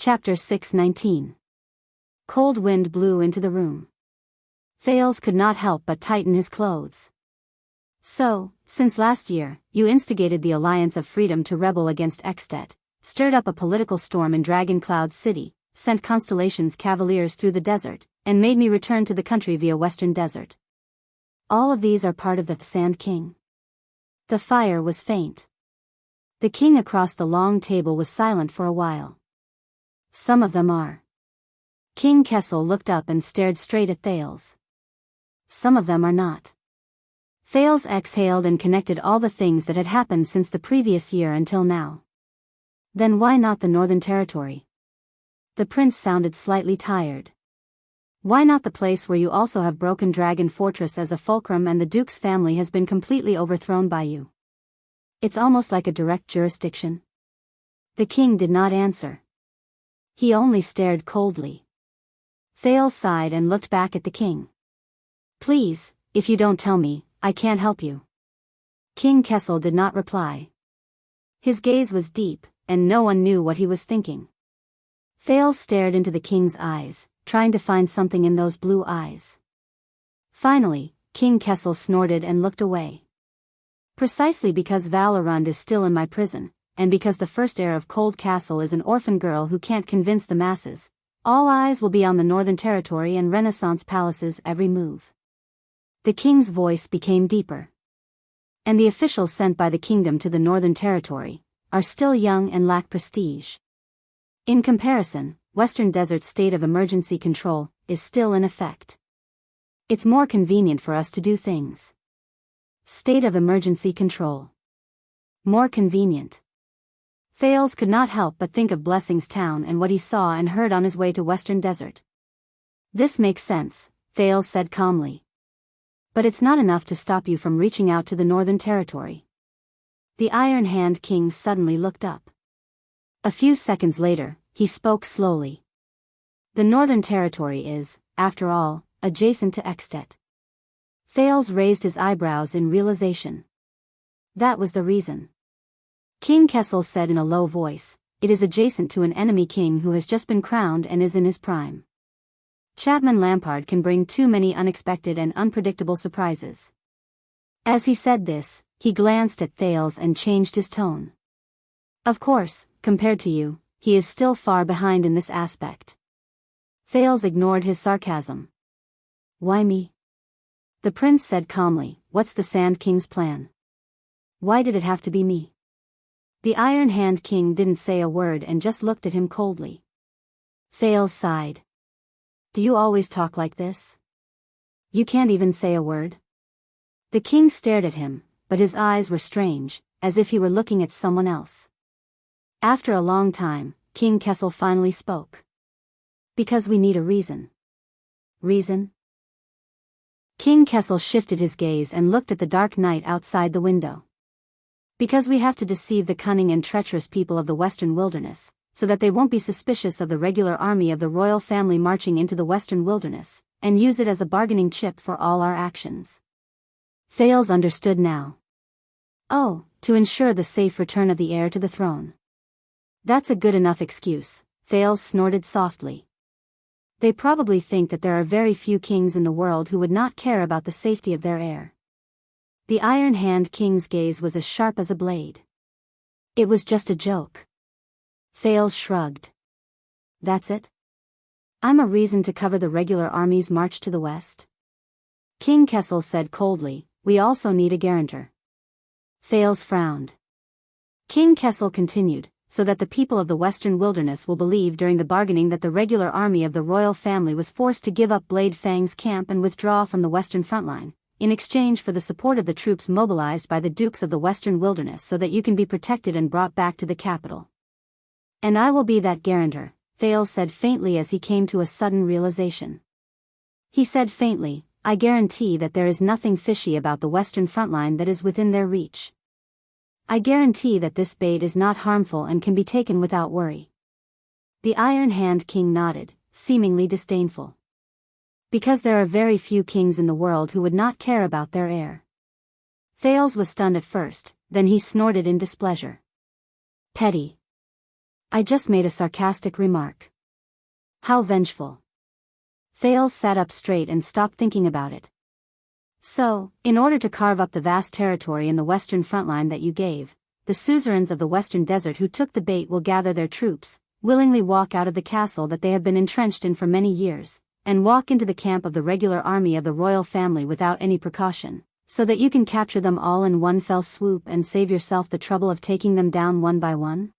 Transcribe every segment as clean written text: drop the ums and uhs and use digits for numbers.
Chapter 619. Cold wind blew into the room. Thales could not help but tighten his clothes. So, since last year, you instigated the Alliance of Freedom to rebel against Extet, stirred up a political storm in Dragon Cloud City, sent Constellation's cavaliers through the desert, and made me return to the country via Western Desert. All of these are part of the Sand King. The fire was faint. The king across the long table was silent for a while. Some of them are. King Kessel looked up and stared straight at Thales. Some of them are not. Thales exhaled and connected all the things that had happened since the previous year until now. Then why not the Northern Territory? The prince sounded slightly tired. Why not the place where you also have Broken Dragon Fortress as a fulcrum and the Duke's family has been completely overthrown by you? It's almost like a direct jurisdiction. The king did not answer. He only stared coldly. Thales sighed and looked back at the king. Please, if you don't tell me, I can't help you. King Kessel did not reply. His gaze was deep, and no one knew what he was thinking. Thales stared into the king's eyes, trying to find something in those blue eyes. Finally, King Kessel snorted and looked away. Precisely because Valorund is still in my prison, and because the first heir of Cold Castle is an orphan girl who can't convince the masses, all eyes will be on the Northern Territory and Renaissance Palace's every move. The king's voice became deeper. And the officials sent by the kingdom to the Northern Territory are still young and lack prestige. In comparison, Western Desert's state of emergency control is still in effect. It's more convenient for us to do things. State of emergency control. More convenient. Thales could not help but think of Blessing's town and what he saw and heard on his way to Western Desert. This makes sense, Thales said calmly. But it's not enough to stop you from reaching out to the Northern Territory. The Iron Hand King suddenly looked up. A few seconds later, he spoke slowly. The Northern Territory is, after all, adjacent to Extet. Thales raised his eyebrows in realization. That was the reason. King Kessel said in a low voice, it is adjacent to an enemy king who has just been crowned and is in his prime. Chapman Lampard can bring too many unexpected and unpredictable surprises. As he said this, he glanced at Thales and changed his tone. Of course, compared to you, he is still far behind in this aspect. Thales ignored his sarcasm. Why me? The prince said calmly, what's the Sand King's plan? Why did it have to be me? The Iron Hand King didn't say a word and just looked at him coldly. Thales sighed. Do you always talk like this? You can't even say a word? The king stared at him, but his eyes were strange, as if he were looking at someone else. After a long time, King Kessel finally spoke. Because we need a reason. Reason? King Kessel shifted his gaze and looked at the dark night outside the window. Because we have to deceive the cunning and treacherous people of the Western Wilderness, so that they won't be suspicious of the regular army of the royal family marching into the Western Wilderness, and use it as a bargaining chip for all our actions. Thales understood now. Oh, to ensure the safe return of the heir to the throne. That's a good enough excuse, Thales snorted softly. They probably think that there are very few kings in the world who would not care about the safety of their heir. The Iron Hand King's gaze was as sharp as a blade. It was just a joke. Thales shrugged. That's it? I'm a reason to cover the regular army's march to the west? King Kessel said coldly, we also need a guarantor. Thales frowned. King Kessel continued, so that the people of the Western Wilderness will believe during the bargaining that the regular army of the royal family was forced to give up Blade Fang's camp and withdraw from the Western frontline, in exchange for the support of the troops mobilized by the Dukes of the Western Wilderness so that you can be protected and brought back to the capital. And I will be that guarantor, Thales said faintly as he came to a sudden realization. He said faintly, I guarantee that there is nothing fishy about the Western frontline that is within their reach. I guarantee that this bait is not harmful and can be taken without worry. The Iron Hand King nodded, seemingly disdainful. Because there are very few kings in the world who would not care about their heir. Thales was stunned at first, then he snorted in displeasure. Petty. I just made a sarcastic remark. How vengeful. Thales sat up straight and stopped thinking about it. So, in order to carve up the vast territory in the western frontline that you gave, the suzerains of the western desert who took the bait will gather their troops, willingly walk out of the castle that they have been entrenched in for many years, and walk into the camp of the regular army of the royal family without any precaution, so that you can capture them all in one fell swoop and save yourself the trouble of taking them down one by one?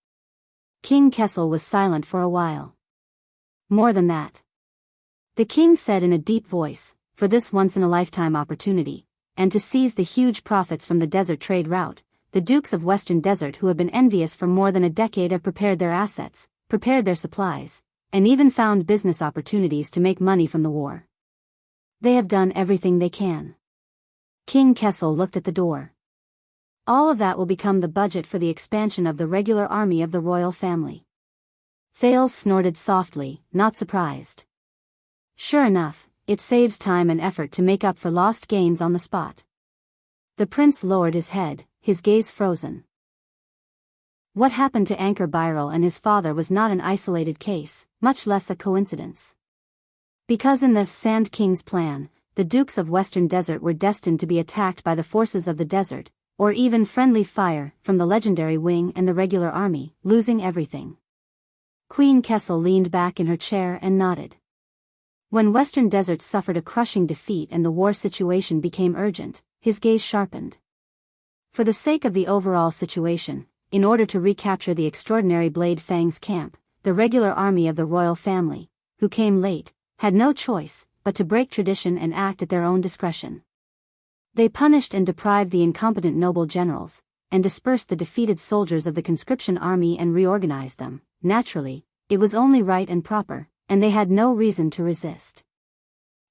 King Kessel was silent for a while. More than that. The king said in a deep voice, for this once-in-a-lifetime opportunity, and to seize the huge profits from the desert trade route, the dukes of Western Desert who have been envious for more than a decade have prepared their assets, prepared their supplies, and even found business opportunities to make money from the war. They have done everything they can. King Kessel looked at the door. All of that will become the budget for the expansion of the regular army of the royal family. Thales snorted softly, not surprised. Sure enough, it saves time and effort to make up for lost gains on the spot. The prince lowered his head, his gaze frozen. What happened to Anchor Byril and his father was not an isolated case, much less a coincidence. Because in the Sand King's plan, the dukes of Western Desert were destined to be attacked by the forces of the desert, or even friendly fire from the legendary wing and the regular army, losing everything. Queen Kessel leaned back in her chair and nodded. When Western Desert suffered a crushing defeat and the war situation became urgent, his gaze sharpened. For the sake of the overall situation, in order to recapture the extraordinary Blade Fang's camp, the regular army of the royal family, who came late, had no choice but to break tradition and act at their own discretion. They punished and deprived the incompetent noble generals, and dispersed the defeated soldiers of the conscription army and reorganized them. Naturally, it was only right and proper, and they had no reason to resist.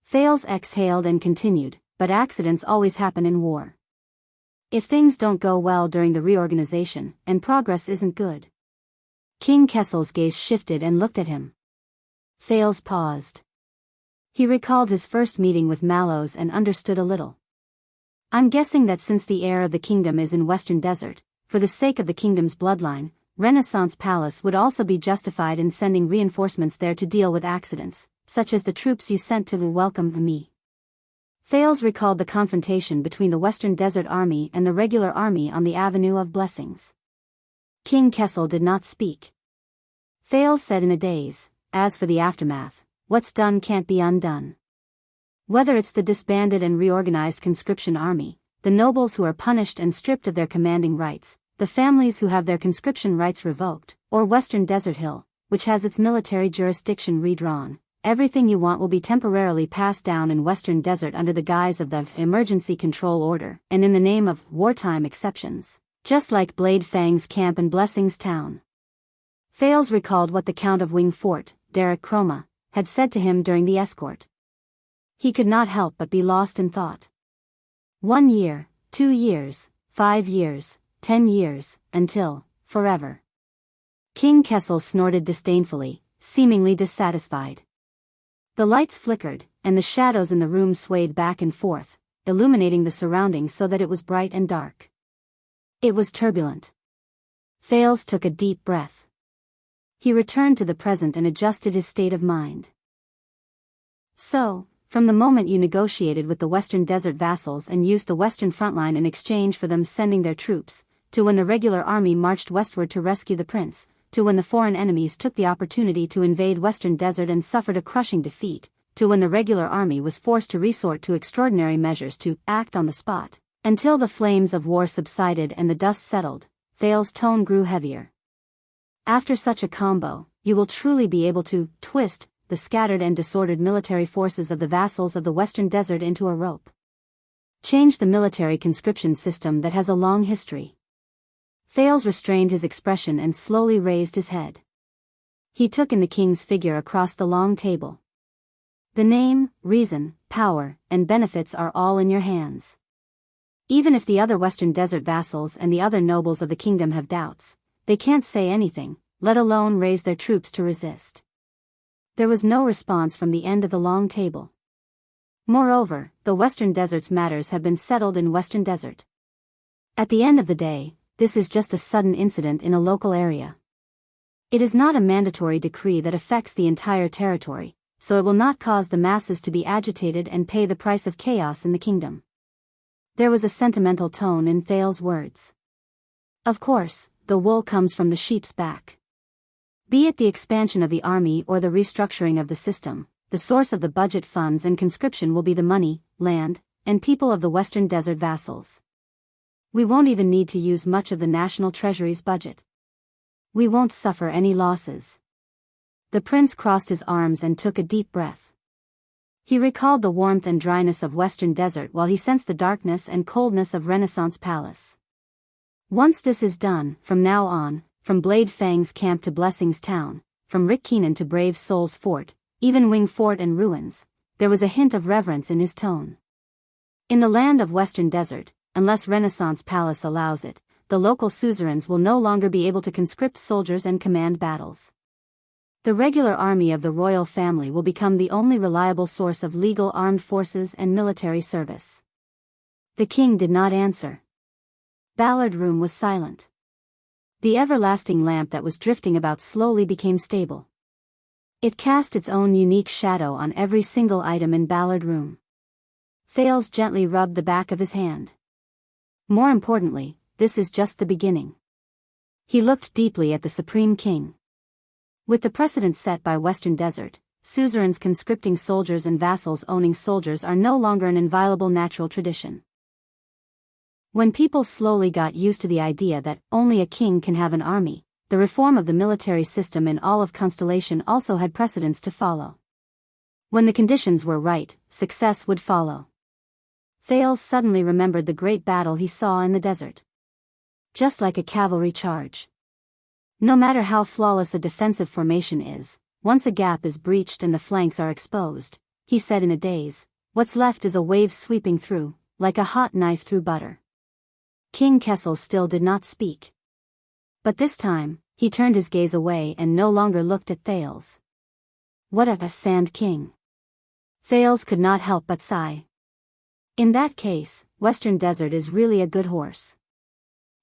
Thales exhaled and continued, but accidents always happen in war. If things don't go well during the reorganization, and progress isn't good. King Kessel's gaze shifted and looked at him. Thales paused. He recalled his first meeting with Mallows and understood a little. I'm guessing that since the heir of the kingdom is in Western Desert, for the sake of the kingdom's bloodline, Renaissance Palace would also be justified in sending reinforcements there to deal with accidents, such as the troops you sent to welcome me. Thales recalled the confrontation between the Western Desert Army and the regular army on the Avenue of Blessings. King Kessel did not speak. Thales said in a daze, as for the aftermath, what's done can't be undone. Whether it's the disbanded and reorganized conscription army, the nobles who are punished and stripped of their commanding rights, the families who have their conscription rights revoked, or Western Desert Hill, which has its military jurisdiction redrawn, everything you want will be temporarily passed down in Western Desert under the guise of the Emergency Control Order, and in the name of wartime exceptions, just like Blade Fang's camp in Blessings Town. Thales recalled what the Count of Wing Fort, Derek Chroma, had said to him during the escort. He could not help but be lost in thought. 1 year, 2 years, 5 years, 10 years, until, forever. King Kessel snorted disdainfully, seemingly dissatisfied. The lights flickered, and the shadows in the room swayed back and forth, illuminating the surroundings so that it was bright and dark. It was turbulent. Thales took a deep breath. He returned to the present and adjusted his state of mind. So, from the moment you negotiated with the Western Desert vassals and used the Western Frontline in exchange for them sending their troops, to when the regular army marched westward to rescue the prince, to when the foreign enemies took the opportunity to invade Western Desert and suffered a crushing defeat, to when the regular army was forced to resort to extraordinary measures to act on the spot, until the flames of war subsided and the dust settled, Thales' tone grew heavier. After such a combo, you will truly be able to twist the scattered and disordered military forces of the vassals of the Western Desert into a rope. Change the military conscription system that has a long history. Thales restrained his expression and slowly raised his head. He took in the king's figure across the long table. The name, reason, power, and benefits are all in your hands. Even if the other Western Desert vassals and the other nobles of the kingdom have doubts, they can't say anything, let alone raise their troops to resist. There was no response from the end of the long table. Moreover, the Western Desert's matters have been settled in Western Desert. At the end of the day, this is just a sudden incident in a local area. It is not a mandatory decree that affects the entire territory, so it will not cause the masses to be agitated and pay the price of chaos in the kingdom. There was a sentimental tone in Thales's words. Of course, the wool comes from the sheep's back. Be it the expansion of the army or the restructuring of the system, the source of the budget funds and conscription will be the money, land, and people of the Western Desert vassals. We won't even need to use much of the national treasury's budget. We won't suffer any losses. The prince crossed his arms and took a deep breath. He recalled the warmth and dryness of Western Desert while he sensed the darkness and coldness of Renaissance Palace. Once this is done, from now on, from Blade Fang's camp to Blessing's town, from Rick Keenan to Brave Soul's fort, even Wing Fort and ruins, there was a hint of reverence in his tone. In the land of Western Desert, unless Renaissance Palace allows it, the local suzerains will no longer be able to conscript soldiers and command battles. The regular army of the royal family will become the only reliable source of legal armed forces and military service. The king did not answer. Ballard Room was silent. The everlasting lamp that was drifting about slowly became stable. It cast its own unique shadow on every single item in Ballard Room. Thales gently rubbed the back of his hand. More importantly, this is just the beginning. He looked deeply at the Supreme King. With the precedent set by Western Desert, suzerains conscripting soldiers and vassals owning soldiers are no longer an inviolable natural tradition. When people slowly got used to the idea that only a king can have an army, the reform of the military system in all of Constellation also had precedents to follow. When the conditions were right, success would follow. Thales suddenly remembered the great battle he saw in the desert. Just like a cavalry charge. No matter how flawless a defensive formation is, once a gap is breached and the flanks are exposed, he said in a daze, what's left is a wave sweeping through, like a hot knife through butter. King Kessel still did not speak. But this time, he turned his gaze away and no longer looked at Thales. What a sand king. Thales could not help but sigh. In that case, Western Desert is really a good horse.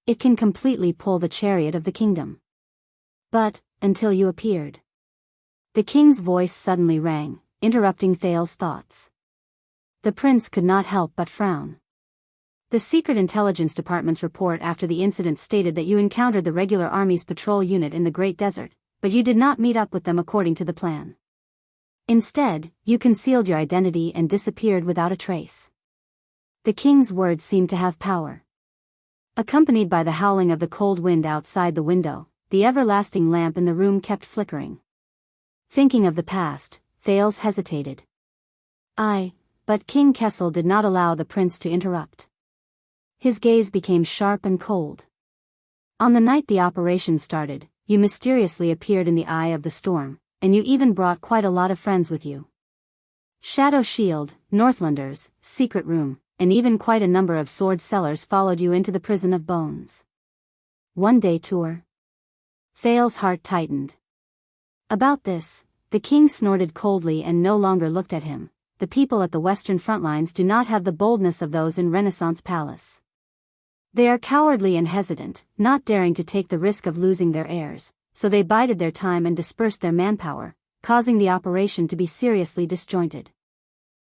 It can completely pull the chariot of the kingdom. But, until you appeared. The king's voice suddenly rang, interrupting Thales' thoughts. The prince could not help but frown. The Secret Intelligence Department's report after the incident stated that you encountered the regular army's patrol unit in the Great Desert, but you did not meet up with them according to the plan. Instead, you concealed your identity and disappeared without a trace. The king's words seemed to have power. Accompanied by the howling of the cold wind outside the window, the everlasting lamp in the room kept flickering. Thinking of the past, Thales hesitated. But King Kessel did not allow the prince to interrupt. His gaze became sharp and cold. On the night the operation started, you mysteriously appeared in the eye of the storm, and you even brought quite a lot of friends with you. Shadow Shield, Northlanders, Secret Room, and even quite a number of sword sellers followed you into the Prison of Bones. One-day tour. Thales' heart tightened. About this, the king snorted coldly and no longer looked at him. The people at the western front lines do not have the boldness of those in Renaissance Palace. They are cowardly and hesitant, not daring to take the risk of losing their heirs, so they bided their time and dispersed their manpower, causing the operation to be seriously disjointed.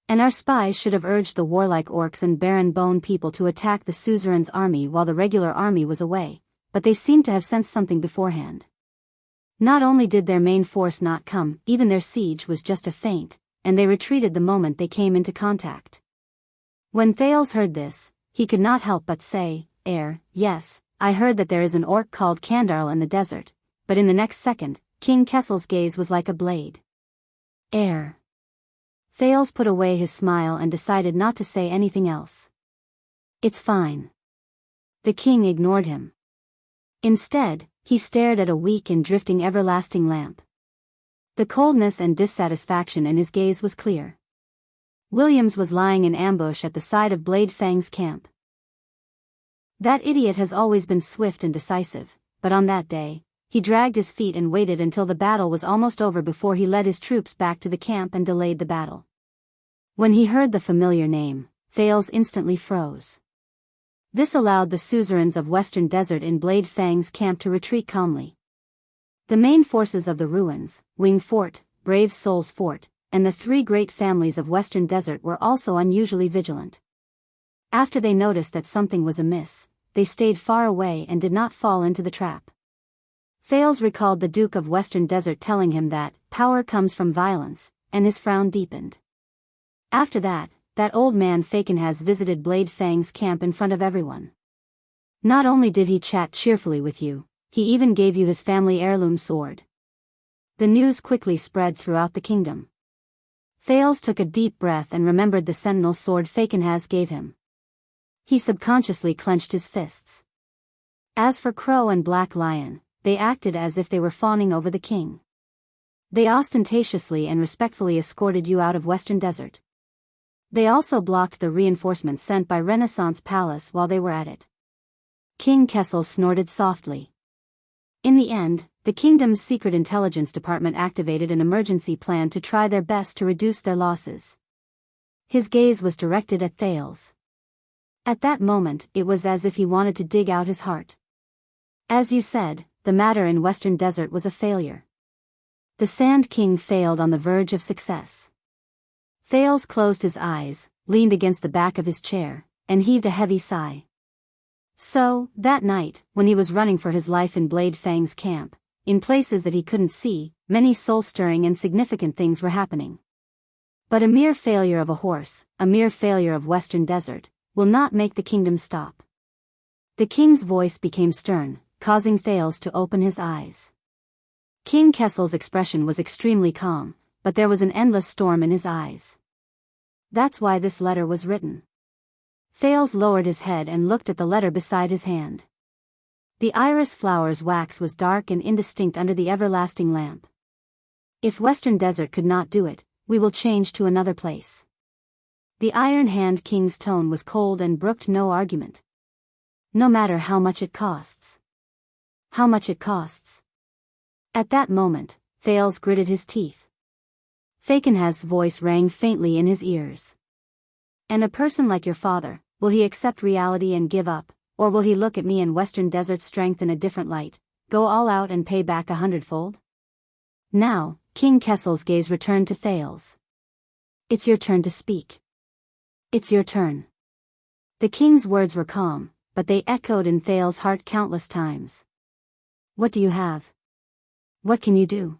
And our spies should have urged the warlike orcs and barren bone people to attack the suzerain's army while the regular army was away, but they seemed to have sensed something beforehand. Not only did their main force not come, even their siege was just a feint, and they retreated the moment they came into contact. When Thales heard this, he could not help but say, yes, I heard that there is an orc called Kandarl in the desert, but in the next second, King Kessel's gaze was like a blade. Thales put away his smile and decided not to say anything else. It's fine. The king ignored him. Instead, he stared at a weak and drifting everlasting lamp. The coldness and dissatisfaction in his gaze was clear. Williams was lying in ambush at the side of Blade Fang's camp. That idiot has always been swift and decisive, but on that day, he dragged his feet and waited until the battle was almost over before he led his troops back to the camp and delayed the battle. When he heard the familiar name, Thales instantly froze. This allowed the suzerains of Western Desert in Blade Fang's camp to retreat calmly. The main forces of the ruins, Wing Fort, Brave Souls Fort, and the three great families of Western Desert were also unusually vigilant. After they noticed that something was amiss, they stayed far away and did not fall into the trap. Thales recalled the Duke of Western Desert telling him that power comes from violence, and his frown deepened. After that old man Fakenhas visited Blade Fang's camp in front of everyone. Not only did he chat cheerfully with you, he even gave you his family heirloom sword. The news quickly spread throughout the kingdom. Thales took a deep breath and remembered the sentinel sword Fakenhas gave him. He subconsciously clenched his fists. As for Crow and Black Lion, they acted as if they were fawning over the king. They ostentatiously and respectfully escorted you out of Western Desert. They also blocked the reinforcements sent by Renaissance Palace while they were at it. King Kessel snorted softly. In the end, the kingdom's secret intelligence department activated an emergency plan to try their best to reduce their losses. His gaze was directed at Thales. At that moment, it was as if he wanted to dig out his heart. As you said, the matter in Western Desert was a failure. The Sand King failed on the verge of success. Thales closed his eyes, leaned against the back of his chair, and heaved a heavy sigh. So, that night, when he was running for his life in Blade Fang's camp, in places that he couldn't see, many soul-stirring and significant things were happening. But a mere failure of a horse, a mere failure of Western Desert, will not make the kingdom stop. The king's voice became stern, causing Thales to open his eyes. King Kessel's expression was extremely calm, but there was an endless storm in his eyes. That's why this letter was written. Thales lowered his head and looked at the letter beside his hand. The iris flower's wax was dark and indistinct under the everlasting lamp. If Western Desert could not do it, we will change to another place. The Iron Hand King's tone was cold and brooked no argument. No matter how much it costs. How much it costs. At that moment, Thales gritted his teeth. Fakenhas's voice rang faintly in his ears. And a person like your father, will he accept reality and give up, or will he look at me and Western Desert strength in a different light, go all out and pay back 100-fold? Now, King Kessel's gaze returned to Thales. It's your turn to speak. It's your turn. The king's words were calm, but they echoed in Thales' heart countless times. What do you have? What can you do?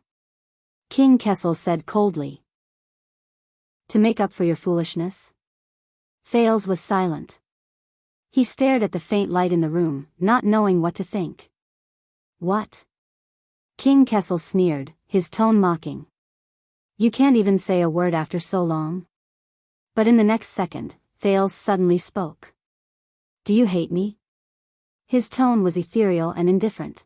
King Kessel said coldly. To make up for your foolishness? Thales was silent. He stared at the faint light in the room, not knowing what to think. What? King Kessel sneered, his tone mocking. You can't even say a word after so long? But in the next second, Thales suddenly spoke. Do you hate me? His tone was ethereal and indifferent.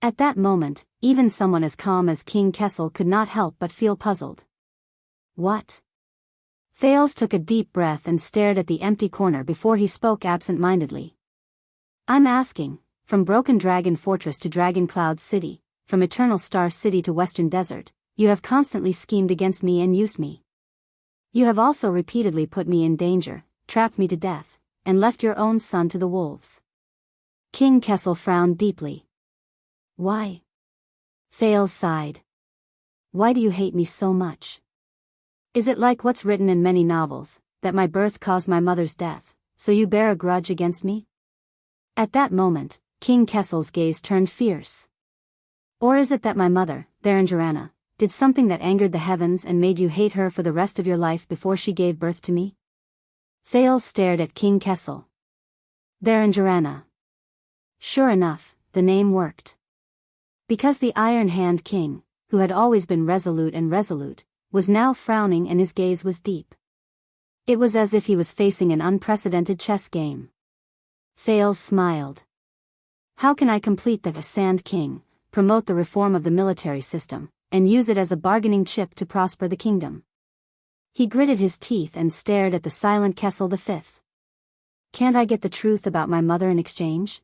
At that moment, even someone as calm as King Kessel could not help but feel puzzled. What? Thales took a deep breath and stared at the empty corner before he spoke absent-mindedly. I'm asking, from Broken Dragon Fortress to Dragon Cloud City, from Eternal Star City to Western Desert, you have constantly schemed against me and used me. You have also repeatedly put me in danger, trapped me to death, and left your own son to the wolves. King Kessel frowned deeply. Why? Thales sighed. Why do you hate me so much? Is it like what's written in many novels, that my birth caused my mother's death, so you bear a grudge against me? At that moment, King Kessel's gaze turned fierce. Or is it that my mother, Theranjarana, did something that angered the heavens and made you hate her for the rest of your life before she gave birth to me? Thales stared at King Kessel. Theranjarana. Sure enough, the name worked. Because the Iron Hand King, who had always been resolute, was now frowning and his gaze was deep. It was as if he was facing an unprecedented chess game. Thales smiled. How can I complete the Sand King, promote the reform of the military system, and use it as a bargaining chip to prosper the kingdom? He gritted his teeth and stared at the silent Kessel V. Can't I get the truth about my mother in exchange?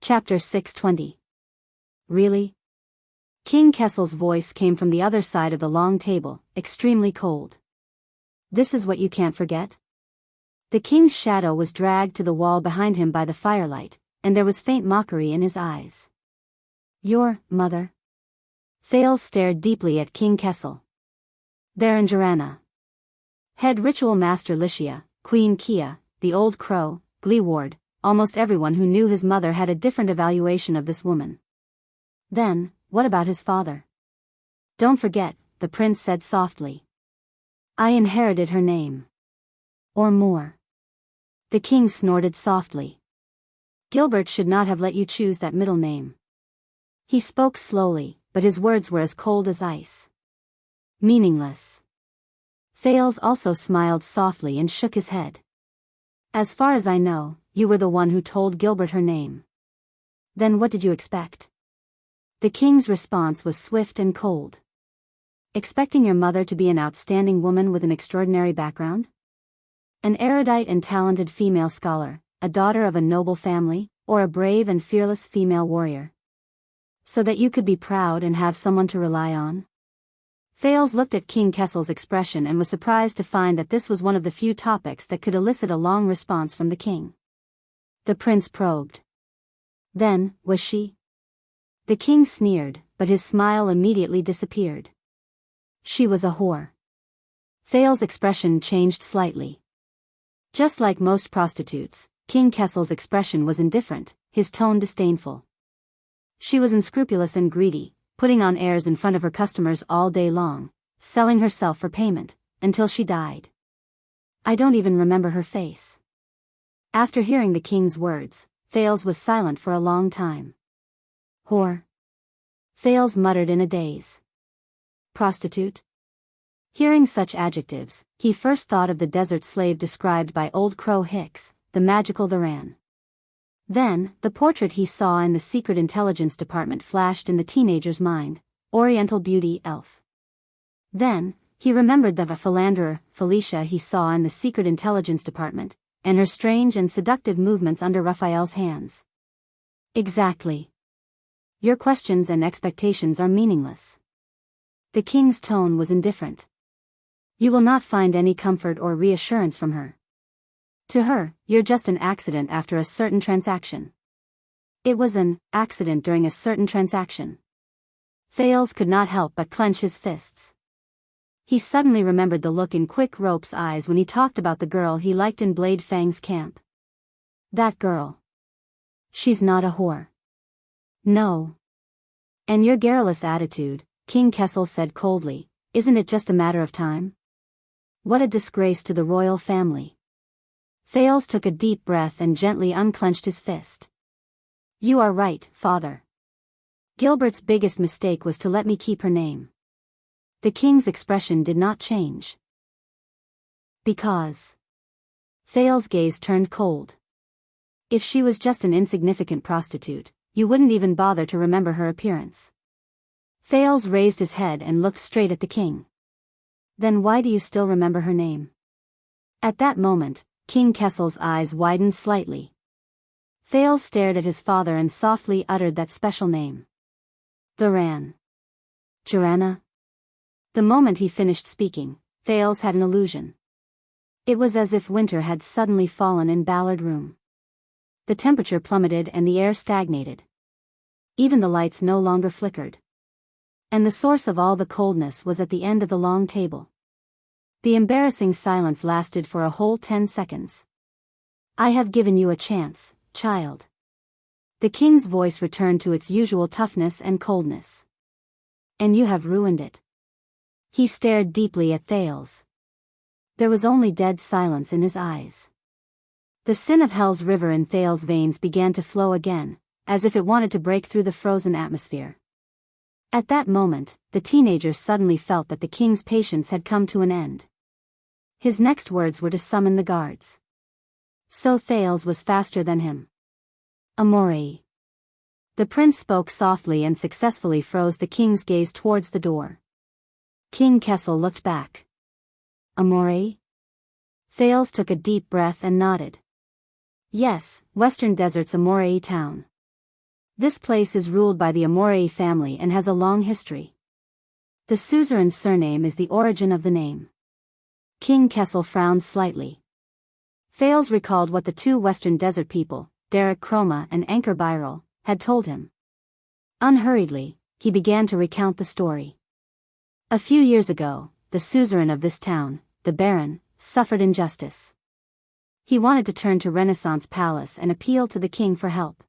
Chapter 620. Really? King Kessel's voice came from the other side of the long table, extremely cold. This is what you can't forget? The king's shadow was dragged to the wall behind him by the firelight, and there was faint mockery in his eyes. Your mother? Thales stared deeply at King Kessel. There in Jirana. Head Ritual Master Licia, Queen Kia, the Old Crow, Glee Ward, almost everyone who knew his mother had a different evaluation of this woman. Then, what about his father? Don't forget, the prince said softly. I inherited her name. Or more. The king snorted softly. Gilbert should not have let you choose that middle name. He spoke slowly, but his words were as cold as ice. Meaningless. Thales also smiled softly and shook his head. As far as I know, you were the one who told Gilbert her name. Then what did you expect? The king's response was swift and cold. Expecting your mother to be an outstanding woman with an extraordinary background? An erudite and talented female scholar, a daughter of a noble family, or a brave and fearless female warrior? So that you could be proud and have someone to rely on? Thales looked at King Kessel's expression and was surprised to find that this was one of the few topics that could elicit a long response from the king. The prince probed. Then, was she? The king sneered, but his smile immediately disappeared. She was a whore. Thales' expression changed slightly. Just like most prostitutes, King Kessel's expression was indifferent, his tone disdainful. She was unscrupulous and greedy, putting on airs in front of her customers all day long, selling herself for payment, until she died. I don't even remember her face. After hearing the king's words, Thales was silent for a long time. Whore. Thales muttered in a daze. Prostitute? Hearing such adjectives, he first thought of the desert slave described by Old Crow Hicks, the magical Varan. Then, the portrait he saw in the Secret Intelligence Department flashed in the teenager's mind, Oriental beauty elf. Then, he remembered the philanderer, Felicia he saw in the Secret Intelligence Department, and her strange and seductive movements under Raphael's hands. Exactly. Your questions and expectations are meaningless. The king's tone was indifferent. You will not find any comfort or reassurance from her. To her, you're just an accident after a certain transaction. It was an accident during a certain transaction. Thales could not help but clench his fists. He suddenly remembered the look in Quick Rope's eyes when he talked about the girl he liked in Blade Fang's camp. That girl. She's not a whore. No. And your garrulous attitude, King Kessel said coldly, isn't it just a matter of time? What a disgrace to the royal family. Thales took a deep breath and gently unclenched his fist. You are right, father. Gilbert's biggest mistake was to let me keep her name. The king's expression did not change. Because. Thales' gaze turned cold. If she was just an insignificant prostitute, you wouldn't even bother to remember her appearance. Thales raised his head and looked straight at the king. Then why do you still remember her name? At that moment, King Kessel's eyes widened slightly. Thales stared at his father and softly uttered that special name. Varan. Jirana. The moment he finished speaking, Thales had an illusion. It was as if winter had suddenly fallen in Ballard Room. The temperature plummeted and the air stagnated. Even the lights no longer flickered. And the source of all the coldness was at the end of the long table. The embarrassing silence lasted for a whole 10 seconds. I have given you a chance, child. The king's voice returned to its usual toughness and coldness. And you have ruined it. He stared deeply at Thales. There was only dead silence in his eyes. The sin of hell's river in Thales' veins began to flow again, as if it wanted to break through the frozen atmosphere. At that moment, the teenager suddenly felt that the king's patience had come to an end. His next words were to summon the guards. So Thales was faster than him. Amore. The prince spoke softly and successfully froze the king's gaze towards the door. King Kessel looked back. Amore? Thales took a deep breath and nodded. Yes, Western Desert's Amore town. This place is ruled by the Amore family and has a long history. The suzerain's surname is the origin of the name. King Kessel frowned slightly. Thales recalled what the two Western Desert people, Derek Chroma and Anchor Byril, had told him. Unhurriedly, he began to recount the story. A few years ago, the suzerain of this town, the Baron, suffered injustice. He wanted to turn to Renaissance Palace and appeal to the king for help.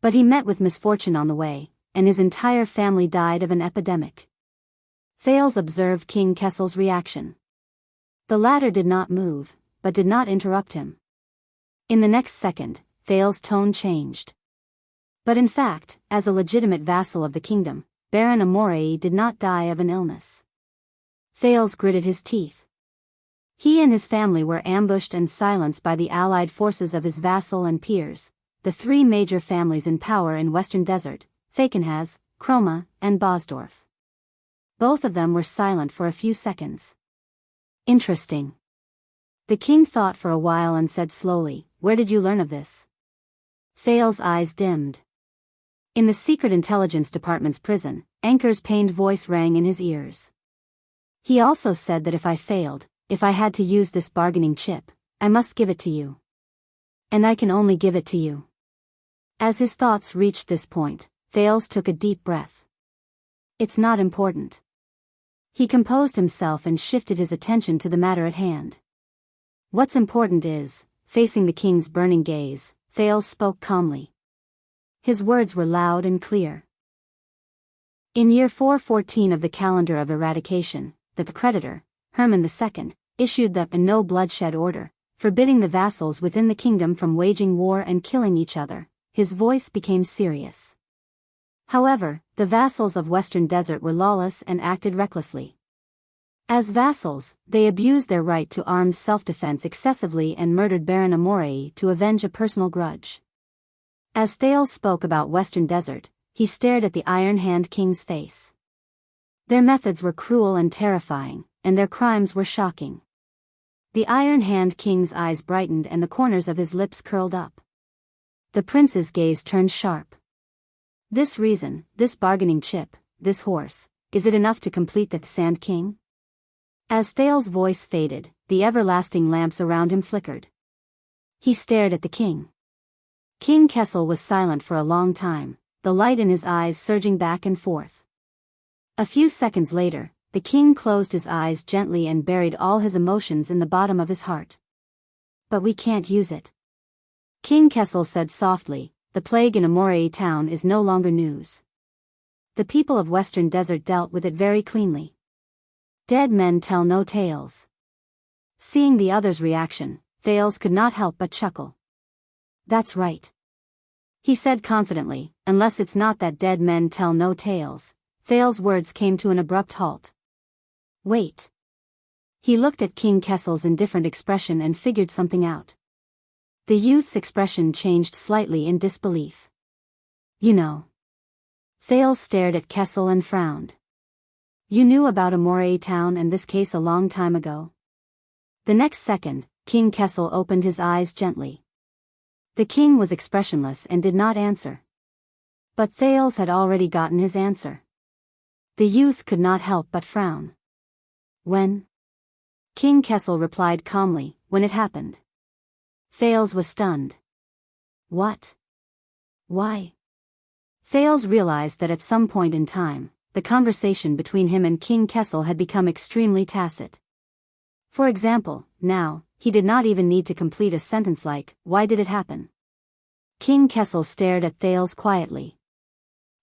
But he met with misfortune on the way, and his entire family died of an epidemic. Thales observed King Kessel's reaction. The latter did not move, but did not interrupt him. In the next second, Thales' tone changed. But in fact, as a legitimate vassal of the kingdom, Baron Amorei did not die of an illness. Thales gritted his teeth. He and his family were ambushed and silenced by the allied forces of his vassal and peers, the three major families in power in Western Desert, Falkenhaz, Chroma, and Bosdorf. Both of them were silent for a few seconds. Interesting. The king thought for a while and said slowly, "Where did you learn of this?" Thales' eyes dimmed. In the Secret Intelligence Department's prison, Anker's pained voice rang in his ears. He also said that if I failed, if I had to use this bargaining chip, I must give it to you. And I can only give it to you. As his thoughts reached this point, Thales took a deep breath. It's not important. He composed himself and shifted his attention to the matter at hand. What's important is, facing the king's burning gaze, Thales spoke calmly. His words were loud and clear. In year 414 of the calendar of eradication, the creditor, Hermann II, issued the no bloodshed order, forbidding the vassals within the kingdom from waging war and killing each other. His voice became serious. However, the vassals of Western Desert were lawless and acted recklessly. As vassals, they abused their right to armed self-defense excessively and murdered Baron Amorei to avenge a personal grudge. As Thales spoke about Western Desert, he stared at the Iron Hand King's face. Their methods were cruel and terrifying, and their crimes were shocking. The Iron Hand King's eyes brightened and the corners of his lips curled up. The prince's gaze turned sharp. This reason, this bargaining chip, this horse, is it enough to complete the Sand King? As Thales' voice faded, the everlasting lamps around him flickered. He stared at the king. King Kessel was silent for a long time, the light in his eyes surging back and forth. A few seconds later, the king closed his eyes gently and buried all his emotions in the bottom of his heart. But we can't use it. King Kessel said softly, the plague in Amorei town is no longer news. The people of Western Desert dealt with it very cleanly. Dead men tell no tales. Seeing the other's reaction, Thales could not help but chuckle. That's right. He said confidently, unless it's not that dead men tell no tales. Thales' words came to an abrupt halt. Wait. He looked at King Kessel's indifferent expression and figured something out. The youth's expression changed slightly in disbelief. You know. Thales stared at Kessel and frowned. You knew about Amorei town and this case a long time ago? The next second, King Kessel opened his eyes gently. The king was expressionless and did not answer. But Thales had already gotten his answer. The youth could not help but frown. When? King Kessel replied calmly, when it happened. Thales was stunned. What? Why? Thales realized that at some point in time, the conversation between him and King Kessel had become extremely tacit. For example, now, he did not even need to complete a sentence like, why did it happen? King Kessel stared at Thales quietly.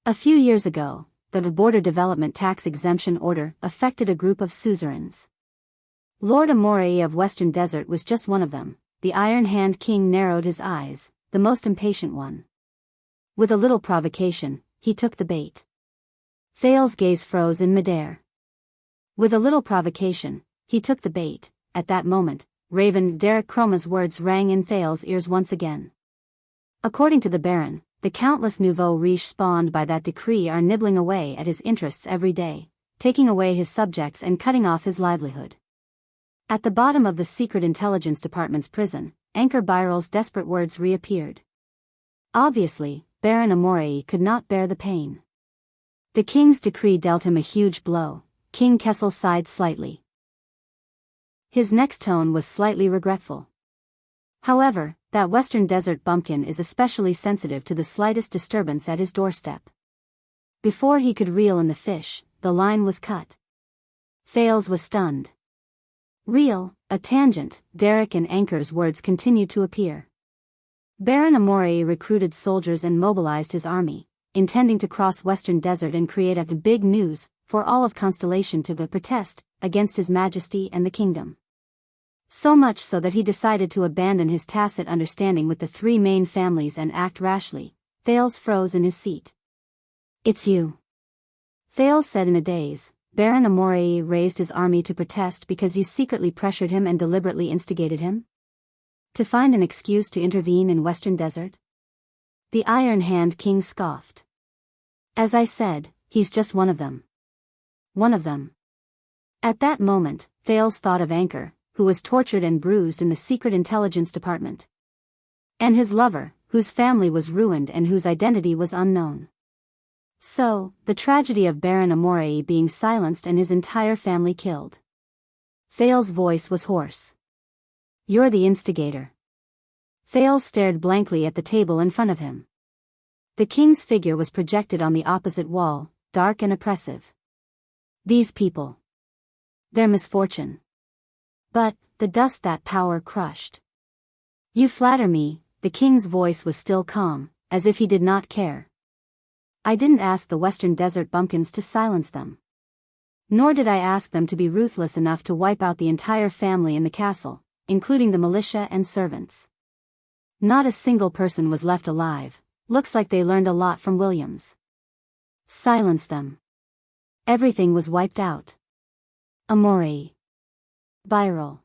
A few years ago, the Border Development Tax Exemption Order affected a group of suzerains. Lord Amorei of Western Desert was just one of them. The Iron Hand King narrowed his eyes, the most impatient one. With a little provocation, he took the bait. Thales' gaze froze in midair. With a little provocation, he took the bait. At that moment, Raven Derek Chroma's words rang in Thales' ears once again. According to the Baron, the countless nouveaux riches spawned by that decree are nibbling away at his interests every day, taking away his subjects and cutting off his livelihood. At the bottom of the Secret Intelligence Department's prison, Anchor Biral's desperate words reappeared. Obviously, Baron Amorei could not bear the pain. The king's decree dealt him a huge blow. King Kessel sighed slightly. His next tone was slightly regretful. However, that Western Desert bumpkin is especially sensitive to the slightest disturbance at his doorstep. Before he could reel in the fish, the line was cut. Thales was stunned. Reel, a tangent, derrick and anchor's words continued to appear. Baron Amore recruited soldiers and mobilized his army, intending to cross Western Desert and create a big news for all of Constellation to protest against His Majesty and the kingdom. So much so that he decided to abandon his tacit understanding with the three main families and act rashly. Thales froze in his seat. "It's you," Thales said in a daze. "Baron Amore raised his army to protest because you secretly pressured him and deliberately instigated him? To find an excuse to intervene in Western Desert?" The Iron Hand King scoffed. "As I said, he's just one of them. One of them." At that moment, Thales thought of Anchor, who was tortured and bruised in the secret intelligence department. And his lover, whose family was ruined and whose identity was unknown. So, the tragedy of Baron Amore being silenced and his entire family killed. Thales' voice was hoarse. "You're the instigator." Thales stared blankly at the table in front of him. The king's figure was projected on the opposite wall, dark and oppressive. "These people. Their misfortune. But, the dust that power crushed. You flatter me." The king's voice was still calm, as if he did not care. "I didn't ask the Western Desert bumpkins to silence them. Nor did I ask them to be ruthless enough to wipe out the entire family in the castle, including the militia and servants. Not a single person was left alive. Looks like they learned a lot from Williams. Silence them. Everything was wiped out. Amore. Viral.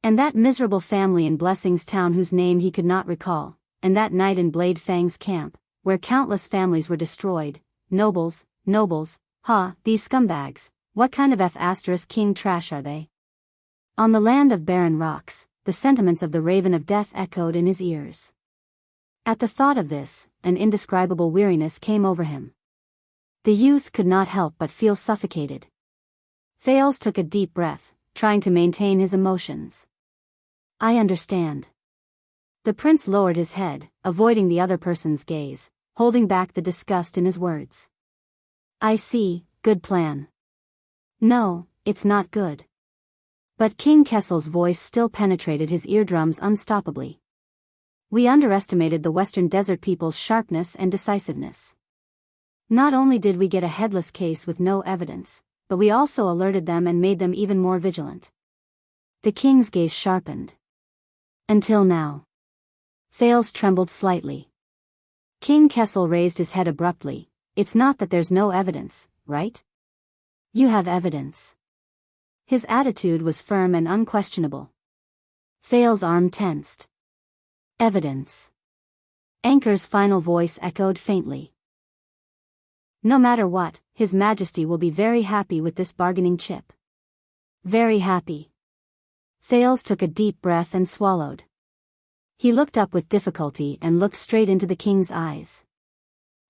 And that miserable family in Blessings Town whose name he could not recall, and that night in Blade Fang's camp, where countless families were destroyed. Nobles, these scumbags, what kind of F***king trash are they?" On the land of barren rocks, the sentiments of the Raven of Death echoed in his ears. At the thought of this, an indescribable weariness came over him. The youth could not help but feel suffocated. Thales took a deep breath, trying to maintain his emotions. "I understand." The prince lowered his head, avoiding the other person's gaze, holding back the disgust in his words. "I see, good plan." "No, it's not good." But King Kessel's voice still penetrated his eardrums unstoppably. "We underestimated the Western Desert people's sharpness and decisiveness. Not only did we get a headless case with no evidence, but we also alerted them and made them even more vigilant." The king's gaze sharpened. "Until now." Thales trembled slightly. King Kessel raised his head abruptly. "It's not that there's no evidence, right? You have evidence." His attitude was firm and unquestionable. Thales' arm tensed. "Evidence." Anchor's final voice echoed faintly. "No matter what, His Majesty will be very happy with this bargaining chip." "Very happy." Thales took a deep breath and swallowed. He looked up with difficulty and looked straight into the king's eyes.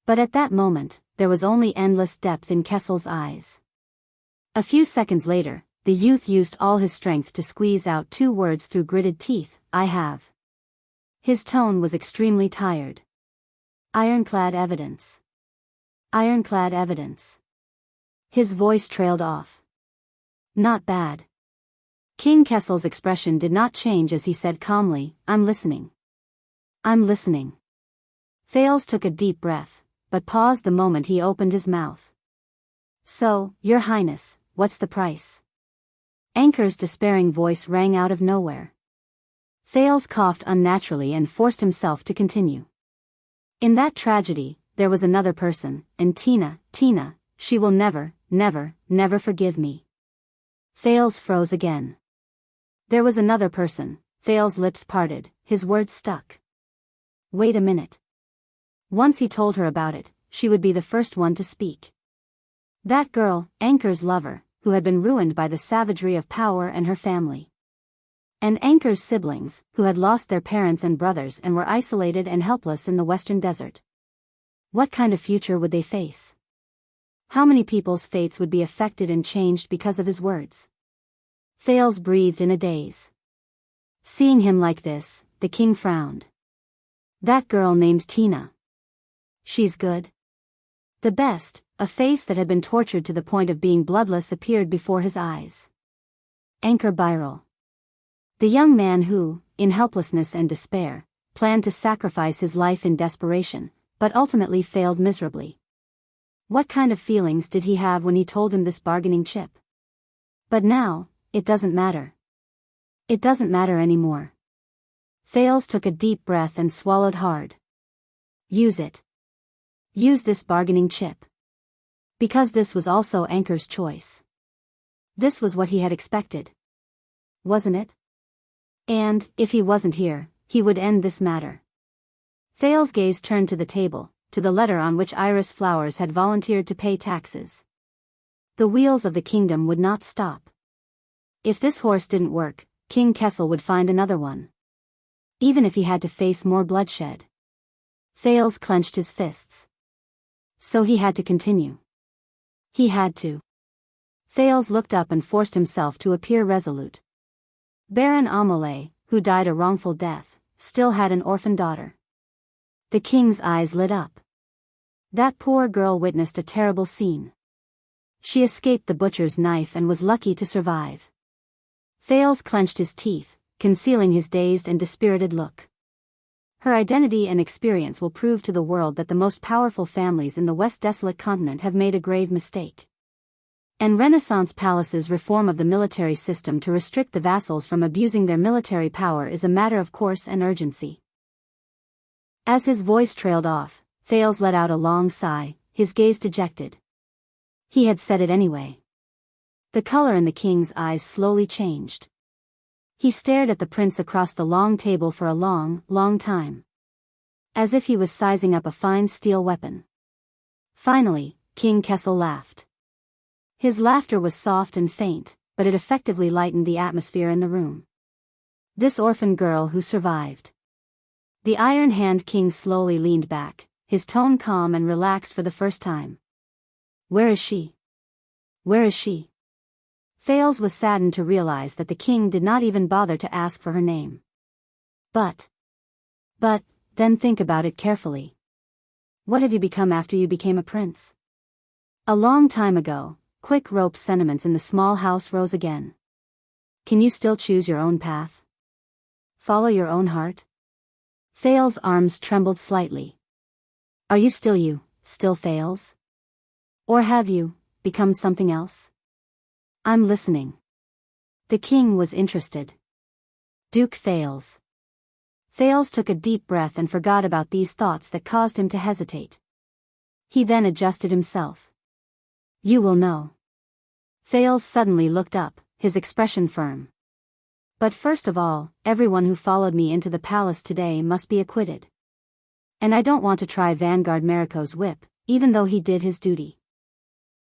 But at that moment, there was only endless depth in Kessel's eyes. A few seconds later, the youth used all his strength to squeeze out two words through gritted teeth: "I have." His tone was extremely tired. "Ironclad evidence. Ironclad evidence." His voice trailed off. "Not bad." King Kessel's expression did not change as he said calmly, "I'm listening. I'm listening." Thales took a deep breath, but paused the moment he opened his mouth. "So, Your Highness, what's the price?" Anchor's despairing voice rang out of nowhere. Thales coughed unnaturally and forced himself to continue. "In that tragedy, there was another person, and Tina, she will never, never forgive me." Thales froze again. "There was another person." Thales' lips parted, his words stuck. "Wait a minute." Once he told her about it, she would be the first one to speak. That girl, Anchor's lover, who had been ruined by the savagery of power and her family. And Anchor's siblings, who had lost their parents and brothers and were isolated and helpless in the Western Desert. What kind of future would they face? How many people's fates would be affected and changed because of his words? Thales breathed in a daze. Seeing him like this, the king frowned. "That girl named Tina. She's good?" The best, a face that had been tortured to the point of being bloodless appeared before his eyes. Anchor Byral. The young man who, in helplessness and despair, planned to sacrifice his life in desperation, but ultimately failed miserably. What kind of feelings did he have when he told him this bargaining chip? But now, it doesn't matter. It doesn't matter anymore. Thales took a deep breath and swallowed hard. Use it. Use this bargaining chip. Because this was also Anchor's choice. This was what he had expected. Wasn't it? And, if he wasn't here, he would end this matter. Thales' gaze turned to the table, to the letter on which Iris Flowers had volunteered to pay taxes. The wheels of the kingdom would not stop. If this horse didn't work, King Kessel would find another one. Even if he had to face more bloodshed. Thales clenched his fists. So he had to continue. He had to. Thales looked up and forced himself to appear resolute. Baron Amelie, who died a wrongful death, still had an orphan daughter. The king's eyes lit up. That poor girl witnessed a terrible scene. She escaped the butcher's knife and was lucky to survive. Thales clenched his teeth, concealing his dazed and dispirited look. Her identity and experience will prove to the world that the most powerful families in the West Desolate continent have made a grave mistake. And Renaissance Palace's reform of the military system to restrict the vassals from abusing their military power is a matter of course and urgency. As his voice trailed off, Thales let out a long sigh, his gaze dejected. He had said it anyway. The color in the king's eyes slowly changed. He stared at the prince across the long table for a long, long time. As if he was sizing up a fine steel weapon. Finally, King Kessel laughed. His laughter was soft and faint, but it effectively lightened the atmosphere in the room. This orphan girl who survived. The Iron Hand King slowly leaned back, his tone calm and relaxed for the first time. Where is she? Where is she? Thales was saddened to realize that the king did not even bother to ask for her name. But, then think about it carefully. What have you become after you became a prince? A long time ago, quick rope sentiments in the small house rose again. Can you still choose your own path? Follow your own heart? Thales' arms trembled slightly. Are you still Thales? Or have you become something else? I'm listening. The king was interested. Duke Thales. Thales took a deep breath and forgot about these thoughts that caused him to hesitate. He then adjusted himself. You will know. Thales suddenly looked up, his expression firm. But first of all, everyone who followed me into the palace today must be acquitted. And I don't want to try Vanguard Mariko's whip, even though he did his duty.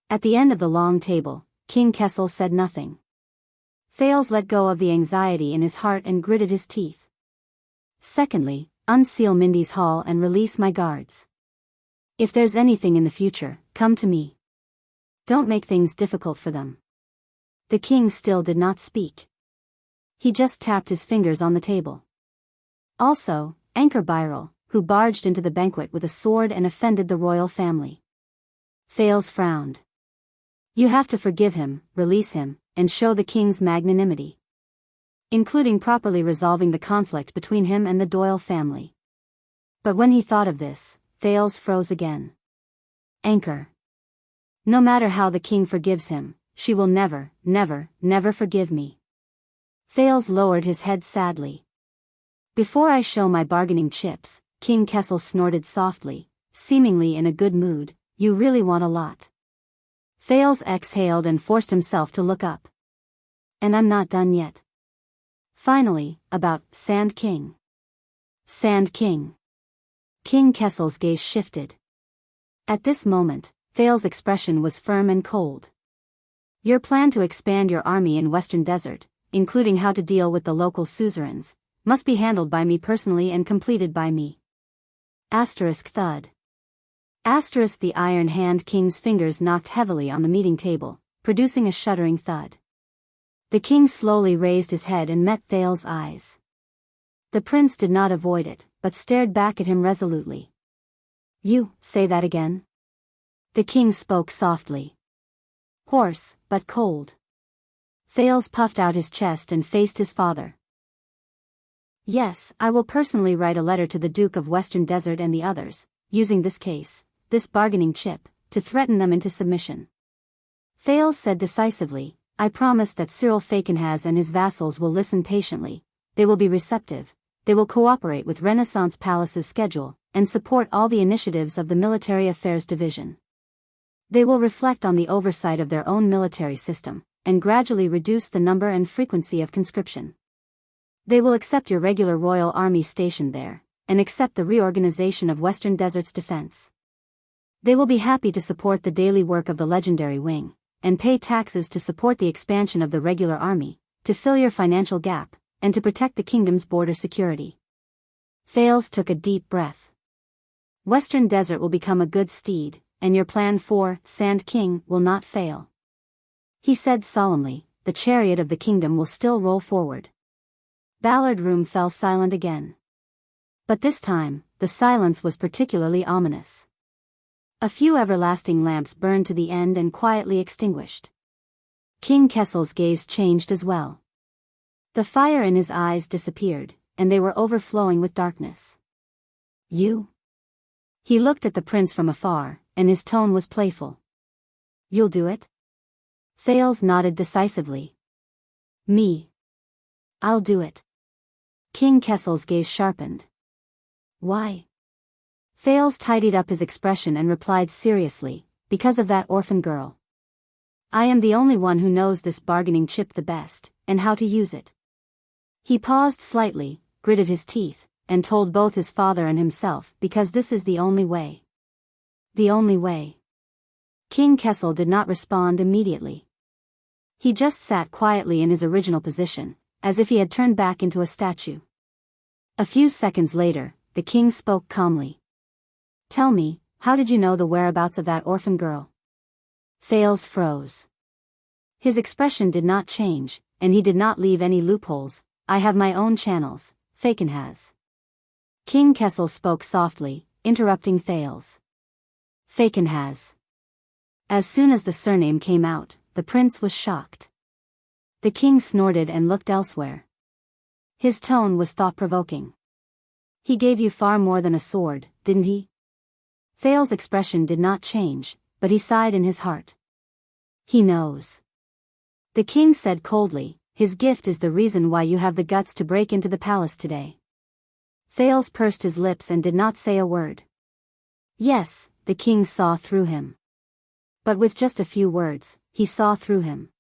At the end of the long table, King Kessel said nothing. Thales let go of the anxiety in his heart and gritted his teeth. Secondly, unseal Mindy's hall and release my guards. If there's anything in the future, come to me. Don't make things difficult for them. The king still did not speak. He just tapped his fingers on the table. Also, Anchor Byral, who barged into the banquet with a sword and offended the royal family. Thales frowned. You have to forgive him, release him, and show the king's magnanimity. Including properly resolving the conflict between him and the Doyle family. But when he thought of this, Thales froze again. Anchor. No matter how the king forgives him, she will never, never, never forgive me. Thales lowered his head sadly. Before I show my bargaining chips, King Kessel snorted softly, seemingly in a good mood, you really want a lot. Thales exhaled and forced himself to look up. And I'm not done yet. Finally, about Sand King. Sand King. King Kessel's gaze shifted. At this moment, Thales' expression was firm and cold. Your plan to expand your army in Western Desert, including how to deal with the local suzerains, must be handled by me personally and completed by me. Asterisk thud. Asterisk the Iron Hand King's fingers knocked heavily on the meeting table, producing a shuddering thud. The king slowly raised his head and met Thales' eyes. The prince did not avoid it, but stared back at him resolutely. You, say that again? The king spoke softly. Hoarse, but cold. Thales puffed out his chest and faced his father. Yes, I will personally write a letter to the Duke of Western Desert and the others, using this case, this bargaining chip, to threaten them into submission. Thales said decisively, I promise that Cyril Fakenhaz and his vassals will listen patiently, they will be receptive, they will cooperate with Renaissance Palace's schedule, and support all the initiatives of the Military Affairs Division. They will reflect on the oversight of their own military system, and gradually reduce the number and frequency of conscription. They will accept your regular royal army stationed there, and accept the reorganization of Western Desert's defense. They will be happy to support the daily work of the legendary wing, and pay taxes to support the expansion of the regular army, to fill your financial gap, and to protect the kingdom's border security. Thales took a deep breath. Western Desert will become a good steed, and your plan for Sand King will not fail. He said solemnly, the chariot of the kingdom will still roll forward. Ballard Room fell silent again. But this time, the silence was particularly ominous. A few everlasting lamps burned to the end and quietly extinguished. King Kessel's gaze changed as well. The fire in his eyes disappeared, and they were overflowing with darkness. You? He looked at the prince from afar, and his tone was playful. You'll do it? Thales nodded decisively. Me. I'll do it. King Kessel's gaze sharpened. Why? Thales tidied up his expression and replied seriously, because of that orphan girl. I am the only one who knows this bargaining chip the best, and how to use it. He paused slightly, gritted his teeth, and told both his father and himself because this is the only way. The only way. King Kessel did not respond immediately. He just sat quietly in his original position, as if he had turned back into a statue. A few seconds later, the king spoke calmly. Tell me, how did you know the whereabouts of that orphan girl? Thales froze. His expression did not change, and he did not leave any loopholes. I have my own channels, Fakenhaz. King Kessel spoke softly, interrupting Thales. Fakenhaz. As soon as the surname came out, the prince was shocked. The king snorted and looked elsewhere. His tone was thought-provoking. He gave you far more than a sword, didn't he? Thales' expression did not change, but he sighed in his heart. He knows. The king said coldly, his gift is the reason why you have the guts to break into the palace today. Thales pursed his lips and did not say a word. Yes, the king saw through him. But with just a few words, he saw through him.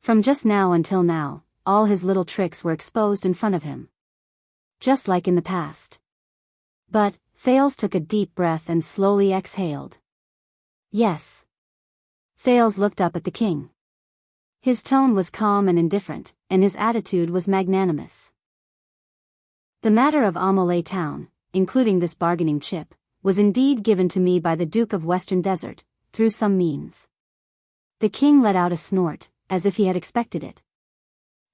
From just now until now, all his little tricks were exposed in front of him. Just like in the past. But, Thales took a deep breath and slowly exhaled. Yes. Thales looked up at the king. His tone was calm and indifferent, and his attitude was magnanimous. The matter of Amalay town, including this bargaining chip, was indeed given to me by the Duke of Western Desert, through some means. The king let out a snort, as if he had expected it.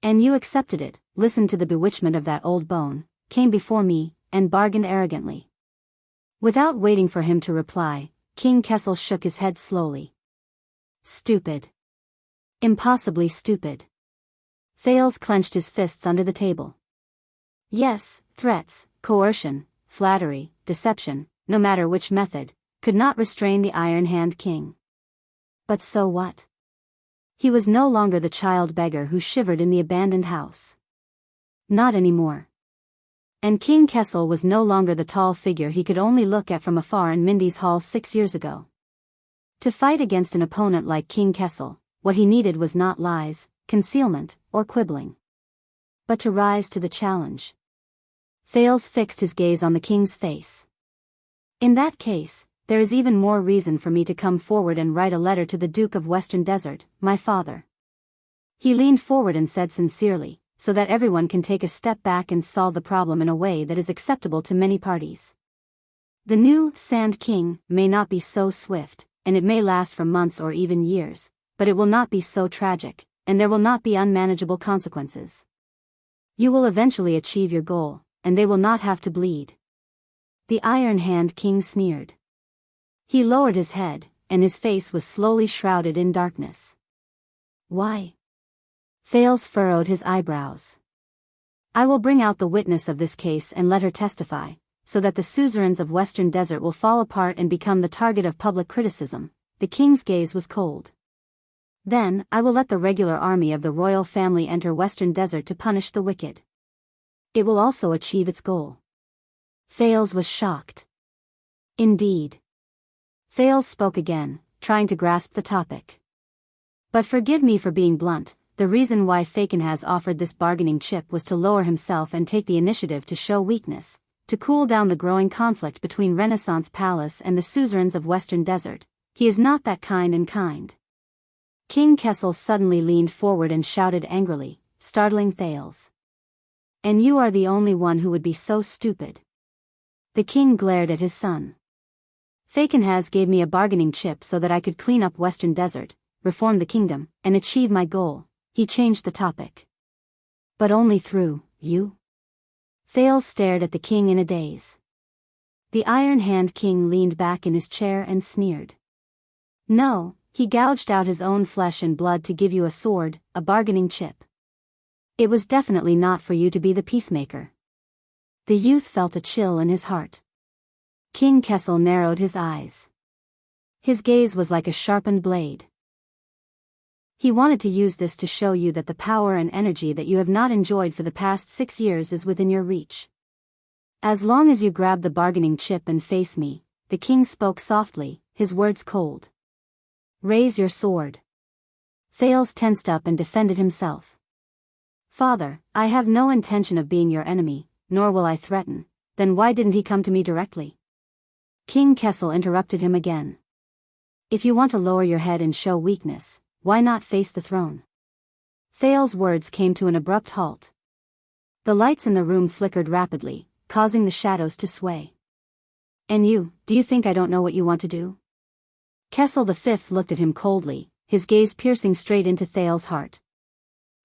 And you accepted it, listened to the bewitchment of that old bone, came before me, and bargained arrogantly. Without waiting for him to reply, King Kessel shook his head slowly. Stupid. Impossibly stupid. Thales clenched his fists under the table. Yes, threats, coercion, flattery, deception, no matter which method, could not restrain the Iron-Hand King. But so what? He was no longer the child beggar who shivered in the abandoned house. Not anymore. And King Kessel was no longer the tall figure he could only look at from afar in Mindy's Hall 6 years ago. To fight against an opponent like King Kessel, what he needed was not lies, concealment, or quibbling. But to rise to the challenge. Thales fixed his gaze on the king's face. In that case, there is even more reason for me to come forward and write a letter to the Duke of Western Desert, my father. He leaned forward and said sincerely, so that everyone can take a step back and solve the problem in a way that is acceptable to many parties. The new Sand King may not be so swift, and it may last for months or even years, but it will not be so tragic, and there will not be unmanageable consequences. You will eventually achieve your goal, and they will not have to bleed. The Iron-Hand King sneered. He lowered his head, and his face was slowly shrouded in darkness. Why? Thales furrowed his eyebrows. I will bring out the witness of this case and let her testify, so that the suzerains of Western Desert will fall apart and become the target of public criticism. The king's gaze was cold. Then, I will let the regular army of the royal family enter Western Desert to punish the wicked. It will also achieve its goal. Thales was shocked. Indeed. Thales spoke again, trying to grasp the topic. But forgive me for being blunt, the reason why Fakenhas offered this bargaining chip was to lower himself and take the initiative to show weakness, to cool down the growing conflict between Renaissance Palace and the suzerains of Western Desert. He is not that kind and kind. King Kessel suddenly leaned forward and shouted angrily, startling Thales. And you are the only one who would be so stupid. The king glared at his son. Fakenhas gave me a bargaining chip so that I could clean up Western Desert, reform the kingdom, and achieve my goal. He changed the topic. But only through you? Thales stared at the king in a daze. The Iron Hand King leaned back in his chair and sneered. No, he gouged out his own flesh and blood to give you a sword, a bargaining chip. It was definitely not for you to be the peacemaker. The youth felt a chill in his heart. King Kessel narrowed his eyes. His gaze was like a sharpened blade. He wanted to use this to show you that the power and energy that you have not enjoyed for the past 6 years is within your reach. As long as you grab the bargaining chip and face me, the king spoke softly, his words cold. Raise your sword. Thales tensed up and defended himself. Father, I have no intention of being your enemy, nor will I threaten. Then why didn't he come to me directly? King Kessel interrupted him again. If you want to lower your head and show weakness, why not face the throne? Thales' words came to an abrupt halt. The lights in the room flickered rapidly, causing the shadows to sway. And you, do you think I don't know what you want to do? Kessel V looked at him coldly, his gaze piercing straight into Thales' heart.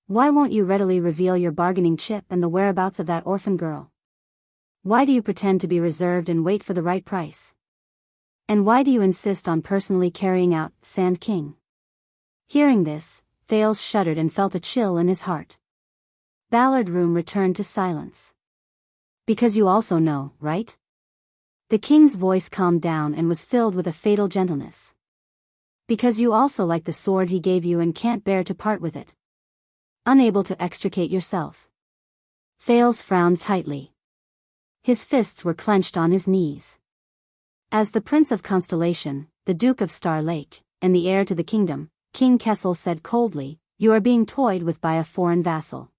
Why won't you readily reveal your bargaining chip and the whereabouts of that orphan girl? Why do you pretend to be reserved and wait for the right price? And why do you insist on personally carrying out Sand King? Hearing this, Thales shuddered and felt a chill in his heart. Ballard Room returned to silence. Because you also know, right? The king's voice calmed down and was filled with a fatal gentleness. Because you also like the sword he gave you and can't bear to part with it. Unable to extricate yourself. Thales frowned tightly. His fists were clenched on his knees. As the Prince of Constellation, the Duke of Star Lake, and the heir to the kingdom, King Kessel said coldly, you are being toyed with by a foreign vassal.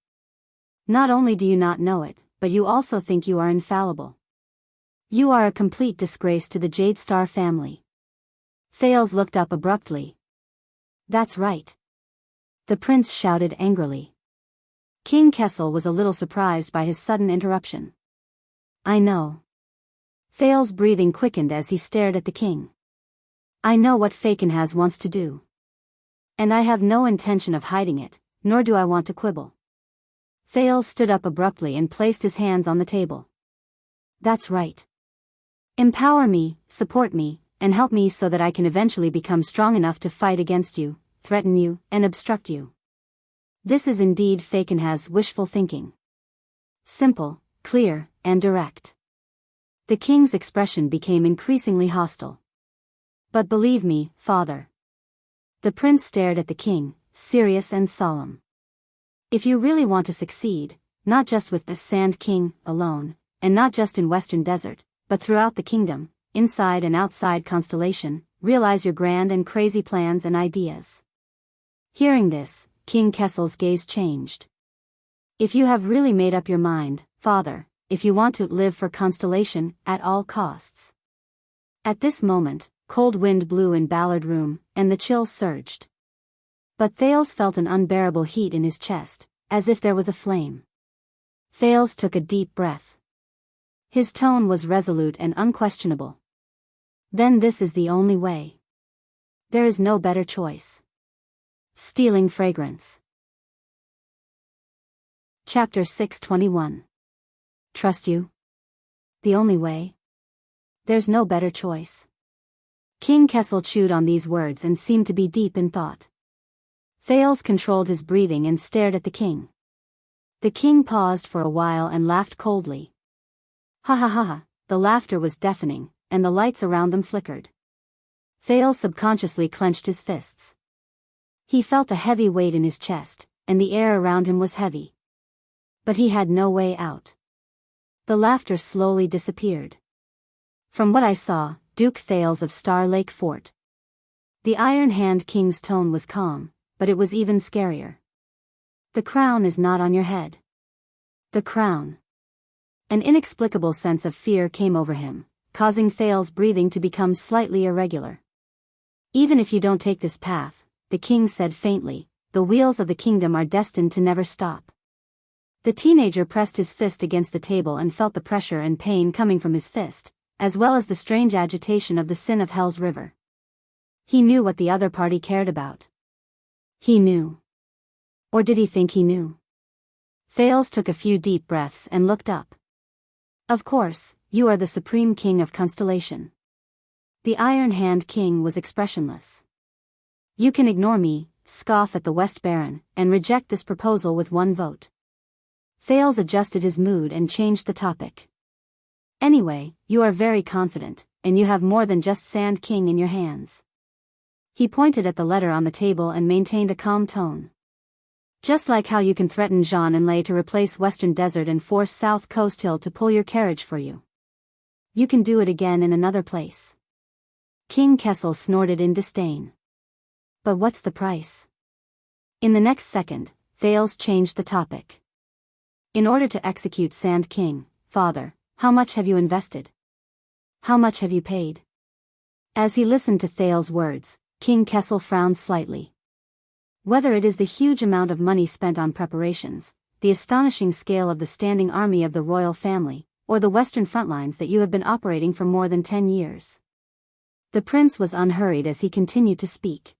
Not only do you not know it, but you also think you are infallible. You are a complete disgrace to the Jade Star family. Thales looked up abruptly. That's right. The prince shouted angrily. King Kessel was a little surprised by his sudden interruption. I know. Thales' breathing quickened as he stared at the king. I know what Fakenhas wants to do. And I have no intention of hiding it, nor do I want to quibble. Thales stood up abruptly and placed his hands on the table. That's right. Empower me, support me, and help me so that I can eventually become strong enough to fight against you, threaten you, and obstruct you. This is indeed Fakenhas' wishful thinking. Simple, clear, and direct. The king's expression became increasingly hostile. But believe me, father. The prince stared at the king, serious and solemn. If you really want to succeed, not just with the Sand King alone, and not just in Western Desert, but throughout the kingdom, inside and outside Constellation, realize your grand and crazy plans and ideas. Hearing this, King Kessel's gaze changed. If you have really made up your mind, father, if you want to live for Constellation at all costs. At this moment, cold wind blew in Ballard Room, and the chill surged. But Thales felt an unbearable heat in his chest, as if there was a flame. Thales took a deep breath. His tone was resolute and unquestionable. Then this is the only way. There is no better choice. Stealing fragrance. Chapter 621. Trust you? The only way? There's no better choice. King Kessel chewed on these words and seemed to be deep in thought. Thales controlled his breathing and stared at the king. The king paused for a while and laughed coldly. Ha ha ha ha, the laughter was deafening, and the lights around them flickered. Thales subconsciously clenched his fists. He felt a heavy weight in his chest, and the air around him was heavy. But he had no way out. The laughter slowly disappeared. From what I saw, Duke Thales of Star Lake Fort. The Iron Hand King's tone was calm, but it was even scarier. The crown is not on your head. The crown. An inexplicable sense of fear came over him, causing Thales' breathing to become slightly irregular. Even if you don't take this path, the king said faintly, the wheels of the kingdom are destined to never stop. The teenager pressed his fist against the table and felt the pressure and pain coming from his fist, as well as the strange agitation of the sin of Hell's River. He knew what the other party cared about. He knew. Or did he think he knew? Thales took a few deep breaths and looked up. Of course, you are the Supreme King of Constellation. The Iron Hand King was expressionless. You can ignore me, scoff at the West Baron, and reject this proposal with one vote. Thales adjusted his mood and changed the topic. Anyway, you are very confident, and you have more than just Sand King in your hands. He pointed at the letter on the table and maintained a calm tone. Just like how you can threaten Jean and Lei to replace Western Desert and force South Coast Hill to pull your carriage for you. You can do it again in another place. King Kessel snorted in disdain. But what's the price? In the next second, Thales changed the topic. In order to execute Sand King, father, how much have you invested? How much have you paid? As he listened to Thales' words, King Kessel frowned slightly. Whether it is the huge amount of money spent on preparations, the astonishing scale of the standing army of the royal family, or the western front lines that you have been operating for more than 10 years. The prince was unhurried as he continued to speak.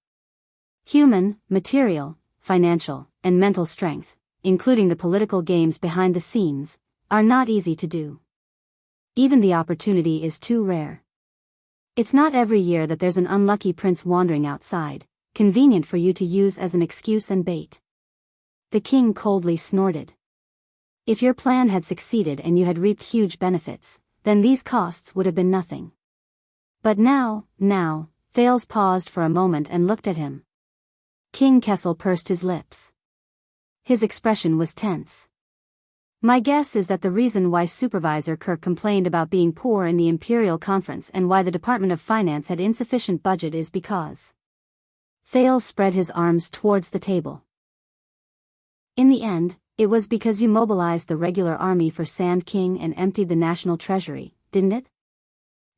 Human, material, financial, and mental strength, including the political games behind the scenes, are not easy to do. Even the opportunity is too rare. It's not every year that there's an unlucky prince wandering outside, convenient for you to use as an excuse and bait. The king coldly snorted. If your plan had succeeded and you had reaped huge benefits, then these costs would have been nothing. But now, Thales paused for a moment and looked at him. King Kessel pursed his lips. His expression was tense. My guess is that the reason why Supervisor Kirk complained about being poor in the Imperial Conference and why the Department of Finance had insufficient budget is because... Thales spread his arms towards the table. In the end, it was because you mobilized the regular army for Sand King and emptied the national treasury, didn't it?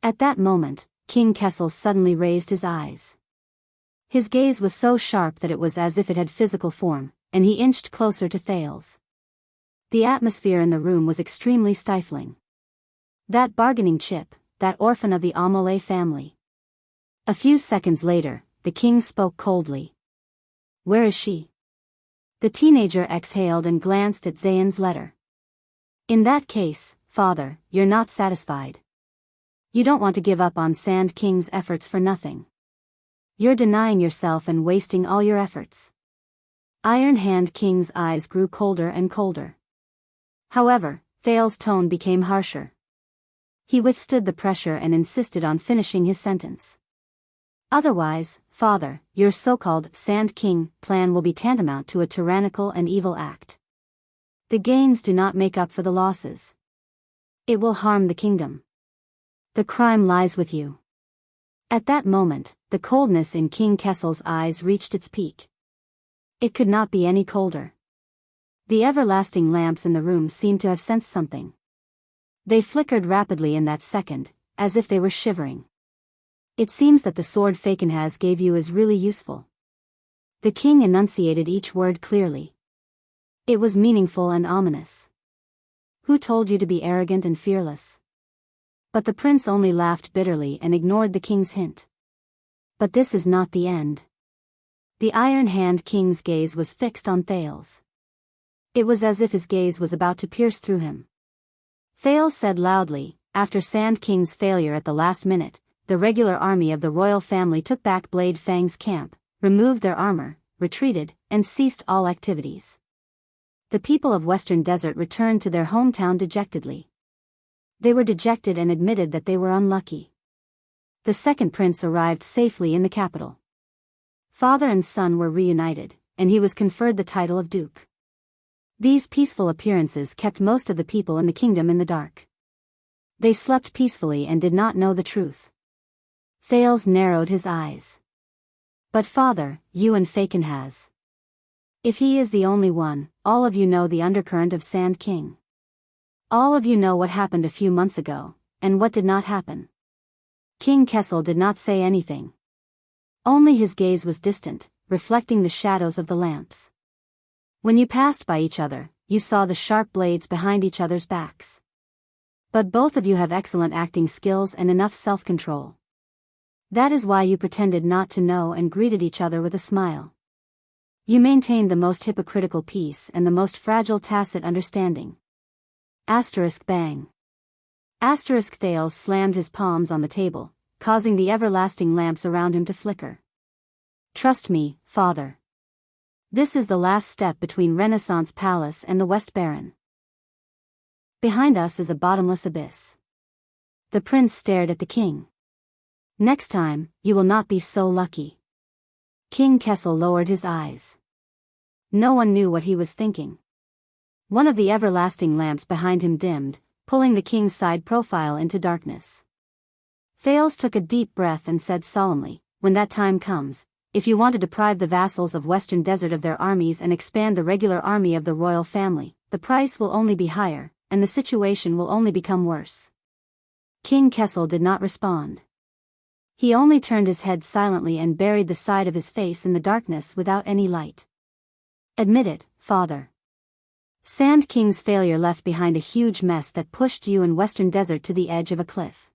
At that moment, King Kessel suddenly raised his eyes. His gaze was so sharp that it was as if it had physical form, and he inched closer to Thales. The atmosphere in the room was extremely stifling. That bargaining chip, that orphan of the Amole family. A few seconds later, the king spoke coldly. Where is she? The teenager exhaled and glanced at Zayan's letter. In that case, father, you're not satisfied. You don't want to give up on Sand King's efforts for nothing. You're denying yourself and wasting all your efforts. Iron Hand King's eyes grew colder and colder. However, Thales' tone became harsher. He withstood the pressure and insisted on finishing his sentence. Otherwise, father, your so-called Sand King plan will be tantamount to a tyrannical and evil act. The gains do not make up for the losses. It will harm the kingdom. The crime lies with you. At that moment, the coldness in King Kessel's eyes reached its peak. It could not be any colder. The everlasting lamps in the room seemed to have sensed something. They flickered rapidly in that second, as if they were shivering. It seems that the sword Fakenhaz gave you is really useful. The king enunciated each word clearly. It was meaningful and ominous. Who told you to be arrogant and fearless? But the prince only laughed bitterly and ignored the king's hint. But this is not the end. The Iron Hand King's gaze was fixed on Thales. It was as if his gaze was about to pierce through him. Thales said loudly, after Sand King's failure at the last minute, the regular army of the royal family took back Blade Fang's camp, removed their armor, retreated, and ceased all activities. The people of Western Desert returned to their hometown dejectedly. They were dejected and admitted that they were unlucky. The second prince arrived safely in the capital. Father and son were reunited, and he was conferred the title of duke. These peaceful appearances kept most of the people in the kingdom in the dark. They slept peacefully and did not know the truth. Thales narrowed his eyes. But father, you and Fakenhaz. If he is the only one, all of you know the undercurrent of Sand King. All of you know what happened a few months ago, and what did not happen. King Kessel did not say anything. Only his gaze was distant, reflecting the shadows of the lamps. When you passed by each other, you saw the sharp blades behind each other's backs. But both of you have excellent acting skills and enough self-control. That is why you pretended not to know and greeted each other with a smile. You maintained the most hypocritical peace and the most fragile tacit understanding. Bang. Thales slammed his palms on the table, causing the everlasting lamps around him to flicker. Trust me, father. This is the last step between Renaissance Palace and the West Baron. Behind us is a bottomless abyss. The prince stared at the king. Next time, you will not be so lucky. King Kessel lowered his eyes. No one knew what he was thinking. One of the everlasting lamps behind him dimmed, pulling the king's side profile into darkness. Thales took a deep breath and said solemnly, when that time comes, if you want to deprive the vassals of Western Desert of their armies and expand the regular army of the royal family, the price will only be higher, and the situation will only become worse. King Kessel did not respond. He only turned his head silently and buried the side of his face in the darkness without any light. Admit it, father. Sand King's failure left behind a huge mess that pushed you and Western Desert to the edge of a cliff.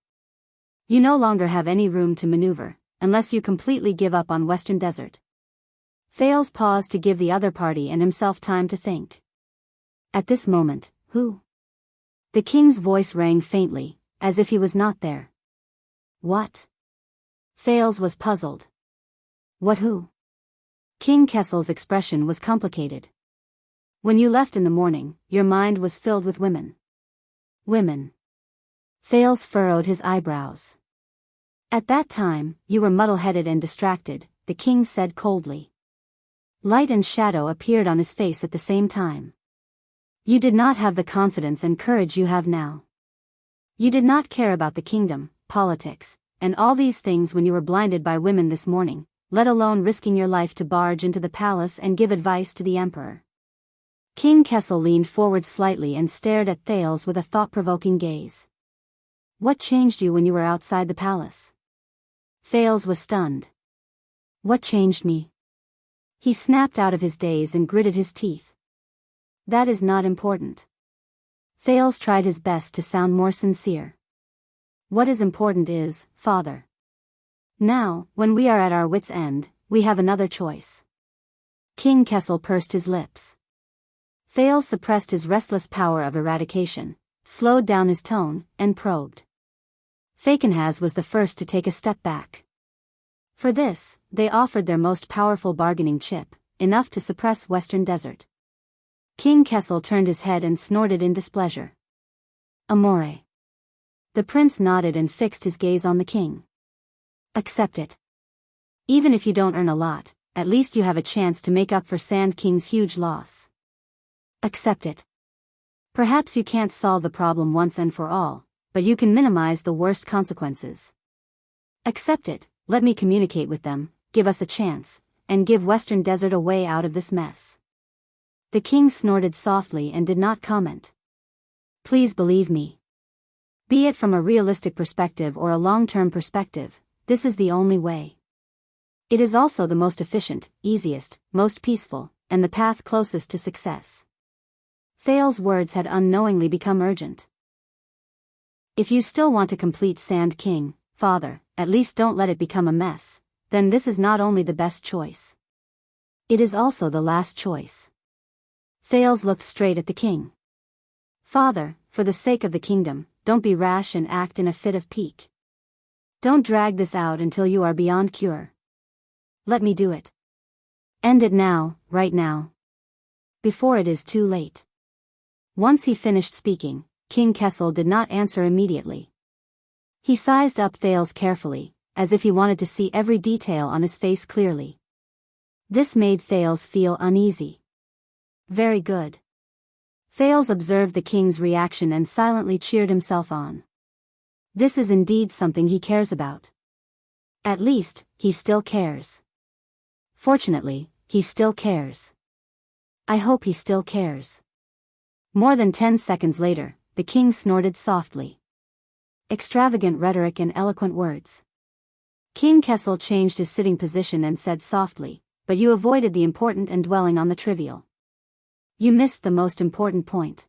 You no longer have any room to maneuver, unless you completely give up on Western Desert. Thales paused to give the other party and himself time to think. At this moment, who? The king's voice rang faintly, as if he was not there. What? Thales was puzzled. What who? King Kessel's expression was complicated. When you left in the morning, your mind was filled with women. Women. Thales furrowed his eyebrows. At that time, you were muddle-headed and distracted, the king said coldly. Light and shadow appeared on his face at the same time. You did not have the confidence and courage you have now. You did not care about the kingdom, politics, and all these things when you were blinded by women this morning, let alone risking your life to barge into the palace and give advice to the emperor. King Kessel leaned forward slightly and stared at Thales with a thought-provoking gaze. What changed you when you were outside the palace? Thales was stunned. What changed me? He snapped out of his daze and gritted his teeth. That is not important. Thales tried his best to sound more sincere. What is important is, father. Now, when we are at our wits' end, we have another choice. King Kessel pursed his lips. Thales suppressed his restless power of eradication, slowed down his tone, and probed. Fakenhaz was the first to take a step back. For this, they offered their most powerful bargaining chip, enough to suppress Western Desert. King Kessel turned his head and snorted in displeasure. Amore. The prince nodded and fixed his gaze on the king. Accept it. Even if you don't earn a lot, at least you have a chance to make up for Sand King's huge loss. Accept it. Perhaps you can't solve the problem once and for all, but you can minimize the worst consequences. Accept it, let me communicate with them, give us a chance, and give Western Desert a way out of this mess. The king snorted softly and did not comment. Please believe me. Be it from a realistic perspective or a long-term perspective, this is the only way. It is also the most efficient, easiest, most peaceful, and the path closest to success. Thales' words had unknowingly become urgent. If you still want to complete Sand King, father, at least don't let it become a mess, then this is not only the best choice. It is also the last choice. Thales looked straight at the king. Father, for the sake of the kingdom, don't be rash and act in a fit of pique. Don't drag this out until you are beyond cure. Let me do it. End it now, right now. Before it is too late. Once he finished speaking, King Kessel did not answer immediately. He sized up Thales carefully, as if he wanted to see every detail on his face clearly. This made Thales feel uneasy. Very good. Thales observed the king's reaction and silently cheered himself on. This is indeed something he cares about. At least, he still cares. Fortunately, he still cares. I hope he still cares. More than 10 seconds later, the king snorted softly. Extravagant rhetoric and eloquent words. King Kessel changed his sitting position and said softly, but you avoided the important and dwelling on the trivial. You missed the most important point.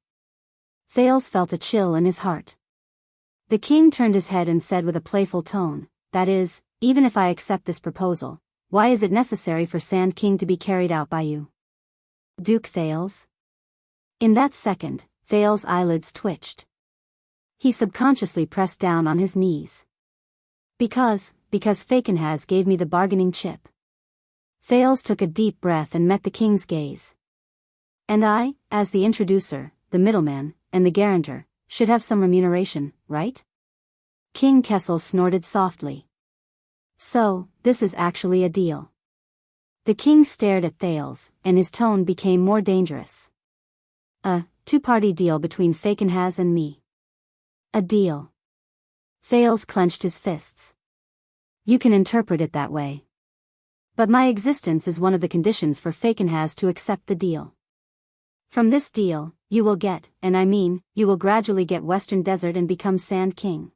Thales felt a chill in his heart. The king turned his head and said with a playful tone, that is, even if I accept this proposal, why is it necessary for Sand King to be carried out by you? Duke Thales? In that second, Thales' eyelids twitched. He subconsciously pressed down on his knees. Because Fakenhas gave me the bargaining chip. Thales took a deep breath and met the king's gaze. And I, as the introducer, the middleman, and the guarantor, should have some remuneration, right? King Kessel snorted softly. So, this is actually a deal. The king stared at Thales, and his tone became more dangerous. A two-party deal between Fakenhas and me. A deal. Thales clenched his fists. You can interpret it that way. But my existence is one of the conditions for Fakenhas to accept the deal. From this deal, you will get, and I mean, you will gradually get Western Desert and become Sand King.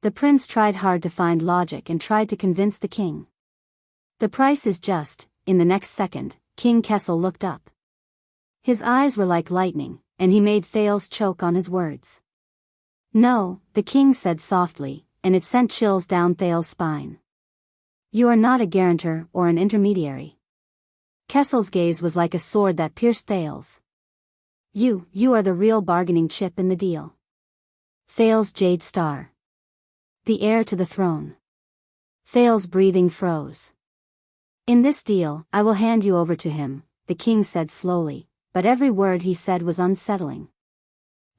The prince tried hard to find logic and tried to convince the king. The price is just, in the next second, King Kessel looked up. His eyes were like lightning, and he made Thales choke on his words. No, the king said softly, and it sent chills down Thales' spine. You are not a guarantor or an intermediary. Kessel's gaze was like a sword that pierced Thales. You are the real bargaining chip in the deal. Thales' jade star. The heir to the throne. Thales' breathing froze. In this deal, I will hand you over to him, the king said slowly, but every word he said was unsettling.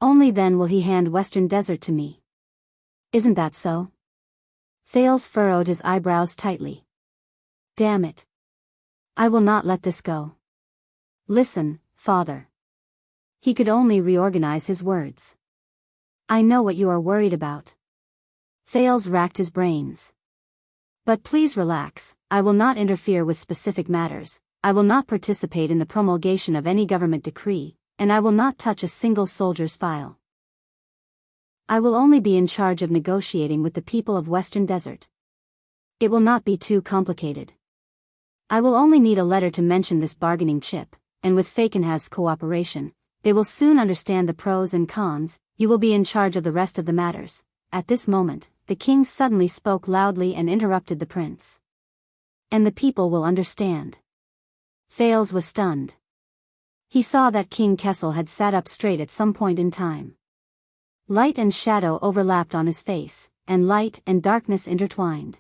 Only then will he hand Western Desert to me. Isn't that so? Thales furrowed his eyebrows tightly. Damn it. I will not let this go. Listen, father. He could only reorganize his words. I know what you are worried about. Thales racked his brains. But please relax, I will not interfere with specific matters, I will not participate in the promulgation of any government decree, and I will not touch a single soldier's file. I will only be in charge of negotiating with the people of Western Desert. It will not be too complicated. I will only need a letter to mention this bargaining chip, and with Fakenhas' cooperation, they will soon understand the pros and cons, you will be in charge of the rest of the matters. At this moment, the king suddenly spoke loudly and interrupted the prince. And the people will understand. Thales was stunned. He saw that King Kessel had sat up straight at some point in time. Light and shadow overlapped on his face, and light and darkness intertwined.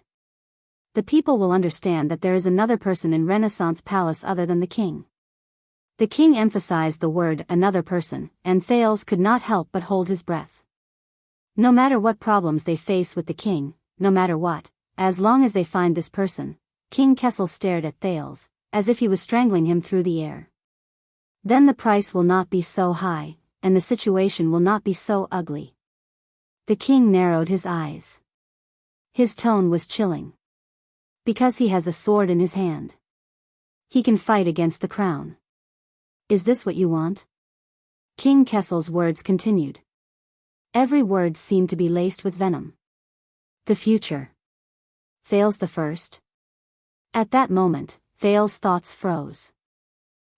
The people will understand that there is another person in Renaissance Palace other than the king. The king emphasized the word another person, and Thales could not help but hold his breath. No matter what problems they face with the king, no matter what, as long as they find this person, King Kessel stared at Thales, as if he was strangling him through the air. Then the price will not be so high, and the situation will not be so ugly. The king narrowed his eyes. His tone was chilling. Because he has a sword in his hand. He can fight against the crown. Is this what you want? King Kessel's words continued. Every word seemed to be laced with venom. The future. Thales the First. At that moment, Thales' thoughts froze.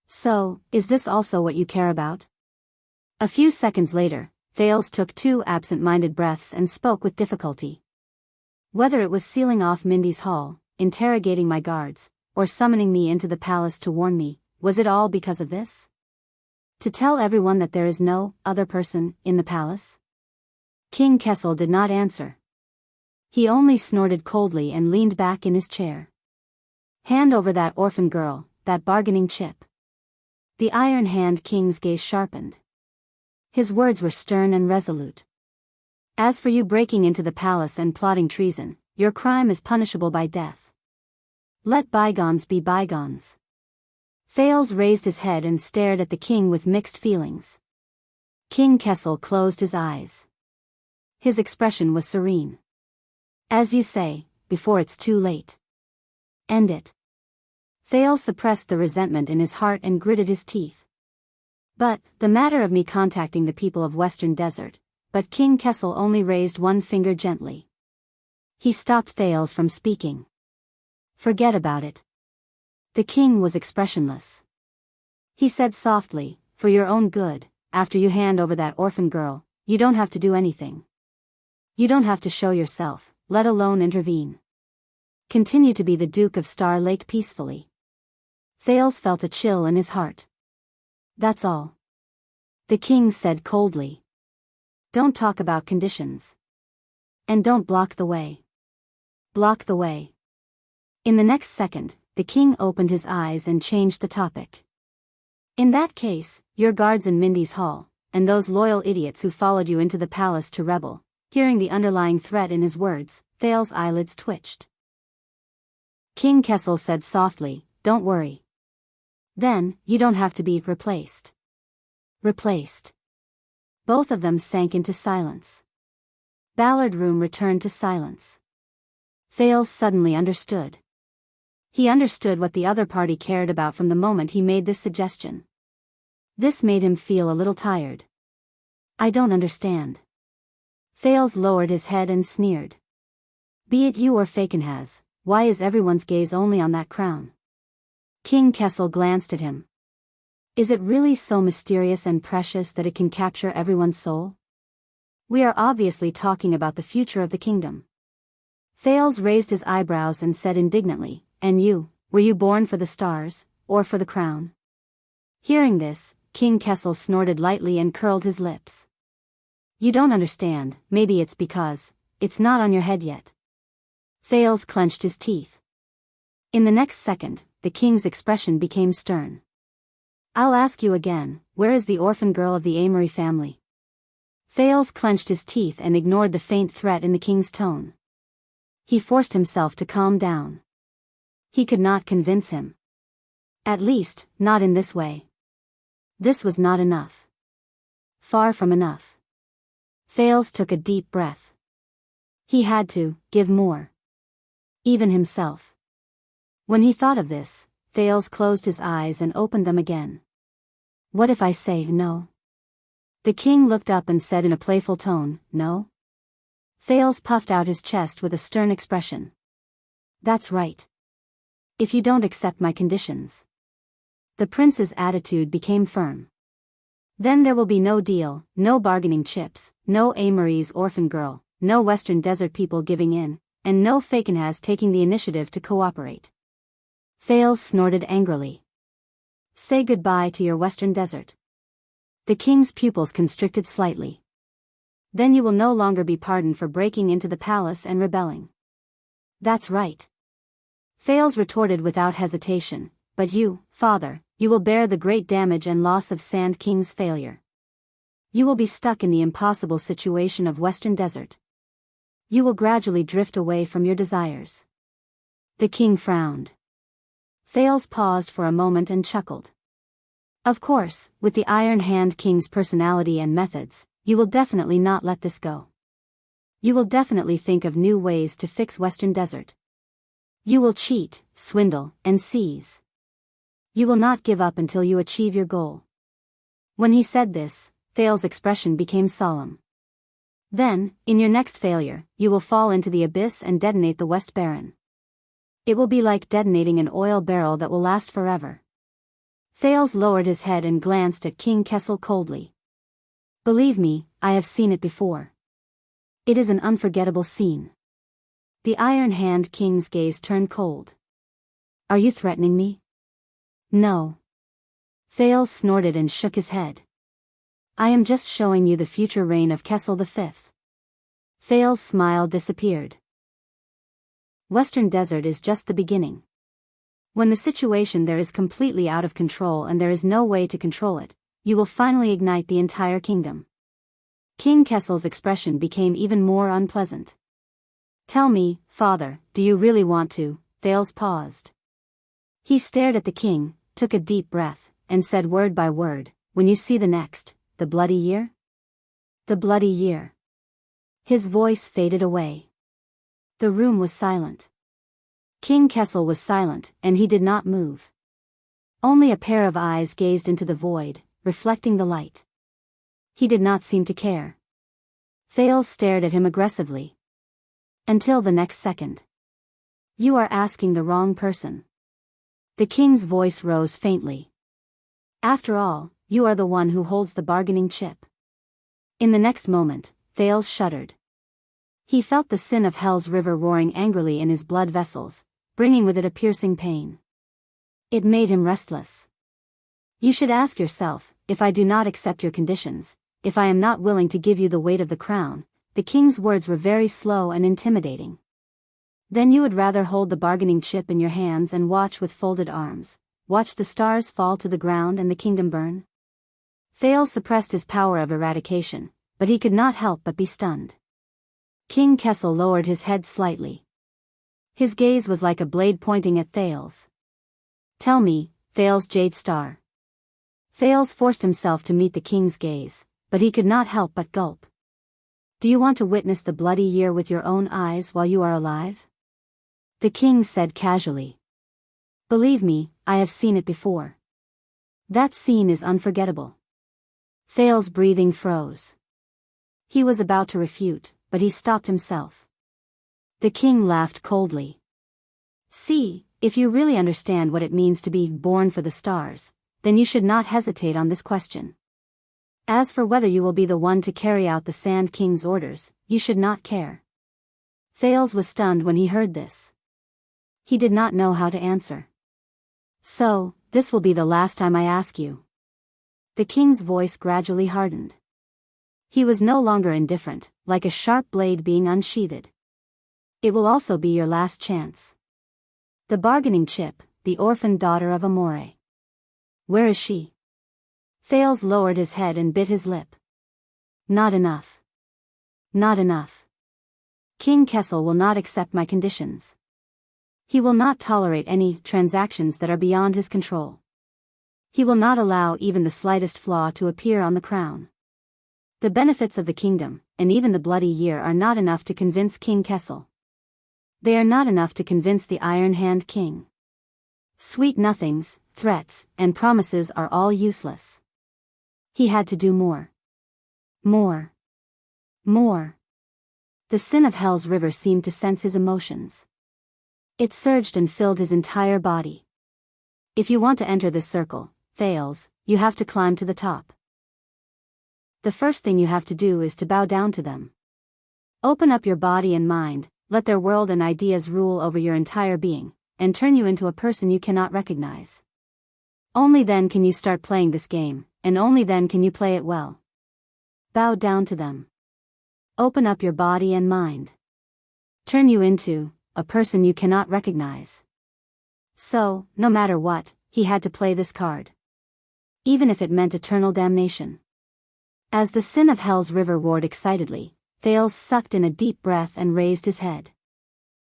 So, is this also what you care about? A few seconds later, Thales took 2 absent-minded breaths and spoke with difficulty. Whether it was sealing off Mindy's hall, interrogating my guards, or summoning me into the palace to warn me, was it all because of this? To tell everyone that there is no other person in the palace? King Kessel did not answer. He only snorted coldly and leaned back in his chair. Hand over that orphan girl, that bargaining chip. The Iron Hand King's gaze sharpened. His words were stern and resolute. As for you breaking into the palace and plotting treason, your crime is punishable by death. Let bygones be bygones. Thales raised his head and stared at the king with mixed feelings. King Kessel closed his eyes. His expression was serene. As you say, before it's too late. End it. Thales suppressed the resentment in his heart and gritted his teeth. But, the matter of me contacting the people of Western Desert, but King Kessel only raised one finger gently. He stopped Thales from speaking. Forget about it. The king was expressionless. He said softly, for your own good, after you hand over that orphan girl, you don't have to do anything. You don't have to show yourself, let alone intervene. Continue to be the Duke of Star Lake peacefully. Thales felt a chill in his heart. That's all. The king said coldly. Don't talk about conditions. And don't block the way. Block the way. In the next second, the king opened his eyes and changed the topic. In that case, your guards in Mindy's hall, and those loyal idiots who followed you into the palace to rebel. Hearing the underlying threat in his words, Thales' eyelids twitched. King Kessel said softly, don't worry. Then, you don't have to be replaced. Replaced. Both of them sank into silence. Ballard Room returned to silence. Thales suddenly understood. He understood what the other party cared about from the moment he made this suggestion. This made him feel a little tired. I don't understand. Thales lowered his head and sneered. Be it you or Fakenhaz, why is everyone's gaze only on that crown? King Kessel glanced at him. Is it really so mysterious and precious that it can capture everyone's soul? We are obviously talking about the future of the kingdom. Thales raised his eyebrows and said indignantly, and you, were you born for the stars, or for the crown? Hearing this, King Kessel snorted lightly and curled his lips. You don't understand, maybe it's because, it's not on your head yet. Thales clenched his teeth. In the next second, the king's expression became stern. I'll ask you again, where is the orphan girl of the Amory family? Thales clenched his teeth and ignored the faint threat in the king's tone. He forced himself to calm down. He could not convince him. At least, not in this way. This was not enough. Far from enough. Thales took a deep breath. He had to give more. Even himself. When he thought of this, Thales closed his eyes and opened them again. What if I say no? The king looked up and said in a playful tone, no? Thales puffed out his chest with a stern expression. That's right. If you don't accept my conditions. The prince's attitude became firm. Then there will be no deal, no bargaining chips, no Amory's orphan girl, no Western Desert people giving in, and no Fakenhaz taking the initiative to cooperate. Thales snorted angrily. Say goodbye to your Western Desert. The king's pupils constricted slightly. Then you will no longer be pardoned for breaking into the palace and rebelling. That's right. Thales retorted without hesitation, but you, father, you will bear the great damage and loss of Sand King's failure. You will be stuck in the impossible situation of Western Desert. You will gradually drift away from your desires. The king frowned. Thales paused for a moment and chuckled. Of course, with the Iron Hand King's personality and methods, you will definitely not let this go. You will definitely think of new ways to fix Western Desert. You will cheat, swindle, and seize. You will not give up until you achieve your goal. When he said this, Thales' expression became solemn. Then, in your next failure, you will fall into the abyss and detonate the West Baron. It will be like detonating an oil barrel that will last forever. Thales lowered his head and glanced at King Kessel coldly. Believe me, I have seen it before. It is an unforgettable scene. The Iron Hand King's gaze turned cold. Are you threatening me? No. Thales snorted and shook his head. I am just showing you the future reign of Kessel V. Thales' smile disappeared. Western Desert is just the beginning. When the situation there is completely out of control and there is no way to control it, you will finally ignite the entire kingdom. King Kessel's expression became even more unpleasant. Tell me, father, do you really want to? Thales paused. He stared at the king, took a deep breath, and said word by word, when you see the next, the bloody year? The bloody year. His voice faded away. The room was silent. King Kessel was silent, and he did not move. Only a pair of eyes gazed into the void, reflecting the light. He did not seem to care. Thales stared at him aggressively. Until the next second. You are asking the wrong person. The king's voice rose faintly. After all, you are the one who holds the bargaining chip. In the next moment, Thales shuddered. He felt the sin of hell's river roaring angrily in his blood vessels, bringing with it a piercing pain. It made him restless. You should ask yourself, if I do not accept your conditions, if I am not willing to give you the weight of the crown. The king's words were very slow and intimidating. Then you would rather hold the bargaining chip in your hands and watch with folded arms, watch the stars fall to the ground and the kingdom burn? Thales suppressed his power of eradication, but he could not help but be stunned. King Kessel lowered his head slightly. His gaze was like a blade pointing at Thales. Tell me, Thales Jade Star. Thales forced himself to meet the king's gaze, but he could not help but gulp. Do you want to witness the bloody year with your own eyes while you are alive? The king said casually. Believe me, I have seen it before. That scene is unforgettable. Thales' breathing froze. He was about to refute, but he stopped himself. The king laughed coldly. See, if you really understand what it means to be born for the stars, then you should not hesitate on this question. As for whether you will be the one to carry out the Sand King's orders, you should not care. Thales was stunned when he heard this. He did not know how to answer. So, this will be the last time I ask you. The king's voice gradually hardened. He was no longer indifferent, like a sharp blade being unsheathed. It will also be your last chance. The bargaining chip, the orphan daughter of Amore. Where is she? Thales lowered his head and bit his lip. Not enough. Not enough. King Kessel will not accept my conditions. He will not tolerate any transactions that are beyond his control. He will not allow even the slightest flaw to appear on the crown. The benefits of the kingdom, and even the bloody year, are not enough to convince King Kessel. They are not enough to convince the Iron Hand King. Sweet nothings, threats, and promises are all useless. He had to do more. More. More. The sin of Hell's River seemed to sense his emotions. It surged and filled his entire body. If you want to enter this circle, Thales, you have to climb to the top. The first thing you have to do is to bow down to them. Open up your body and mind, let their world and ideas rule over your entire being, and turn you into a person you cannot recognize. Only then can you start playing this game, and only then can you play it well. Bow down to them. Open up your body and mind. Turn you into a person you cannot recognize. So, no matter what, he had to play this card. Even if it meant eternal damnation. As the sin of Hell's River roared excitedly, Thales sucked in a deep breath and raised his head.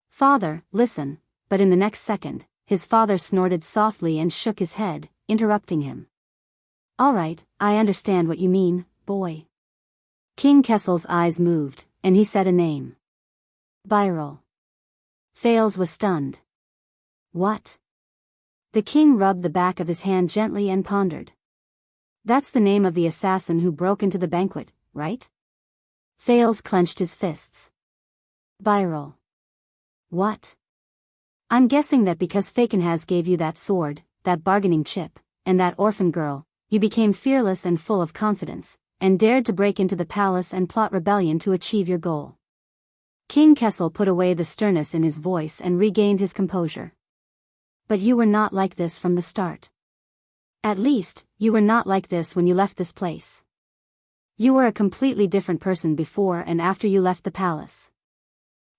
Father, listen, but in the next second, his father snorted softly and shook his head, interrupting him. All right, I understand what you mean, boy. King Kessel's eyes moved, and he said a name. Viral. Thales was stunned. What? The king rubbed the back of his hand gently and pondered. That's the name of the assassin who broke into the banquet, right? Thales clenched his fists. Viral. What? I'm guessing that because Fakenhas gave you that sword, that bargaining chip, and that orphan girl, you became fearless and full of confidence, and dared to break into the palace and plot rebellion to achieve your goal. King Kessel put away the sternness in his voice and regained his composure. But you were not like this from the start. At least, you were not like this when you left this place. You were a completely different person before and after you left the palace.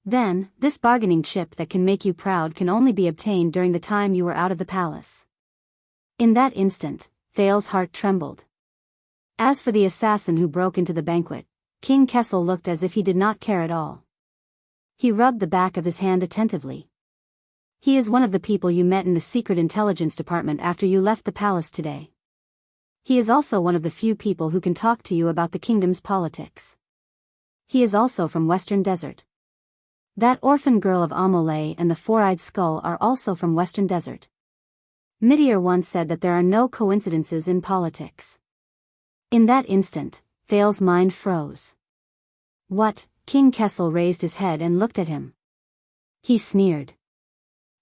Then, this bargaining chip that can make you proud can only be obtained during the time you were out of the palace. In that instant, Thales's heart trembled. As for the assassin who broke into the banquet, King Kessel looked as if he did not care at all. He rubbed the back of his hand attentively. He is one of the people you met in the secret intelligence department after you left the palace today. He is also one of the few people who can talk to you about the kingdom's politics. He is also from Western Desert. That orphan girl of Amole and the four-eyed skull are also from Western Desert. Midir once said that there are no coincidences in politics. In that instant, Thales's mind froze. What? King Kessel raised his head and looked at him. He sneered.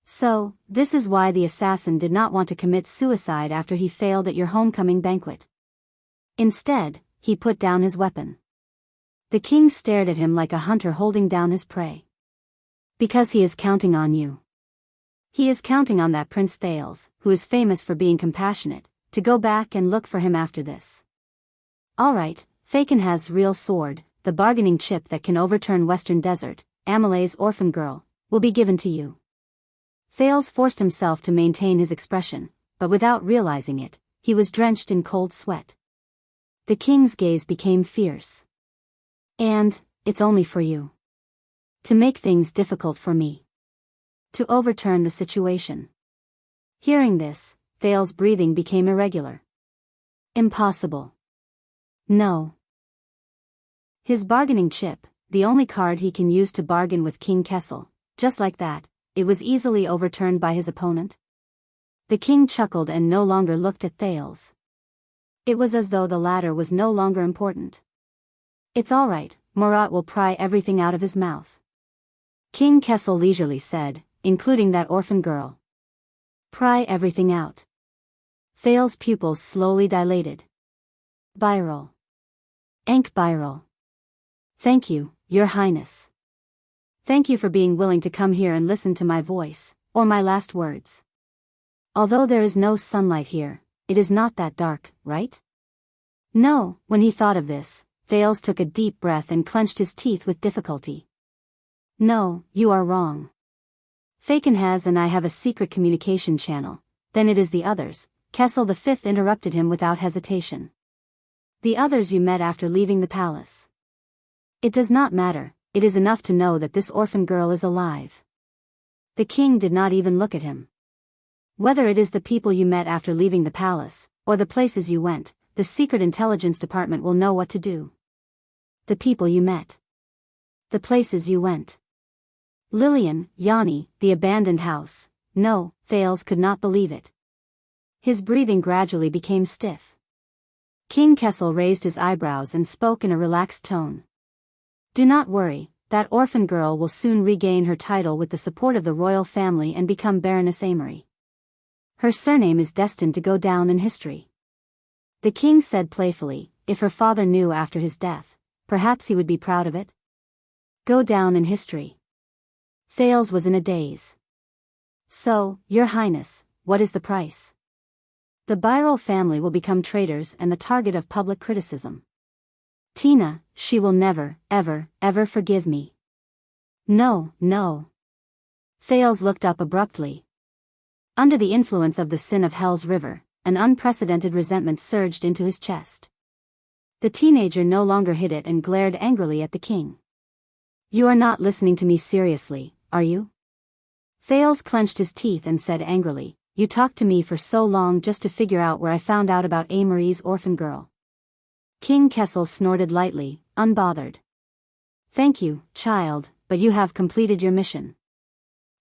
So, this is why the assassin did not want to commit suicide after he failed at your homecoming banquet. Instead, he put down his weapon. The king stared at him like a hunter holding down his prey. Because he is counting on you. He is counting on that Prince Thales, who is famous for being compassionate, to go back and look for him after this. Alright, Faken has real sword, the bargaining chip that can overturn Western Desert, Amole's orphan girl, will be given to you. Thales forced himself to maintain his expression, but without realizing it, he was drenched in cold sweat. The king's gaze became fierce. And, it's only for you. To make things difficult for me. To overturn the situation. Hearing this, Thales's breathing became irregular. Impossible. No. His bargaining chip, the only card he can use to bargain with King Kessel, just like that, it was easily overturned by his opponent. The king chuckled and no longer looked at Thales. It was as though the latter was no longer important. It's all right, Murat will pry everything out of his mouth. King Kessel leisurely said, including that orphan girl. Pry everything out. Thales's pupils slowly dilated. Viral. Viral. Thank you, Your Highness. Thank you for being willing to come here and listen to my voice, or my last words. Although there is no sunlight here, it is not that dark, right? No, when he thought of this, Thales took a deep breath and clenched his teeth with difficulty. No, you are wrong. Faken has and I have a secret communication channel, then it is the others. Kessel V interrupted him without hesitation. The others you met after leaving the palace. It does not matter, it is enough to know that this orphan girl is alive. The king did not even look at him. Whether it is the people you met after leaving the palace, or the places you went, the secret intelligence department will know what to do. The people you met. The places you went. Lillian, Yanni, the abandoned house. No, Thales could not believe it. His breathing gradually became stiff. King Kessel raised his eyebrows and spoke in a relaxed tone. Do not worry, that orphan girl will soon regain her title with the support of the royal family and become Baroness Amory. Her surname is destined to go down in history. The king said playfully, if her father knew after his death, perhaps he would be proud of it. Go down in history. Thales was in a daze. So, Your Highness, what is the price? The Birol family will become traitors and the target of public criticism. Tina, she will never, ever, ever forgive me. No, no. Thales looked up abruptly. Under the influence of the sin of Hell's River, an unprecedented resentment surged into his chest. The teenager no longer hid it and glared angrily at the king. You are not listening to me seriously, are you? Thales clenched his teeth and said angrily, you talked to me for so long just to figure out where I found out about Amory's orphan girl. King Kessel snorted lightly, unbothered. Thank you, child, but you have completed your mission.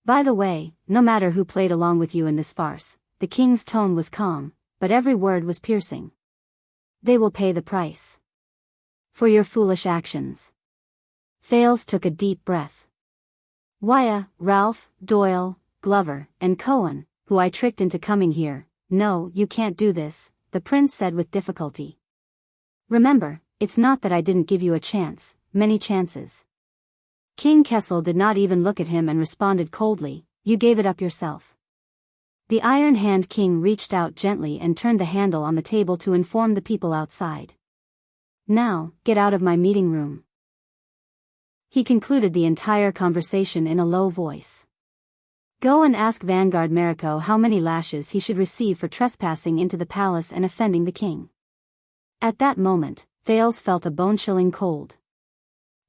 By the way, no matter who played along with you in this farce, the king's tone was calm, but every word was piercing. They will pay the price. For your foolish actions. Thales took a deep breath. Wya, Ralph, Doyle, Glover, and Cohen, who I tricked into coming here, no, you can't do this, the prince said with difficulty. Remember, it's not that I didn't give you a chance, many chances. King Kessel did not even look at him and responded coldly, you gave it up yourself. The Iron Hand King reached out gently and turned the handle on the table to inform the people outside. Now, get out of my meeting room. He concluded the entire conversation in a low voice. Go and ask Vanguard Mariko how many lashes he should receive for trespassing into the palace and offending the king. At that moment, Thales felt a bone-chilling cold.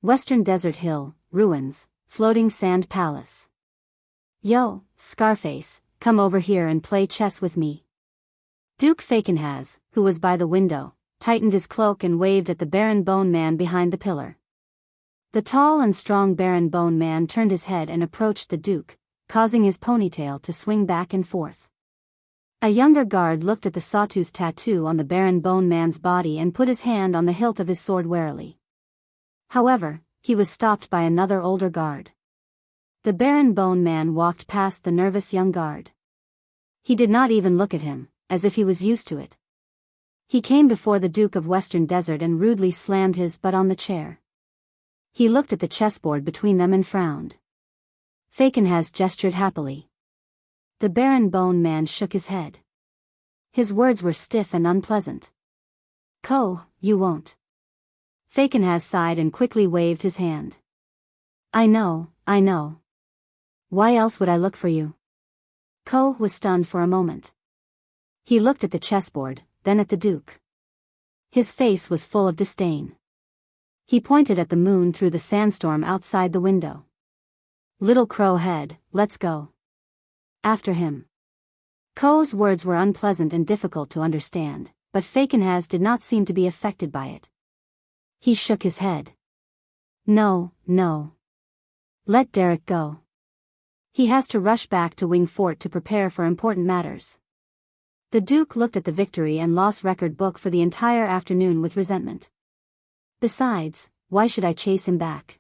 Western Desert Hill, ruins, floating sand palace. Yo, Scarface, come over here and play chess with me. Duke Fakenhaz, who was by the window, tightened his cloak and waved at the Baron Bone Man behind the pillar. The tall and strong Baron Bone Man turned his head and approached the Duke, causing his ponytail to swing back and forth. A younger guard looked at the sawtooth tattoo on the Baron Bone Man's body and put his hand on the hilt of his sword warily. However, he was stopped by another older guard. The Baron Bone Man walked past the nervous young guard. He did not even look at him, as if he was used to it. He came before the Duke of Western Desert and rudely slammed his butt on the chair. He looked at the chessboard between them and frowned. Fakenhaz gestured happily. The Baron Bone Man shook his head. His words were stiff and unpleasant. Ko, you won't. Fakenhaz sighed and quickly waved his hand. I know. Why else would I look for you? Ko was stunned for a moment. He looked at the chessboard, then at the Duke. His face was full of disdain. He pointed at the moon through the sandstorm outside the window. Little crow head, let's go. After him. Ko's words were unpleasant and difficult to understand, but Fakenhaz did not seem to be affected by it. He shook his head. No. Let Derek go. He has to rush back to Wing Fort to prepare for important matters. The Duke looked at the victory and loss record book for the entire afternoon with resentment. Besides, why should I chase him back?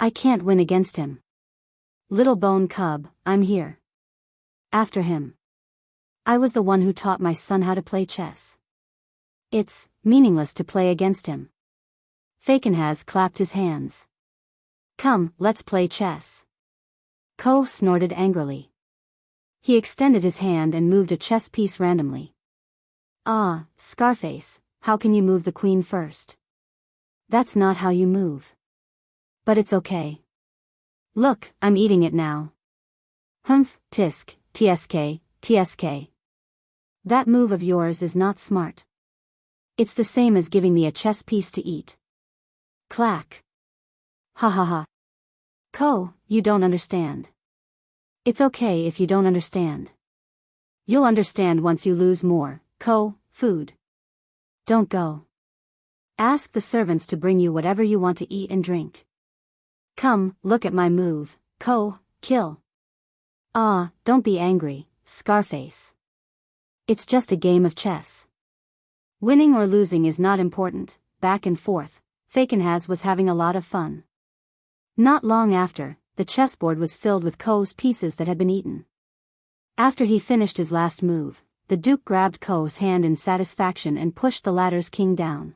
I can't win against him. Little bone cub, I'm here. After him. I was the one who taught my son how to play chess. It's meaningless to play against him. Fakenhaz clapped his hands. Come, let's play chess. Ko snorted angrily. He extended his hand and moved a chess piece randomly. Ah, Scarface, how can you move the queen first? That's not how you move. But it's okay. Look, I'm eating it now. Humph, tisk, tsk. That move of yours is not smart. It's the same as giving me a chess piece to eat. Clack. Ha. Ko, you don't understand. It's okay if you don't understand. You'll understand once you lose more, Ko, food. Don't go. Ask the servants to bring you whatever you want to eat and drink. Come, look at my move, Ko, kill. Ah, don't be angry, Scarface. It's just a game of chess. Winning or losing is not important. Back and forth, Fakenhaz was having a lot of fun. Not long after, the chessboard was filled with Ko's pieces that had been eaten. After he finished his last move, the Duke grabbed Ko's hand in satisfaction and pushed the latter's king down.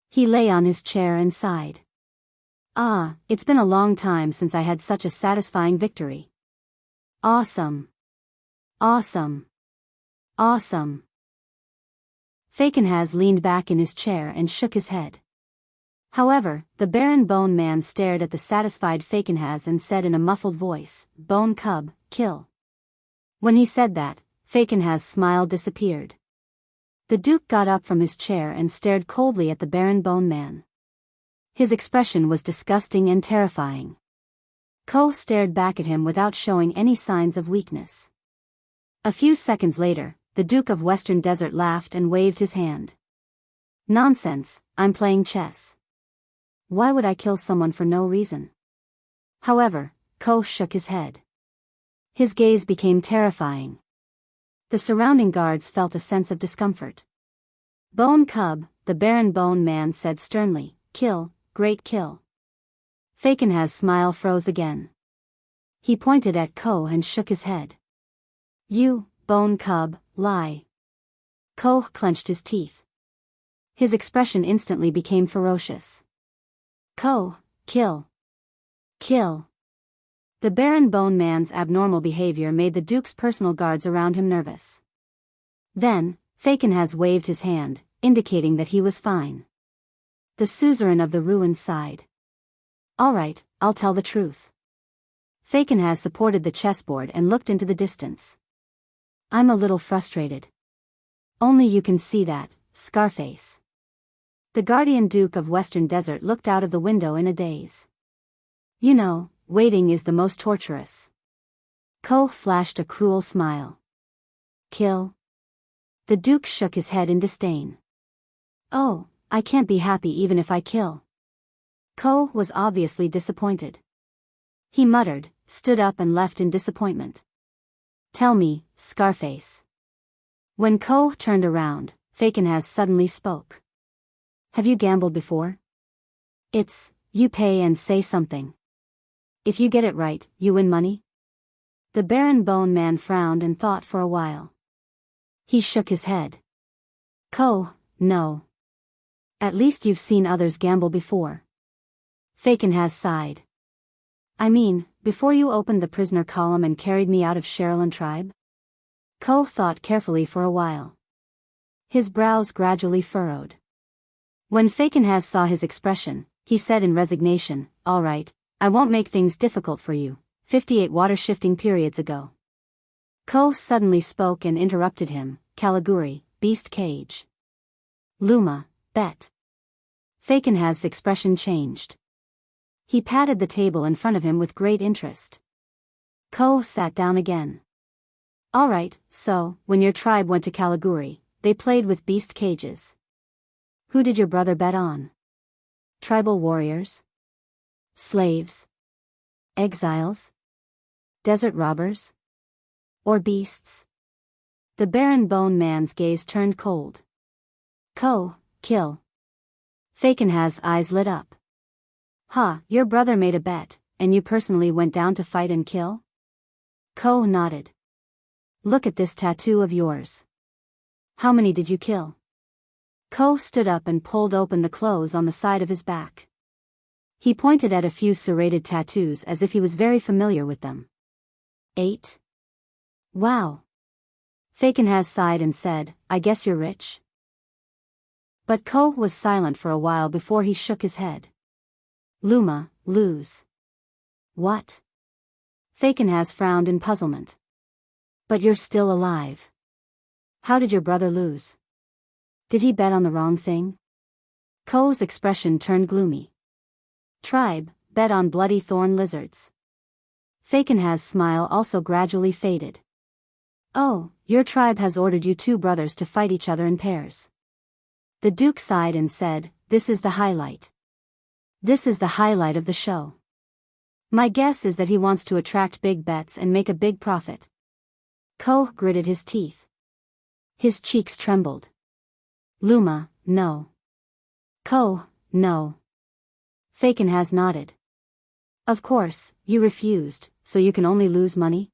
He lay on his chair and sighed. Ah, it's been a long time since I had such a satisfying victory. Awesome. Fakenhaz leaned back in his chair and shook his head. However, the Baron Bone Man stared at the satisfied Fakenhaz and said in a muffled voice, Bone cub, kill. When he said that, Fakenhaz's smile disappeared. The Duke got up from his chair and stared coldly at the Baron Bone Man. His expression was disgusting and terrifying. Ko stared back at him without showing any signs of weakness. A few seconds later, the Duke of Western Desert laughed and waved his hand. Nonsense, I'm playing chess. Why would I kill someone for no reason? However, Ko shook his head. His gaze became terrifying. The surrounding guards felt a sense of discomfort. Bone cub, the Baron Bone Man said sternly, kill, great kill. Fakenhaz's smile froze again. He pointed at Ko and shook his head. You, Bone cub, lie. Ko clenched his teeth. His expression instantly became ferocious. Ko, kill. Kill. The Baron Bone Man's abnormal behavior made the Duke's personal guards around him nervous. Then, Fakenhaz waved his hand, indicating that he was fine. The suzerain of the ruins sighed. Alright, I'll tell the truth. Faken has supported the chessboard and looked into the distance. I'm a little frustrated. Only you can see that, Scarface. The Guardian Duke of Western Desert looked out of the window in a daze. You know, waiting is the most torturous. Ko flashed a cruel smile. Kill? The Duke shook his head in disdain. Oh, I can't be happy even if I kill. Ko was obviously disappointed. He muttered, stood up and left in disappointment. Tell me, Scarface. When Ko turned around, Fakenhas suddenly spoke. Have you gambled before? It's, you pay and say something. If you get it right, you win money? The Baron Bone Man frowned and thought for a while. He shook his head. Ko, no. At least you've seen others gamble before. Fakenhas sighed. I mean, before you opened the prisoner column and carried me out of Sherilyn tribe? Ko thought carefully for a while. His brows gradually furrowed. When Fakenhas saw his expression, he said in resignation, All right, I won't make things difficult for you. 58 water-shifting periods ago. Ko suddenly spoke and interrupted him, Caliguri, beast cage. Luma, bet. Fakenhas' expression changed. He patted the table in front of him with great interest. Ko sat down again. All right, so, when your tribe went to Caliguri, they played with beast cages. Who did your brother bet on? Tribal warriors? Slaves? Exiles? Desert robbers? Or beasts? The Baron Bone Man's gaze turned cold. Ko, kill. Fakenhas' eyes lit up. Ha, your brother made a bet, and you personally went down to fight and kill? Ko nodded. Look at this tattoo of yours. How many did you kill? Ko stood up and pulled open the clothes on the side of his back. He pointed at a few serrated tattoos as if he was very familiar with them. 8. Wow. Fakenhas sighed and said, I guess you're rich. But Ko was silent for a while before he shook his head. Luma, lose. What? Fakenhas frowned in puzzlement. But you're still alive. How did your brother lose? Did he bet on the wrong thing? Ko's expression turned gloomy. Tribe, bet on bloody thorn lizards. Fakenhas' smile also gradually faded. Oh, your tribe has ordered you two brothers to fight each other in pairs. The Duke sighed and said, This is the highlight. This is the highlight of the show. My guess is that he wants to attract big bets and make a big profit. Ko gritted his teeth. His cheeks trembled. Luma, no. Ko, no. Fakenhas nodded. Of course, you refused, so you can only lose money?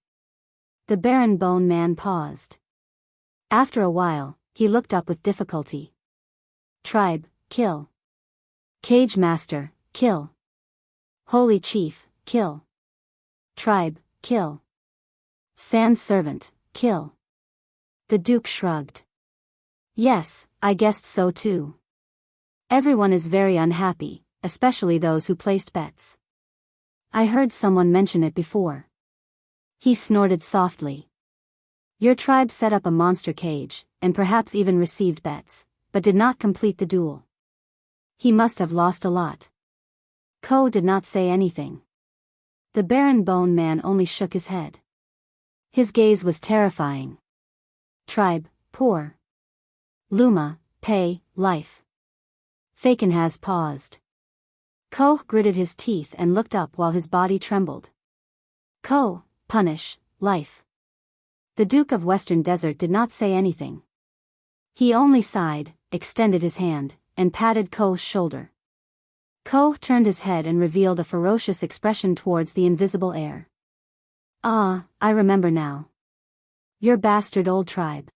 The Baron Bone Man paused. After a while, he looked up with difficulty. Tribe, kill. Cage Master, kill. Holy Chief, kill. Tribe, kill. Sand Servant, kill. The Duke shrugged. Yes, I guessed so too. Everyone is very unhappy, especially those who placed bets. I heard someone mention it before. He snorted softly. Your tribe set up a monster cage, and perhaps even received bets, but did not complete the duel. He must have lost a lot. Ko did not say anything. The Baron Bone Man only shook his head. His gaze was terrifying. Tribe, poor. Luma, pay, life. Fakenhas paused. Ko gritted his teeth and looked up while his body trembled. Ko, punish, life. The Duke of Western Desert did not say anything. He only sighed, extended his hand, and patted Ko's shoulder. Ko turned his head and revealed a ferocious expression towards the invisible air. Ah, I remember now. Your bastard old tribe.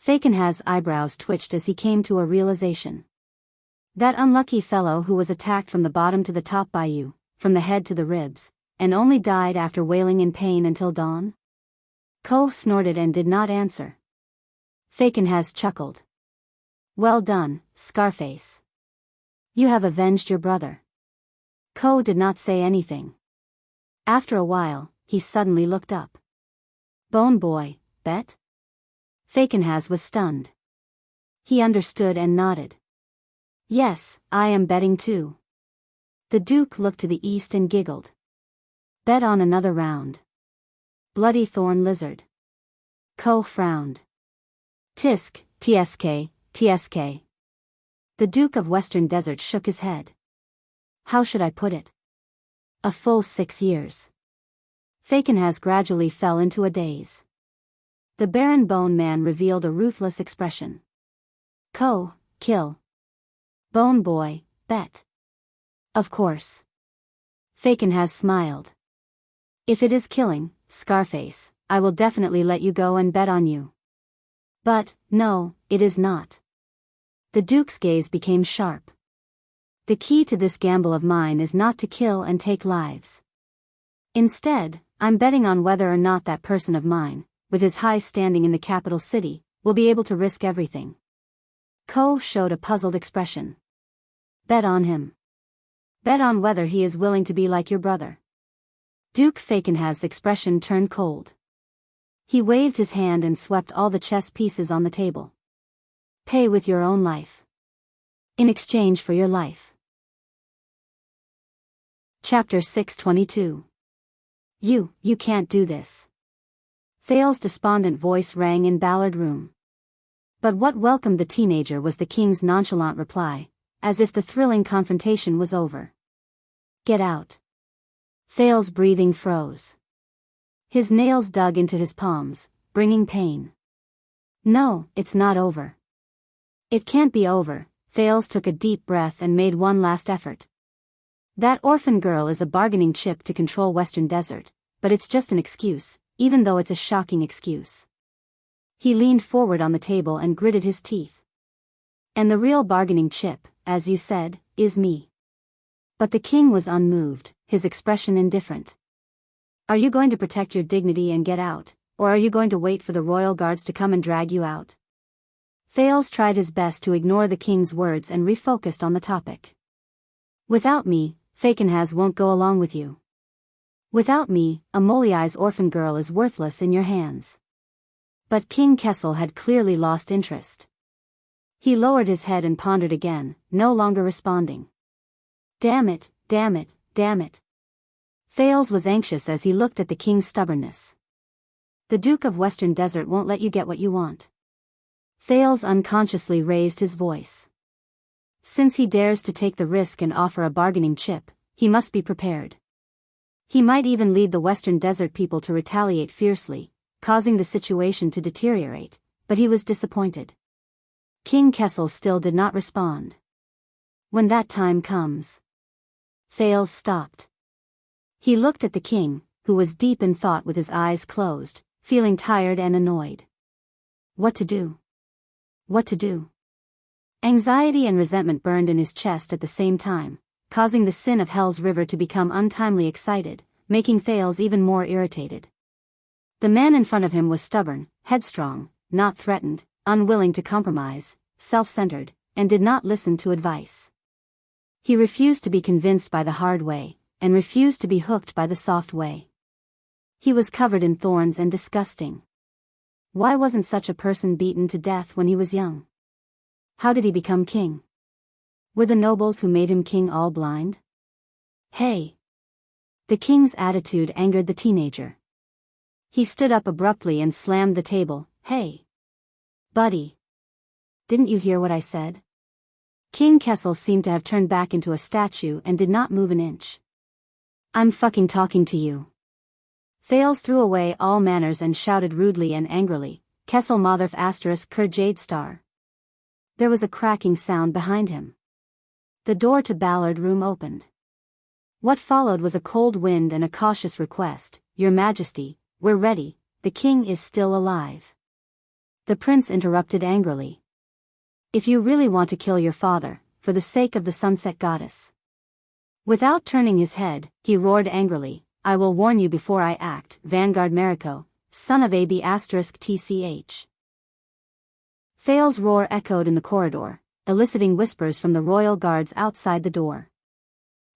Fakenhas' eyebrows twitched as he came to a realization. That unlucky fellow who was attacked from the bottom to the top by you, from the head to the ribs, and only died after wailing in pain until dawn? Ko snorted and did not answer. Fakenhas chuckled. Well done, Scarface. You have avenged your brother. Ko did not say anything. After a while, he suddenly looked up. Bone boy, bet? Fakenhas was stunned. He understood and nodded. Yes, I am betting too. The Duke looked to the east and giggled. Bet on another round. Bloody thorn lizard. Ko frowned. Tisk, tsk, tsk. The Duke of Western Desert shook his head. How should I put it? A full 6 years. Fakenhas gradually fell into a daze. The Baron Bone Man revealed a ruthless expression. Ko, kill. Bone boy, bet. Of course. Fakenhas smiled. If it is killing, Scarface, I will definitely let you go and bet on you. But, no, it is not. The Duke's gaze became sharp. The key to this gamble of mine is not to kill and take lives. Instead, I'm betting on whether or not that person of mine, with his high standing in the capital city, will be able to risk everything. Ko showed a puzzled expression. Bet on him. Bet on whether he is willing to be like your brother. Duke Fakenhas' expression turned cold. He waved his hand and swept all the chess pieces on the table. Pay with your own life. In exchange for your life. Chapter 622. You can't do this. Thal's despondent voice rang in Ballard Room. But what welcomed the teenager was the king's nonchalant reply, as if the thrilling confrontation was over. Get out. Thal's breathing froze. His nails dug into his palms, bringing pain. No, it's not over. It can't be over. Thales took a deep breath and made one last effort. That orphan girl is a bargaining chip to control Western Desert, but it's just an excuse, even though it's a shocking excuse. He leaned forward on the table and gritted his teeth. And the real bargaining chip, as you said, is me. But the king was unmoved, his expression indifferent. Are you going to protect your dignity and get out, or are you going to wait for the royal guards to come and drag you out? Thales tried his best to ignore the king's words and refocused on the topic. Without me, Fakenhas won't go along with you. Without me, Amoliai's orphan girl is worthless in your hands. But King Kessel had clearly lost interest. He lowered his head and pondered again, no longer responding. Damn it, damn it, damn it. Thales was anxious as he looked at the king's stubbornness. The Duke of Western Desert won't let you get what you want. Thales unconsciously raised his voice. Since he dares to take the risk and offer a bargaining chip, he must be prepared. He might even lead the Western Desert people to retaliate fiercely, causing the situation to deteriorate, but he was disappointed. King Kessel still did not respond. When that time comes. Thales stopped. He looked at the king, who was deep in thought with his eyes closed, feeling tired and annoyed. What to do? What to do? Anxiety and resentment burned in his chest at the same time, causing the sin of Hell's River to become untimely excited, making Thales even more irritated. The man in front of him was stubborn, headstrong, not threatened, unwilling to compromise, self-centered, and did not listen to advice. He refused to be convinced by the hard way, and refused to be hooked by the soft way. He was covered in thorns and disgusting. Why wasn't such a person beaten to death when he was young? How did he become king? Were the nobles who made him king all blind? Hey! The king's attitude angered the teenager. He stood up abruptly and slammed the table. Hey! Buddy! Didn't you hear what I said? King Kessel seemed to have turned back into a statue and did not move an inch. I'm fucking talking to you. Thales threw away all manners and shouted rudely and angrily, Kessel Motherf *Ker Jade Star. There was a cracking sound behind him. The door to Ballard Room opened. What followed was a cold wind and a cautious request, Your Majesty, we're ready, the king is still alive. The prince interrupted angrily. If you really want to kill your father, for the sake of the sunset goddess. Without turning his head, he roared angrily, I will warn you before I act, Vanguard Mariko, son of AB *TCH. Thales' roar echoed in the corridor, eliciting whispers from the royal guards outside the door.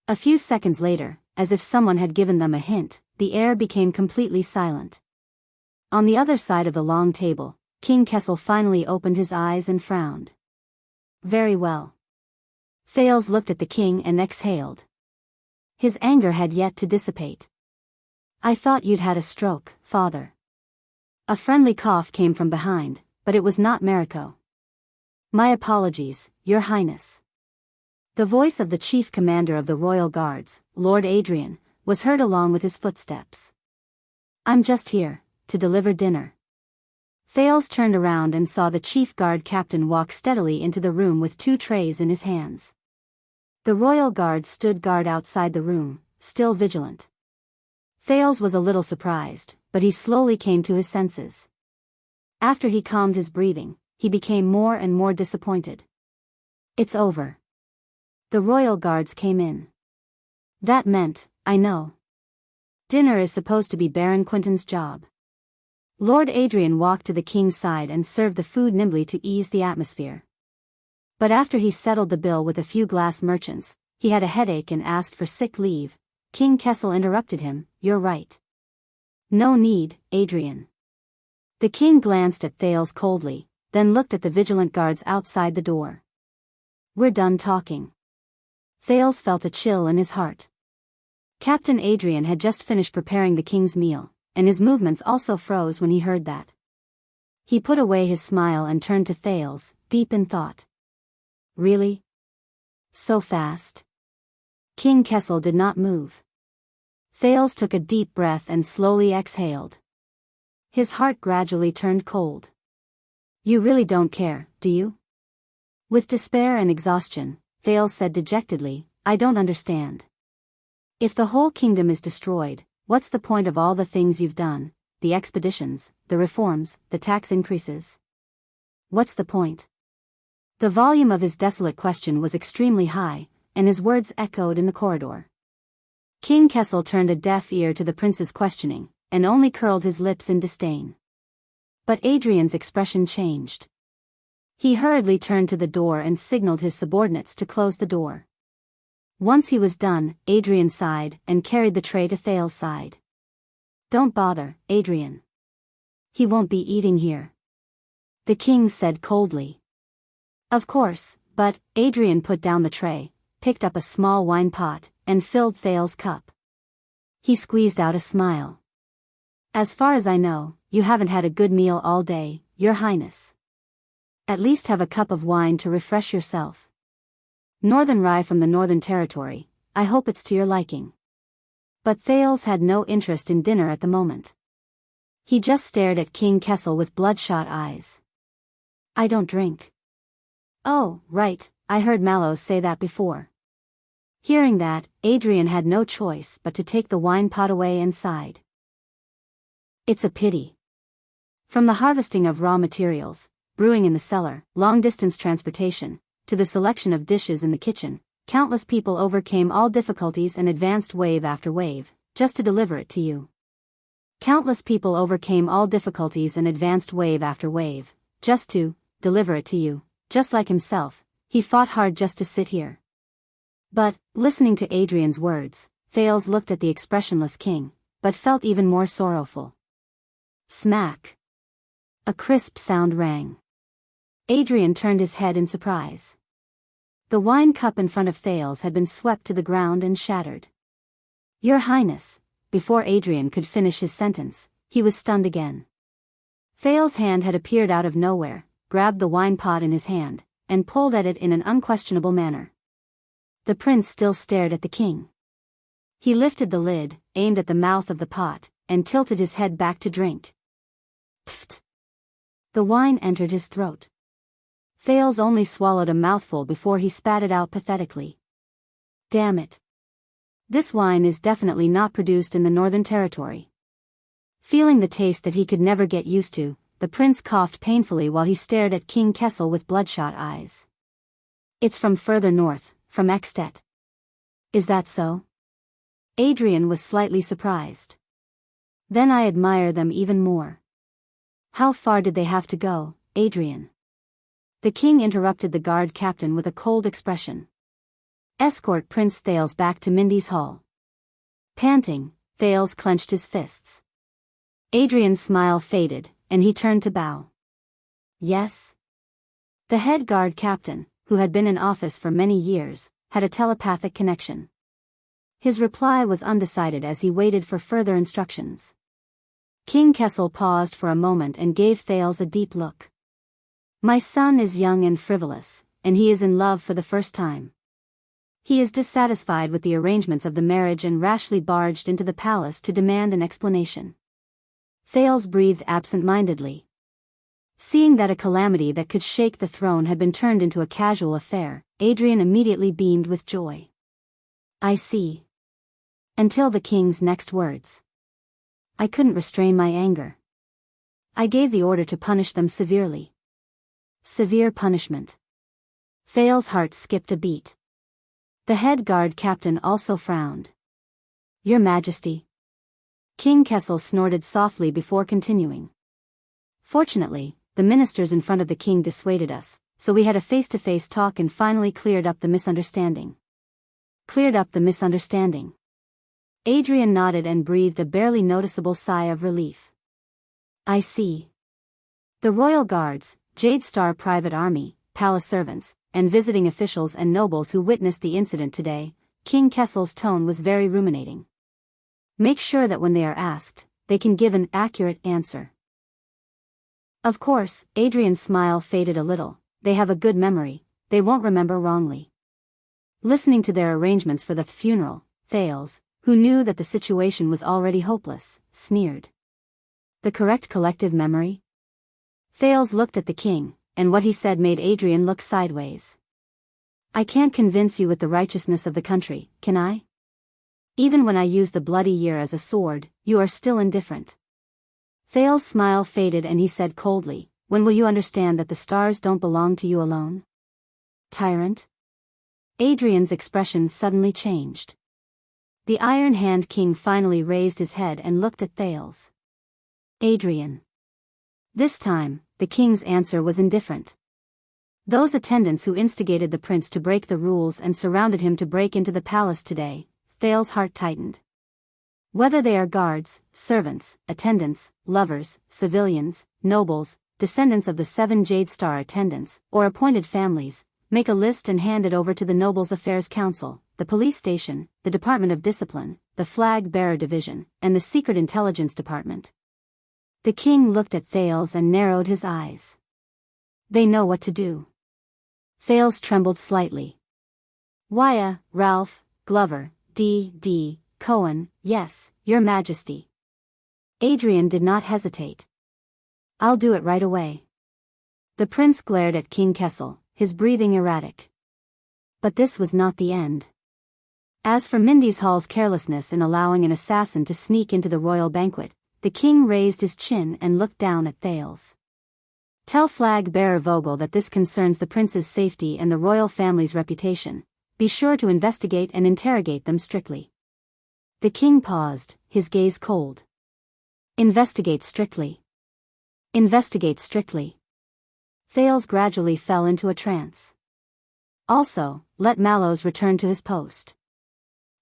A few seconds later, as if someone had given them a hint, the air became completely silent. On the other side of the long table, King Kessel finally opened his eyes and frowned. Very well. Thales looked at the king and exhaled. His anger had yet to dissipate. I thought you'd had a stroke, father. A friendly cough came from behind, but it was not Mariko. My apologies, your highness. The voice of the chief commander of the royal guards, Lord Adrian, was heard along with his footsteps. I'm just here, to deliver dinner. Thales turned around and saw the chief guard captain walk steadily into the room with 2 trays in his hands. The royal guard stood guard outside the room, still vigilant. Thales was a little surprised, but he slowly came to his senses. After he calmed his breathing, he became more and more disappointed. It's over. The royal guards came in. That meant, I know. Dinner is supposed to be Baron Quentin's job. Lord Adrian walked to the king's side and served the food nimbly to ease the atmosphere. But after he settled the bill with a few glass merchants, he had a headache and asked for sick leave. King Kessel interrupted him, you're right. No need, Adrian. The king glanced at Thales coldly, then looked at the vigilant guards outside the door. We're done talking. Thales felt a chill in his heart. Captain Adrian had just finished preparing the king's meal, and his movements also froze when he heard that. He put away his smile and turned to Thales, deep in thought. Really? So fast? King Kessel did not move. Thales took a deep breath and slowly exhaled. His heart gradually turned cold. You really don't care, do you? With despair and exhaustion, Thales said dejectedly, I don't understand. If the whole kingdom is destroyed, what's the point of all the things you've done, the expeditions, the reforms, the tax increases? What's the point? The volume of his desolate question was extremely high, and his words echoed in the corridor. King Kessel turned a deaf ear to the prince's questioning, and only curled his lips in disdain. But Adrian's expression changed. He hurriedly turned to the door and signaled his subordinates to close the door. Once he was done, Adrian sighed and carried the tray to Thales' side. Don't bother, Adrian. He won't be eating here. The king said coldly. Of course, but Adrian put down the tray, picked up a small wine pot, and filled Thales' cup. He squeezed out a smile. As far as I know, you haven't had a good meal all day, your highness. At least have a cup of wine to refresh yourself. Northern rye from the Northern Territory, I hope it's to your liking. But Thales had no interest in dinner at the moment. He just stared at King Kessel with bloodshot eyes. I don't drink. Oh, right, I heard Mallow say that before. Hearing that, Adrian had no choice but to take the wine pot away and sighed. It's a pity. From the harvesting of raw materials, brewing in the cellar, long-distance transportation, to the selection of dishes in the kitchen, countless people overcame all difficulties and advanced wave after wave, just to deliver it to you. Countless people overcame all difficulties and advanced wave after wave, just to deliver it to you, just like himself, he fought hard just to sit here. But, listening to Adrian's words, Thales looked at the expressionless king, but felt even more sorrowful. Smack! A crisp sound rang. Adrian turned his head in surprise. The wine cup in front of Thales had been swept to the ground and shattered. Your Highness, before Adrian could finish his sentence, he was stunned again. Thales' hand had appeared out of nowhere, grabbed the wine pot in his hand, and pulled at it in an unquestionable manner. The prince still stared at the king. He lifted the lid, aimed at the mouth of the pot, and tilted his head back to drink. Pfft! The wine entered his throat. Thales only swallowed a mouthful before he spat it out pathetically. Damn it. This wine is definitely not produced in the Northern Territory. Feeling the taste that he could never get used to, the prince coughed painfully while he stared at King Kessel with bloodshot eyes. It's from further north, from Extet. Is that so? Adrian was slightly surprised. Then I admire them even more. How far did they have to go, Adrian? The king interrupted the guard captain with a cold expression. Escort Prince Thales back to Mindy's hall. Panting, Thales clenched his fists. Adrian's smile faded, and he turned to bow. Yes? The head guard captain, who had been in office for many years, had a telepathic connection. His reply was undecided as he waited for further instructions. King Kessel paused for a moment and gave Thales a deep look. My son is young and frivolous, and he is in love for the first time. He is dissatisfied with the arrangements of the marriage and rashly barged into the palace to demand an explanation. Thales breathed absent-mindedly. Seeing that a calamity that could shake the throne had been turned into a casual affair, Adrian immediately beamed with joy. I see. Until the king's next words. I couldn't restrain my anger. I gave the order to punish them severely. Severe punishment. Thales' heart skipped a beat. The head guard captain also frowned. Your Majesty. King Kessel snorted softly before continuing. Fortunately, the ministers in front of the king dissuaded us, so we had a face-to-face talk and finally cleared up the misunderstanding. Cleared up the misunderstanding. Adrian nodded and breathed a barely noticeable sigh of relief. I see. The royal guards, Jade Star Private Army, palace servants, and visiting officials and nobles who witnessed the incident today, King Kessel's tone was very ruminating. Make sure that when they are asked, they can give an accurate answer. Of course, Adrian's smile faded a little. They have a good memory, they won't remember wrongly. Listening to their arrangements for the funeral, Thales, who knew that the situation was already hopeless, sneered. The correct collective memory? Thales looked at the king, and what he said made Adrian look sideways. I can't convince you with the righteousness of the country, can I? Even when I use the bloody year as a sword, you are still indifferent. Thales' smile faded and he said coldly, when will you understand that the stars don't belong to you alone? Tyrant? Adrian's expression suddenly changed. The Iron Hand King finally raised his head and looked at Thales. Adrian. This time, the king's answer was indifferent. Those attendants who instigated the prince to break the rules and surrounded him to break into the palace today, Thales' heart tightened. Whether they are guards, servants, attendants, lovers, civilians, nobles, descendants of the 7 Jade Star attendants, or appointed families, make a list and hand it over to the Nobles Affairs Council, the police station, the Department of Discipline, the Flag Bearer Division, and the Secret Intelligence Department. The king looked at Thales and narrowed his eyes. They know what to do. Thales trembled slightly. Wya, Ralph, Glover, D. Cohen, yes, Your Majesty. Adrian did not hesitate. I'll do it right away. The prince glared at King Kessel, his breathing erratic. But this was not the end. As for Mindy's Hall's carelessness in allowing an assassin to sneak into the royal banquet, the king raised his chin and looked down at Thales. Tell Flag Bearer Vogel that this concerns the prince's safety and the royal family's reputation. Be sure to investigate and interrogate them strictly. The king paused, his gaze cold. Investigate strictly. Investigate strictly. Thales gradually fell into a trance. Also, let Mallows return to his post.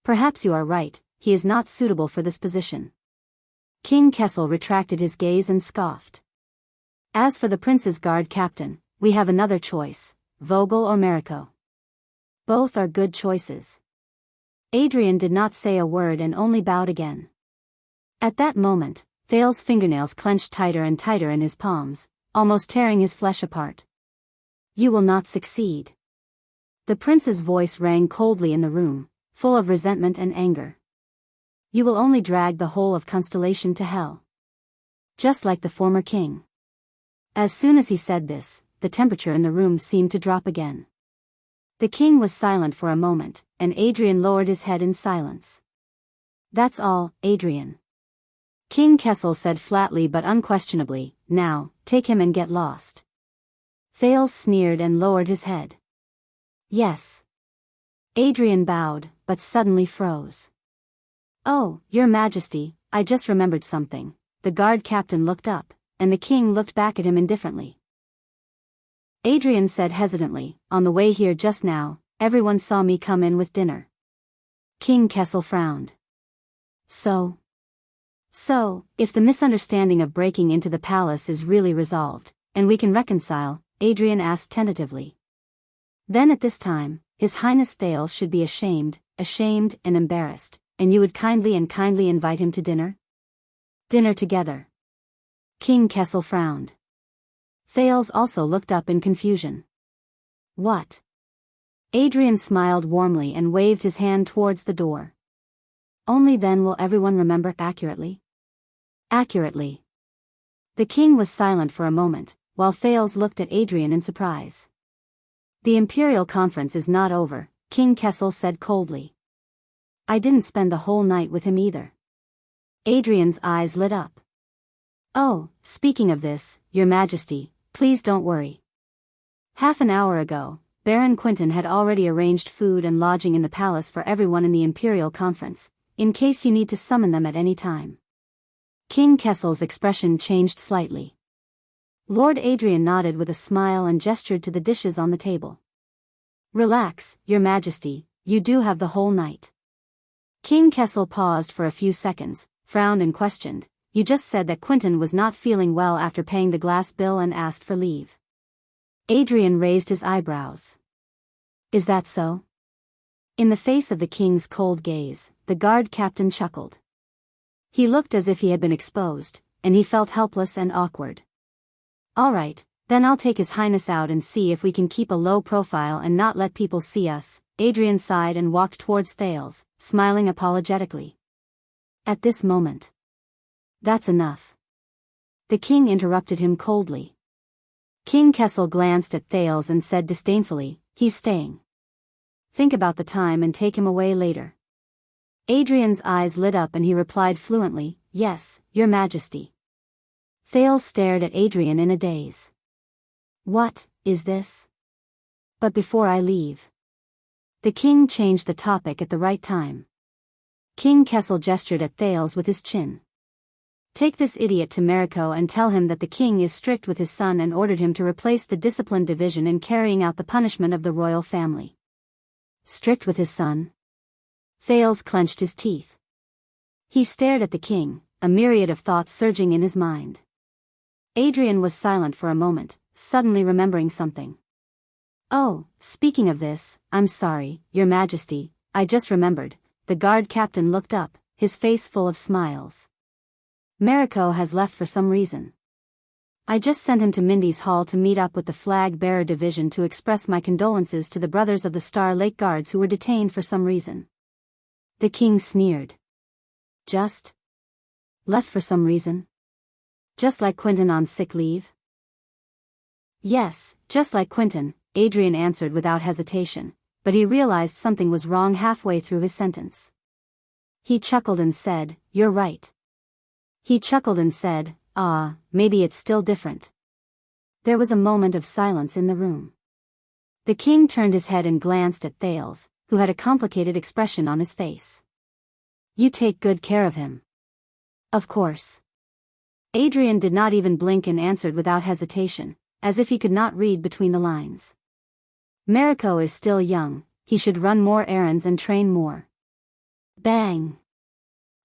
Perhaps you are right, he is not suitable for this position. King Kessel retracted his gaze and scoffed. As for the prince's guard captain, we have another choice, Vogel or Mariko. Both are good choices. Adrian did not say a word and only bowed again. At that moment, Thales' fingernails clenched tighter and tighter in his palms, almost tearing his flesh apart. You will not succeed. The prince's voice rang coldly in the room, full of resentment and anger. You will only drag the whole of Constellation to hell. Just like the former king. As soon as he said this, the temperature in the room seemed to drop again. The king was silent for a moment, and Adrian lowered his head in silence. That's all, Adrian. King Kessel said flatly but unquestionably, now, take him and get lost. Thales sneered and lowered his head. Yes. Adrian bowed, but suddenly froze. Oh, Your Majesty, I just remembered something. The guard captain looked up, and the king looked back at him indifferently. Adrian said hesitantly, on the way here just now, everyone saw me come in with dinner. King Kessel frowned. So, if the misunderstanding of breaking into the palace is really resolved, and we can reconcile, Adrian asked tentatively. Then at this time, His Highness Thales should be ashamed and embarrassed, and you would kindly invite him to dinner? Dinner together. King Kessel frowned. Thales also looked up in confusion. What? Adrian smiled warmly and waved his hand towards the door. Only then will everyone remember accurately. Accurately. The king was silent for a moment, while Thales looked at Adrian in surprise. The Imperial Conference is not over, King Kessel said coldly. I didn't spend the whole night with him either. Adrian's eyes lit up. Oh, speaking of this, Your Majesty, please don't worry. Half an hour ago, Baron Quinton had already arranged food and lodging in the palace for everyone in the Imperial Conference, in case you need to summon them at any time. King Kessel's expression changed slightly. Lord Adrian nodded with a smile and gestured to the dishes on the table. Relax, Your Majesty, you do have the whole night. King Kessel paused for a few seconds, frowned and questioned. You just said that Quinton was not feeling well after paying the glass bill and asked for leave. Adrian raised his eyebrows. Is that so? In the face of the king's cold gaze, the guard captain chuckled. He looked as if he had been exposed, and he felt helpless and awkward. All right, then I'll take His Highness out and see if we can keep a low profile and not let people see us. Adrian sighed and walked towards Thales, smiling apologetically. At this moment. That's enough. The king interrupted him coldly. King Kessel glanced at Thales and said disdainfully, he's staying. Think about the time and take him away later. Adrian's eyes lit up and he replied fluently, yes, Your Majesty. Thales stared at Adrian in a daze. What is this? But before I leave. The king changed the topic at the right time. King Kessel gestured at Thales with his chin. Take this idiot to Mariko and tell him that the king is strict with his son and ordered him to replace the discipline division in carrying out the punishment of the royal family. Strict with his son? Thales clenched his teeth. He stared at the king, a myriad of thoughts surging in his mind. Adrian was silent for a moment, suddenly remembering something. Oh, speaking of this, I'm sorry, Your Majesty, I just remembered. The guard captain looked up, his face full of smiles. Mariko has left for some reason. I just sent him to Mindy's Hall to meet up with the Flag Bearer Division to express my condolences to the brothers of the Star Lake Guards who were detained for some reason. The king sneered. Just? Left for some reason? Just like Quinton on sick leave? Yes, just like Quinton, Adrian answered without hesitation, but he realized something was wrong halfway through his sentence. He chuckled and said, You're right. He chuckled and said, maybe it's still different. There was a moment of silence in the room. The king turned his head and glanced at Thales, who had a complicated expression on his face. You take good care of him. Of course. Adrian did not even blink and answered without hesitation, as if he could not read between the lines. Mariko is still young, he should run more errands and train more. Bang!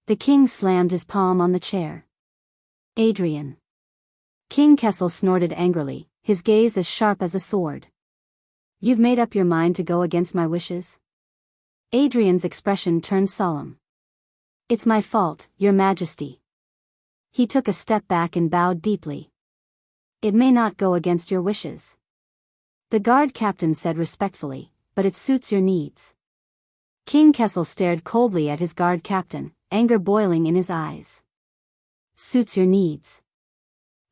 The king slammed his palm on the chair. Adrian. King Kessel snorted angrily, his gaze as sharp as a sword. You've made up your mind to go against my wishes? Adrian's expression turned solemn. It's my fault, Your Majesty. He took a step back and bowed deeply. It may not go against your wishes. The guard captain said respectfully, but it suits your needs. King Kessel stared coldly at his guard captain, anger boiling in his eyes. Suits your needs.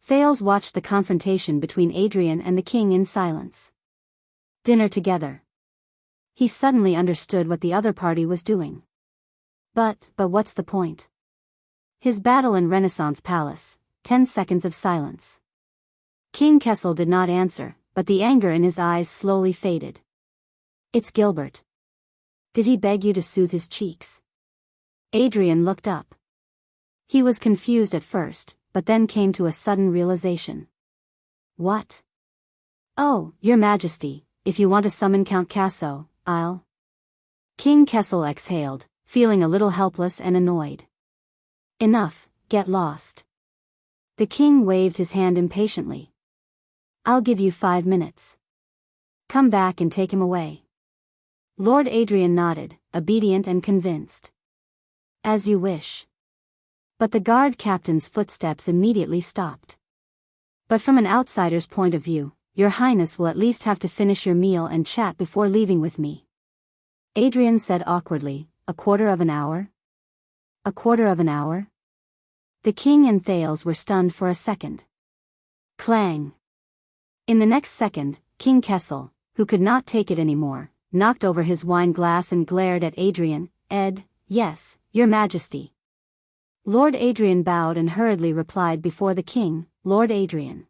Thales watched the confrontation between Adrian and the king in silence. Dinner together. He suddenly understood what the other party was doing. But what's the point? His battle in Renaissance Palace, 10 seconds of silence. King Kessel did not answer, but the anger in his eyes slowly faded. It's Gilbert. Did he beg you to soothe his cheeks? Adrian looked up. He was confused at first, but then came to a sudden realization. What? Oh, Your Majesty, if you want to summon Count Casso, I'll. King Kessel exhaled, feeling a little helpless and annoyed. Enough, get lost. The king waved his hand impatiently. I'll give you 5 minutes. Come back and take him away. Lord Adrian nodded, obedient and convinced. As you wish. But the guard captain's footsteps immediately stopped. But from an outsider's point of view, Your Highness will at least have to finish your meal and chat before leaving with me. Adrian said awkwardly, a quarter of an hour? A quarter of an hour? The king and Thales were stunned for a second. Clang. In the next second, King Kessel, who could not take it anymore, knocked over his wine glass and glared at Adrian. Yes, Your Majesty. Lord Adrian bowed and hurriedly replied before the king, Lord Adrian.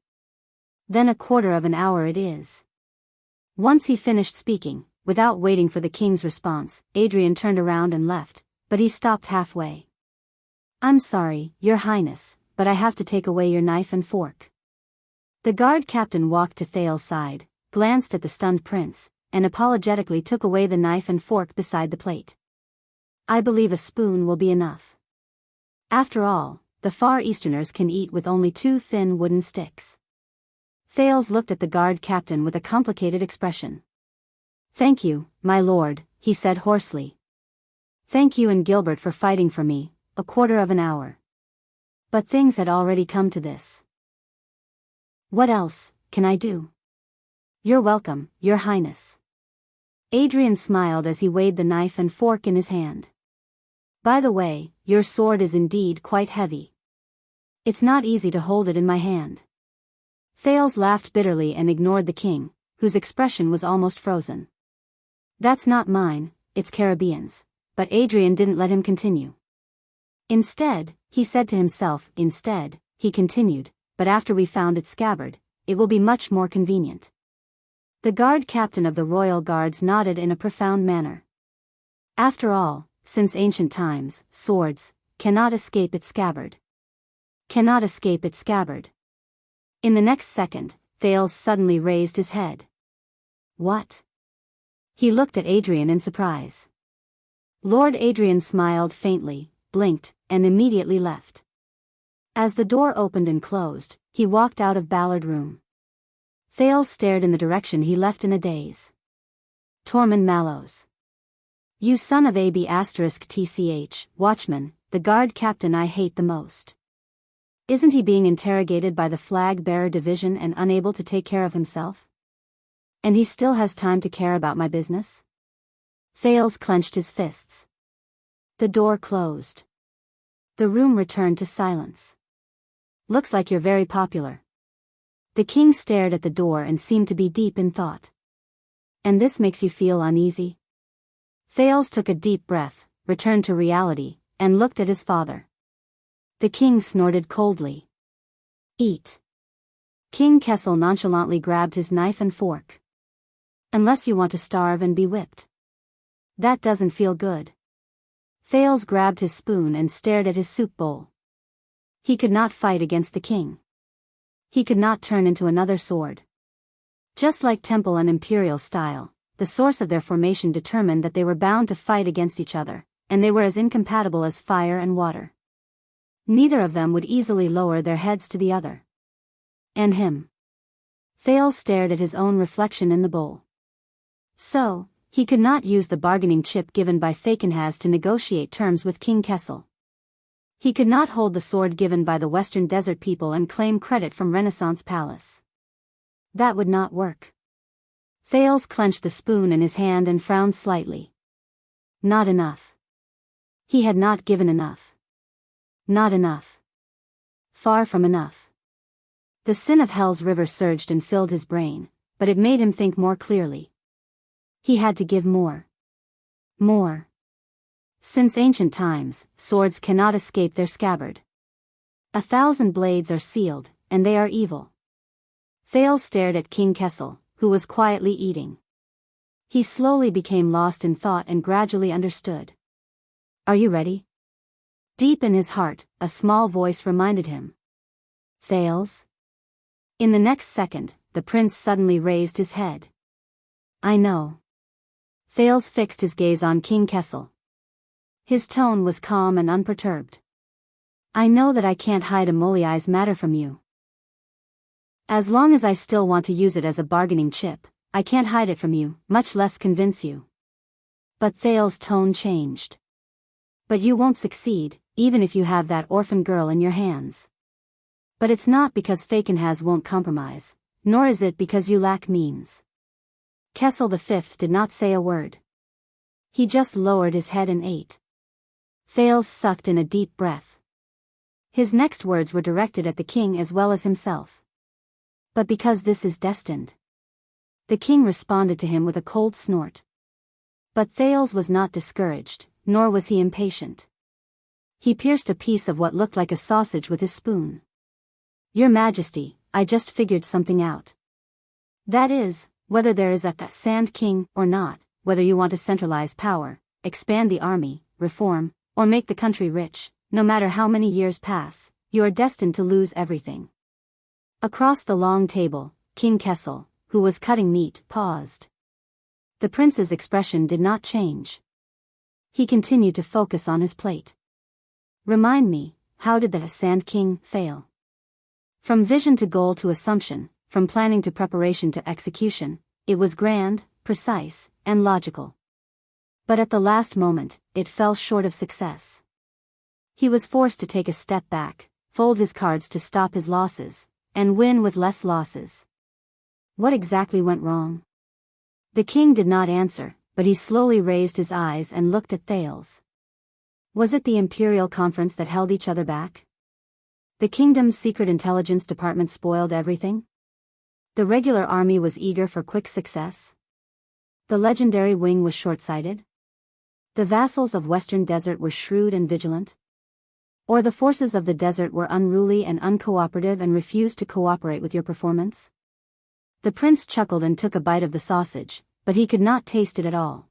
Then a quarter of an hour it is. Once he finished speaking, without waiting for the king's response, Adrian turned around and left, but he stopped halfway. I'm sorry, Your Highness, but I have to take away your knife and fork. The guard captain walked to Thales' side, glanced at the stunned prince, and apologetically took away the knife and fork beside the plate. I believe a spoon will be enough. After all, the Far Easterners can eat with only 2 thin wooden sticks. Thales looked at the guard captain with a complicated expression. Thank you, my lord, he said hoarsely. Thank you and Gilbert for fighting for me, a quarter of an hour. But things had already come to this. What else can I do? You're welcome, Your Highness. Adrian smiled as he weighed the knife and fork in his hand. By the way, your sword is indeed quite heavy. It's not easy to hold it in my hand. Thales laughed bitterly and ignored the king, whose expression was almost frozen. That's not mine, it's Caribbean's, but Adrian didn't let him continue. Instead, he said to himself, he continued, but after we found its scabbard, it will be much more convenient. The guard captain of the royal guards nodded in a profound manner. After all, since ancient times, swords cannot escape its scabbard. Cannot escape its scabbard. In the next second, Thales suddenly raised his head. What? He looked at Adrian in surprise. Lord Adrian smiled faintly, blinked, and immediately left. As the door opened and closed, he walked out of Ballard Room. Thales stared in the direction he left in a daze. Tormund Mallows. You son of AB*TCH, watchman, the guard captain I hate the most. Isn't he being interrogated by the flag-bearer division and unable to take care of himself? And he still has time to care about my business? Thales clenched his fists. The door closed. The room returned to silence. Looks like you're very popular. The king stared at the door and seemed to be deep in thought. And this makes you feel uneasy? Thales took a deep breath, returned to reality, and looked at his father. The king snorted coldly. Eat. King Kessel nonchalantly grabbed his knife and fork. Unless you want to starve and be whipped. That doesn't feel good. Thales grabbed his spoon and stared at his soup bowl. He could not fight against the king. He could not turn into another sword. Just like Temple and Imperial style, the source of their formation determined that they were bound to fight against each other, and they were as incompatible as fire and water. Neither of them would easily lower their heads to the other. And him. Thales stared at his own reflection in the bowl. So, he could not use the bargaining chip given by Fakenhas to negotiate terms with King Kessel. He could not hold the sword given by the Western Desert people and claim credit from Renaissance Palace. That would not work. Thales clenched the spoon in his hand and frowned slightly. Not enough. He had not given enough. Not enough. Far from enough. The sin of Hell's river surged and filled his brain, but it made him think more clearly. He had to give more. More. Since ancient times, swords cannot escape their scabbard. 1,000 blades are sealed, and they are evil. Thales stared at King Kessel, who was quietly eating. He slowly became lost in thought and gradually understood. Are you ready? Deep in his heart, a small voice reminded him. Thales? In the next second, the prince suddenly raised his head. I know. Thales fixed his gaze on King Kessel. His tone was calm and unperturbed. I know that I can't hide Amoliai's matter from you. As long as I still want to use it as a bargaining chip, I can't hide it from you, much less convince you. But Thales' tone changed. But you won't succeed, even if you have that orphan girl in your hands. But it's not because Falkenhaz won't compromise, nor is it because you lack means. Kessel V did not say a word. He just lowered his head and ate. Thales sucked in a deep breath. His next words were directed at the king as well as himself. But because this is destined. The king responded to him with a cold snort. But Thales was not discouraged, nor was he impatient. He pierced a piece of what looked like a sausage with his spoon. Your Majesty, I just figured something out. That is, whether there is a Sand King or not, whether you want to centralize power, expand the army, reform, or make the country rich, no matter how many years pass, you are destined to lose everything. Across the long table, King Kessel, who was cutting meat, paused. The prince's expression did not change. He continued to focus on his plate. Remind me, how did the Sand King fail? From vision to goal to assumption, from planning to preparation to execution, it was grand, precise, and logical. But at the last moment, it fell short of success. He was forced to take a step back, fold his cards to stop his losses, and win with less losses. What exactly went wrong? The king did not answer, but he slowly raised his eyes and looked at Thales. Was it the imperial conference that held each other back? The kingdom's secret intelligence department spoiled everything? The regular army was eager for quick success? The legendary wing was short-sighted? The vassals of Western Desert were shrewd and vigilant? Or the forces of the desert were unruly and uncooperative and refused to cooperate with your performance? The prince chuckled and took a bite of the sausage, but he could not taste it at all.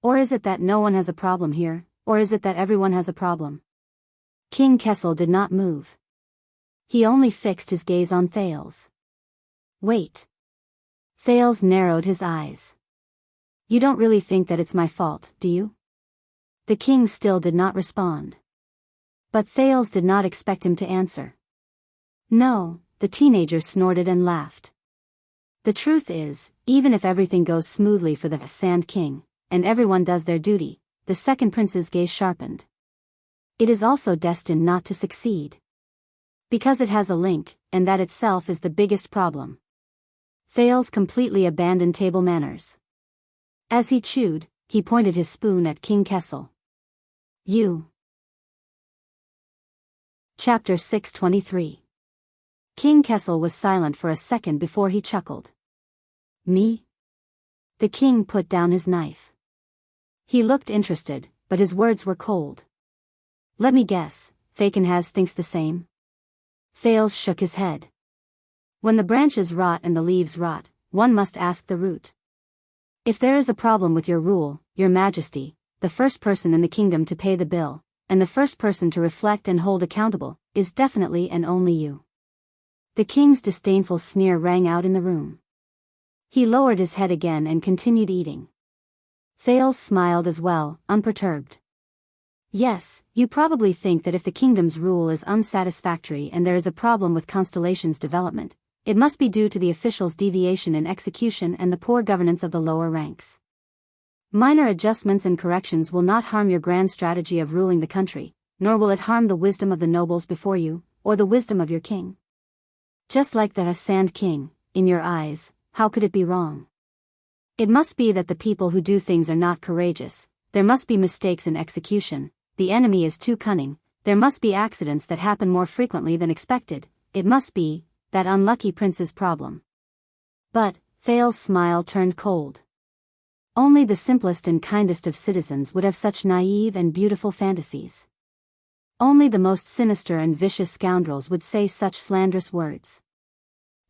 Or is it that no one has a problem here, or is it that everyone has a problem? King Kessel did not move. He only fixed his gaze on Thales. Wait. Thales narrowed his eyes. You don't really think that it's my fault, do you? The king still did not respond. But Thales did not expect him to answer. No, the teenager snorted and laughed. The truth is, even if everything goes smoothly for the Sand King, and everyone does their duty, the second prince's gaze sharpened. It is also destined not to succeed. Because it has a link, and that itself is the biggest problem. Thales completely abandoned table manners. As he chewed, he pointed his spoon at King Kessel. You. Chapter 623. King Kessel was silent for a second before he chuckled. Me? The king put down his knife. He looked interested, but his words were cold. Let me guess, Falkenhaz thinks the same? Thales shook his head. When the branches rot and the leaves rot, one must ask the root. If there is a problem with your rule, your Majesty, the first person in the kingdom to pay the bill, and the first person to reflect and hold accountable, is definitely and only you. The king's disdainful sneer rang out in the room. He lowered his head again and continued eating. Thales smiled as well, unperturbed. Yes, you probably think that if the kingdom's rule is unsatisfactory and there is a problem with Constellation's development, it must be due to the officials' deviation in execution and the poor governance of the lower ranks. Minor adjustments and corrections will not harm your grand strategy of ruling the country, nor will it harm the wisdom of the nobles before you, or the wisdom of your king. Just like the Sand King, in your eyes, how could it be wrong? It must be that the people who do things are not courageous, there must be mistakes in execution, the enemy is too cunning, there must be accidents that happen more frequently than expected, it must be that unlucky prince's problem. But, Thales' smile turned cold. Only the simplest and kindest of citizens would have such naive and beautiful fantasies. Only the most sinister and vicious scoundrels would say such slanderous words.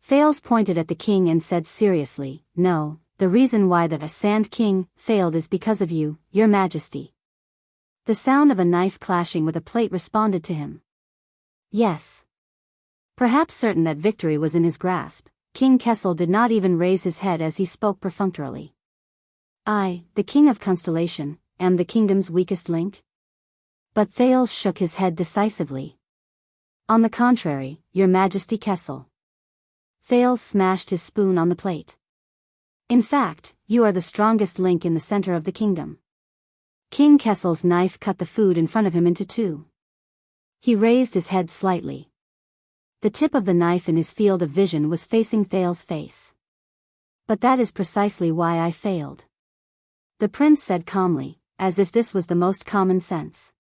Thales pointed at the king and said seriously, No, the reason why the Sand King failed is because of you, your Majesty. The sound of a knife clashing with a plate responded to him. Yes. Perhaps certain that victory was in his grasp, King Kessel did not even raise his head as he spoke perfunctorily. I, the king of Constellation, am the kingdom's weakest link? But Thales shook his head decisively. On the contrary, your majesty Kessel. Thales smashed his spoon on the plate. In fact, you are the strongest link in the center of the kingdom. King Kessel's knife cut the food in front of him into two. He raised his head slightly. The tip of the knife in his field of vision was facing Thales' face. But that is precisely why I failed. The prince said calmly, as if this was the most common sense.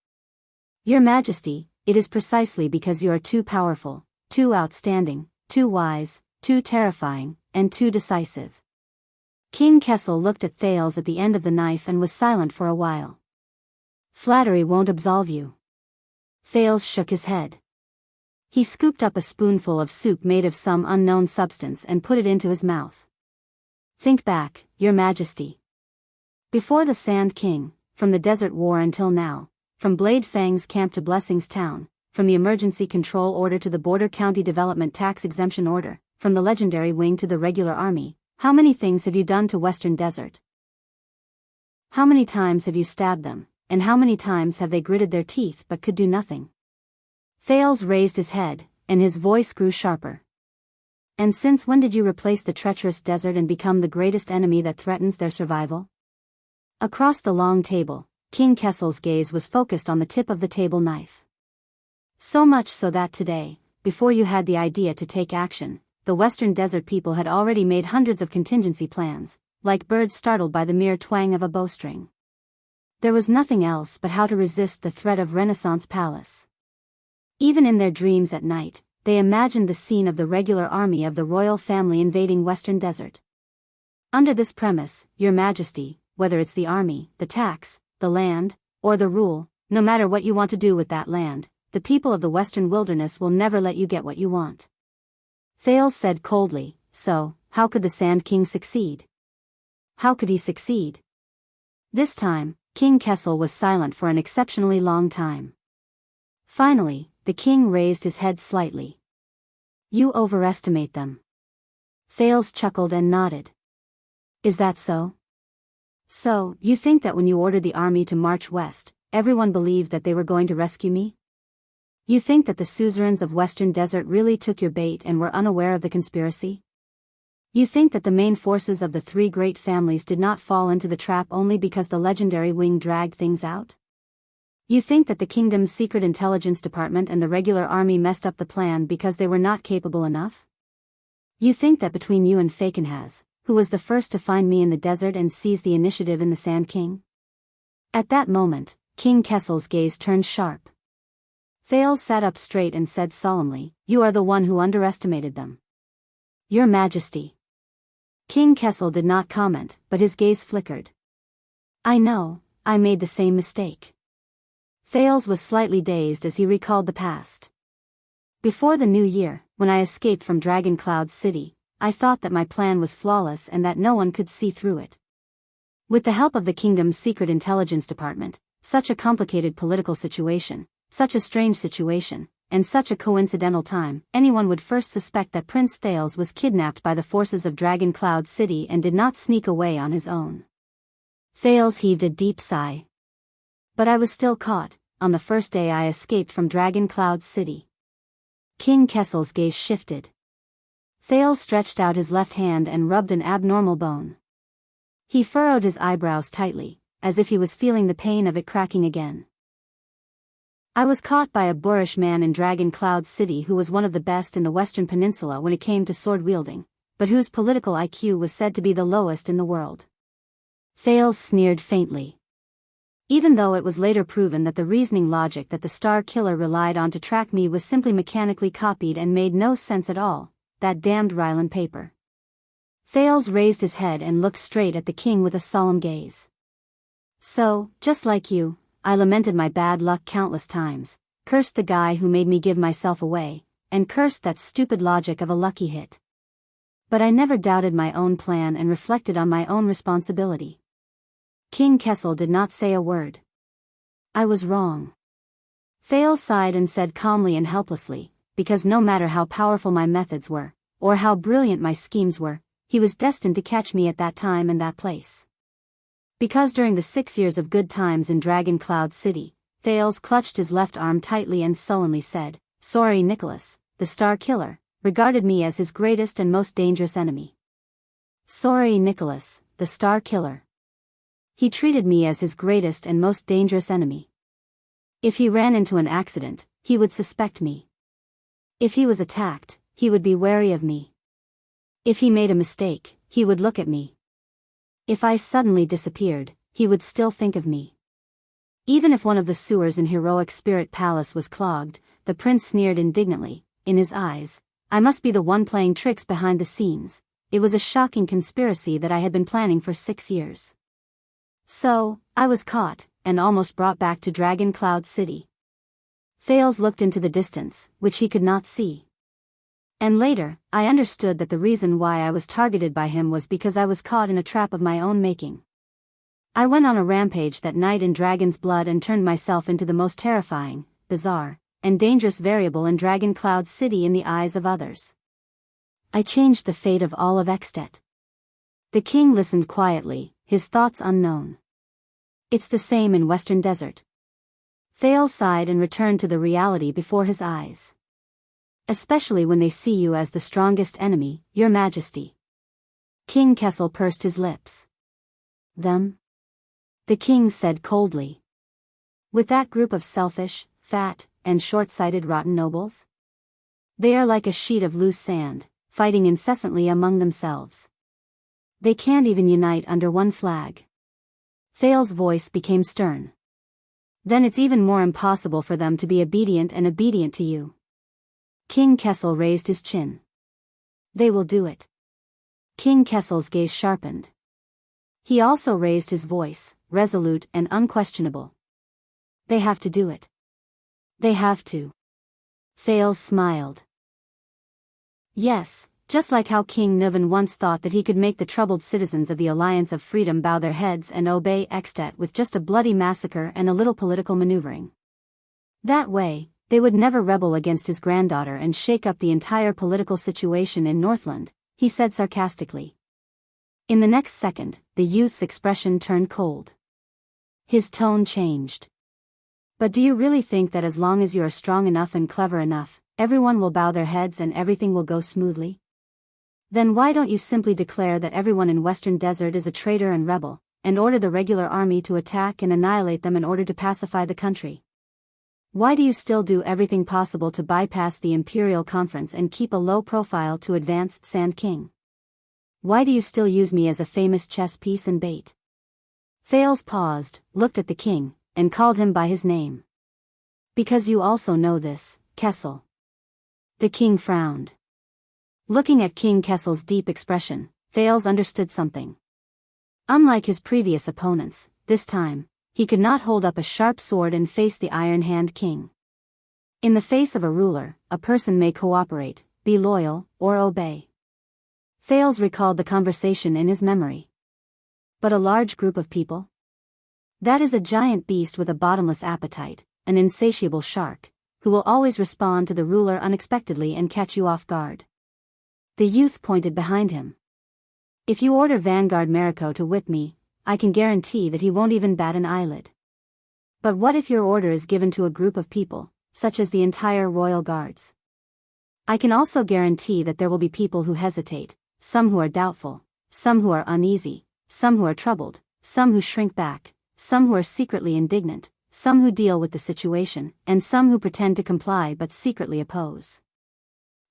Your majesty, it is precisely because you are too powerful, too outstanding, too wise, too terrifying, and too decisive. King Kessel looked at Thales at the end of the knife and was silent for a while. Flattery won't absolve you. Thales shook his head. He scooped up a spoonful of soup made of some unknown substance and put it into his mouth. Think back, your majesty. Before the Sand King, from the Desert War until now, from Blade Fang's camp to Blessing's town, from the Emergency Control Order to the Border County Development Tax Exemption Order, from the Legendary Wing to the regular army, how many things have you done to Western Desert? How many times have you stabbed them, and how many times have they gritted their teeth but could do nothing? Thales raised his head, and his voice grew sharper. And since when did you replace the treacherous desert and become the greatest enemy that threatens their survival? Across the long table, King Kessel's gaze was focused on the tip of the table knife. So much so that today, before you had the idea to take action, the Western Desert people had already made hundreds of contingency plans, like birds startled by the mere twang of a bowstring. There was nothing else but how to resist the threat of Renaissance Palace. Even in their dreams at night, they imagined the scene of the regular army of the royal family invading Western Desert. Under this premise, your majesty, whether it's the army, the tax, the land, or the rule, no matter what you want to do with that land, the people of the Western Wilderness will never let you get what you want. Thales said coldly, so, how could the Sand King succeed? How could he succeed? This time, King Kessel was silent for an exceptionally long time. Finally, the king raised his head slightly. You overestimate them. Thales chuckled and nodded. Is that so? So, you think that when you ordered the army to march west, everyone believed that they were going to rescue me? You think that the suzerains of Western Desert really took your bait and were unaware of the conspiracy? You think that the main forces of the three great families did not fall into the trap only because the legendary wing dragged things out? You think that the kingdom's secret intelligence department and the regular army messed up the plan because they were not capable enough? You think that between you and Fakenhaz, who was the first to find me in the desert and seize the initiative in the Sand King? At that moment, King Kessel's gaze turned sharp. Thales sat up straight and said solemnly, you are the one who underestimated them. Your Majesty. King Kessel did not comment, but his gaze flickered. I know, I made the same mistake. Thales was slightly dazed as he recalled the past. Before the new year, when I escaped from Dragon Cloud City, I thought that my plan was flawless and that no one could see through it. With the help of the kingdom's secret intelligence department, such a complicated political situation, such a strange situation, and such a coincidental time, anyone would first suspect that Prince Thales was kidnapped by the forces of Dragon Cloud City and did not sneak away on his own. Thales heaved a deep sigh. But I was still caught, on the first day I escaped from Dragon Cloud City. King Kessel's gaze shifted. Thales stretched out his left hand and rubbed an abnormal bone. He furrowed his eyebrows tightly, as if he was feeling the pain of it cracking again. I was caught by a boorish man in Dragon Cloud City who was one of the best in the Western Peninsula when it came to sword wielding, but whose political IQ was said to be the lowest in the world. Thales sneered faintly. Even though it was later proven that the reasoning logic that the Star Killer relied on to track me was simply mechanically copied and made no sense at all, that damned Rylan paper. Thales raised his head and looked straight at the king with a solemn gaze. So, just like you, I lamented my bad luck countless times, cursed the guy who made me give myself away, and cursed that stupid logic of a lucky hit. But I never doubted my own plan and reflected on my own responsibility. King Kessel did not say a word. I was wrong. Thales sighed and said calmly and helplessly, because no matter how powerful my methods were, or how brilliant my schemes were, he was destined to catch me at that time and that place. Because during the 6 years of good times in Dragon Cloud City, Thales clutched his left arm tightly and sullenly said, "Sorry, Nicholas, the Star Killer, regarded me as his greatest and most dangerous enemy. Sorry, Nicholas, the Star Killer. He treated me as his greatest and most dangerous enemy. If he ran into an accident, he would suspect me. If he was attacked, he would be wary of me. If he made a mistake, he would look at me. If I suddenly disappeared, he would still think of me." Even if one of the sewers in Heroic Spirit Palace was clogged, the prince sneered indignantly. In his eyes, I must be the one playing tricks behind the scenes. It was a shocking conspiracy that I had been planning for 6 years. So, I was caught, and almost brought back to Dragon Cloud City. Thales looked into the distance, which he could not see. And later, I understood that the reason why I was targeted by him was because I was caught in a trap of my own making. I went on a rampage that night in Dragon's Blood and turned myself into the most terrifying, bizarre, and dangerous variable in Dragon Cloud City in the eyes of others. I changed the fate of all of Extet. The king listened quietly, his thoughts unknown. It's the same in Western Desert. Thales sighed and returned to the reality before his eyes. Especially when they see you as the strongest enemy, your majesty. King Kessel pursed his lips. Them? The king said coldly. With that group of selfish, fat, and short-sighted rotten nobles? They are like a sheet of loose sand, fighting incessantly among themselves. They can't even unite under one flag. Thales' voice became stern. Then it's even more impossible for them to be obedient to you. King Kessel raised his chin. They will do it. King Kessel's gaze sharpened. He also raised his voice, resolute and unquestionable. They have to do it. They have to. Thales smiled. Yes, just like how King Nuvan once thought that he could make the troubled citizens of the Alliance of Freedom bow their heads and obey Extet with just a bloody massacre and a little political maneuvering. That way, they would never rebel against his granddaughter and shake up the entire political situation in Northland, he said sarcastically. In the next second, the youth's expression turned cold. His tone changed. But do you really think that as long as you are strong enough and clever enough, everyone will bow their heads and everything will go smoothly? Then why don't you simply declare that everyone in Western Desert is a traitor and rebel, and order the regular army to attack and annihilate them in order to pacify the country? Why do you still do everything possible to bypass the Imperial Conference and keep a low profile to advance Sand King? Why do you still use me as a famous chess piece and bait? Thales paused, looked at the king, and called him by his name. Because you also know this, Kessel. The king frowned. Looking at King Kessel's deep expression, Thales understood something. Unlike his previous opponents, this time, he could not hold up a sharp sword and face the Iron Hand King. In the face of a ruler, a person may cooperate, be loyal, or obey. Thales recalled the conversation in his memory. But a large group of people? That is a giant beast with a bottomless appetite, an insatiable shark, who will always respond to the ruler unexpectedly and catch you off guard. The youth pointed behind him. If you order Vanguard Mariko to whip me, I can guarantee that he won't even bat an eyelid. But what if your order is given to a group of people, such as the entire Royal Guards? I can also guarantee that there will be people who hesitate, some who are doubtful, some who are uneasy, some who are troubled, some who shrink back, some who are secretly indignant, some who deal with the situation, and some who pretend to comply but secretly oppose.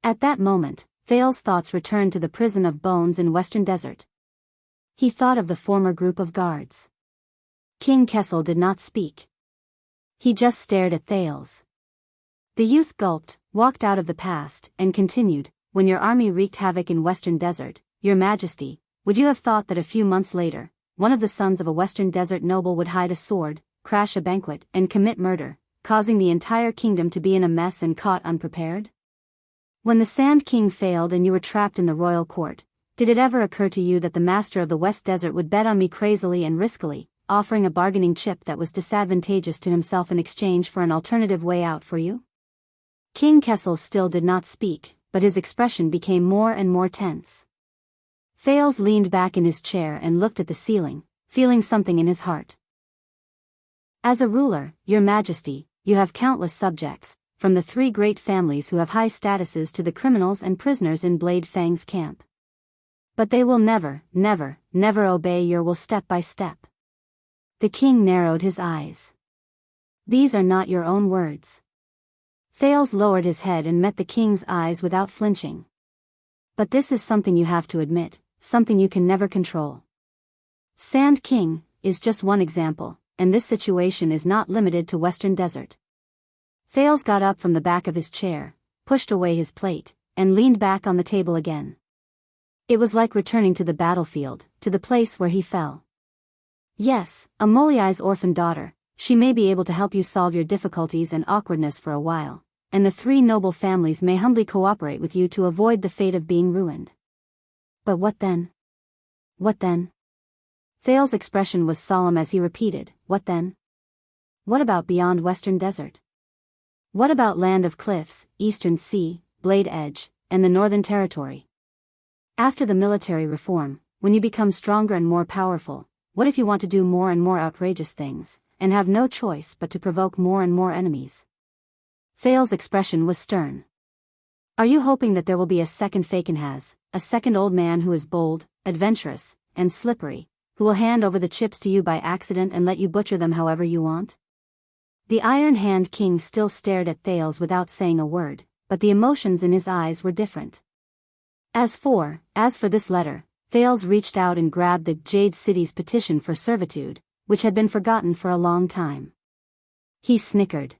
At that moment, Thales' thoughts returned to the prison of bones in Western Desert. He thought of the former group of guards. King Kessel did not speak. He just stared at Thales. The youth gulped, walked out of the past, and continued, when your army wreaked havoc in Western Desert, your majesty, would you have thought that a few months later, one of the sons of a Western Desert noble would hide a sword, crash a banquet, and commit murder, causing the entire kingdom to be in a mess and caught unprepared? When the Sand King failed and you were trapped in the royal court, did it ever occur to you that the master of the West Desert would bet on me crazily and riskily, offering a bargaining chip that was disadvantageous to himself in exchange for an alternative way out for you? King Kessel still did not speak, but his expression became more and more tense. Thales leaned back in his chair and looked at the ceiling, feeling something in his heart. As a ruler, Your Majesty, you have countless subjects, from the 3 great families who have high statuses to the criminals and prisoners in Blade Fang's camp. But they will never, never, never obey your will step by step. The king narrowed his eyes. These are not your own words. Thales lowered his head and met the king's eyes without flinching. But this is something you have to admit, something you can never control. Sand King is just one example, and this situation is not limited to Western Desert. Thales got up from the back of his chair, pushed away his plate, and leaned back on the table again. It was like returning to the battlefield, to the place where he fell. Yes, Amoliai's orphan daughter, she may be able to help you solve your difficulties and awkwardness for a while, and the 3 noble families may humbly cooperate with you to avoid the fate of being ruined. But what then? What then? Thales' expression was solemn as he repeated, what then? What about beyond Western Desert? What about Land of Cliffs, Eastern Sea, Blade Edge, and the Northern Territory? After the military reform, when you become stronger and more powerful, what if you want to do more and more outrageous things, and have no choice but to provoke more and more enemies? Thales' expression was stern. Are you hoping that there will be a second Fakenhaz, a second old man who is bold, adventurous, and slippery, who will hand over the chips to you by accident and let you butcher them however you want? The Iron Hand King still stared at Thales without saying a word, but the emotions in his eyes were different. As for this letter, Thales reached out and grabbed the Jade City's petition for servitude, which had been forgotten for a long time. He snickered.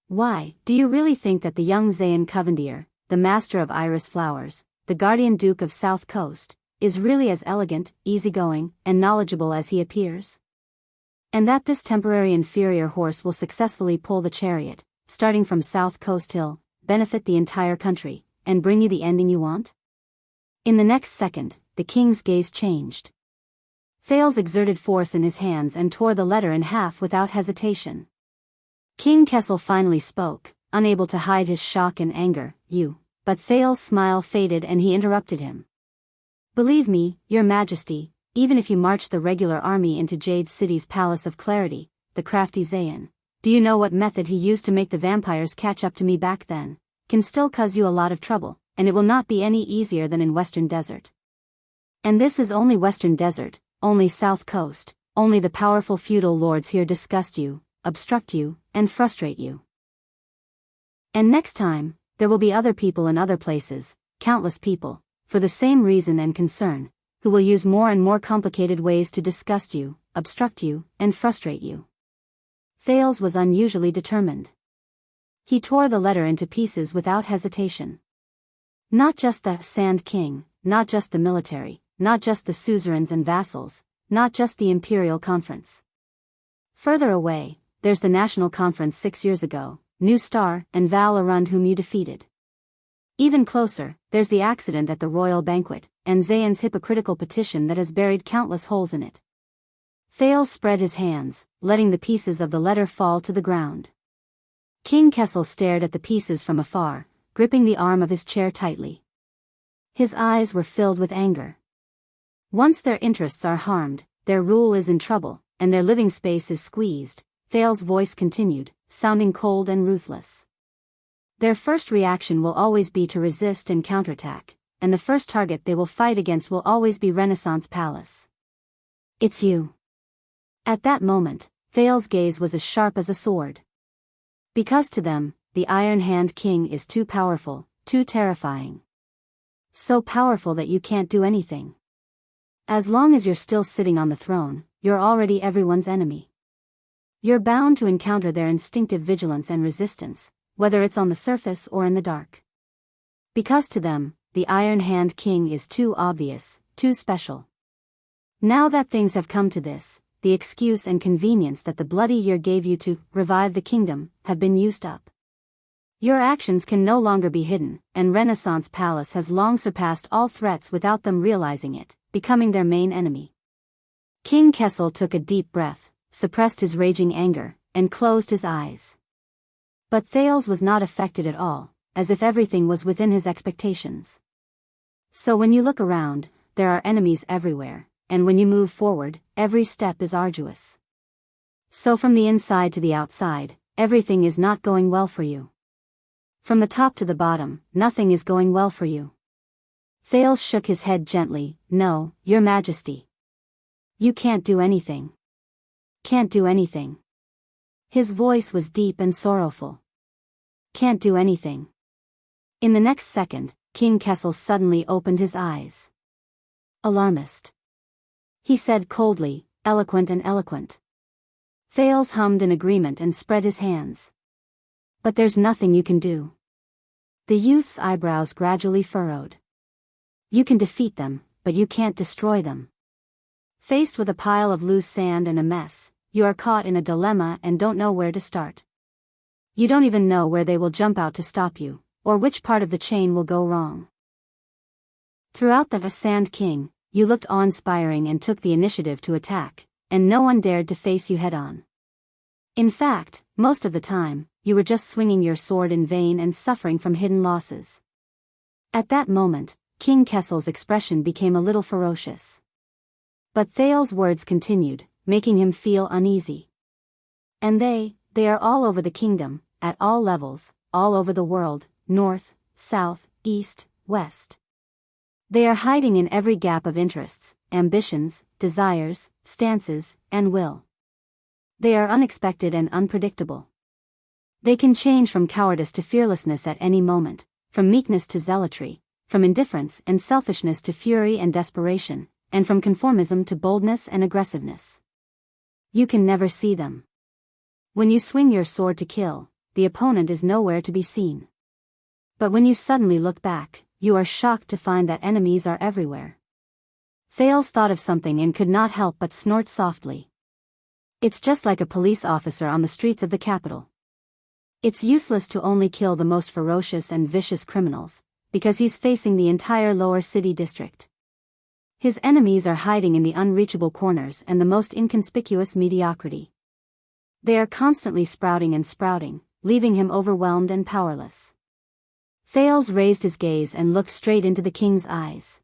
Why, do you really think that the young Zayn Covendier, the master of iris flowers, the guardian duke of South Coast, is really as elegant, easygoing, and knowledgeable as he appears? And that this temporary inferior horse will successfully pull the chariot, starting from South Coast Hill, benefit the entire country, and bring you the ending you want? In the next second, the king's gaze changed. Thales exerted force in his hands and tore the letter in half without hesitation. King Kessel finally spoke, unable to hide his shock and anger, but Thales' smile faded and he interrupted him. Believe me, Your Majesty, even if you march the regular army into Jade City's Palace of Clarity, the crafty Zayn, do you know what method he used to make the vampires catch up to me back then, can still cause you a lot of trouble, and it will not be any easier than in Western Desert. And this is only Western Desert, only South Coast, only the powerful feudal lords here disgust you, obstruct you, and frustrate you. And next time, there will be other people in other places, countless people, for the same reason and concern, who will use more and more complicated ways to disgust you, obstruct you, and frustrate you. Thales was unusually determined. He tore the letter into pieces without hesitation. Not just the Sand King, not just the military, not just the suzerains and vassals, not just the Imperial Conference. Further away, there's the National Conference 6 years ago, New Star and Val Arund whom you defeated. Even closer, there's the accident at the royal banquet, and Zayn's hypocritical petition that has buried countless holes in it. Thales spread his hands, letting the pieces of the letter fall to the ground. King Kessel stared at the pieces from afar, gripping the arm of his chair tightly. His eyes were filled with anger. Once their interests are harmed, their rule is in trouble, and their living space is squeezed, Thales' voice continued, sounding cold and ruthless. Their first reaction will always be to resist and counterattack, and the first target they will fight against will always be Renaissance Palace. It's you. At that moment, Thales' gaze was as sharp as a sword. Because to them, the Iron Hand King is too powerful, too terrifying. So powerful that you can't do anything. As long as you're still sitting on the throne, you're already everyone's enemy. You're bound to encounter their instinctive vigilance and resistance, whether it's on the surface or in the dark. Because to them, the Iron Hand King is too obvious, too special. Now that things have come to this, the excuse and convenience that the bloody year gave you to revive the kingdom have been used up. Your actions can no longer be hidden, and Renaissance Palace has long surpassed all threats without them realizing it, becoming their main enemy. King Kessel took a deep breath, suppressed his raging anger, and closed his eyes. But Thales was not affected at all, as if everything was within his expectations. So when you look around, there are enemies everywhere, and when you move forward, every step is arduous. So from the inside to the outside, everything is not going well for you. From the top to the bottom, nothing is going well for you. Thales shook his head gently. No, Your Majesty. You can't do anything. Can't do anything. His voice was deep and sorrowful. Can't do anything. In the next second, King Kessel suddenly opened his eyes. Alarmist. He said coldly, eloquent and eloquent. Thales hummed in agreement and spread his hands. But there's nothing you can do. The youth's eyebrows gradually furrowed. You can defeat them, but you can't destroy them. Faced with a pile of loose sand and a mess, you are caught in a dilemma and don't know where to start. You don't even know where they will jump out to stop you, or which part of the chain will go wrong. Throughout the Sand King, you looked awe-inspiring and took the initiative to attack, and no one dared to face you head-on. In fact, most of the time, you were just swinging your sword in vain and suffering from hidden losses. At that moment, King Kessel's expression became a little ferocious. But Thales' words continued, making him feel uneasy. And they are all over the kingdom, at all levels, all over the world, north, south, east, west. They are hiding in every gap of interests, ambitions, desires, stances, and will. They are unexpected and unpredictable. They can change from cowardice to fearlessness at any moment, from meekness to zealotry, from indifference and selfishness to fury and desperation, and from conformism to boldness and aggressiveness. You can never see them. When you swing your sword to kill, the opponent is nowhere to be seen. But when you suddenly look back, you are shocked to find that enemies are everywhere. Thales thought of something and could not help but snort softly. It's just like a police officer on the streets of the capital. It's useless to only kill the most ferocious and vicious criminals, because he's facing the entire lower city district. His enemies are hiding in the unreachable corners and the most inconspicuous mediocrity. They are constantly sprouting and sprouting, leaving him overwhelmed and powerless. Thales raised his gaze and looked straight into the king's eyes.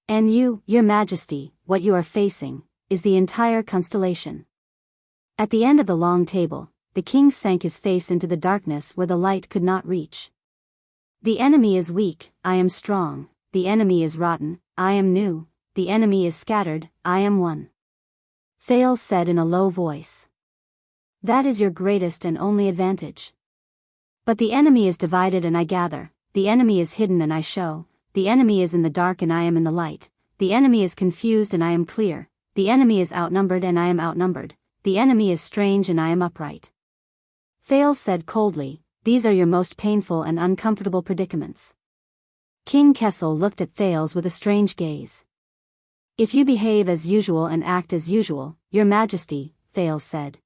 And you, Your Majesty, what you are facing, is the entire constellation. At the end of the long table, the king sank his face into the darkness where the light could not reach. The enemy is weak, I am strong. The enemy is rotten, I am new. The enemy is scattered, I am one. Thales said in a low voice. That is your greatest and only advantage. But the enemy is divided and I gather, the enemy is hidden and I show, the enemy is in the dark and I am in the light, the enemy is confused and I am clear, the enemy is outnumbered and I am outnumbered, the enemy is strange and I am upright. Thales said coldly, these are your most painful and uncomfortable predicaments. King Kessel looked at Thales with a strange gaze. If you behave as usual and act as usual, Your Majesty, Thales said.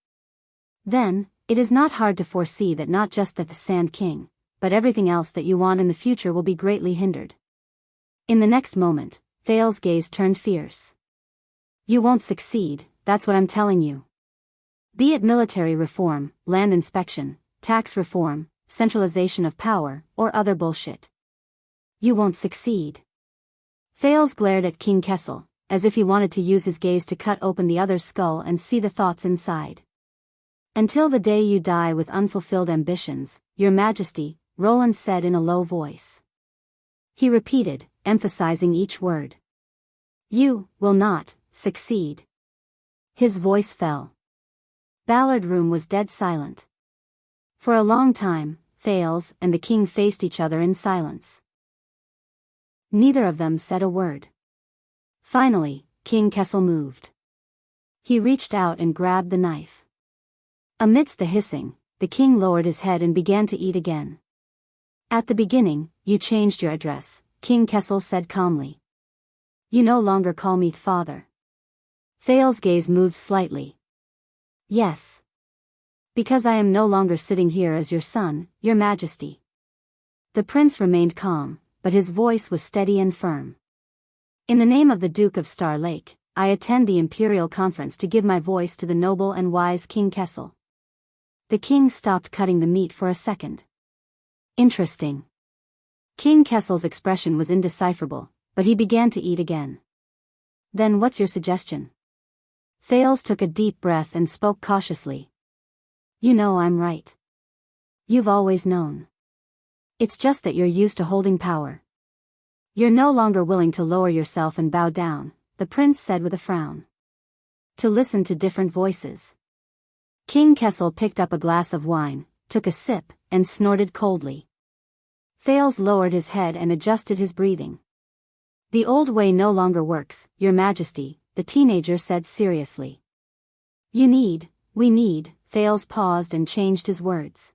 Then, it is not hard to foresee that not just the Sand King, but everything else that you want in the future will be greatly hindered. In the next moment, Thales' gaze turned fierce. You won't succeed, that's what I'm telling you. Be it military reform, land inspection, tax reform, centralization of power, or other bullshit. You won't succeed. Thales glared at King Kessel, as if he wanted to use his gaze to cut open the other's skull and see the thoughts inside. Until the day you die with unfulfilled ambitions, Your Majesty, Roland said in a low voice. He repeated, emphasizing each word. You will not succeed. His voice fell. Ballard Room was dead silent. For a long time, Thales and the king faced each other in silence. Neither of them said a word. Finally, King Kessel moved. He reached out and grabbed the knife. Amidst the hissing, the king lowered his head and began to eat again. At the beginning, you changed your address, King Kessel said calmly. You no longer call me father. Thales' gaze moved slightly. Yes. Because I am no longer sitting here as your son, Your Majesty. The prince remained calm, but his voice was steady and firm. In the name of the Duke of Star Lake, I attend the Imperial Conference to give my voice to the noble and wise King Kessel. The king stopped cutting the meat for a second. Interesting. King Kessel's expression was indecipherable, but he began to eat again. Then what's your suggestion? Thales took a deep breath and spoke cautiously. You know I'm right. You've always known. It's just that you're used to holding power. You're no longer willing to lower yourself and bow down, the prince said with a frown. To listen to different voices. King Kessel picked up a glass of wine, took a sip, and snorted coldly. Thales lowered his head and adjusted his breathing. The old way no longer works, Your Majesty, the teenager said seriously. We need, Thales paused and changed his words.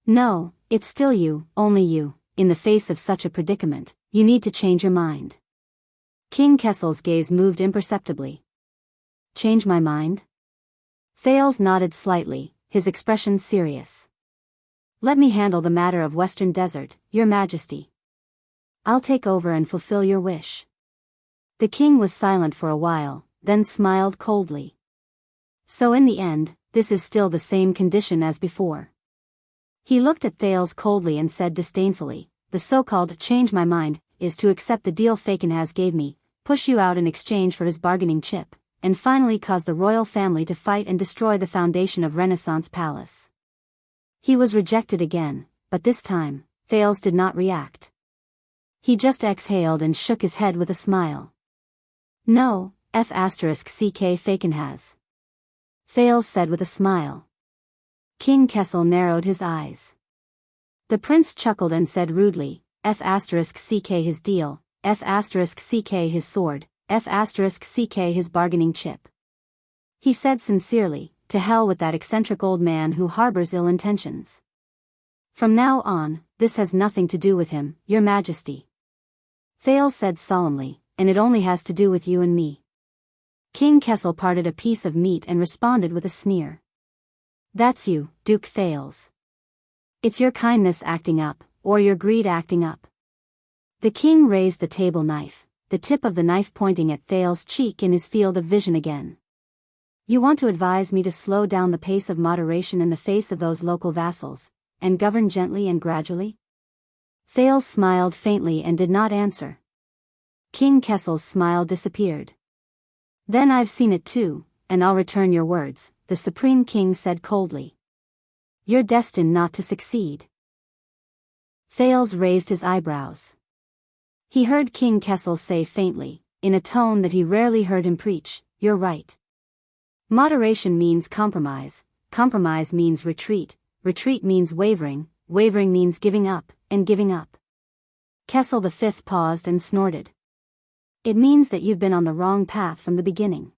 No, it's still you, only you, in the face of such a predicament, you need to change your mind. King Kessel's gaze moved imperceptibly. Change my mind? Thales nodded slightly, his expression serious. Let me handle the matter of Western Desert, Your Majesty. I'll take over and fulfill your wish. The king was silent for a while, then smiled coldly. So in the end, this is still the same condition as before. He looked at Thales coldly and said disdainfully, the so-called change my mind is to accept the deal Fakenhas gave me, push you out in exchange for his bargaining chip, and finally cause the royal family to fight and destroy the foundation of Renaissance Palace. He was rejected again, but this time, Thales did not react. He just exhaled and shook his head with a smile. No, F***ck Fakenhas. Thales said with a smile. King Kessel narrowed his eyes. The prince chuckled and said rudely, F***ck his deal, F***ck his sword, F***ck his bargaining chip. He said sincerely, to hell with that eccentric old man who harbors ill intentions. From now on, this has nothing to do with him, Your Majesty. Thales said solemnly, and it only has to do with you and me. King Kessel parted a piece of meat and responded with a sneer. That's you, Duke Thales. It's your kindness acting up, or your greed acting up. The king raised the table knife, the tip of the knife pointing at Thales' cheek in his field of vision again. You want to advise me to slow down the pace of moderation in the face of those local vassals, and govern gently and gradually? Thales smiled faintly and did not answer. King Kessel's smile disappeared. Then I've seen it too, and I'll return your words, the Supreme King said coldly. You're destined not to succeed. Thales raised his eyebrows. He heard King Kessel say faintly, in a tone that he rarely heard him preach, you're right. Moderation means compromise, compromise means retreat, retreat means wavering, wavering means giving up, and giving up. Kessel V paused and snorted. It means that you've been on the wrong path from the beginning.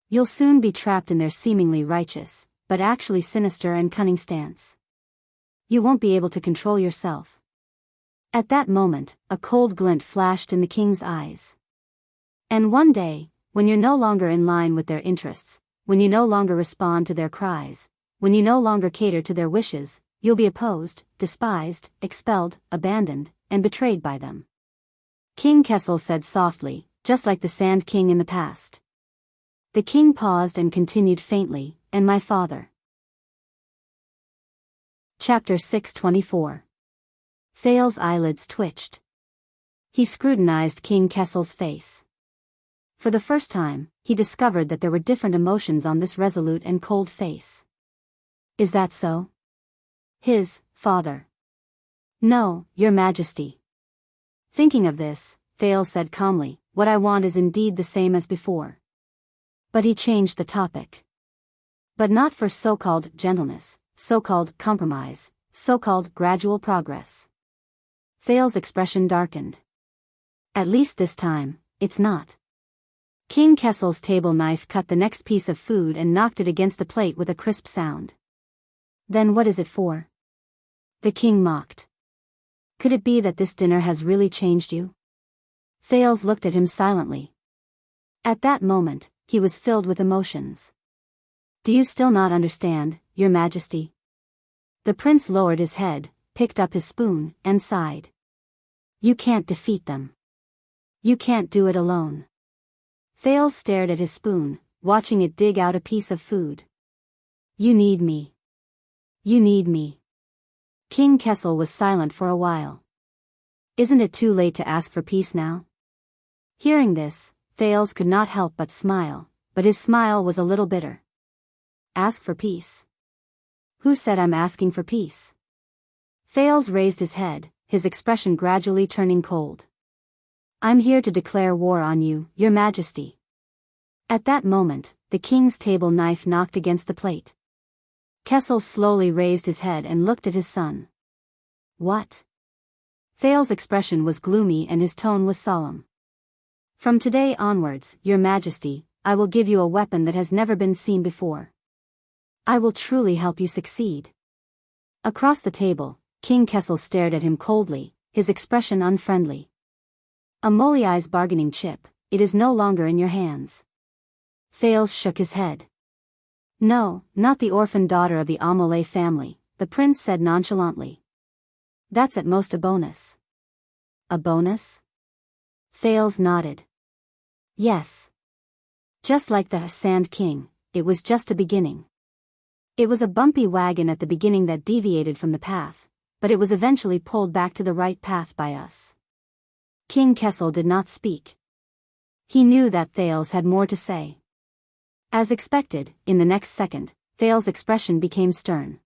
You'll soon be trapped in their seemingly righteous, but actually sinister and cunning stance. You won't be able to control yourself. At that moment, a cold glint flashed in the king's eyes. And one day, when you're no longer in line with their interests, when you no longer respond to their cries, when you no longer cater to their wishes, you'll be opposed, despised, expelled, abandoned, and betrayed by them. King Kessel said softly, just like the Sand King in the past. The king paused and continued faintly, and my father. Chapter 624. Thales' eyelids twitched. He scrutinized King Kessel's face. For the first time, he discovered that there were different emotions on this resolute and cold face. Is that so? His father. No, Your Majesty. Thinking of this, Thales said calmly, what I want is indeed the same as before. But he changed the topic. But not for so-called gentleness, so-called compromise, so-called gradual progress. Thales' expression darkened. At least this time, it's not. King Kessel's table knife cut the next piece of food and knocked it against the plate with a crisp sound. Then what is it for? The king mocked. Could it be that this dinner has really changed you? Thales looked at him silently. At that moment, he was filled with emotions. Do you still not understand, Your Majesty? The prince lowered his head, picked up his spoon, and sighed. You can't defeat them. You can't do it alone. Thales stared at his spoon, watching it dig out a piece of food. You need me. You need me. King Kessel was silent for a while. Isn't it too late to ask for peace now? Hearing this, Thales could not help but smile, but his smile was a little bitter. Ask for peace? Who said I'm asking for peace? Thales raised his head, his expression gradually turning cold. I'm here to declare war on you, your majesty. At that moment, the king's table knife knocked against the plate. Kessel slowly raised his head and looked at his son. What? Thales' expression was gloomy and his tone was solemn. From today onwards, your majesty, I will give you a weapon that has never been seen before. I will truly help you succeed. Across the table, King Kessel stared at him coldly, his expression unfriendly. A Molei's bargaining chip, it is no longer in your hands. Thales shook his head. No, not the orphan daughter of the Amole family, the prince said nonchalantly. That's at most a bonus. A bonus? Thales nodded. Yes. Just like the Sand King, it was just a beginning. It was a bumpy wagon at the beginning that deviated from the path, but it was eventually pulled back to the right path by us. King Kessel did not speak. He knew that Thales had more to say. As expected, in the next second, Thales' expression became stern.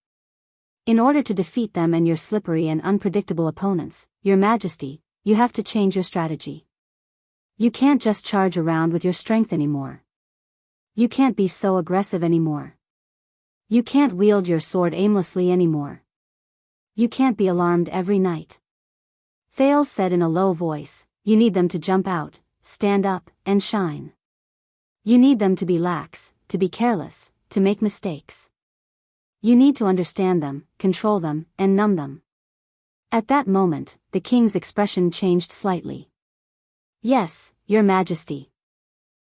In order to defeat them and your slippery and unpredictable opponents, your majesty, you have to change your strategy. You can't just charge around with your strength anymore. You can't be so aggressive anymore. You can't wield your sword aimlessly anymore. You can't be alarmed every night. Thales said in a low voice, you need them to jump out, stand up, and shine. You need them to be lax, to be careless, to make mistakes. You need to understand them, control them, and numb them. At that moment, the king's expression changed slightly. Yes, your majesty.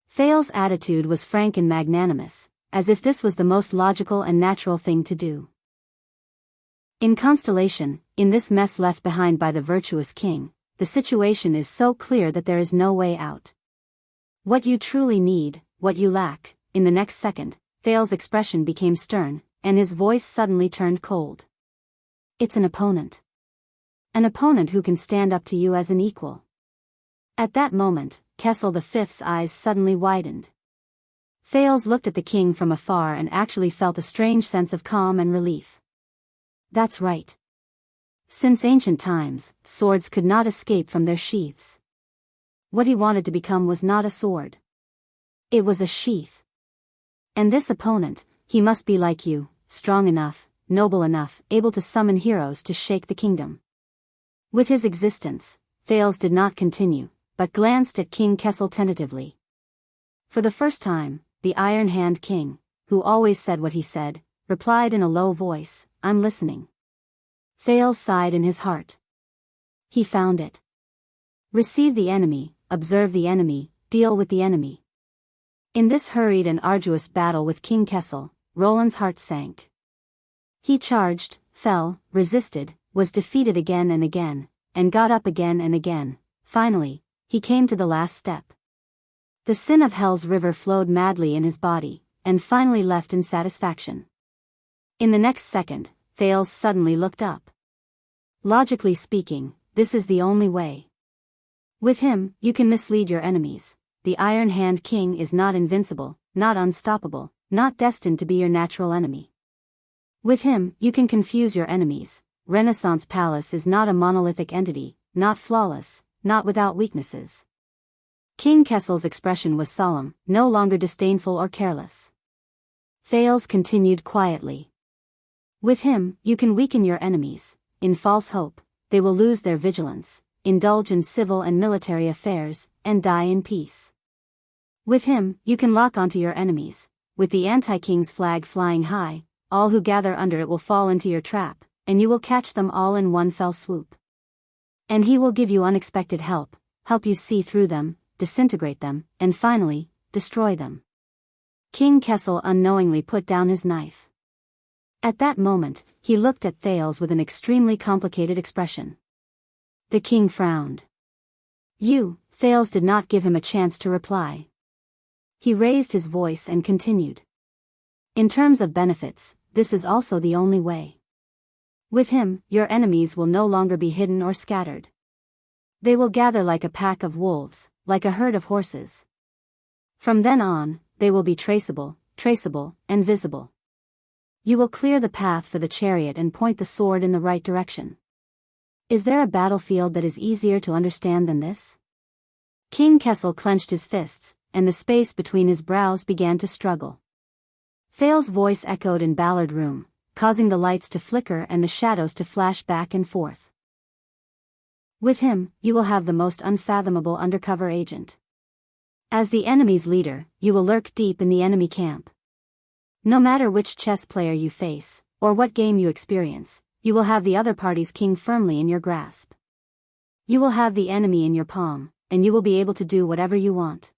Thales' attitude was frank and magnanimous, as if this was the most logical and natural thing to do. In Constellation, in this mess left behind by the virtuous king, the situation is so clear that there is no way out. What you truly need, what you lack, in the next second, Thales' expression became stern, and his voice suddenly turned cold. It's an opponent. An opponent who can stand up to you as an equal. At that moment, Kessel V's eyes suddenly widened. Thales looked at the king from afar and actually felt a strange sense of calm and relief. That's right. Since ancient times, swords could not escape from their sheaths. What he wanted to become was not a sword. It was a sheath. And this opponent, he must be like you, strong enough, noble enough, able to summon heroes to shake the kingdom. With his existence, Thales did not continue, but glanced at King Kessel tentatively. For the first time, the Iron Hand King, who always said what he said, replied in a low voice, I'm listening. Thales sighed in his heart. He found it. Receive the enemy, observe the enemy, deal with the enemy. In this hurried and arduous battle with King Kessel, Roland's heart sank. He charged, fell, resisted, was defeated again and got up again and again. Finally, he came to the last step. The sin of Hell's river flowed madly in his body, and finally left in satisfaction. In the next second, Thales suddenly looked up. Logically speaking, this is the only way. With him, you can mislead your enemies. The Iron Hand King is not invincible, not unstoppable, not destined to be your natural enemy. With him, you can confuse your enemies. Renaissance Palace is not a monolithic entity, not flawless, not without weaknesses. King Kessel's expression was solemn, no longer disdainful or careless. Thales continued quietly. With him, you can weaken your enemies. In false hope, they will lose their vigilance, indulge in civil and military affairs, and die in peace. With him, you can lock onto your enemies. With the anti-king's flag flying high, all who gather under it will fall into your trap, and you will catch them all in one fell swoop. And he will give you unexpected help you see through them, disintegrate them, and finally, destroy them. King Kessel unknowingly put down his knife. At that moment, he looked at Thales with an extremely complicated expression. The king frowned. Thales did not give him a chance to reply. He raised his voice and continued. In terms of benefits, this is also the only way. With him, your enemies will no longer be hidden or scattered. They will gather like a pack of wolves, like a herd of horses. From then on, they will be traceable, and visible. You will clear the path for the chariot and point the sword in the right direction. Is there a battlefield that is easier to understand than this? King Kessel clenched his fists, and the space between his brows began to struggle. Thales's voice echoed in Ballard Room, causing the lights to flicker and the shadows to flash back and forth. With him, you will have the most unfathomable undercover agent. As the enemy's leader, you will lurk deep in the enemy camp. No matter which chess player you face, or what game you experience, you will have the other party's king firmly in your grasp. You will have the enemy in your palm, and you will be able to do whatever you want.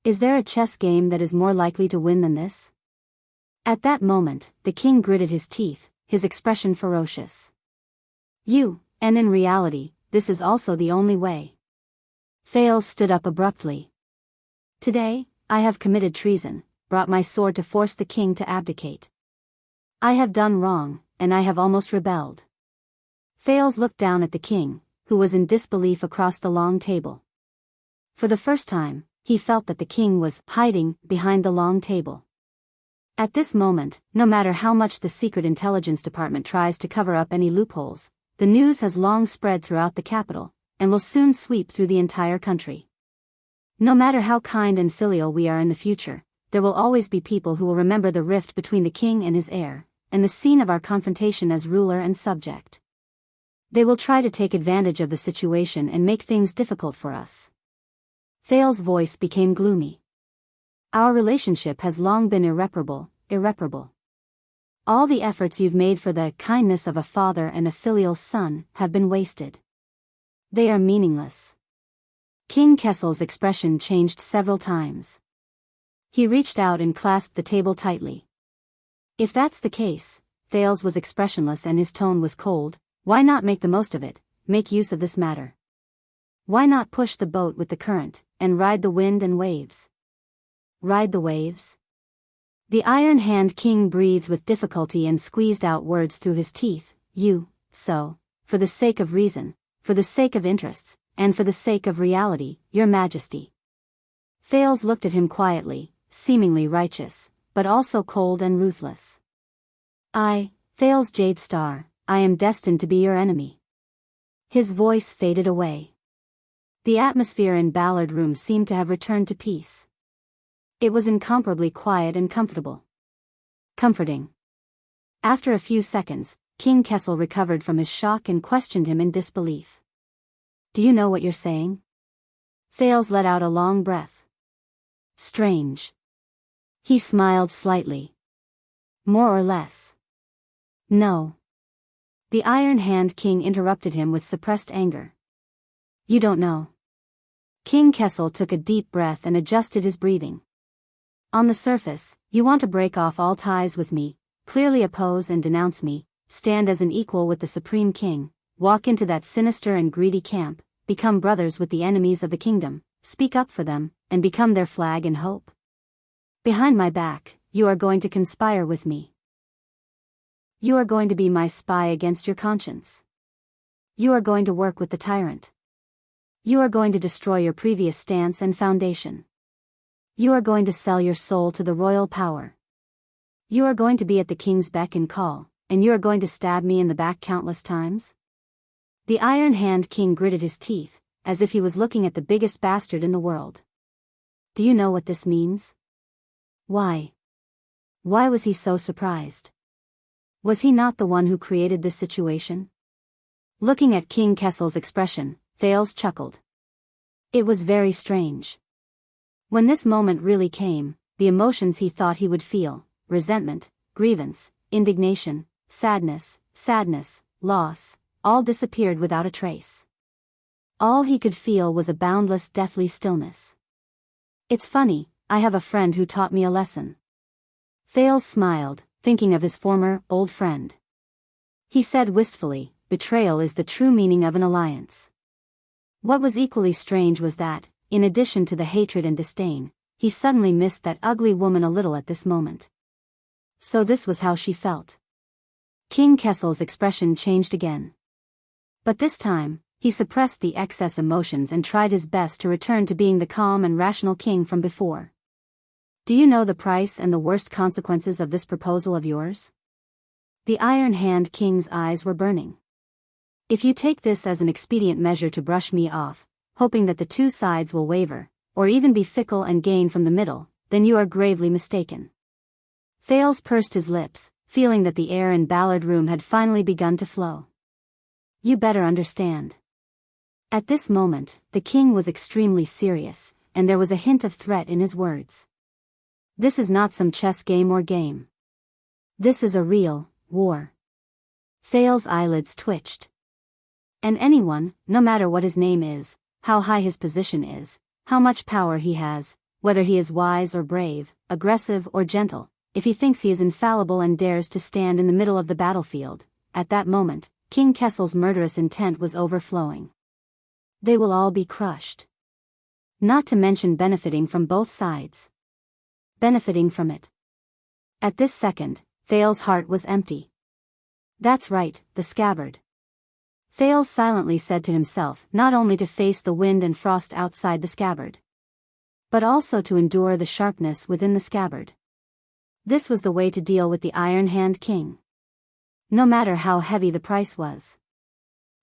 Is there a chess game that is more likely to win than this? At that moment, the king gritted his teeth, his expression ferocious. And in reality, this is also the only way. Thales stood up abruptly. Today, I have committed treason, brought my sword to force the king to abdicate. I have done wrong, and I have almost rebelled. Thales looked down at the king, who was in disbelief across the long table. For the first time, he felt that the king was hiding behind the long table. At this moment, no matter how much the Secret Intelligence Department tries to cover up any loopholes, the news has long spread throughout the capital, and will soon sweep through the entire country. No matter how kind and filial we are in the future, there will always be people who will remember the rift between the king and his heir, and the scene of our confrontation as ruler and subject. They will try to take advantage of the situation and make things difficult for us. Thales's voice became gloomy. Our relationship has long been irreparable. All the efforts you've made for the kindness of a father and a filial son have been wasted. They are meaningless. King Kessel's expression changed several times. He reached out and clasped the table tightly. If that's the case, Thales was expressionless and his tone was cold. Why not make the most of it, make use of this matter? Why not push the boat with the current, and ride the wind and waves? Ride the waves? The Iron Hand King breathed with difficulty and squeezed out words through his teeth. For the sake of reason, for the sake of interests, and for the sake of reality, your majesty. Thales looked at him quietly, seemingly righteous, but also cold and ruthless. Thales Jade Star, I am destined to be your enemy. His voice faded away. The atmosphere in Ballard Room seemed to have returned to peace. It was incomparably quiet and comfortable. Comforting. After a few seconds, King Kessel recovered from his shock and questioned him in disbelief. Do you know what you're saying? Thales let out a long breath. Strange. He smiled slightly. More or less. No. The Iron Hand King interrupted him with suppressed anger. You don't know. King Kessel took a deep breath and adjusted his breathing. On the surface, you want to break off all ties with me, clearly oppose and denounce me, stand as an equal with the Supreme King, walk into that sinister and greedy camp, become brothers with the enemies of the kingdom, speak up for them, and become their flag and hope. Behind my back, you are going to conspire with me. You are going to be my spy against your conscience. You are going to work with the tyrant. You are going to destroy your previous stance and foundation. You are going to sell your soul to the royal power. You are going to be at the king's beck and call, and you are going to stab me in the back countless times? The Iron Hand King gritted his teeth, as if he was looking at the biggest bastard in the world. Do you know what this means? Why? Why was he so surprised? Was he not the one who created this situation? Looking at King Kessel's expression, Thales chuckled. It was very strange. When this moment really came, the emotions he thought he would feel, resentment, grievance, indignation, sadness, loss, all disappeared without a trace. All he could feel was a boundless deathly stillness. It's funny, I have a friend who taught me a lesson. Thales smiled, thinking of his former, old friend. He said wistfully, betrayal is the true meaning of an alliance. What was equally strange was that, in addition to the hatred and disdain, he suddenly missed that ugly woman a little at this moment. So this was how she felt. King Kessel's expression changed again. But this time, he suppressed the excess emotions and tried his best to return to being the calm and rational king from before. Do you know the price and the worst consequences of this proposal of yours? The Iron Hand King's eyes were burning. If you take this as an expedient measure to brush me off, hoping that the two sides will waver, or even be fickle and gain from the middle, then you are gravely mistaken. Thales pursed his lips, feeling that the air in Ballard Room had finally begun to flow. You better understand. At this moment, the king was extremely serious, and there was a hint of threat in his words. This is not some chess game or game. This is a real war. Thales' eyelids twitched. And anyone, no matter what his name is, how high his position is, how much power he has, whether he is wise or brave, aggressive or gentle, if he thinks he is infallible and dares to stand in the middle of the battlefield, at that moment, King Kessel's murderous intent was overflowing. They will all be crushed. Not to mention benefiting from both sides. Benefiting from it. At this second, Thales' heart was empty. That's right, the scabbard. Thales silently said to himself not only to face the wind and frost outside the scabbard, but also to endure the sharpness within the scabbard. This was the way to deal with the Iron Hand King. No matter how heavy the price was.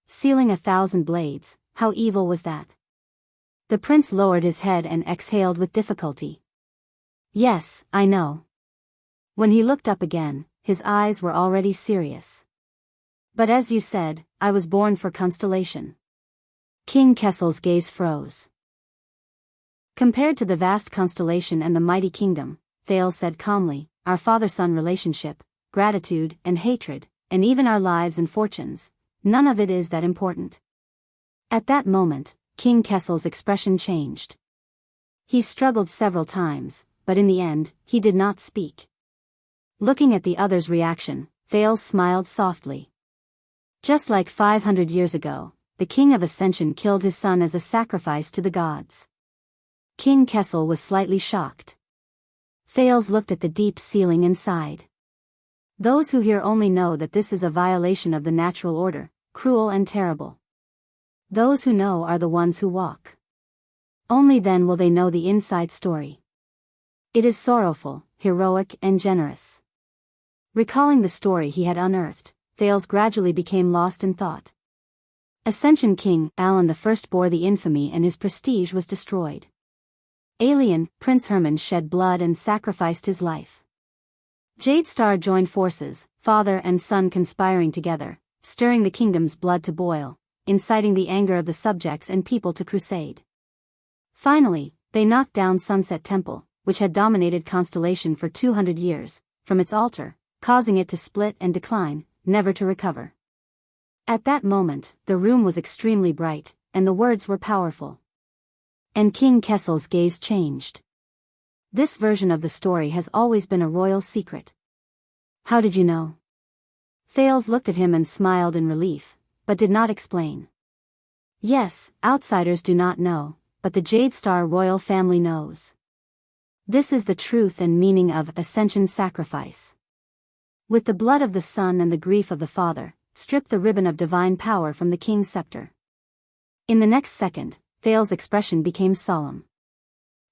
Sealing 1,000 blades, how evil was that? The prince lowered his head and exhaled with difficulty. Yes, I know. When he looked up again, his eyes were already serious. But as you said, I was born for constellation. King Kessel's gaze froze. Compared to the vast constellation and the mighty kingdom, Thales said calmly, our father-son relationship, gratitude and hatred, and even our lives and fortunes, none of it is that important. At that moment, King Kessel's expression changed. He struggled several times, but in the end, he did not speak. Looking at the other's reaction, Thales smiled softly. Just like 500 years ago, the King of Ascension killed his son as a sacrifice to the gods. King Kessel was slightly shocked. Thales looked at the deep ceiling and sighed. Those who hear only know that this is a violation of the natural order, cruel and terrible. Those who know are the ones who walk. Only then will they know the inside story. It is sorrowful, heroic and generous. Recalling the story he had unearthed, Thales gradually became lost in thought. Ascension King Alan I bore the infamy and his prestige was destroyed. Alien, Prince Herman shed blood and sacrificed his life. Jade Star joined forces, father and son conspiring together, stirring the kingdom's blood to boil, inciting the anger of the subjects and people to crusade. Finally, they knocked down Sunset Temple, which had dominated Constellation for 200 years, from its altar, causing it to split and decline, never to recover. At that moment, the room was extremely bright, and the words were powerful. And King Kessel's gaze changed. This version of the story has always been a royal secret. How did you know? Thales looked at him and smiled in relief, but did not explain. Yes, outsiders do not know, but the Jade Star royal family knows. This is the truth and meaning of Ascension sacrifice. With the blood of the son and the grief of the father, strip the ribbon of divine power from the king's scepter. In the next second, Thales' expression became solemn.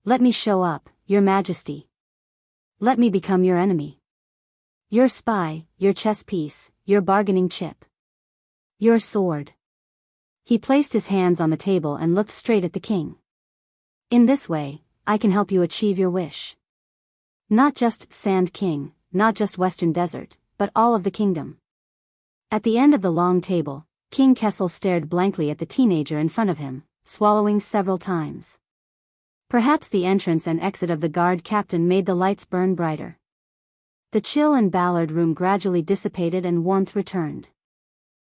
Let me show up, your majesty. Let me become your enemy. Your spy, your chess piece, your bargaining chip. Your sword. He placed his hands on the table and looked straight at the king. In this way, I can help you achieve your wish. Not just Sand King, not just Western Desert, but all of the kingdom. At the end of the long table, King Kessel stared blankly at the teenager in front of him, swallowing several times. Perhaps the entrance and exit of the guard captain made the lights burn brighter. The chill in Ballard Room gradually dissipated and warmth returned.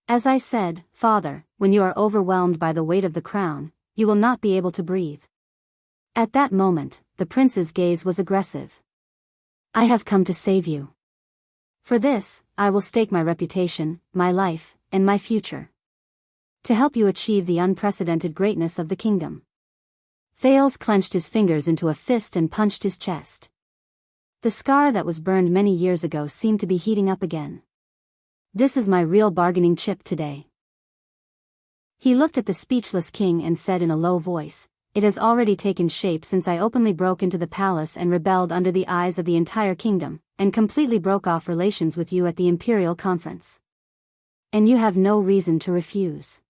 As I said, father, when you are overwhelmed by the weight of the crown, you will not be able to breathe. At that moment, the prince's gaze was aggressive. I have come to save you. For this, I will stake my reputation, my life, and my future. To help you achieve the unprecedented greatness of the kingdom. Thales clenched his fingers into a fist and punched his chest. The scar that was burned many years ago seemed to be heating up again. This is my real bargaining chip today. He looked at the speechless king and said in a low voice, "It has already taken shape since I openly broke into the palace and rebelled under the eyes of the entire kingdom, and completely broke off relations with you at the imperial conference. And you have no reason to refuse."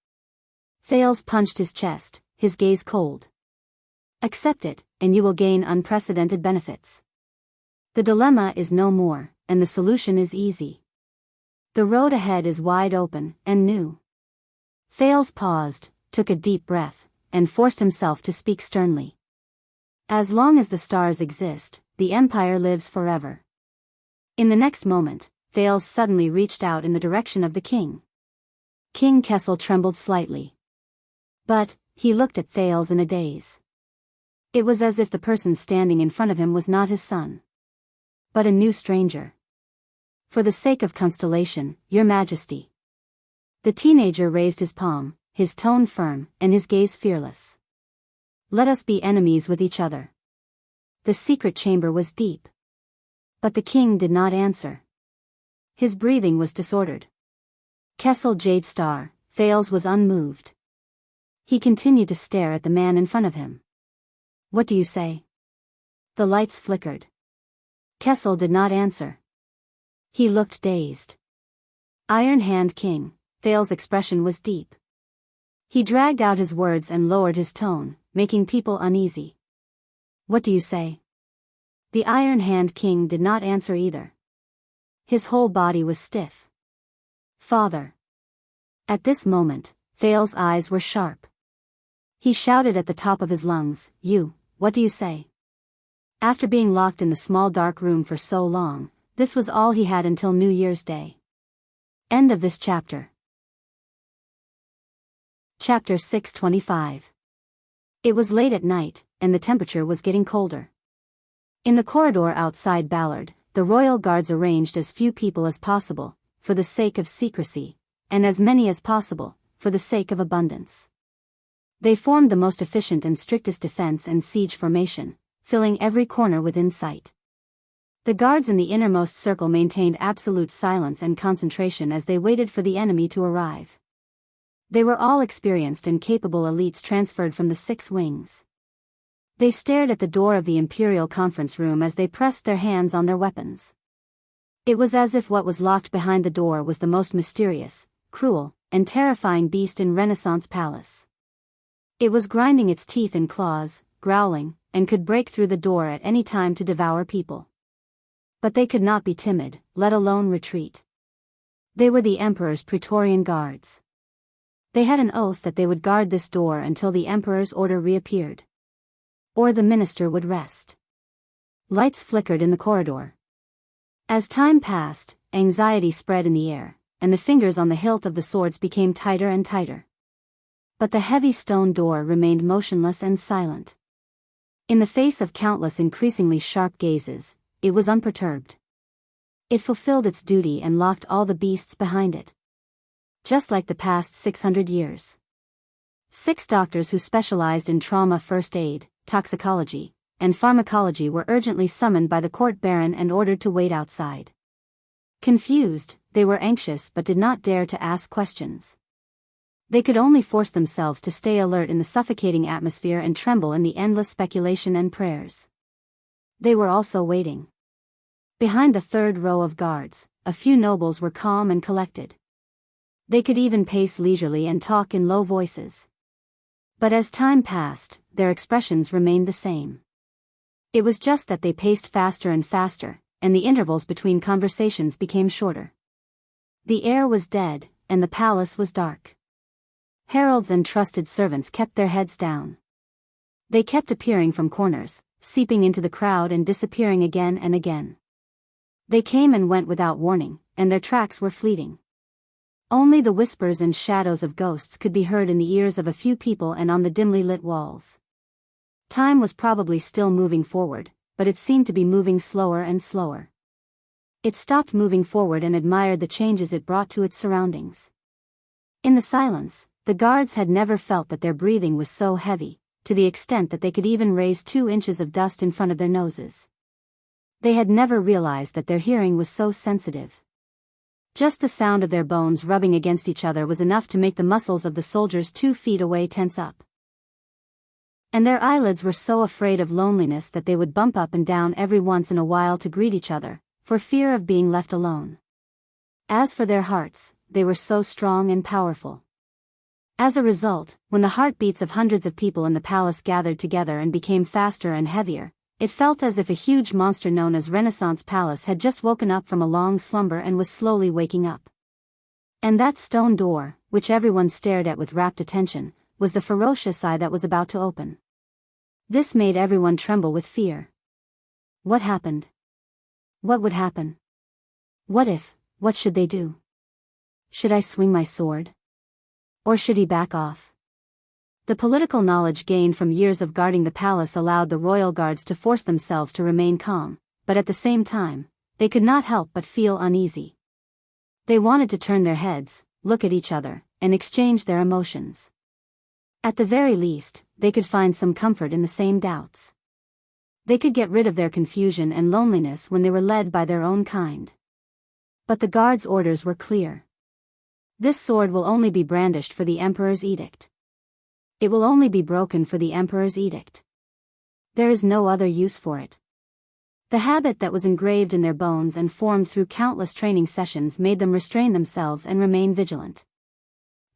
Thales punched his chest, his gaze cold. "Accept it, and you will gain unprecedented benefits. The dilemma is no more, and the solution is easy. The road ahead is wide open, and new." Thales paused, took a deep breath, and forced himself to speak sternly. "As long as the stars exist, the empire lives forever." In the next moment, Thales suddenly reached out in the direction of the king. King Kessel trembled slightly. But, he looked at Thales in a daze. It was as if the person standing in front of him was not his son, but a new stranger. "For the sake of Constellation, Your Majesty." The teenager raised his palm, his tone firm, and his gaze fearless. "Let us be enemies with each other." The secret chamber was deep. But the king did not answer. His breathing was disordered. Kessel Jade Star, Thales was unmoved. He continued to stare at the man in front of him. "What do you say?" The lights flickered. Kessel did not answer. He looked dazed. "Iron Hand King." Thales' expression was deep. He dragged out his words and lowered his tone, making people uneasy. "What do you say?" The Iron Hand King did not answer either. His whole body was stiff. "Father." At this moment, Thales' eyes were sharp. He shouted at the top of his lungs, What do you say?" After being locked in the small dark room for so long, this was all he had until New Year's Day. End of this chapter. Chapter 625. It was late at night, and the temperature was getting colder. In the corridor outside Ballard, the royal guards arranged as few people as possible, for the sake of secrecy, and as many as possible, for the sake of abundance. They formed the most efficient and strictest defense and siege formation, filling every corner within sight. The guards in the innermost circle maintained absolute silence and concentration as they waited for the enemy to arrive. They were all experienced and capable elites transferred from the 6 wings. They stared at the door of the Imperial Conference Room as they pressed their hands on their weapons. It was as if what was locked behind the door was the most mysterious, cruel, and terrifying beast in Renaissance Palace. It was grinding its teeth and claws, growling, and could break through the door at any time to devour people. But they could not be timid, let alone retreat. They were the Emperor's Praetorian Guards. They had an oath that they would guard this door until the Emperor's order reappeared. Or the minister would rest. Lights flickered in the corridor. As time passed, anxiety spread in the air, and the fingers on the hilt of the swords became tighter and tighter. But the heavy stone door remained motionless and silent. In the face of countless increasingly sharp gazes, it was unperturbed. It fulfilled its duty and locked all the beasts behind it. Just like the past 600 years. 6 doctors who specialized in trauma first aid, toxicology, and pharmacology were urgently summoned by the court baron and ordered to wait outside. Confused, they were anxious but did not dare to ask questions. They could only force themselves to stay alert in the suffocating atmosphere and tremble in the endless speculation and prayers. They were also waiting. Behind the 3rd row of guards, a few nobles were calm and collected. They could even pace leisurely and talk in low voices. But as time passed, their expressions remained the same. It was just that they paced faster and faster, and the intervals between conversations became shorter. The air was dead, and the palace was dark. Heralds and trusted servants kept their heads down. They kept appearing from corners, seeping into the crowd and disappearing again and again. They came and went without warning, and their tracks were fleeting. Only the whispers and shadows of ghosts could be heard in the ears of a few people and on the dimly lit walls. Time was probably still moving forward, but it seemed to be moving slower and slower. It stopped moving forward and admired the changes it brought to its surroundings. In the silence, the guards had never felt that their breathing was so heavy, to the extent that they could even raise 2 inches of dust in front of their noses. They had never realized that their hearing was so sensitive. Just the sound of their bones rubbing against each other was enough to make the muscles of the soldiers 2 feet away tense up. And their eyelids were so afraid of loneliness that they would bump up and down every once in a while to greet each other, for fear of being left alone. As for their hearts, they were so strong and powerful. As a result, when the heartbeats of hundreds of people in the palace gathered together and became faster and heavier, it felt as if a huge monster known as Renaissance Palace had just woken up from a long slumber and was slowly waking up. And that stone door, which everyone stared at with rapt attention, was the ferocious eye that was about to open. This made everyone tremble with fear. What happened? What would happen? What should they do? Should I swing my sword? Or should he back off? The political knowledge gained from years of guarding the palace allowed the royal guards to force themselves to remain calm, but at the same time, they could not help but feel uneasy. They wanted to turn their heads, look at each other, and exchange their emotions. At the very least, they could find some comfort in the same doubts. They could get rid of their confusion and loneliness when they were led by their own kind. But the guards' orders were clear. This sword will only be brandished for the emperor's edict. It will only be broken for the emperor's edict. There is no other use for it. The habit that was engraved in their bones and formed through countless training sessions made them restrain themselves and remain vigilant.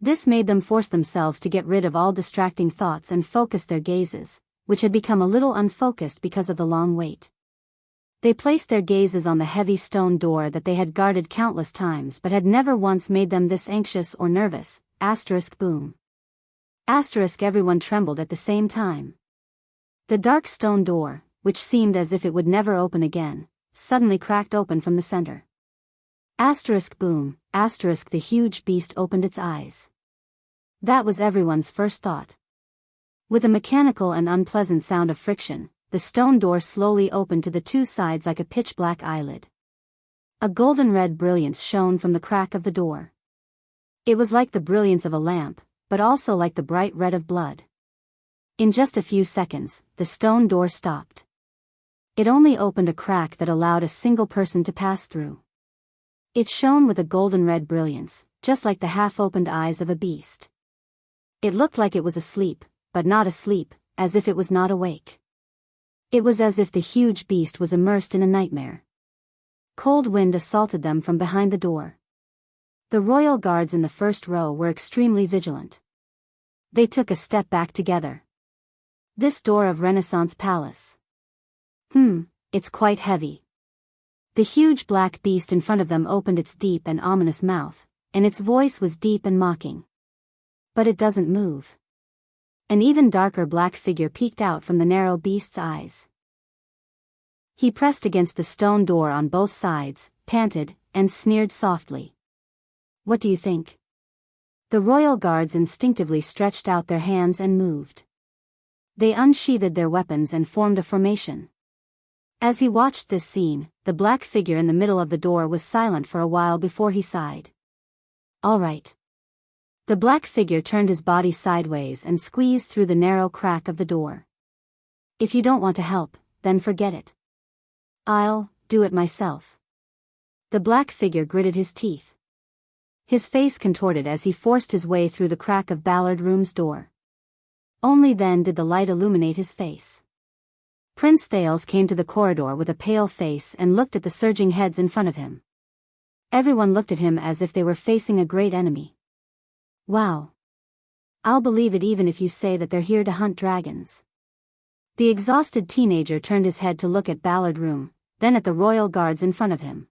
This made them force themselves to get rid of all distracting thoughts and focus their gazes, which had become a little unfocused because of the long wait. They placed their gazes on the heavy stone door that they had guarded countless times but had never once made them this anxious or nervous. Boom. Everyone trembled at the same time. The dark stone door, which seemed as if it would never open again, suddenly cracked open from the center. Boom. The huge beast opened its eyes. That was everyone's first thought. With a mechanical and unpleasant sound of friction, the stone door slowly opened to the 2 sides like a pitch-black eyelid. A golden-red brilliance shone from the crack of the door. It was like the brilliance of a lamp, but also like the bright red of blood. In just a few seconds, the stone door stopped. It only opened a crack that allowed a single person to pass through. It shone with a golden-red brilliance, just like the half-opened eyes of a beast. It looked like it was asleep, but not asleep, as if it was not awake. It was as if the huge beast was immersed in a nightmare. Cold wind assaulted them from behind the door. The royal guards in the first row were extremely vigilant. They took a step back together. This door of Renaissance Palace. It's quite heavy. The huge black beast in front of them opened its deep and ominous mouth, and its voice was deep and mocking. But it doesn't move. An even darker black figure peeked out from the narrow beast's eyes. He pressed against the stone door on both sides, panted, and sneered softly. What do you think? The royal guards instinctively stretched out their hands and moved. They unsheathed their weapons and formed a formation. As he watched this scene, the black figure in the middle of the door was silent for a while before he sighed. All right. The black figure turned his body sideways and squeezed through the narrow crack of the door. If you don't want to help, then forget it. I'll do it myself. The black figure gritted his teeth. His face contorted as he forced his way through the crack of Ballard Room's door. Only then did the light illuminate his face. Prince Thales came to the corridor with a pale face and looked at the surging heads in front of him. Everyone looked at him as if they were facing a great enemy. Wow. I'll believe it even if you say that they're here to hunt dragons. The exhausted teenager turned his head to look at Ballard Room, then at the royal guards in front of him.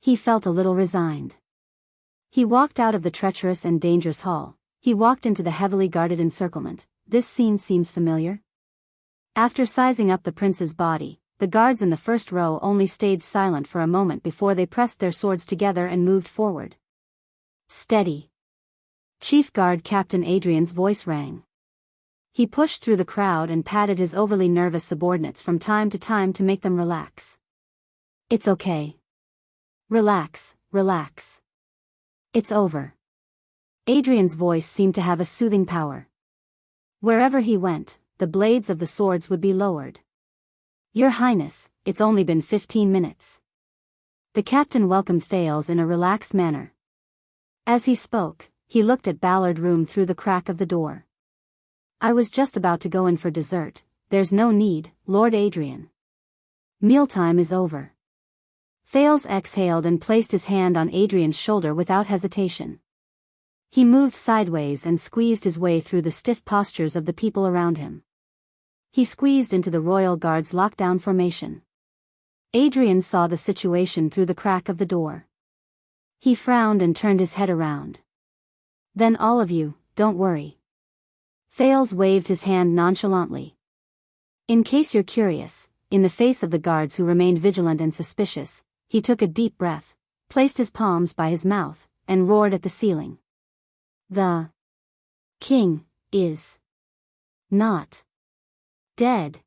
He felt a little resigned. He walked out of the treacherous and dangerous hall. He walked into the heavily guarded encirclement. This scene seems familiar. After sizing up the prince's body, the guards in the first row only stayed silent for a moment before they pressed their swords together and moved forward. Steady. Chief Guard Captain Adrian's voice rang. He pushed through the crowd and patted his overly nervous subordinates from time to time to make them relax. It's okay. Relax. It's over. Adrian's voice seemed to have a soothing power. Wherever he went, the blades of the swords would be lowered. Your Highness, it's only been 15 minutes. The captain welcomed Thales in a relaxed manner. As he spoke, he looked at Ballard Room through the crack of the door. I was just about to go in for dessert. There's no need, Lord Adrian. Mealtime is over. Thales exhaled and placed his hand on Adrian's shoulder without hesitation. He moved sideways and squeezed his way through the stiff postures of the people around him. He squeezed into the Royal Guard's lockdown formation. Adrian saw the situation through the crack of the door. He frowned and turned his head around. Then all of you, don't worry. Thales waved his hand nonchalantly. In case you're curious, in the face of the guards who remained vigilant and suspicious, he took a deep breath, placed his palms by his mouth, and roared at the ceiling. The king is not dead.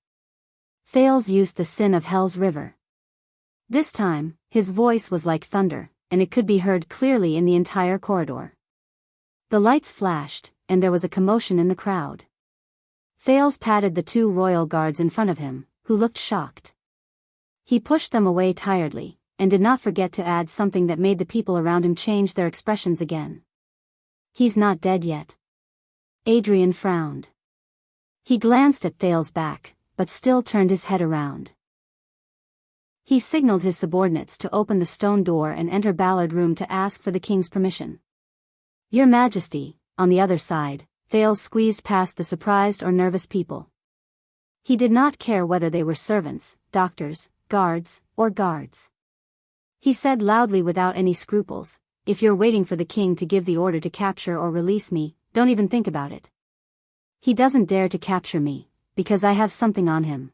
Thales used the sin of Hell's River. This time, his voice was like thunder, and it could be heard clearly in the entire corridor. The lights flashed, and there was a commotion in the crowd. Thales patted the two royal guards in front of him, who looked shocked. He pushed them away tiredly, and did not forget to add something that made the people around him change their expressions again. He's not dead yet. Adrian frowned. He glanced at Thales' back, but still turned his head around. He signaled his subordinates to open the stone door and enter Ballard Room to ask for the king's permission. Your Majesty, on the other side, Thales squeezed past the surprised or nervous people. He did not care whether they were servants, doctors, guards, or guards. He said loudly without any scruples, if you're waiting for the king to give the order to capture or release me, don't even think about it. He doesn't dare to capture me, because I have something on him.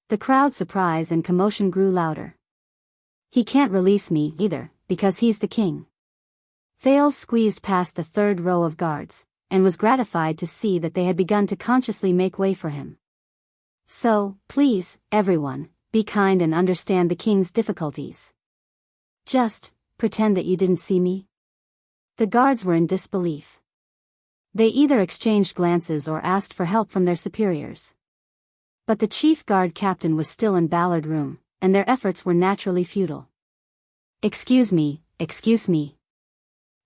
The crowd's surprise and commotion grew louder. He can't release me either, because he's the king. Thales squeezed past the third row of guards, and was gratified to see that they had begun to consciously make way for him. So, please, everyone, be kind and understand the king's difficulties. Just pretend that you didn't see me. The guards were in disbelief. They either exchanged glances or asked for help from their superiors. But the chief guard captain was still in Ballard Room, and their efforts were naturally futile. Excuse me, excuse me.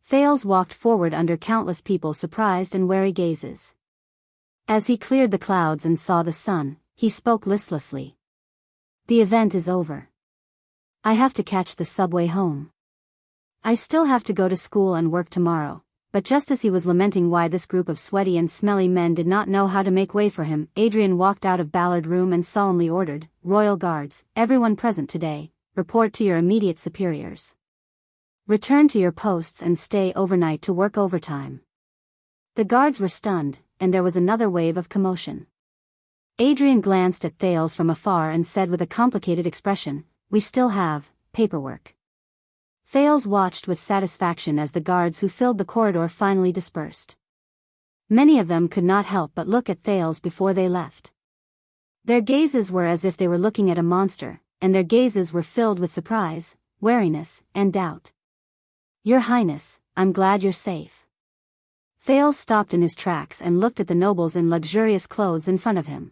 Thales walked forward under countless people's surprised and wary gazes. As he cleared the clouds and saw the sun, he spoke listlessly. The event is over. I have to catch the subway home. I still have to go to school and work tomorrow. But just as he was lamenting why this group of sweaty and smelly men did not know how to make way for him, Adrian walked out of Ballard Room and solemnly ordered, Royal Guards, everyone present today, report to your immediate superiors. Return to your posts and stay overnight to work overtime. The guards were stunned, and there was another wave of commotion. Adrian glanced at Thales from afar and said with a complicated expression, we still have paperwork. Thales watched with satisfaction as the guards who filled the corridor finally dispersed. Many of them could not help but look at Thales before they left. Their gazes were as if they were looking at a monster, and their gazes were filled with surprise, wariness, and doubt. Your Highness, I'm glad you're safe. Thales stopped in his tracks and looked at the nobles in luxurious clothes in front of him.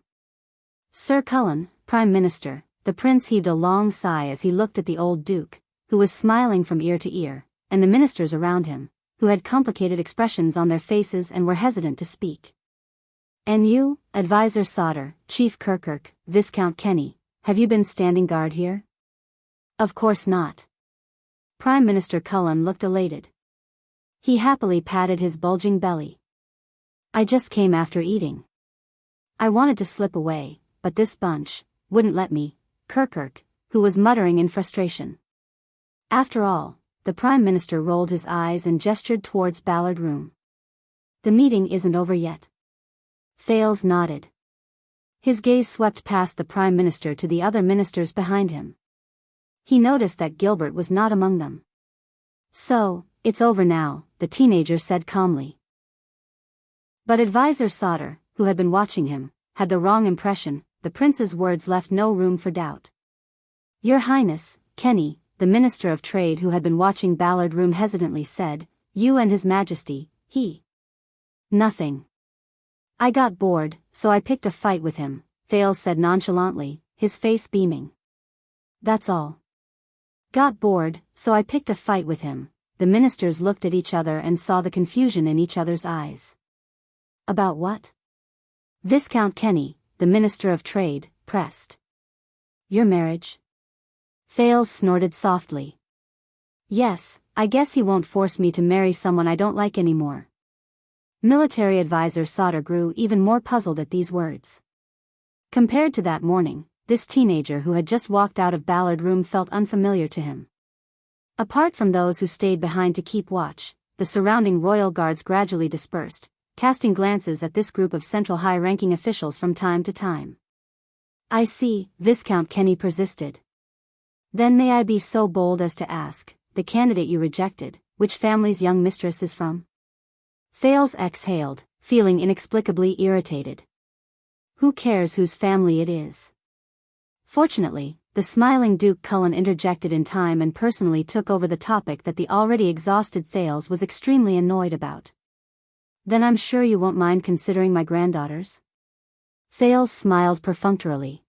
Sir Cullen, Prime Minister, the prince heaved a long sigh as he looked at the old duke, who was smiling from ear to ear, and the ministers around him, who had complicated expressions on their faces and were hesitant to speak. And you, Advisor Sauter, Chief Kirkirk, Viscount Kenny, have you been standing guard here? Of course not. Prime Minister Cullen looked elated. He happily patted his bulging belly. I just came after eating. I wanted to slip away, but this bunch wouldn't let me, Kirkirk, who was muttering in frustration. After all, the Prime Minister rolled his eyes and gestured towards Ballard Room. The meeting isn't over yet. Thales nodded. His gaze swept past the Prime Minister to the other ministers behind him. He noticed that Gilbert was not among them. So, it's over now, the teenager said calmly. But Advisor Sauter, who had been watching him, had the wrong impression. The prince's words left no room for doubt. Your Highness, Kenny, the Minister of Trade who had been watching Ballard Room hesitantly said, you and His Majesty, he. Nothing. I got bored, so I picked a fight with him, Thales said nonchalantly, his face beaming. That's all. Got bored, so I picked a fight with him. The ministers looked at each other and saw the confusion in each other's eyes. About what? Viscount Kenny, the Minister of Trade, pressed. Your marriage? Thales snorted softly. Yes, I guess he won't force me to marry someone I don't like anymore. Military advisor Sauter grew even more puzzled at these words. Compared to that morning, this teenager who had just walked out of Ballard Room felt unfamiliar to him. Apart from those who stayed behind to keep watch, the surrounding royal guards gradually dispersed, casting glances at this group of central high-ranking officials from time to time. I see, Viscount Kenny persisted. Then may I be so bold as to ask, the candidate you rejected, which family's young mistress is from? Thales exhaled, feeling inexplicably irritated. Who cares whose family it is? Fortunately, the smiling Duke Cullen interjected in time and personally took over the topic that the already exhausted Thales was extremely annoyed about. Then I'm sure you won't mind considering my granddaughters? Thales smiled perfunctorily.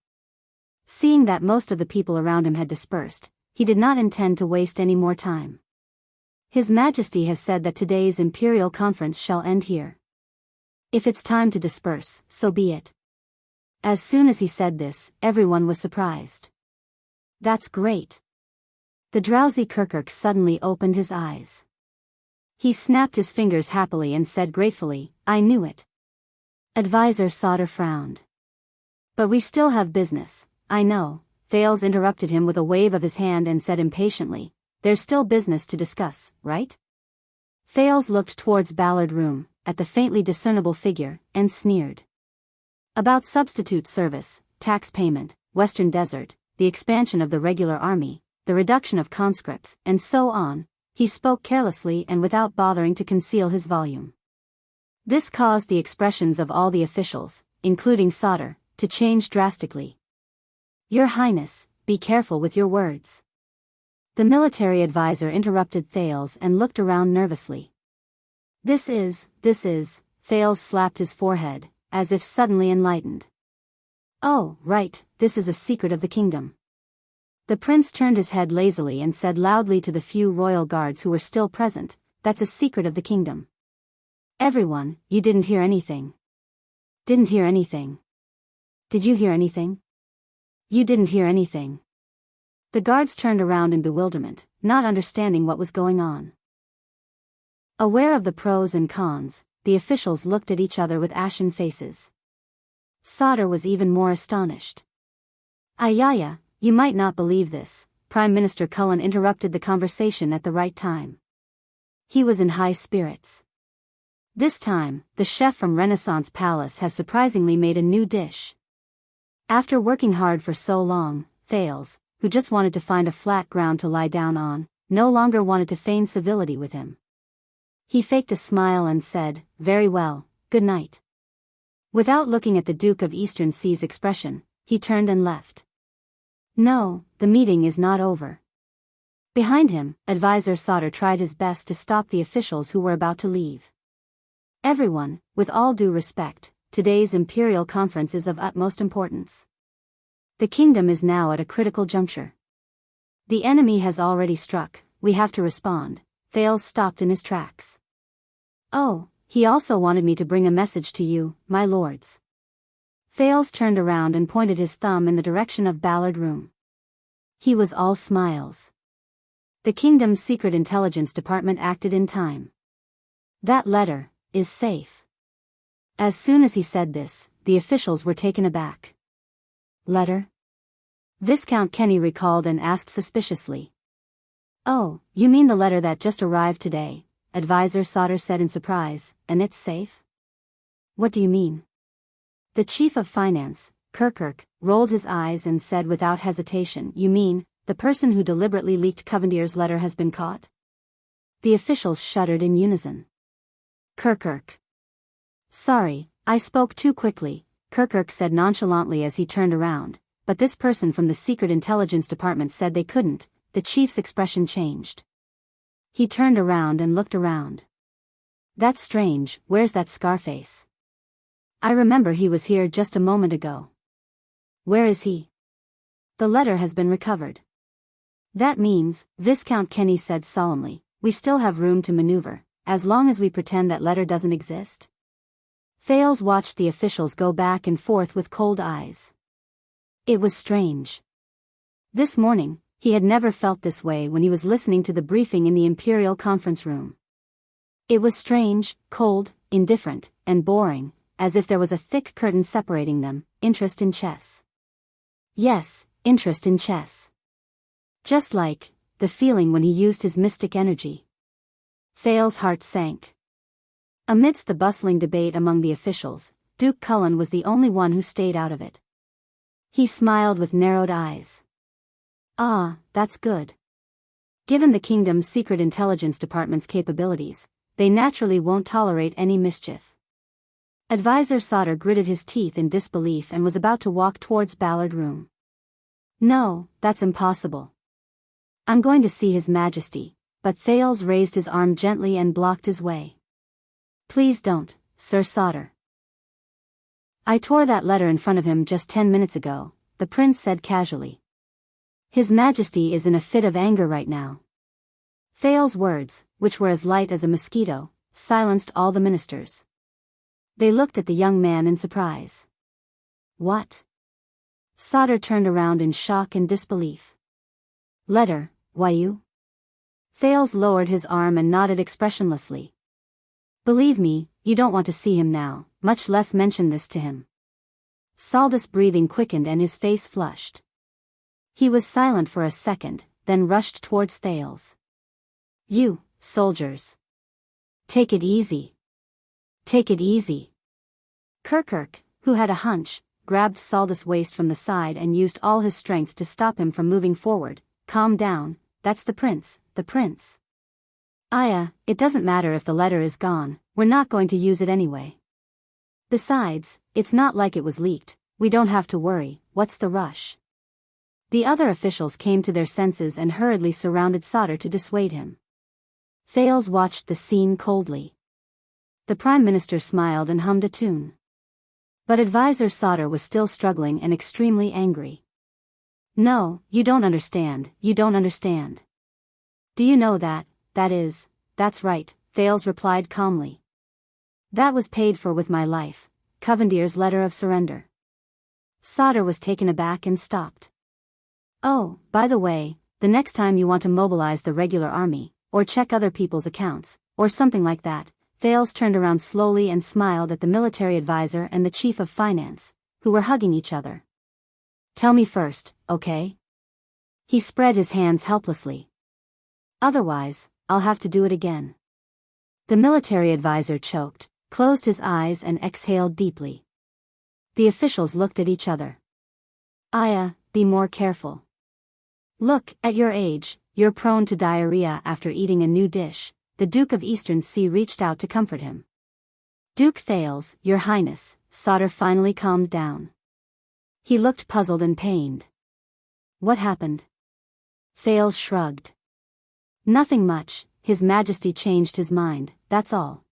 Seeing that most of the people around him had dispersed, he did not intend to waste any more time. His Majesty has said that today's Imperial Conference shall end here. If it's time to disperse, so be it. As soon as he said this, everyone was surprised. That's great. The drowsy Kirkirk suddenly opened his eyes. He snapped his fingers happily and said gratefully, I knew it. Advisor Sauter frowned. But we still have business, I know. Thales interrupted him with a wave of his hand and said impatiently, there's still business to discuss, right? Thales looked towards Ballard Room, at the faintly discernible figure, and sneered. About substitute service, tax payment, Western Desert, the expansion of the regular army, the reduction of conscripts, and so on, he spoke carelessly and without bothering to conceal his volume. This caused the expressions of all the officials, including Sauter, to change drastically. Your Highness, be careful with your words. The military advisor interrupted Thales and looked around nervously. This is, Thales slapped his forehead, as if suddenly enlightened. Oh, right, this is a secret of the kingdom. The prince turned his head lazily and said loudly to the few royal guards who were still present, that's a secret of the kingdom. Everyone, you didn't hear anything. Didn't hear anything. Did you hear anything? You didn't hear anything. The guards turned around in bewilderment, not understanding what was going on. Aware of the pros and cons, the officials looked at each other with ashen faces. Sauter was even more astonished. Ayaya, you might not believe this, Prime Minister Cullen interrupted the conversation at the right time. He was in high spirits. This time, the chef from Renaissance Palace has surprisingly made a new dish. After working hard for so long, Thales, who just wanted to find a flat ground to lie down on, no longer wanted to feign civility with him. He faked a smile and said, very well, good night. Without looking at the Duke of Eastern Sea's expression, he turned and left. No, the meeting is not over. Behind him, Advisor Sauter tried his best to stop the officials who were about to leave. Everyone, with all due respect, today's Imperial Conference is of utmost importance. The kingdom is now at a critical juncture. The enemy has already struck, we have to respond. Thales stopped in his tracks. Oh, he also wanted me to bring a message to you, my lords. Thales turned around and pointed his thumb in the direction of Ballard Room. He was all smiles. The kingdom's secret intelligence department acted in time. That letter is safe. As soon as he said this, the officials were taken aback. Letter? Viscount Kenny recalled and asked suspiciously. Oh, you mean the letter that just arrived today, Advisor Sauter said in surprise, and it's safe? What do you mean? The chief of finance, Kirkirk, rolled his eyes and said without hesitation, you mean, the person who deliberately leaked Covendier's letter has been caught? The officials shuddered in unison. Kirkirk. Sorry, I spoke too quickly, Kirkirk said nonchalantly as he turned around, but this person from the secret intelligence department said they couldn't. The chief's expression changed. He turned around and looked around. That's strange, where's that Scarface? I remember he was here just a moment ago. Where is he? The letter has been recovered. That means, Viscount Kenny said solemnly, we still have room to maneuver, as long as we pretend that letter doesn't exist. Thales watched the officials go back and forth with cold eyes. It was strange. This morning, he had never felt this way when he was listening to the briefing in the Imperial Conference Room. It was strange, cold, indifferent, and boring, as if there was a thick curtain separating them, interest in chess. Yes, interest in chess. Just like the feeling when he used his mystic energy. Thales' heart sank. Amidst the bustling debate among the officials, Duke Cullen was the only one who stayed out of it. He smiled with narrowed eyes. Ah, that's good. Given the kingdom's secret intelligence department's capabilities, they naturally won't tolerate any mischief. Advisor Sauter gritted his teeth in disbelief and was about to walk towards Ballard's room. No, that's impossible. I'm going to see His Majesty, but Thales raised his arm gently and blocked his way. Please don't, Sir Sauter. I tore that letter in front of him just 10 minutes ago, the prince said casually. His Majesty is in a fit of anger right now. Thales' words, which were as light as a mosquito, silenced all the ministers. They looked at the young man in surprise. What? Sauter turned around in shock and disbelief. Letter, why you? Thales lowered his arm and nodded expressionlessly. Believe me, you don't want to see him now, much less mention this to him. Saldus' breathing quickened and his face flushed. He was silent for a second, then rushed towards Thales. You, soldiers. Take it easy. Take it easy. Kirkirk, who had a hunch, grabbed Saldus' waist from the side and used all his strength to stop him from moving forward. Calm down, that's the prince, the prince. Aya, it doesn't matter if the letter is gone, we're not going to use it anyway. Besides, it's not like it was leaked, we don't have to worry, what's the rush? The other officials came to their senses and hurriedly surrounded Sauter to dissuade him. Thales watched the scene coldly. The Prime Minister smiled and hummed a tune. But Advisor Sauter was still struggling and extremely angry. No, you don't understand, you don't understand. Do you know that, that's right, Thales replied calmly. That was paid for with my life, Covendier's letter of surrender. Sauter was taken aback and stopped. Oh, by the way, the next time you want to mobilize the regular army, or check other people's accounts, or something like that, Thales turned around slowly and smiled at the military advisor and the chief of finance, who were hugging each other. Tell me first, okay? He spread his hands helplessly. Otherwise, I'll have to do it again. The military advisor choked, closed his eyes and exhaled deeply. The officials looked at each other. Aya, be more careful. Look, at your age, you're prone to diarrhea after eating a new dish. The Duke of Eastern Sea reached out to comfort him. Duke Thales, Your Highness, Sauter finally calmed down. He looked puzzled and pained. What happened? Thales shrugged. Nothing much, His Majesty changed his mind, that's all.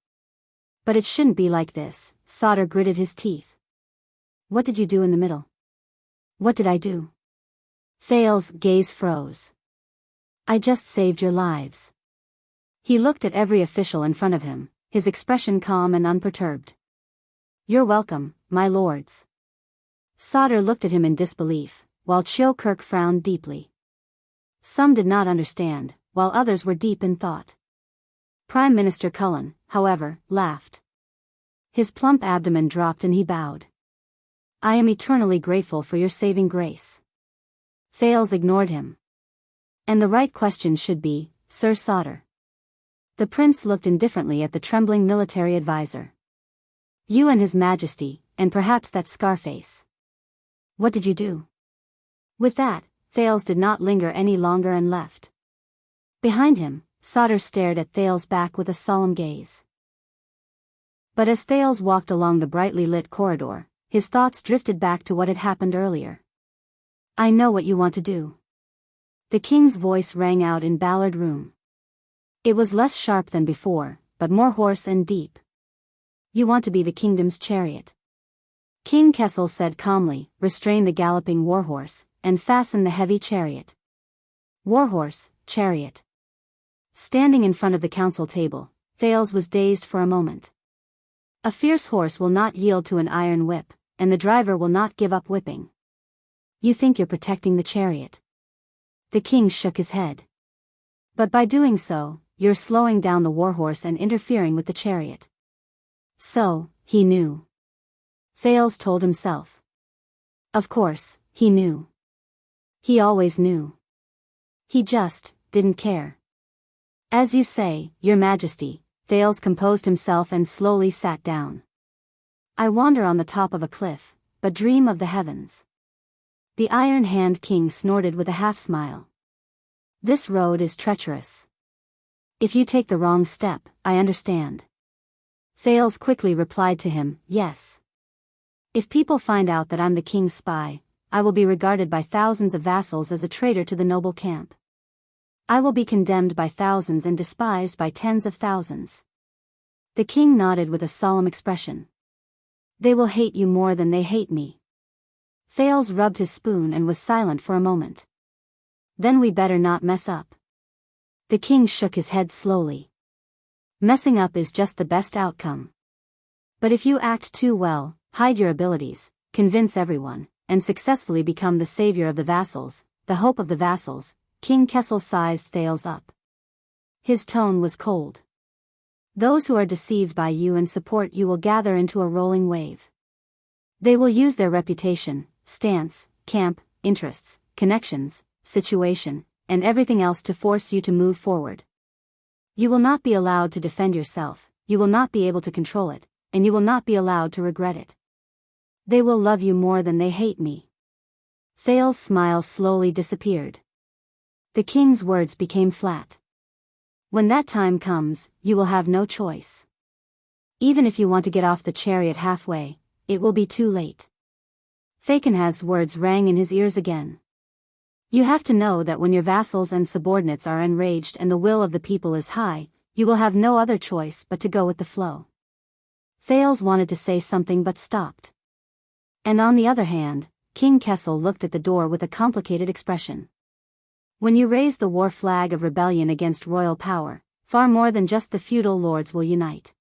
But it shouldn't be like this, Sauter gritted his teeth. What did you do in the middle? What did I do? Thales' gaze froze. I just saved your lives. He looked at every official in front of him, his expression calm and unperturbed. You're welcome, my lords. Sauter looked at him in disbelief, while Kirk frowned deeply. Some did not understand, while others were deep in thought. Prime Minister Cullen, however, laughed. His plump abdomen dropped and he bowed. I am eternally grateful for your saving grace. Thales ignored him. And the right question should be, Sir Sauter. The prince looked indifferently at the trembling military advisor. You and His Majesty, and perhaps that Scarface. What did you do? With that, Thales did not linger any longer and left. Behind him, Sauter stared at Thales' back with a solemn gaze. But as Thales walked along the brightly lit corridor, his thoughts drifted back to what had happened earlier. I know what you want to do. The king's voice rang out in Ballard's room. It was less sharp than before, but more hoarse and deep. You want to be the kingdom's chariot. King Kessel said calmly, restrain the galloping warhorse, and fasten the heavy chariot. Warhorse, chariot. Standing in front of the council table, Thales was dazed for a moment. A fierce horse will not yield to an iron whip, and the driver will not give up whipping. You think you're protecting the chariot. The king shook his head. But by doing so, you're slowing down the warhorse and interfering with the chariot. So, he knew. Thales told himself. Of course, he knew. He always knew. He just didn't care. As you say, Your Majesty, Thales composed himself and slowly sat down. I wander on the top of a cliff, but dream of the heavens. The Iron Hand King snorted with a half-smile. This road is treacherous. If you take the wrong step, I understand. Thales quickly replied to him, yes. If people find out that I'm the king's spy, I will be regarded by thousands of vassals as a traitor to the noble camp. I will be condemned by thousands and despised by tens of thousands. The king nodded with a solemn expression. They will hate you more than they hate me. Thales rubbed his spoon and was silent for a moment. Then we better not mess up. The king shook his head slowly. Messing up is just the best outcome. But if you act too well, hide your abilities, convince everyone, and successfully become the savior of the vassals, the hope of the vassals, King Kessel sized Thales up. His tone was cold. Those who are deceived by you and support you will gather into a rolling wave. They will use their reputation, stance, camp, interests, connections, situation, and everything else to force you to move forward. You will not be allowed to defend yourself, you will not be able to control it, and you will not be allowed to regret it. They will love you more than they hate me. Thales' smile slowly disappeared. The king's words became flat. When that time comes, you will have no choice. Even if you want to get off the chariot halfway, it will be too late. Falconhaz's words rang in his ears again. You have to know that when your vassals and subordinates are enraged and the will of the people is high, you will have no other choice but to go with the flow. Thales wanted to say something but stopped. And on the other hand, King Kessel looked at the door with a complicated expression. When you raise the war flag of rebellion against royal power, far more than just the feudal lords will unite.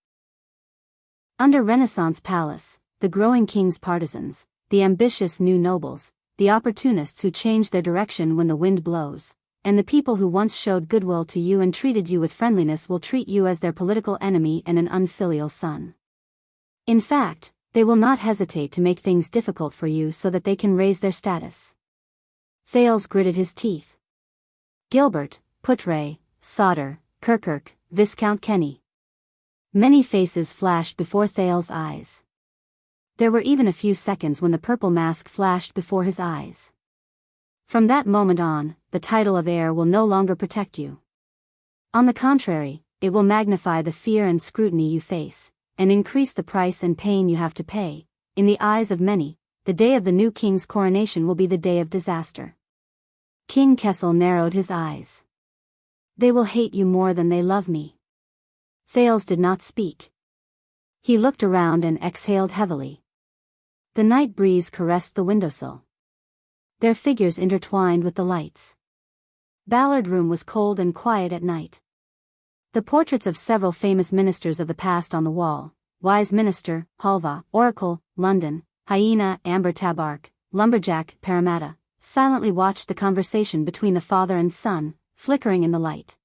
Under Renaissance Palace, the growing king's partisans, the ambitious new nobles, the opportunists who change their direction when the wind blows, and the people who once showed goodwill to you and treated you with friendliness will treat you as their political enemy and an unfilial son. In fact, they will not hesitate to make things difficult for you so that they can raise their status. Thales gritted his teeth. Gilbert, Putre, Sauter, Kirkirk, Viscount Kenny. Many faces flashed before Thales' eyes. There were even a few seconds when the purple mask flashed before his eyes. From that moment on, the title of heir will no longer protect you. On the contrary, it will magnify the fear and scrutiny you face, and increase the price and pain you have to pay. In the eyes of many, the day of the new king's coronation will be the day of disaster. King Kessel narrowed his eyes. They will hate you more than they love me. Thales did not speak. He looked around and exhaled heavily. The night breeze caressed the windowsill. Their figures intertwined with the lights. Ballard Room was cold and quiet at night. The portraits of several famous ministers of the past on the wall, Wise Minister, Halva, Oracle, London, Hyena, Amber Tabark, Lumberjack, Parramatta, silently watched the conversation between the father and son, flickering in the light.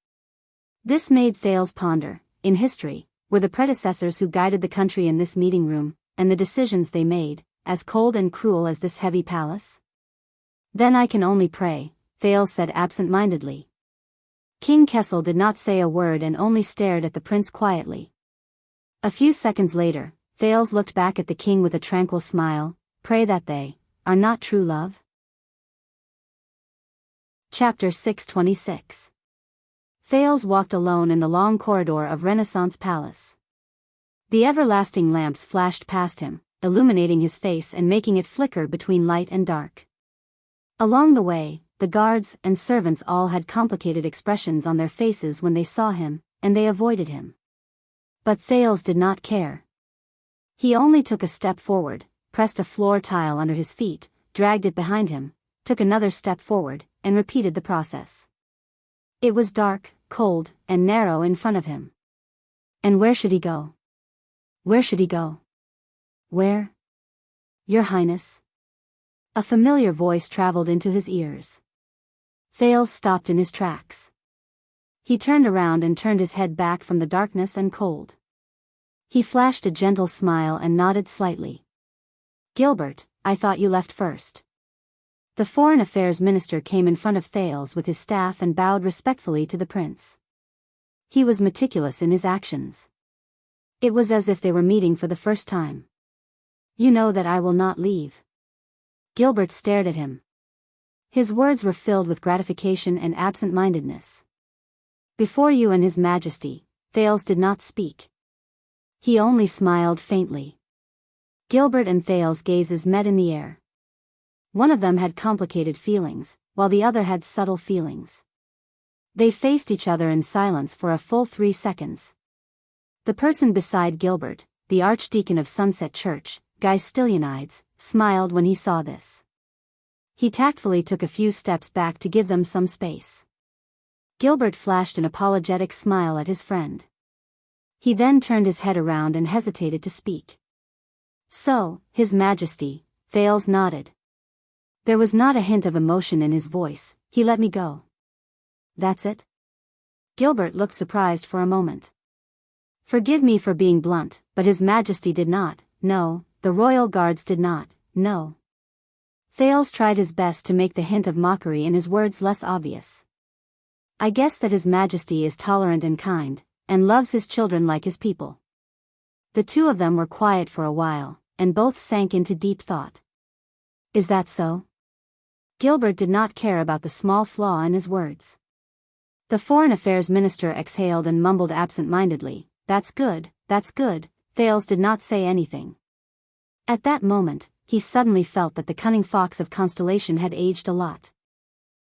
This made Thales ponder. In history, were the predecessors who guided the country in this meeting room, and the decisions they made, as cold and cruel as this heavy palace? Then I can only pray, Thales said absent-mindedly. King Kessel did not say a word and only stared at the prince quietly. A few seconds later, Thales looked back at the king with a tranquil smile. Pray that they are not true love. Chapter 626. Thales walked alone in the long corridor of Renaissance Palace. The everlasting lamps flashed past him, illuminating his face and making it flicker between light and dark. Along the way, the guards and servants all had complicated expressions on their faces when they saw him, and they avoided him. But Thales did not care. He only took a step forward, pressed a floor tile under his feet, dragged it behind him, took another step forward, and repeated the process. It was dark, cold, and narrow in front of him. And where should he go? Where should he go? Where? Your Highness? A familiar voice traveled into his ears. Thales stopped in his tracks. He turned around and turned his head back from the darkness and cold. He flashed a gentle smile and nodded slightly. Gilbert, I thought you left first. The Foreign Affairs Minister came in front of Thales with his staff and bowed respectfully to the prince. He was meticulous in his actions. It was as if they were meeting for the first time. You know that I will not leave. Gilbert stared at him. His words were filled with gratification and absent-mindedness. Before you and His Majesty, Thales did not speak. He only smiled faintly. Gilbert and Thales' gazes met in the air. One of them had complicated feelings, while the other had subtle feelings. They faced each other in silence for a full 3 seconds. The person beside Gilbert, the Archdeacon of Sunset Church, Guy Stylianides, smiled when he saw this. He tactfully took a few steps back to give them some space. Gilbert flashed an apologetic smile at his friend. He then turned his head around and hesitated to speak. So, His Majesty, Thales nodded. There was not a hint of emotion in his voice. He let me go. That's it? Gilbert looked surprised for a moment. Forgive me for being blunt, but His Majesty did not, no, the royal guards did not, no. Thales tried his best to make the hint of mockery in his words less obvious. I guess that His Majesty is tolerant and kind, and loves his children like his people. The two of them were quiet for a while, and both sank into deep thought. Is that so? Gilbert did not care about the small flaw in his words. The Foreign Affairs Minister exhaled and mumbled absent-mindedly, that's good, that's good. Thales did not say anything. At that moment, he suddenly felt that the cunning fox of Constellation had aged a lot.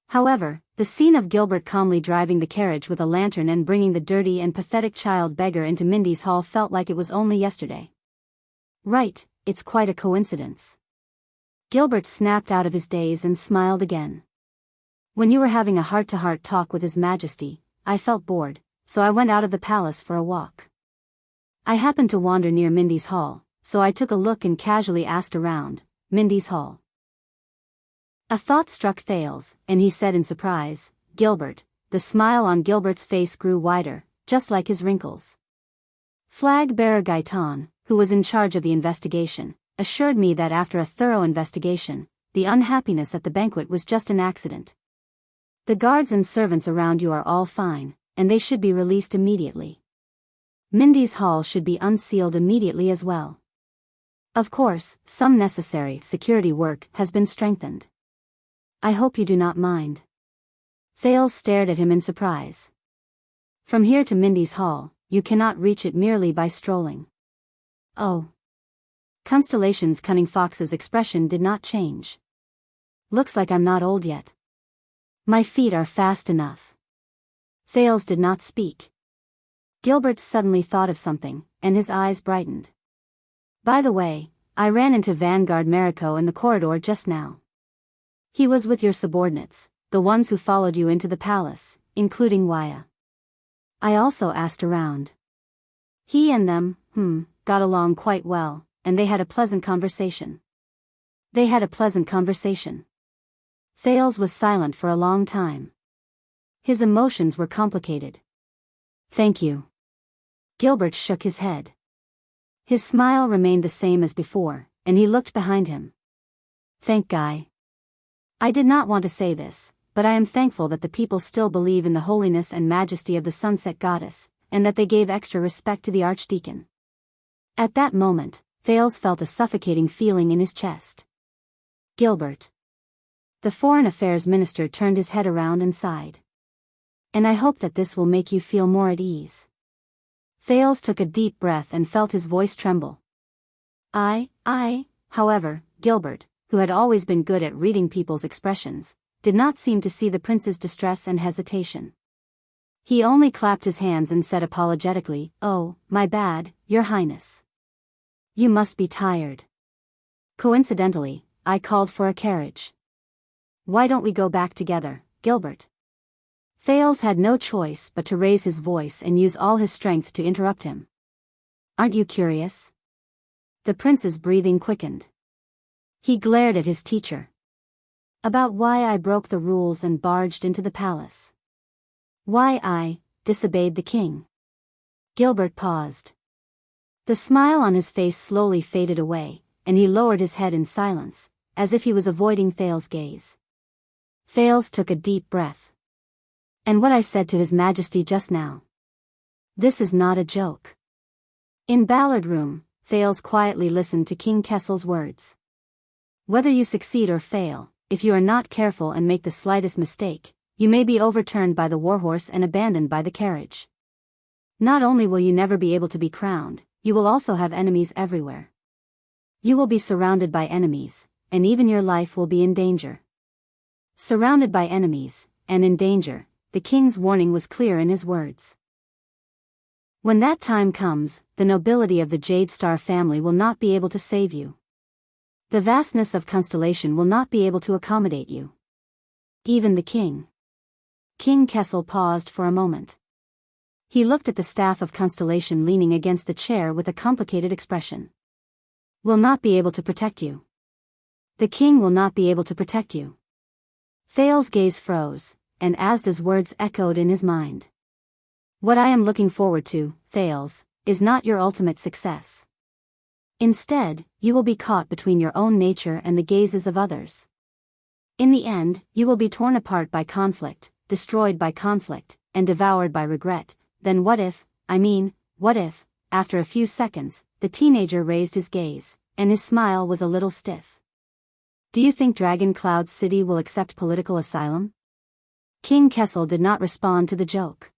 However, the scene of Gilbert calmly driving the carriage with a lantern and bringing the dirty and pathetic child beggar into Mindy's hall felt like it was only yesterday. Right, it's quite a coincidence. Gilbert snapped out of his daze and smiled again. When you were having a heart-to-heart talk with His Majesty, I felt bored, so I went out of the palace for a walk. I happened to wander near Mindy's hall, so I took a look and casually asked around, Mindy's hall. A thought struck Thales, and he said in surprise, Gilbert. The smile on Gilbert's face grew wider, just like his wrinkles. Flag-bearer Gaetan, who was in charge of the investigation, assured me that after a thorough investigation, the unhappiness at the banquet was just an accident. The guards and servants around you are all fine, and they should be released immediately. Mindy's hall should be unsealed immediately as well. Of course, some necessary security work has been strengthened. I hope you do not mind. Thales stared at him in surprise. From here to Mindy's hall, you cannot reach it merely by strolling. Oh. Constellation's cunning fox's expression did not change. Looks like I'm not old yet. My feet are fast enough. Thales did not speak. Gilbert suddenly thought of something, and his eyes brightened. By the way, I ran into Vanguard Mariko in the corridor just now. He was with your subordinates, the ones who followed you into the palace, including Wuxia. I also asked around. He and them, got along quite well, and they had a pleasant conversation. They had a pleasant conversation. Thales was silent for a long time. His emotions were complicated. Thank you. Gilbert shook his head. His smile remained the same as before, and he looked behind him. Thank Guy. I did not want to say this, but I am thankful that the people still believe in the holiness and majesty of the Sunset Goddess, and that they gave extra respect to the Archdeacon. At that moment, Thales felt a suffocating feeling in his chest. Gilbert. The Foreign Affairs Minister turned his head around and sighed. And I hope that this will make you feel more at ease. Thales took a deep breath and felt his voice tremble. However, Gilbert, who had always been good at reading people's expressions, did not seem to see the prince's distress and hesitation. He only clapped his hands and said apologetically, Oh, my bad, Your Highness. You must be tired. Coincidentally, I called for a carriage. Why don't we go back together, Gilbert? Thales had no choice but to raise his voice and use all his strength to interrupt him. Aren't you curious? The prince's breathing quickened. He glared at his teacher. About why I broke the rules and barged into the palace. Why I disobeyed the king. Gilbert paused. The smile on his face slowly faded away, and he lowered his head in silence, as if he was avoiding Thales' gaze. Thales took a deep breath. And what I said to His Majesty just now. This is not a joke. In Ballard Room, Thales quietly listened to King Kessel's words. Whether you succeed or fail, if you are not careful and make the slightest mistake, you may be overturned by the warhorse and abandoned by the carriage. Not only will you never be able to be crowned, you will also have enemies everywhere. You will be surrounded by enemies, and even your life will be in danger. Surrounded by enemies, and in danger, the king's warning was clear in his words. When that time comes, the nobility of the Jade Star family will not be able to save you. The vastness of Constellation will not be able to accommodate you. Even the king. King Kessel paused for a moment. He looked at the staff of Constellation leaning against the chair with a complicated expression. Will not be able to protect you. The king will not be able to protect you. Thales' gaze froze, and Asda's words echoed in his mind. What I am looking forward to, Thales, is not your ultimate success. Instead, you will be caught between your own nature and the gazes of others. In the end, you will be torn apart by conflict, destroyed by conflict, and devoured by regret. Then what if, after a few seconds, the teenager raised his gaze, and his smile was a little stiff. Do you think Dragon Cloud City will accept political asylum? King Kessel did not respond to the joke.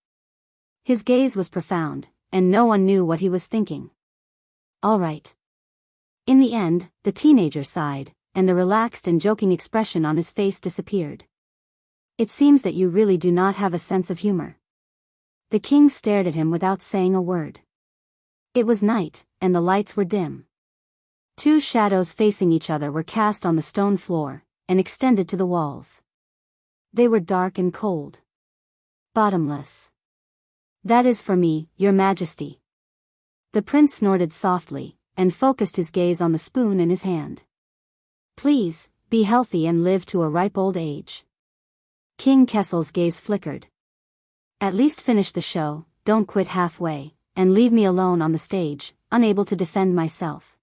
His gaze was profound, and no one knew what he was thinking. All right. In the end, the teenager sighed, and the relaxed and joking expression on his face disappeared. It seems that you really do not have a sense of humor. The king stared at him without saying a word. It was night, and the lights were dim. Two shadows facing each other were cast on the stone floor, and extended to the walls. They were dark and cold. Bottomless. That is for me, Your Majesty. The prince snorted softly, and focused his gaze on the spoon in his hand. Please, be healthy and live to a ripe old age. King Kessel's gaze flickered. At least finish the show, don't quit halfway, and leave me alone on the stage, unable to defend myself.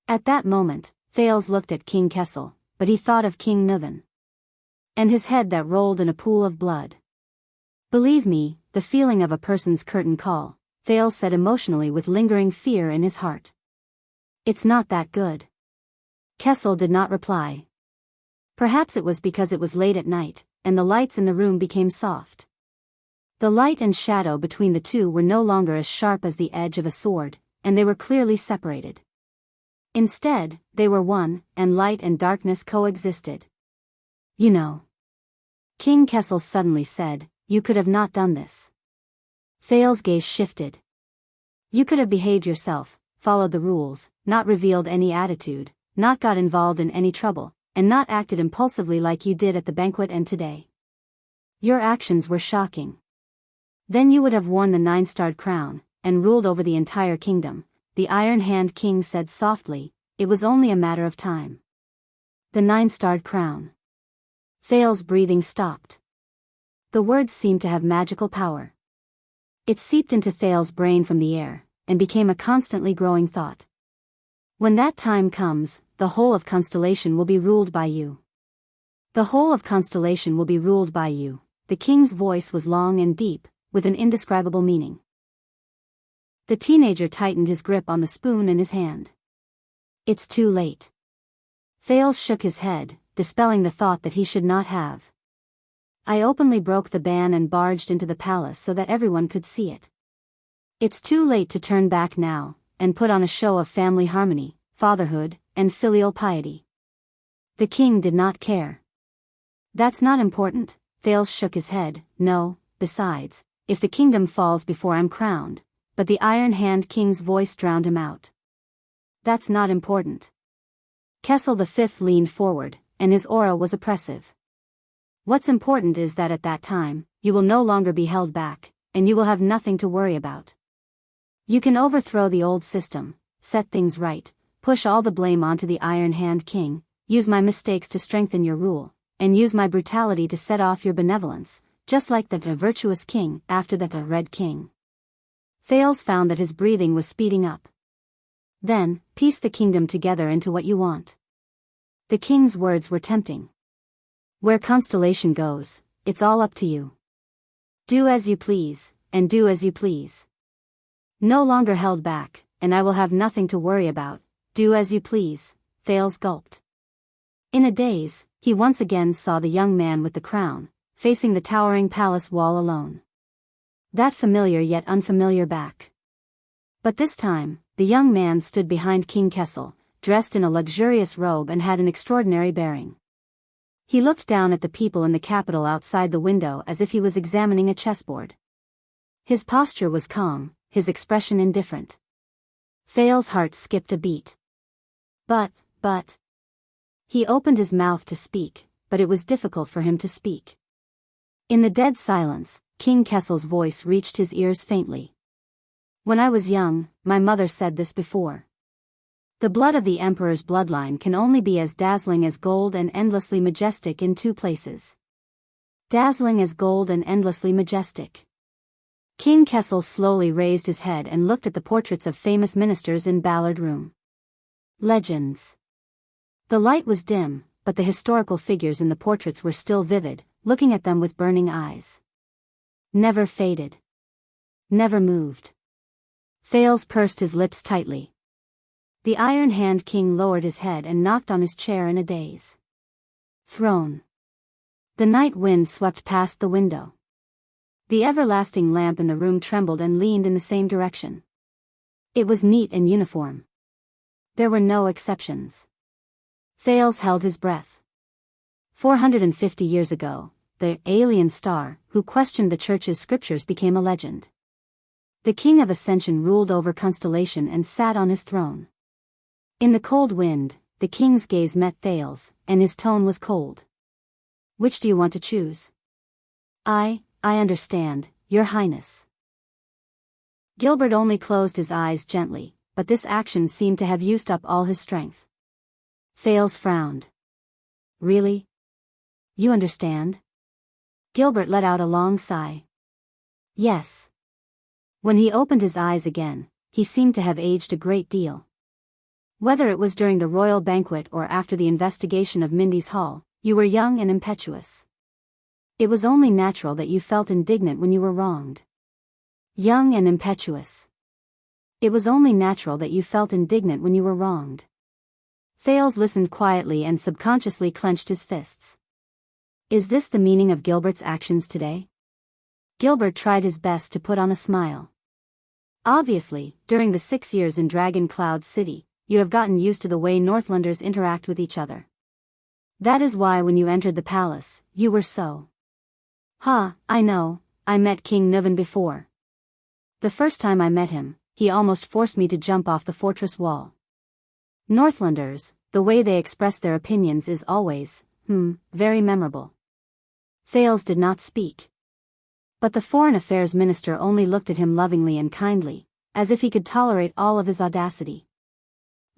At that moment, Thales looked at King Kessel, but he thought of King Nuven. And his head that rolled in a pool of blood. Believe me, the feeling of a person's curtain call, Thales said emotionally with lingering fear in his heart. It's not that good. Kessel did not reply. Perhaps it was because it was late at night, and the lights in the room became soft. The light and shadow between the two were no longer as sharp as the edge of a sword, and they were clearly separated. Instead, they were one, and light and darkness coexisted. You know. King Kessel suddenly said, you could have not done this. Thales' gaze shifted. You could have behaved yourself, followed the rules, not revealed any attitude, not got involved in any trouble, and not acted impulsively like you did at the banquet and today. Your actions were shocking. Then you would have worn the 9-starred crown, and ruled over the entire kingdom. The Iron Hand King said softly, it was only a matter of time. The 9-starred crown. Thales' breathing stopped. The words seemed to have magical power. It seeped into Thales' brain from the air, and became a constantly growing thought. When that time comes, the whole of Constellation will be ruled by you. The whole of Constellation will be ruled by you. The king's voice was long and deep, with an indescribable meaning. The teenager tightened his grip on the spoon in his hand. It's too late. Thales shook his head, dispelling the thought that he should not have. I openly broke the ban and barged into the palace so that everyone could see it. It's too late to turn back now, and put on a show of family harmony, fatherhood, and filial piety. The king did not care. That's not important, Thales shook his head. No, besides, if the kingdom falls before I'm crowned. But the Iron Hand King's voice drowned him out. That's not important. Kessel V leaned forward, and his aura was oppressive. What's important is that at that time, you will no longer be held back, and you will have nothing to worry about. You can overthrow the old system, set things right, push all the blame onto the Iron Hand King, use my mistakes to strengthen your rule, and use my brutality to set off your benevolence, just like the virtuous king after the Red King. Thales found that his breathing was speeding up. Then, piece the kingdom together into what you want. The king's words were tempting. Where Constellation goes, it's all up to you. Do as you please, and do as you please. No longer held back, and I will have nothing to worry about. Do as you please, Thales gulped. In a daze, he once again saw the young man with the crown, facing the towering palace wall alone. That familiar yet unfamiliar back. But this time, the young man stood behind King Kessel, dressed in a luxurious robe and had an extraordinary bearing. He looked down at the people in the capital outside the window as if he was examining a chessboard. His posture was calm, his expression indifferent. Thales' heart skipped a beat. But. He opened his mouth to speak, but it was difficult for him to speak. In the dead silence, King Kessel's voice reached his ears faintly. When I was young, my mother said this before. The blood of the emperor's bloodline can only be as dazzling as gold and endlessly majestic in two places. Dazzling as gold and endlessly majestic. King Kessel slowly raised his head and looked at the portraits of famous ministers in Ballard Room. Legends. The light was dim, but the historical figures in the portraits were still vivid, looking at them with burning eyes. Never faded. Never moved. Thales pursed his lips tightly. The Iron Hand King lowered his head and knocked on his chair in a daze. Throne. The night wind swept past the window. The everlasting lamp in the room trembled and leaned in the same direction. It was neat and uniform. There were no exceptions. Thales held his breath. 450 years ago, the alien star who questioned the church's scriptures became a legend. The King of Ascension ruled over Constellation and sat on his throne. In the cold wind, the king's gaze met Thales, and his tone was cold. Which do you want to choose? I understand, Your Highness. Gilbert only closed his eyes gently, but this action seemed to have used up all his strength. Thales frowned. Really? You understand? Gilbert let out a long sigh. Yes. When he opened his eyes again, he seemed to have aged a great deal. Whether it was during the royal banquet or after the investigation of Mindy's Hall, you were young and impetuous. It was only natural that you felt indignant when you were wronged. Young and impetuous. It was only natural that you felt indignant when you were wronged. Thales listened quietly and subconsciously clenched his fists. Is this the meaning of Gilbert's actions today? Gilbert tried his best to put on a smile. Obviously, during the 6 years in Dragon Cloud City, you have gotten used to the way Northlanders interact with each other. That is why when you entered the palace, you were so. I know, I met King Nuvan before. The first time I met him, he almost forced me to jump off the fortress wall. Northlanders, the way they express their opinions is always, very memorable. Thales did not speak. But the Foreign Affairs Minister only looked at him lovingly and kindly, as if he could tolerate all of his audacity.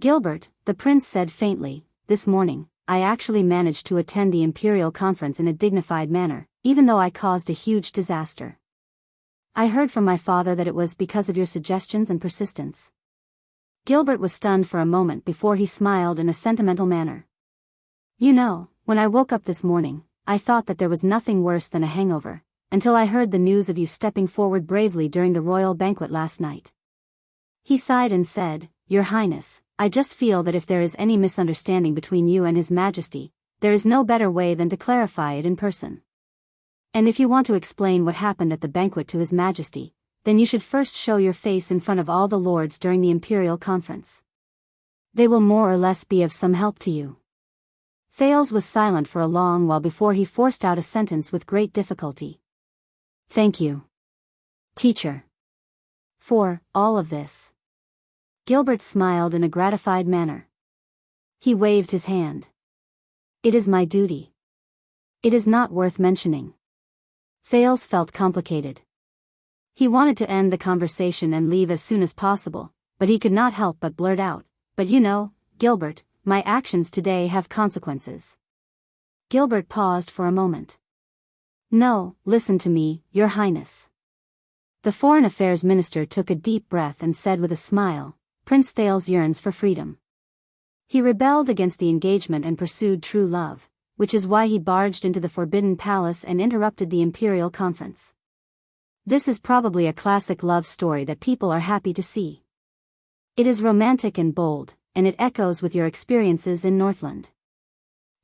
Gilbert, the prince said faintly, this morning, I actually managed to attend the Imperial Conference in a dignified manner, even though I caused a huge disaster. I heard from my father that it was because of your suggestions and persistence. Gilbert was stunned for a moment before he smiled in a sentimental manner. You know, when I woke up this morning, I thought that there was nothing worse than a hangover, until I heard the news of you stepping forward bravely during the royal banquet last night. He sighed and said, Your Highness, I just feel that if there is any misunderstanding between you and His Majesty, there is no better way than to clarify it in person. And if you want to explain what happened at the banquet to His Majesty, then you should first show your face in front of all the lords during the Imperial Conference. They will more or less be of some help to you. Thales was silent for a long while before he forced out a sentence with great difficulty. Thank you, teacher, for all of this. Gilbert smiled in a gratified manner. He waved his hand. It is my duty. It is not worth mentioning. Thales felt complicated. He wanted to end the conversation and leave as soon as possible, but he could not help but blurt out, "But you know, Gilbert, my actions today have consequences." Gilbert paused for a moment. "No, listen to me, Your Highness." The Foreign Affairs Minister took a deep breath and said with a smile, "Prince Thales yearns for freedom. He rebelled against the engagement and pursued true love, which is why he barged into the Forbidden Palace and interrupted the imperial conference. This is probably a classic love story that people are happy to see. It is romantic and bold, and it echoes with your experiences in Northland."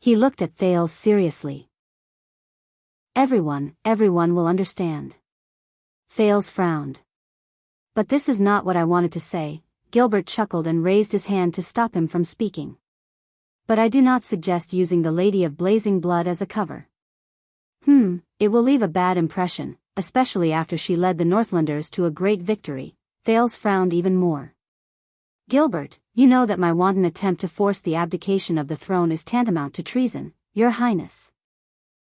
He looked at Thales seriously. Everyone will understand." Thales frowned. "But this is not what I wanted to say." Gilbert chuckled and raised his hand to stop him from speaking. "But I do not suggest using the Lady of Blazing Blood as a cover. It will leave a bad impression, especially after she led the Northlanders to a great victory." Thales frowned even more. "Gilbert, you know that my wanton attempt to force the abdication of the throne is tantamount to treason, Your Highness."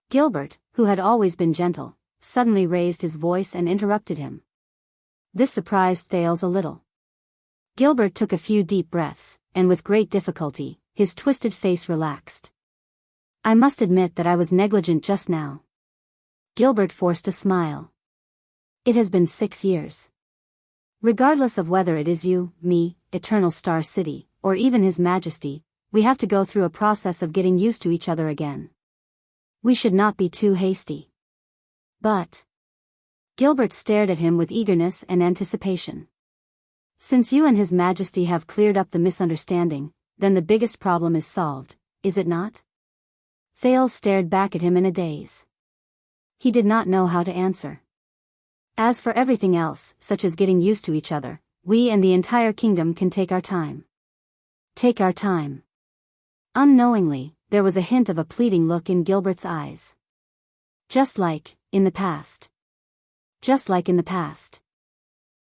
Gilbert, who had always been gentle, suddenly raised his voice and interrupted him. This surprised Thales a little. Gilbert took a few deep breaths, and with great difficulty, his twisted face relaxed. "I must admit that I was negligent just now." Gilbert forced a smile. "It has been 6 years. Regardless of whether it is you, me, Eternal Star City, or even His Majesty, we have to go through a process of getting used to each other again. We should not be too hasty." "But..." Gilbert stared at him with eagerness and anticipation. "Since you and His Majesty have cleared up the misunderstanding, then the biggest problem is solved, is it not?" Thales stared back at him in a daze. He did not know how to answer. "As for everything else, such as getting used to each other, we and the entire kingdom can take our time." Take our time. Unknowingly, there was a hint of a pleading look in Gilbert's eyes. Just like in the past. Just like in the past.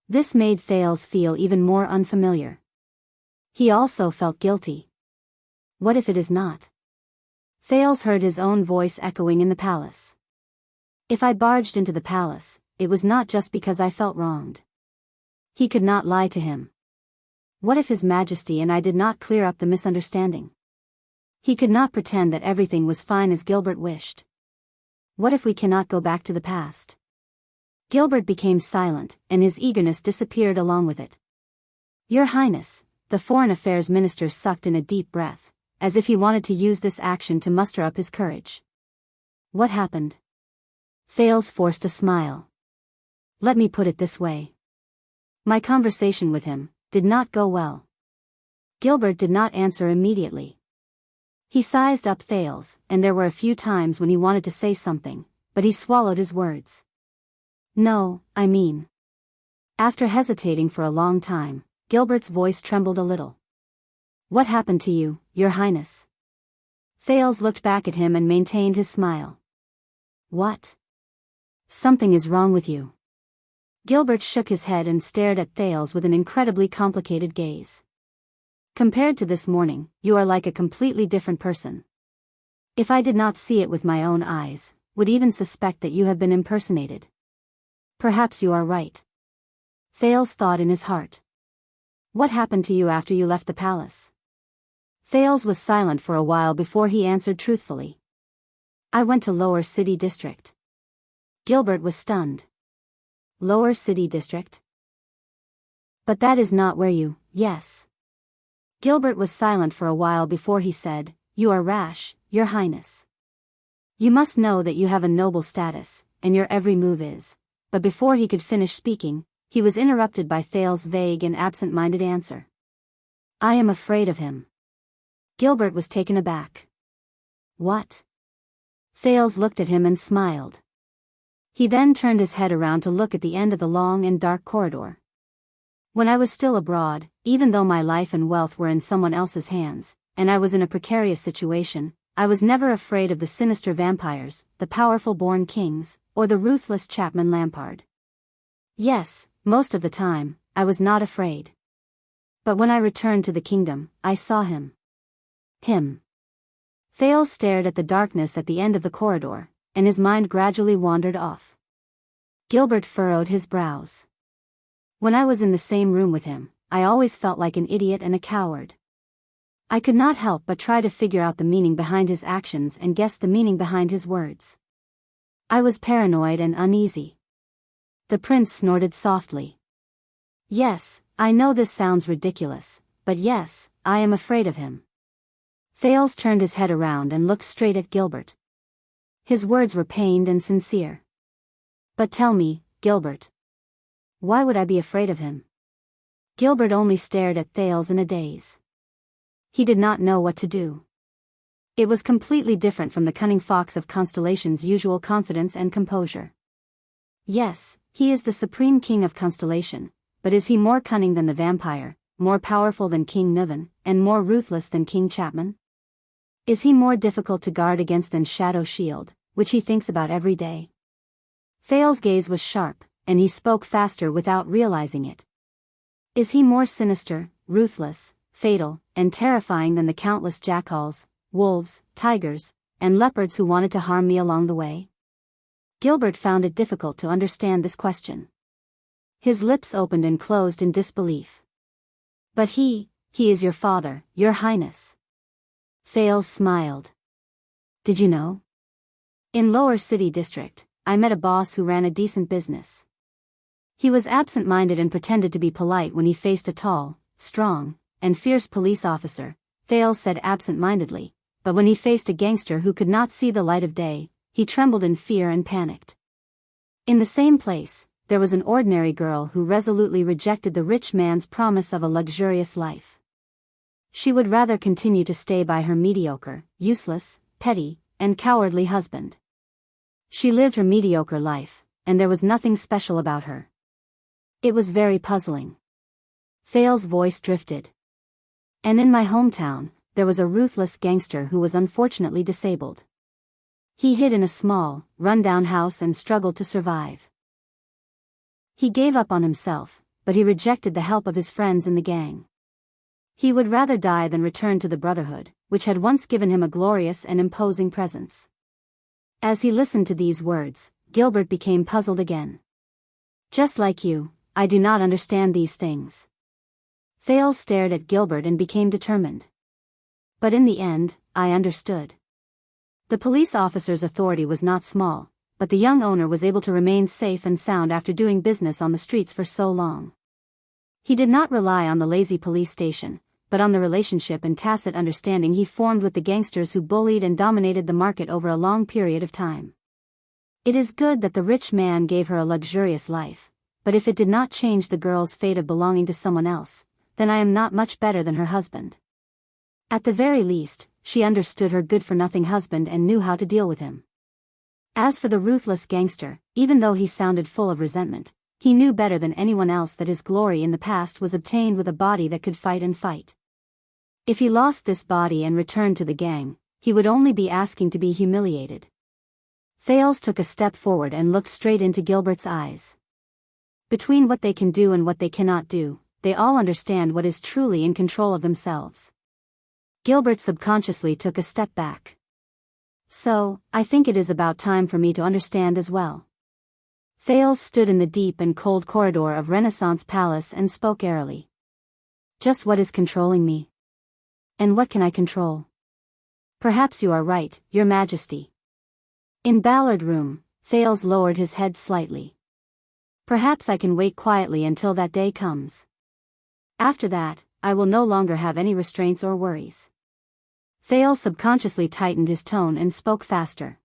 This made Thales feel even more unfamiliar. He also felt guilty. What if it is not? Thales heard his own voice echoing in the palace. "If I barged into the palace, it was not just because I felt wronged." He could not lie to him. What if His Majesty and I did not clear up the misunderstanding? He could not pretend that everything was fine as Gilbert wished. What if we cannot go back to the past? Gilbert became silent, and his eagerness disappeared along with it. "Your Highness," the Foreign Affairs Minister sucked in a deep breath, as if he wanted to use this action to muster up his courage. "What happened?" Thales forced a smile. "Let me put it this way. My conversation with him did not go well." Gilbert did not answer immediately. He sized up Thales, and there were a few times when he wanted to say something, but he swallowed his words. "No, I mean..." After hesitating for a long time, Gilbert's voice trembled a little. "What happened to you, Your Highness?" Thales looked back at him and maintained his smile. "What? Something is wrong with you." Gilbert shook his head and stared at Thales with an incredibly complicated gaze. "Compared to this morning, you are like a completely different person. If I did not see it with my own eyes, would even suspect that you have been impersonated." "Perhaps you are right." Thales thought in his heart. "What happened to you after you left the palace?" Thales was silent for a while before he answered truthfully. "I went to Lower City District." Gilbert was stunned. "Lower City District? But that is not where you..." "Yes." Gilbert was silent for a while before he said, "You are rash, Your Highness. You must know that you have a noble status, and your every move is..." But before he could finish speaking, he was interrupted by Thales' vague and absent-minded answer. "I am afraid of him." Gilbert was taken aback. "What?" Thales looked at him and smiled. He then turned his head around to look at the end of the long and dark corridor. "When I was still abroad, even though my life and wealth were in someone else's hands, and I was in a precarious situation, I was never afraid of the sinister vampires, the powerful born kings, or the ruthless Chapman Lampard. Yes, most of the time, I was not afraid. But when I returned to the kingdom, I saw him. Him." Thales stared at the darkness at the end of the corridor, and his mind gradually wandered off. Gilbert furrowed his brows. When I was in the same room with him, I always felt like an idiot and a coward. I could not help but try to figure out the meaning behind his actions and guess the meaning behind his words. I was paranoid and uneasy. The prince snorted softly. Yes, I know this sounds ridiculous, but yes, I am afraid of him. Thales turned his head around and looked straight at Gilbert. His words were pained and sincere. But tell me, Gilbert. Why would I be afraid of him? Gilbert only stared at Thales in a daze. He did not know what to do. It was completely different from the cunning fox of Constellation's usual confidence and composure. Yes, he is the supreme king of Constellation, but is he more cunning than the vampire, more powerful than King Niven, and more ruthless than King Chapman? Is he more difficult to guard against than Shadow Shield, which he thinks about every day? Thales' gaze was sharp, and he spoke faster without realizing it. Is he more sinister, ruthless, fatal, and terrifying than the countless jackals, wolves, tigers, and leopards who wanted to harm me along the way? Gilbert found it difficult to understand this question. His lips opened and closed in disbelief. But he is your father, your highness. Thales smiled. Did you know? In Lower City District, I met a boss who ran a decent business. He was absent-minded and pretended to be polite when he faced a tall, strong, and fierce police officer, Thales said absent-mindedly, but when he faced a gangster who could not see the light of day, he trembled in fear and panicked. In the same place, there was an ordinary girl who resolutely rejected the rich man's promise of a luxurious life. She would rather continue to stay by her mediocre, useless, petty, and cowardly husband. She lived her mediocre life, and there was nothing special about her. It was very puzzling. Thales' voice drifted. And in my hometown, there was a ruthless gangster who was unfortunately disabled. He hid in a small, run-down house and struggled to survive. He gave up on himself, but he rejected the help of his friends in the gang. He would rather die than return to the Brotherhood, which had once given him a glorious and imposing presence. As he listened to these words, Gilbert became puzzled again. Just like you, I do not understand these things. Thales stared at Gilbert and became determined. But in the end, I understood. The police officer's authority was not small, but the young owner was able to remain safe and sound after doing business on the streets for so long. He did not rely on the lazy police station, but on the relationship and tacit understanding he formed with the gangsters who bullied and dominated the market over a long period of time. It is good that the rich man gave her a luxurious life, but if it did not change the girl's fate of belonging to someone else, then I am not much better than her husband. At the very least, she understood her good-for-nothing husband and knew how to deal with him. As for the ruthless gangster, even though he sounded full of resentment, he knew better than anyone else that his glory in the past was obtained with a body that could fight and fight. If he lost this body and returned to the gang, he would only be asking to be humiliated. Thales took a step forward and looked straight into Gilbert's eyes. Between what they can do and what they cannot do, they all understand what is truly in control of themselves. Gilbert subconsciously took a step back. So, I think it is about time for me to understand as well. Thales stood in the deep and cold corridor of Renaissance Palace and spoke airily. Just what is controlling me? And what can I control? Perhaps you are right, Your Majesty. In Ballard Room, Thales lowered his head slightly. Perhaps I can wait quietly until that day comes. After that, I will no longer have any restraints or worries. Thales subconsciously tightened his tone and spoke faster.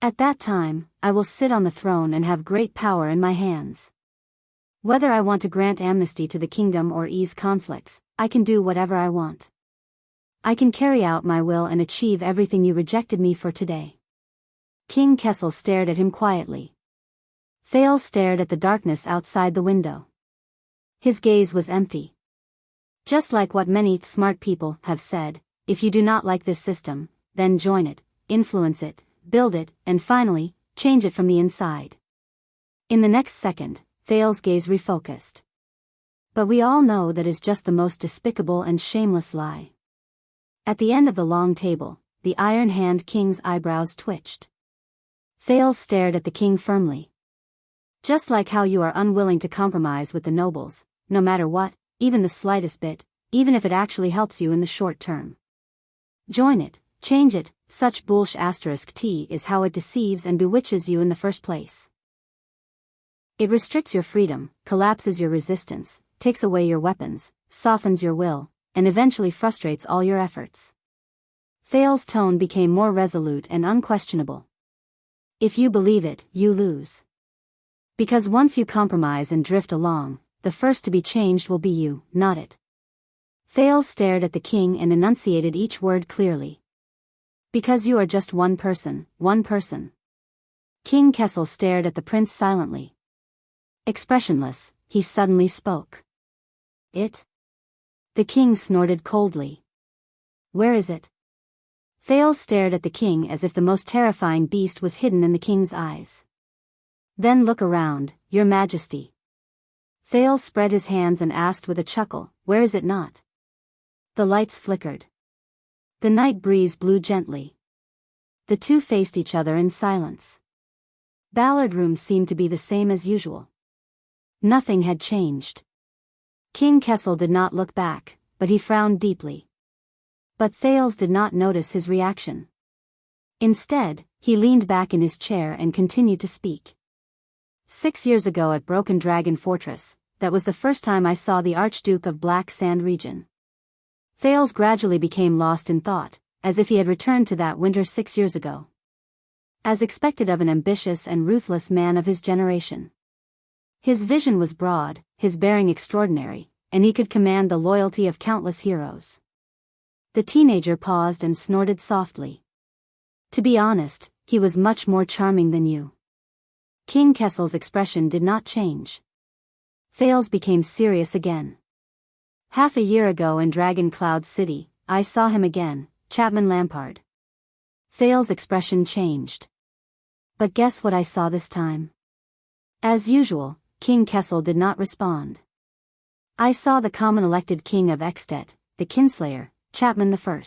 At that time, I will sit on the throne and have great power in my hands. Whether I want to grant amnesty to the kingdom or ease conflicts, I can do whatever I want. I can carry out my will and achieve everything you rejected me for today. King Kessel stared at him quietly. Thales stared at the darkness outside the window. His gaze was empty. Just like what many smart people have said, if you do not like this system, then join it, influence it, build it, and finally, change it from the inside. In the next second, Thales' gaze refocused. But we all know that is just the most despicable and shameless lie. At the end of the long table, the Iron Hand King's eyebrows twitched. Thales stared at the king firmly. Just like how you are unwilling to compromise with the nobles, no matter what, even the slightest bit, even if it actually helps you in the short term. Join it, change it, such bullsh** T is how it deceives and bewitches you in the first place. It restricts your freedom, collapses your resistance, takes away your weapons, softens your will, and eventually frustrates all your efforts. Thales' tone became more resolute and unquestionable. If you believe it, you lose. Because once you compromise and drift along, the first to be changed will be you, not it. Thales stared at the king and enunciated each word clearly. Because you are just one person, one person. King Kessel stared at the prince silently. Expressionless, he suddenly spoke. It? The king snorted coldly. Where is it? Thales stared at the king as if the most terrifying beast was hidden in the king's eyes. Then look around, your majesty. Thales spread his hands and asked with a chuckle, where is it not? The lights flickered. The night breeze blew gently. The two faced each other in silence. Ballard Room seemed to be the same as usual. Nothing had changed. King Kessel did not look back, but he frowned deeply. But Thales did not notice his reaction. Instead, he leaned back in his chair and continued to speak. 6 years ago at Broken Dragon Fortress, that was the first time I saw the Archduke of Black Sand region. Thales gradually became lost in thought, as if he had returned to that winter 6 years ago. As expected of an ambitious and ruthless man of his generation. His vision was broad, his bearing extraordinary, and he could command the loyalty of countless heroes. The teenager paused and snorted softly. To be honest, he was much more charming than you. King Kessel's expression did not change. Thales became serious again. Half a year ago in Dragon Cloud City, I saw him again, Chapman Lampard. Thales' expression changed. But guess what I saw this time? As usual, King Kessel did not respond. I saw the common elected king of Extet, the kinslayer, Chapman I.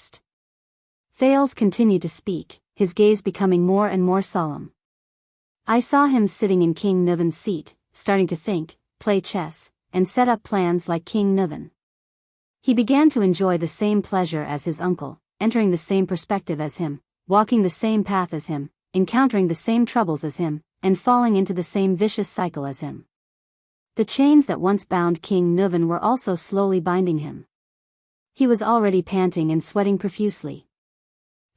Thales continued to speak, his gaze becoming more and more solemn. I saw him sitting in King Nuven's seat, starting to think, play chess, and set up plans like King Nuven. He began to enjoy the same pleasure as his uncle, entering the same perspective as him, walking the same path as him, encountering the same troubles as him, and falling into the same vicious cycle as him. The chains that once bound King Nuven were also slowly binding him. He was already panting and sweating profusely.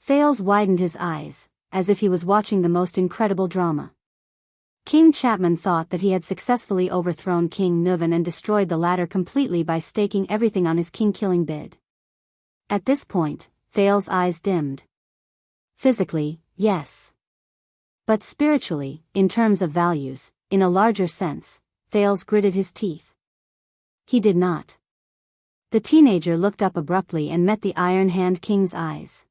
Thales widened his eyes, as if he was watching the most incredible drama. King Chapman thought that he had successfully overthrown King Nuven and destroyed the latter completely by staking everything on his king-killing bid. At this point, Thales' eyes dimmed. Physically, yes. But spiritually, in terms of values, in a larger sense, Thales gritted his teeth. He did not. The teenager looked up abruptly and met the Iron Hand King's eyes.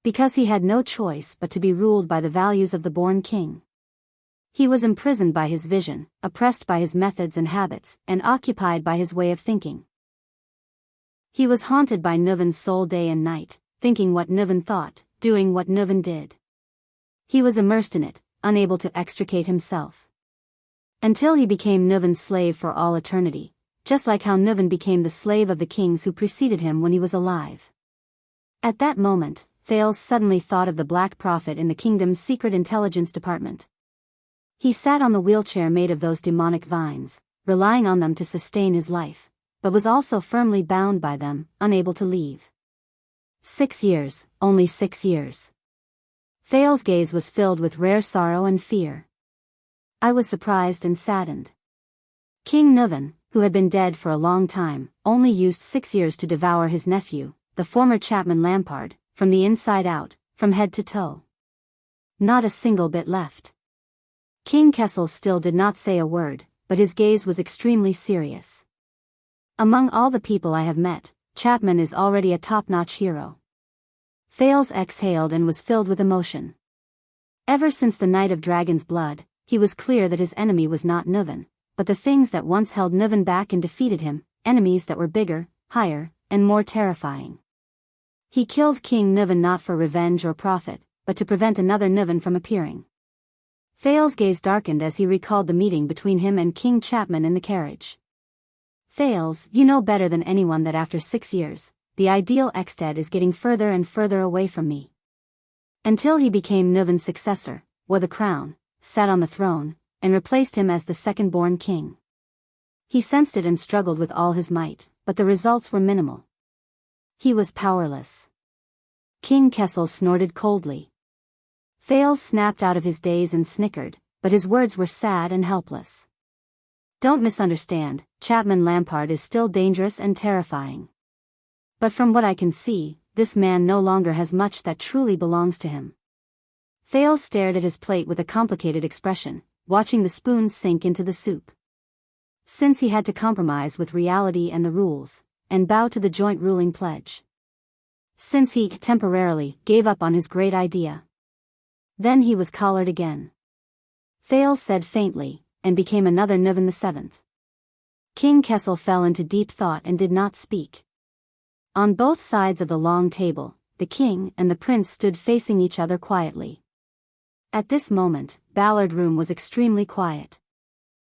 Because he had no choice but to be ruled by the values of the born king. He was imprisoned by his vision, oppressed by his methods and habits, and occupied by his way of thinking. He was haunted by Nuven's soul day and night, thinking what Nuven thought, doing what Nuven did. He was immersed in it, unable to extricate himself. Until he became Nuven's slave for all eternity, just like how Nuven became the slave of the kings who preceded him when he was alive. At that moment, Thales suddenly thought of the Black Prophet in the kingdom's secret intelligence department. He sat on the wheelchair made of those demonic vines, relying on them to sustain his life, but was also firmly bound by them, unable to leave. 6 years, only 6 years. Thales' gaze was filled with rare sorrow and fear. I was surprised and saddened. King Nuven, who had been dead for a long time, only used 6 years to devour his nephew, the former Chapman Lampard, from the inside out, from head to toe. Not a single bit left. King Kessel still did not say a word, but his gaze was extremely serious. Among all the people I have met, Chapman is already a top-notch hero. Thales exhaled and was filled with emotion. Ever since the night of Dragon's Blood, he was clear that his enemy was not Nuven, but the things that once held Nuven back and defeated him, enemies that were bigger, higher, and more terrifying. He killed King Nuvan not for revenge or profit, but to prevent another Nuvan from appearing. Thales' gaze darkened as he recalled the meeting between him and King Chapman in the carriage. Thales, you know better than anyone that after 6 years, the ideal Exted is getting further and further away from me. Until he became Nuvan's successor, wore the crown, sat on the throne, and replaced him as the second-born king. He sensed it and struggled with all his might, but the results were minimal. He was powerless. King Kessel snorted coldly. Thales snapped out of his daze and snickered, but his words were sad and helpless. Don't misunderstand, Chapman Lampard is still dangerous and terrifying. But from what I can see, this man no longer has much that truly belongs to him. Thales stared at his plate with a complicated expression, watching the spoon sink into the soup. Since he had to compromise with reality and the rules, and bow to the joint ruling pledge. Since he temporarily gave up on his great idea. Then he was collared again. Thales said faintly, and became another Nuvan VII. King Kessel fell into deep thought and did not speak. On both sides of the long table, the king and the prince stood facing each other quietly. At this moment, Ballard Room was extremely quiet.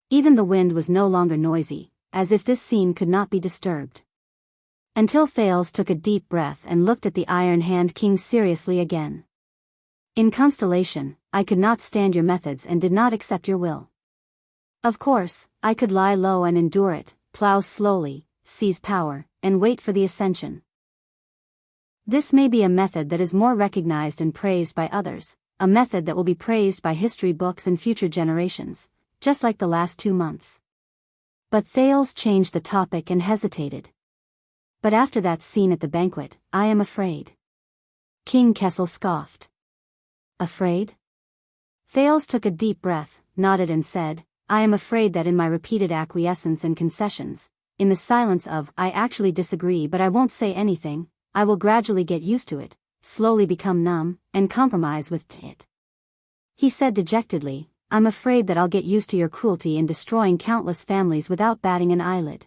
Even the wind was no longer noisy, as if this scene could not be disturbed. Until Thales took a deep breath and looked at the Iron Hand King seriously again. In Constellation, I could not stand your methods and did not accept your will. Of course, I could lie low and endure it, plow slowly, seize power, and wait for the ascension. This may be a method that is more recognized and praised by others, a method that will be praised by history books and future generations, just like the last 2 months. But Thales changed the topic and hesitated. But after that scene at the banquet, I am afraid. King Kessel scoffed. Afraid? Thales took a deep breath, nodded and said, I am afraid that in my repeated acquiescence and concessions, in the silence of, I actually disagree but I won't say anything, I will gradually get used to it, slowly become numb, and compromise with it. He said dejectedly, I'm afraid that I'll get used to your cruelty in destroying countless families without batting an eyelid.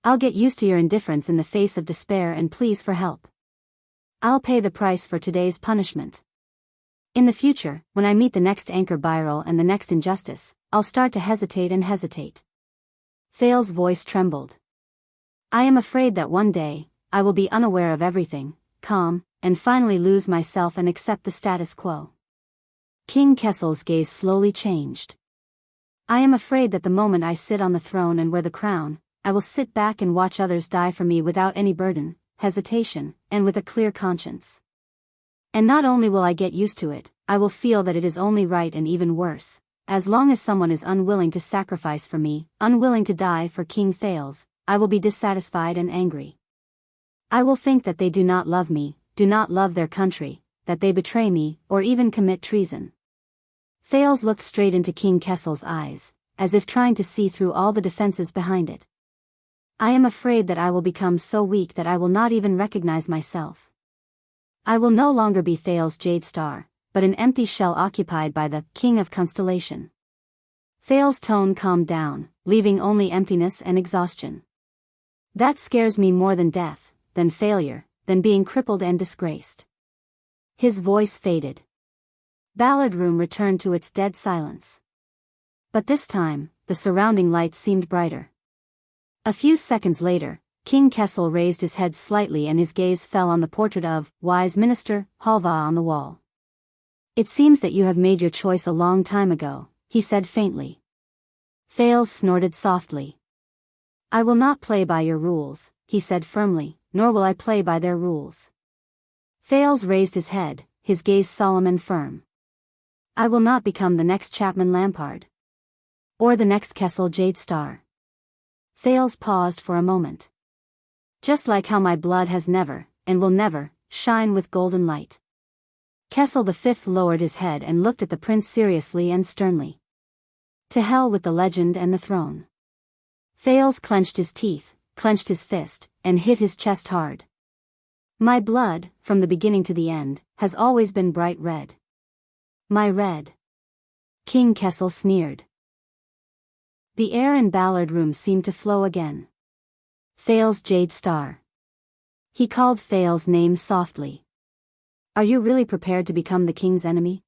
I'll get used to your indifference in the face of despair and pleas for help. I'll pay the price for today's punishment. In the future, when I meet the next anchor viral and the next injustice, I'll start to hesitate and hesitate. Thales' voice trembled. I am afraid that one day, I will be unaware of everything, calm, and finally lose myself and accept the status quo. King Kessel's gaze slowly changed. I am afraid that the moment I sit on the throne and wear the crown, I will sit back and watch others die for me without any burden, hesitation, and with a clear conscience. And not only will I get used to it, I will feel that it is only right and even worse, as long as someone is unwilling to sacrifice for me, unwilling to die for King Thales, I will be dissatisfied and angry. I will think that they do not love me, do not love their country, that they betray me, or even commit treason. Thales looked straight into King Kessel's eyes, as if trying to see through all the defenses behind it. I am afraid that I will become so weak that I will not even recognize myself. I will no longer be Thales Jade Star, but an empty shell occupied by the King of Constellation. Thales' tone calmed down, leaving only emptiness and exhaustion. That scares me more than death, than failure, than being crippled and disgraced. His voice faded. Ballard Room returned to its dead silence. But this time, the surrounding light seemed brighter. A few seconds later, King Kessel raised his head slightly and his gaze fell on the portrait of wise Minister Halva on the wall. It seems that you have made your choice a long time ago, he said faintly. Thales snorted softly. I will not play by your rules, he said firmly, nor will I play by their rules. Thales raised his head, his gaze solemn and firm. I will not become the next Chapman Lampard. Or the next Kessel Jade Star. Thales paused for a moment. Just like how my blood has never, and will never, shine with golden light. Kessel V lowered his head and looked at the prince seriously and sternly. To hell with the legend and the throne. Thales clenched his teeth, clenched his fist, and hit his chest hard. My blood, from the beginning to the end, has always been bright red. My red. King Kessel sneered. The air in Ballard Room seemed to flow again. Thales Jade Star. He called Thales' name softly. Are you really prepared to become the king's enemy?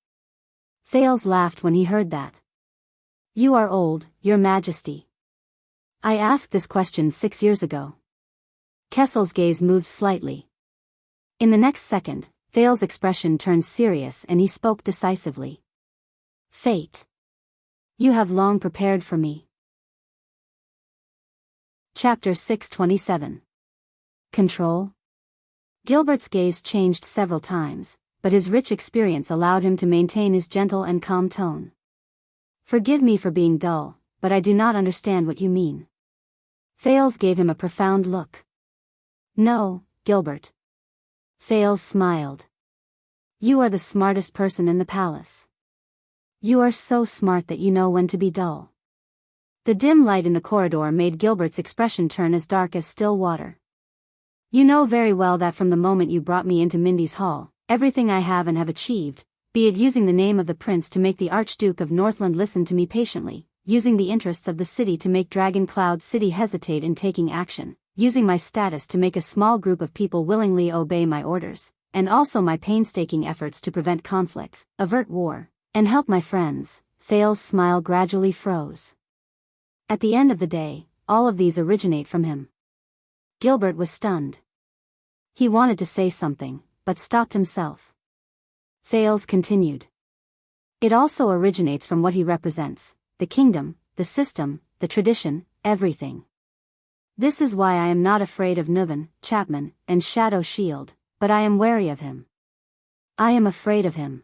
Thales laughed when he heard that. You are old, your majesty. I asked this question 6 years ago. Kessel's gaze moved slightly. In the next second, Thales' expression turned serious and he spoke decisively. Fate. You have long prepared for me. Chapter 627. Control? Gilbert's gaze changed several times, but his rich experience allowed him to maintain his gentle and calm tone. Forgive me for being dull, but I do not understand what you mean. Thales gave him a profound look. No, Gilbert. Thales smiled. You are the smartest person in the palace. You are so smart that you know when to be dull. The dim light in the corridor made Gilbert's expression turn as dark as still water. You know very well that from the moment you brought me into Mindy's hall, everything I have and have achieved, be it using the name of the prince to make the Archduke of Northland listen to me patiently, using the interests of the city to make Dragon Cloud City hesitate in taking action, using my status to make a small group of people willingly obey my orders, and also my painstaking efforts to prevent conflicts, avert war, and help my friends. Thales' smile gradually froze. At the end of the day, all of these originate from him. Gilbert was stunned. He wanted to say something, but stopped himself. Thales continued. It also originates from what he represents, the kingdom, the system, the tradition, everything. This is why I am not afraid of Nuven, Chapman, and Shadow Shield, but I am wary of him. I am afraid of him.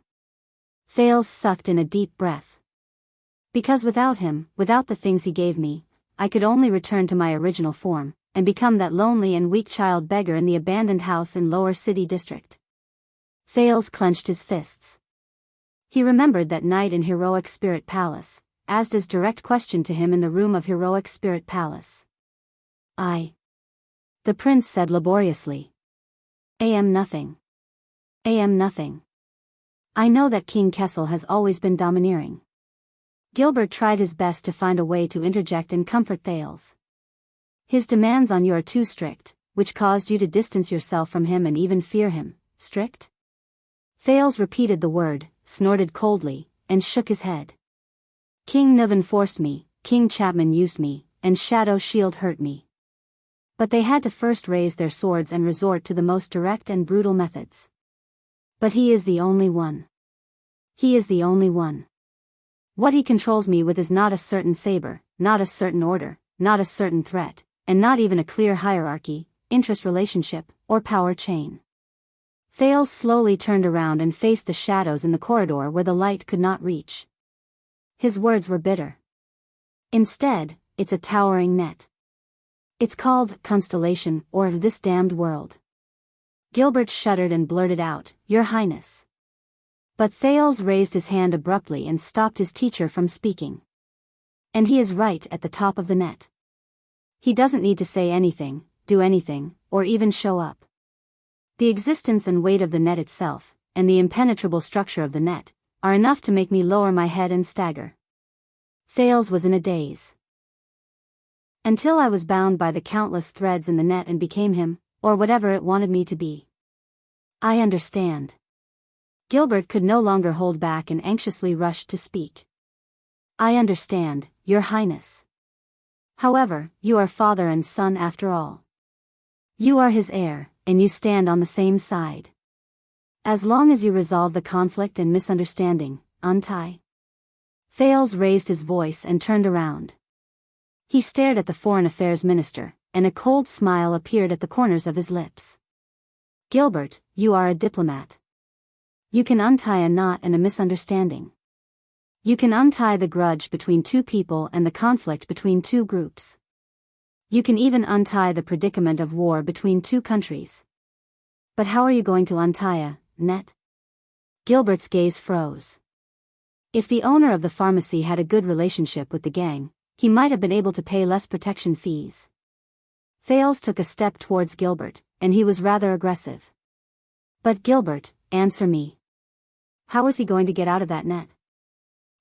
Thales sucked in a deep breath. Because without him, without the things he gave me, I could only return to my original form, and become that lonely and weak child beggar in the abandoned house in Lower City District. Thales clenched his fists. He remembered that night in Heroic Spirit Palace, Asda's direct question to him in the room of Heroic Spirit Palace. The prince said laboriously. I am nothing. I am nothing. I know that King Kessel has always been domineering. Gilbert tried his best to find a way to interject and comfort Thales. His demands on you are too strict, which caused you to distance yourself from him and even fear him. Strict? Thales repeated the word, snorted coldly, and shook his head. King Nuven forced me, King Chapman used me, and Shadow Shield hurt me. But they had to first raise their swords and resort to the most direct and brutal methods. But he is the only one. He is the only one. What he controls me with is not a certain saber, not a certain order, not a certain threat, and not even a clear hierarchy, interest relationship, or power chain. Thales slowly turned around and faced the shadows in the corridor where the light could not reach. His words were bitter. Instead, it's a towering net. It's called Constellation, or This Damned World. Gilbert shuddered and blurted out, Your Highness. But Thales raised his hand abruptly and stopped his teacher from speaking. And he is right at the top of the net. He doesn't need to say anything, do anything, or even show up. The existence and weight of the net itself, and the impenetrable structure of the net, are enough to make me lower my head and stagger. Thales was in a daze. Until I was bound by the countless threads in the net and became him, or whatever it wanted me to be. I understand. Gilbert could no longer hold back and anxiously rushed to speak. I understand, Your Highness. However, you are father and son after all. You are his heir, and you stand on the same side. As long as you resolve the conflict and misunderstanding, untie. Thales raised his voice and turned around. He stared at the Foreign Affairs Minister, and a cold smile appeared at the corners of his lips. Gilbert, you are a diplomat. You can untie a knot and a misunderstanding. You can untie the grudge between two people and the conflict between two groups. You can even untie the predicament of war between two countries. But how are you going to untie a net? Gilbert's gaze froze. If the owner of the pharmacy had a good relationship with the gang, he might have been able to pay less protection fees. Thales took a step towards Gilbert, and he was rather aggressive. But Gilbert, answer me. How is he going to get out of that net?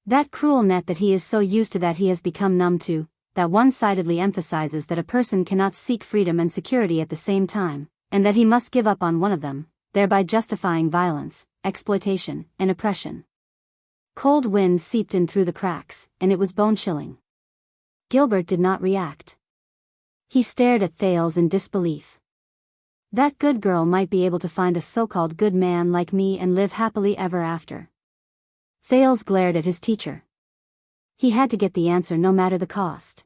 That cruel net that he is so used to that he has become numb to, that one-sidedly emphasizes that a person cannot seek freedom and security at the same time, and that he must give up on one of them, thereby justifying violence, exploitation, and oppression. Cold wind seeped in through the cracks, and it was bone-chilling. Gilbert did not react. He stared at Thales in disbelief. That good girl might be able to find a so-called good man like me and live happily ever after. Thales glared at his teacher. He had to get the answer no matter the cost.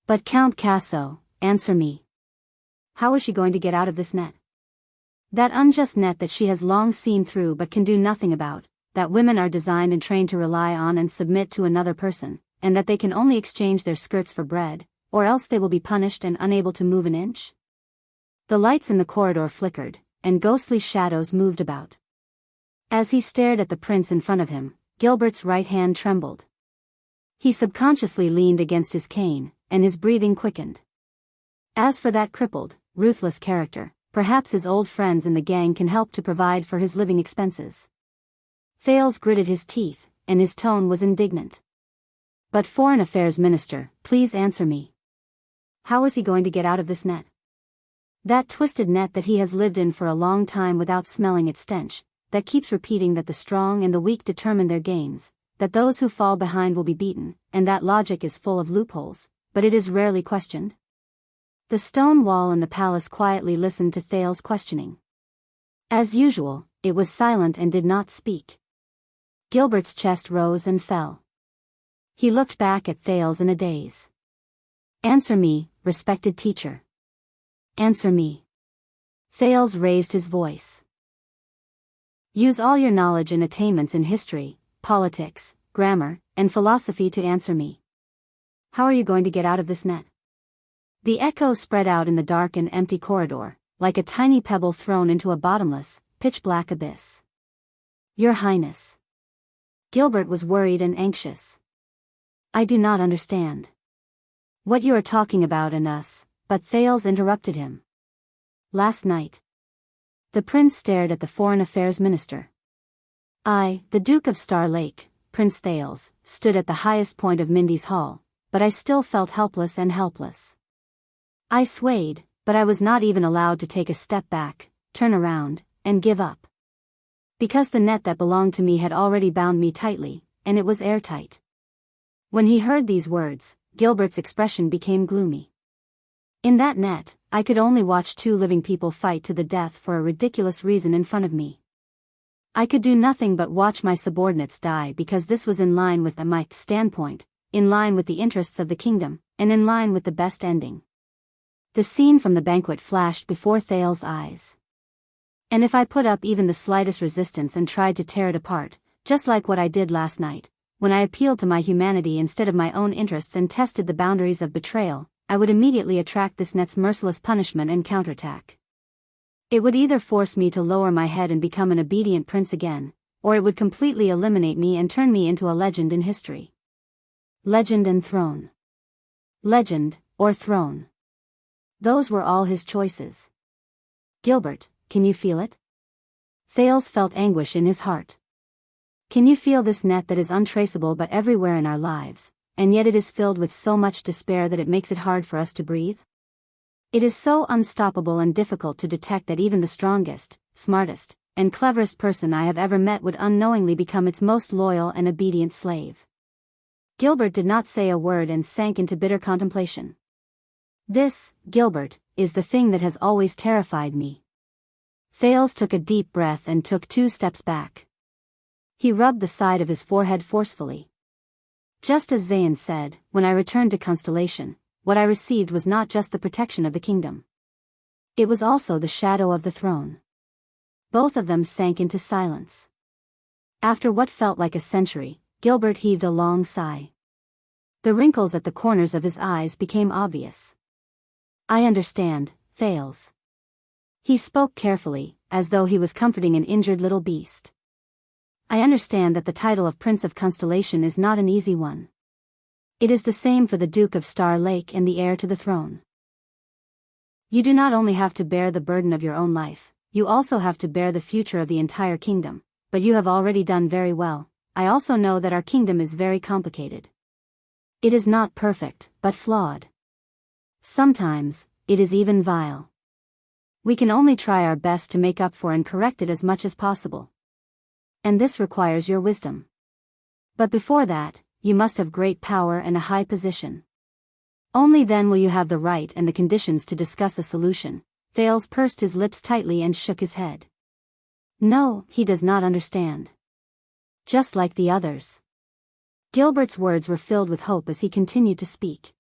But Count Casso, answer me. How is she going to get out of this net? That unjust net that she has long seen through but can do nothing about, that women are designed and trained to rely on and submit to another person, and that they can only exchange their skirts for bread, or else they will be punished and unable to move an inch? The lights in the corridor flickered, and ghostly shadows moved about. As he stared at the prince in front of him, Gilbert's right hand trembled. He subconsciously leaned against his cane, and his breathing quickened. As for that crippled, ruthless character, perhaps his old friends in the gang can help to provide for his living expenses. Thales gritted his teeth, and his tone was indignant. But Foreign Affairs Minister, please answer me. How is he going to get out of this net? That twisted net that he has lived in for a long time without smelling its stench, that keeps repeating that the strong and the weak determine their gains, that those who fall behind will be beaten, and that logic is full of loopholes, but it is rarely questioned. The stone wall in the palace quietly listened to Thales' questioning. As usual, it was silent and did not speak. Gilbert's chest rose and fell. He looked back at Thales in a daze. Answer me, respected teacher. Answer me. Thales raised his voice. Use all your knowledge and attainments in history, politics, grammar, and philosophy to answer me. How are you going to get out of this net? The echo spread out in the dark and empty corridor, like a tiny pebble thrown into a bottomless, pitch-black abyss. Your Highness. Gilbert was worried and anxious. I do not understand what you are talking about and us, but Thales interrupted him. Last night. The prince stared at the Foreign Affairs Minister. I, the Duke of Star Lake, Prince Thales, stood at the highest point of Mindy's hall, but I still felt helpless and helpless. I swayed, but I was not even allowed to take a step back, turn around, and give up. Because the net that belonged to me had already bound me tightly, and it was airtight. When he heard these words, Gilbert's expression became gloomy. In that net, I could only watch two living people fight to the death for a ridiculous reason in front of me. I could do nothing but watch my subordinates die because this was in line with my standpoint, in line with the interests of the kingdom, and in line with the best ending. The scene from the banquet flashed before Thales' eyes. And if I put up even the slightest resistance and tried to tear it apart, just like what I did last night, when I appealed to my humanity instead of my own interests and tested the boundaries of betrayal, I would immediately attract this net's merciless punishment and counterattack. It would either force me to lower my head and become an obedient prince again, or it would completely eliminate me and turn me into a legend in history. Legend and throne. Legend, or throne. Those were all his choices. Gilbert, can you feel it? Thales felt anguish in his heart. Can you feel this net that is untraceable but everywhere in our lives, and yet it is filled with so much despair that it makes it hard for us to breathe? It is so unstoppable and difficult to detect that even the strongest, smartest, and cleverest person I have ever met would unknowingly become its most loyal and obedient slave. Gilbert did not say a word and sank into bitter contemplation. This, Gilbert, is the thing that has always terrified me. Thales took a deep breath and took 2 steps back. He rubbed the side of his forehead forcefully. Just as Zayn said, when I returned to Constellation, what I received was not just the protection of the kingdom. It was also the shadow of the throne. Both of them sank into silence. After what felt like a century, Gilbert heaved a long sigh. The wrinkles at the corners of his eyes became obvious. I understand, Thales. He spoke carefully, as though he was comforting an injured little beast. I understand that the title of Prince of Constellation is not an easy one. It is the same for the Duke of Star Lake and the heir to the throne. You do not only have to bear the burden of your own life, you also have to bear the future of the entire kingdom, but you have already done very well. I also know that our kingdom is very complicated. It is not perfect, but flawed. Sometimes, it is even vile. We can only try our best to make up for and correct it as much as possible. And this requires your wisdom. But before that, you must have great power and a high position. Only then will you have the right and the conditions to discuss a solution. Thales pursed his lips tightly and shook his head. No, he does not understand. Just like the others. Gilbert's words were filled with hope as he continued to speak.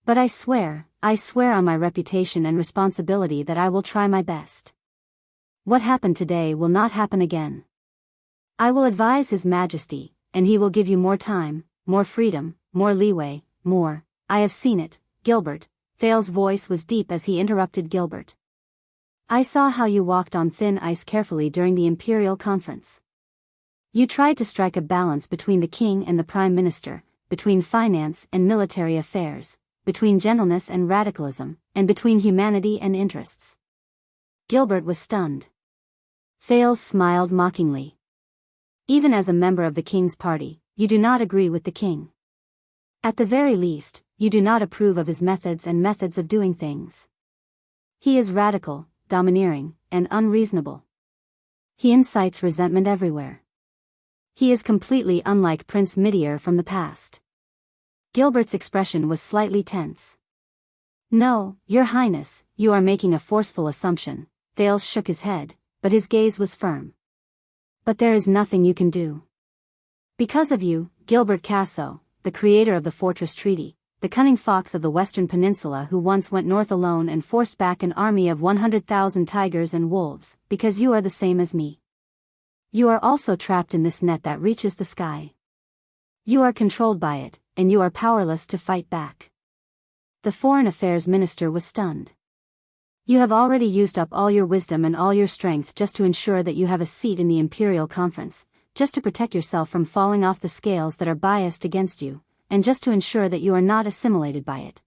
But I swear on my reputation and responsibility that I will try my best. What happened today will not happen again. I will advise His Majesty, and he will give you more time, more freedom, more leeway, more. I have seen it, Gilbert. Thales' voice was deep as he interrupted Gilbert. I saw how you walked on thin ice carefully during the Imperial Conference. You tried to strike a balance between the king and the prime minister, between finance and military affairs, between gentleness and radicalism, and between humanity and interests. Gilbert was stunned. Thales smiled mockingly. Even as a member of the king's party, you do not agree with the king. At the very least, you do not approve of his methods of doing things. He is radical, domineering, and unreasonable. He incites resentment everywhere. He is completely unlike Prince Midier from the past. Gilbert's expression was slightly tense. No, Your Highness, you are making a forceful assumption. Thales shook his head, but his gaze was firm. But there is nothing you can do. Because of you, Gilbert Casso, the creator of the Fortress Treaty, the cunning fox of the Western Peninsula who once went north alone and forced back an army of 100,000 tigers and wolves, because you are the same as me. You are also trapped in this net that reaches the sky. You are controlled by it, and you are powerless to fight back. The Foreign Affairs Minister was stunned. You have already used up all your wisdom and all your strength just to ensure that you have a seat in the Imperial Conference, just to protect yourself from falling off the scales that are biased against you, and just to ensure that you are not assimilated by it.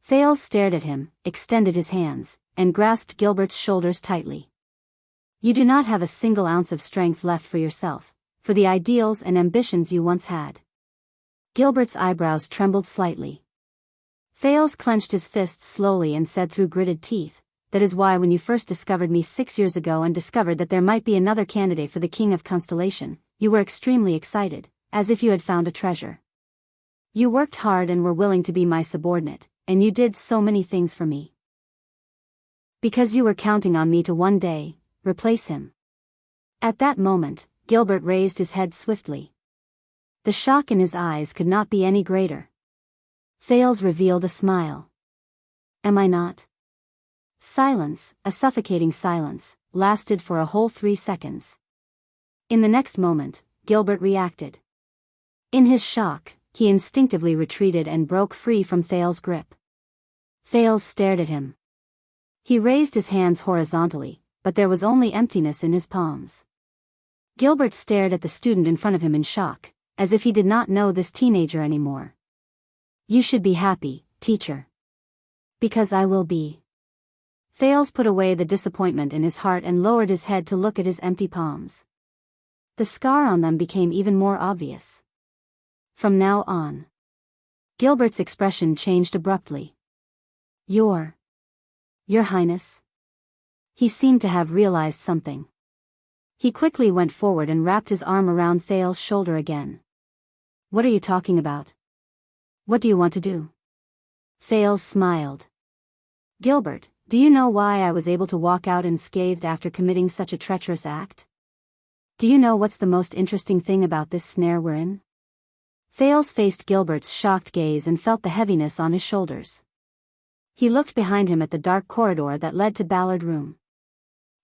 Thales stared at him, extended his hands, and grasped Gilbert's shoulders tightly. You do not have a single ounce of strength left for yourself, for the ideals and ambitions you once had. Gilbert's eyebrows trembled slightly. Thales clenched his fists slowly and said through gritted teeth, that is why when you first discovered me 6 years ago and discovered that there might be another candidate for the King of Constellation, you were extremely excited, as if you had found a treasure. You worked hard and were willing to be my subordinate, and you did so many things for me. Because you were counting on me to one day replace him. At that moment, Gilbert raised his head swiftly. The shock in his eyes could not be any greater. Thales revealed a smile. Am I not? Silence, a suffocating silence, lasted for a whole 3 seconds. In the next moment, Gilbert reacted. In his shock, he instinctively retreated and broke free from Thales' grip. Thales stared at him. He raised his hands horizontally, but there was only emptiness in his palms. Gilbert stared at the student in front of him in shock, as if he did not know this teenager anymore. You should be happy, teacher. Because I will be. Thales put away the disappointment in his heart and lowered his head to look at his empty palms. The scar on them became even more obvious. From now on. Gilbert's expression changed abruptly. Your Highness. He seemed to have realized something. He quickly went forward and wrapped his arm around Thales' shoulder again. What are you talking about? What do you want to do? Thales smiled. Gilbert, do you know why I was able to walk out unscathed after committing such a treacherous act? Do you know what's the most interesting thing about this snare we're in? Thales faced Gilbert's shocked gaze and felt the heaviness on his shoulders. He looked behind him at the dark corridor that led to Ballard Room.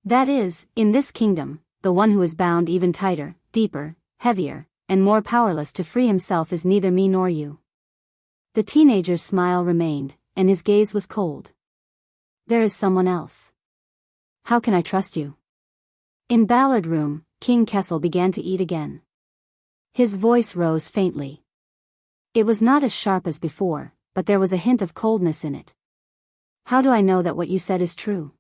That is, in this kingdom, the one who is bound even tighter, deeper, heavier, and more powerless to free himself is neither me nor you. The teenager's smile remained, and his gaze was cold. There is someone else. How can I trust you? In Ballard Room, King Kessel began to eat again. His voice rose faintly. It was not as sharp as before, but there was a hint of coldness in it. How do I know that what you said is true?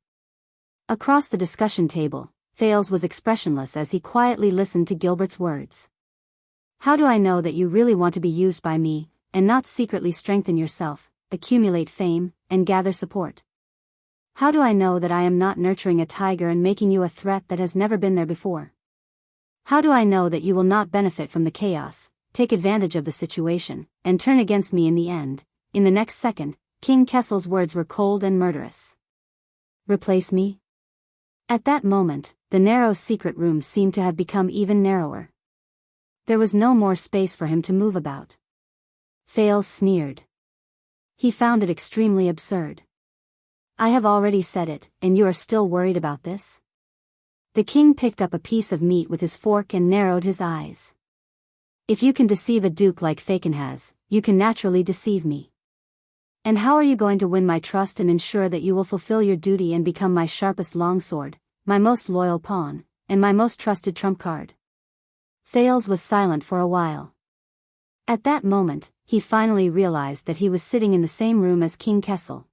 Across the discussion table, Thales was expressionless as he quietly listened to Gilbert's words. How do I know that you really want to be used by me, and not secretly strengthen yourself, accumulate fame, and gather support? How do I know that I am not nurturing a tiger and making you a threat that has never been there before? How do I know that you will not benefit from the chaos, take advantage of the situation, and turn against me in the end? In the next second, King Kessel's words were cold and murderous. Replace me? At that moment, the narrow secret room seemed to have become even narrower. There was no more space for him to move about. Thales sneered. He found it extremely absurd. I have already said it, and you are still worried about this? The king picked up a piece of meat with his fork and narrowed his eyes. If you can deceive a duke like Fakenhaz, you can naturally deceive me. And how are you going to win my trust and ensure that you will fulfill your duty and become my sharpest longsword, my most loyal pawn, and my most trusted trump card? Thales was silent for a while. At that moment, he finally realized that he was sitting in the same room as King Kessel.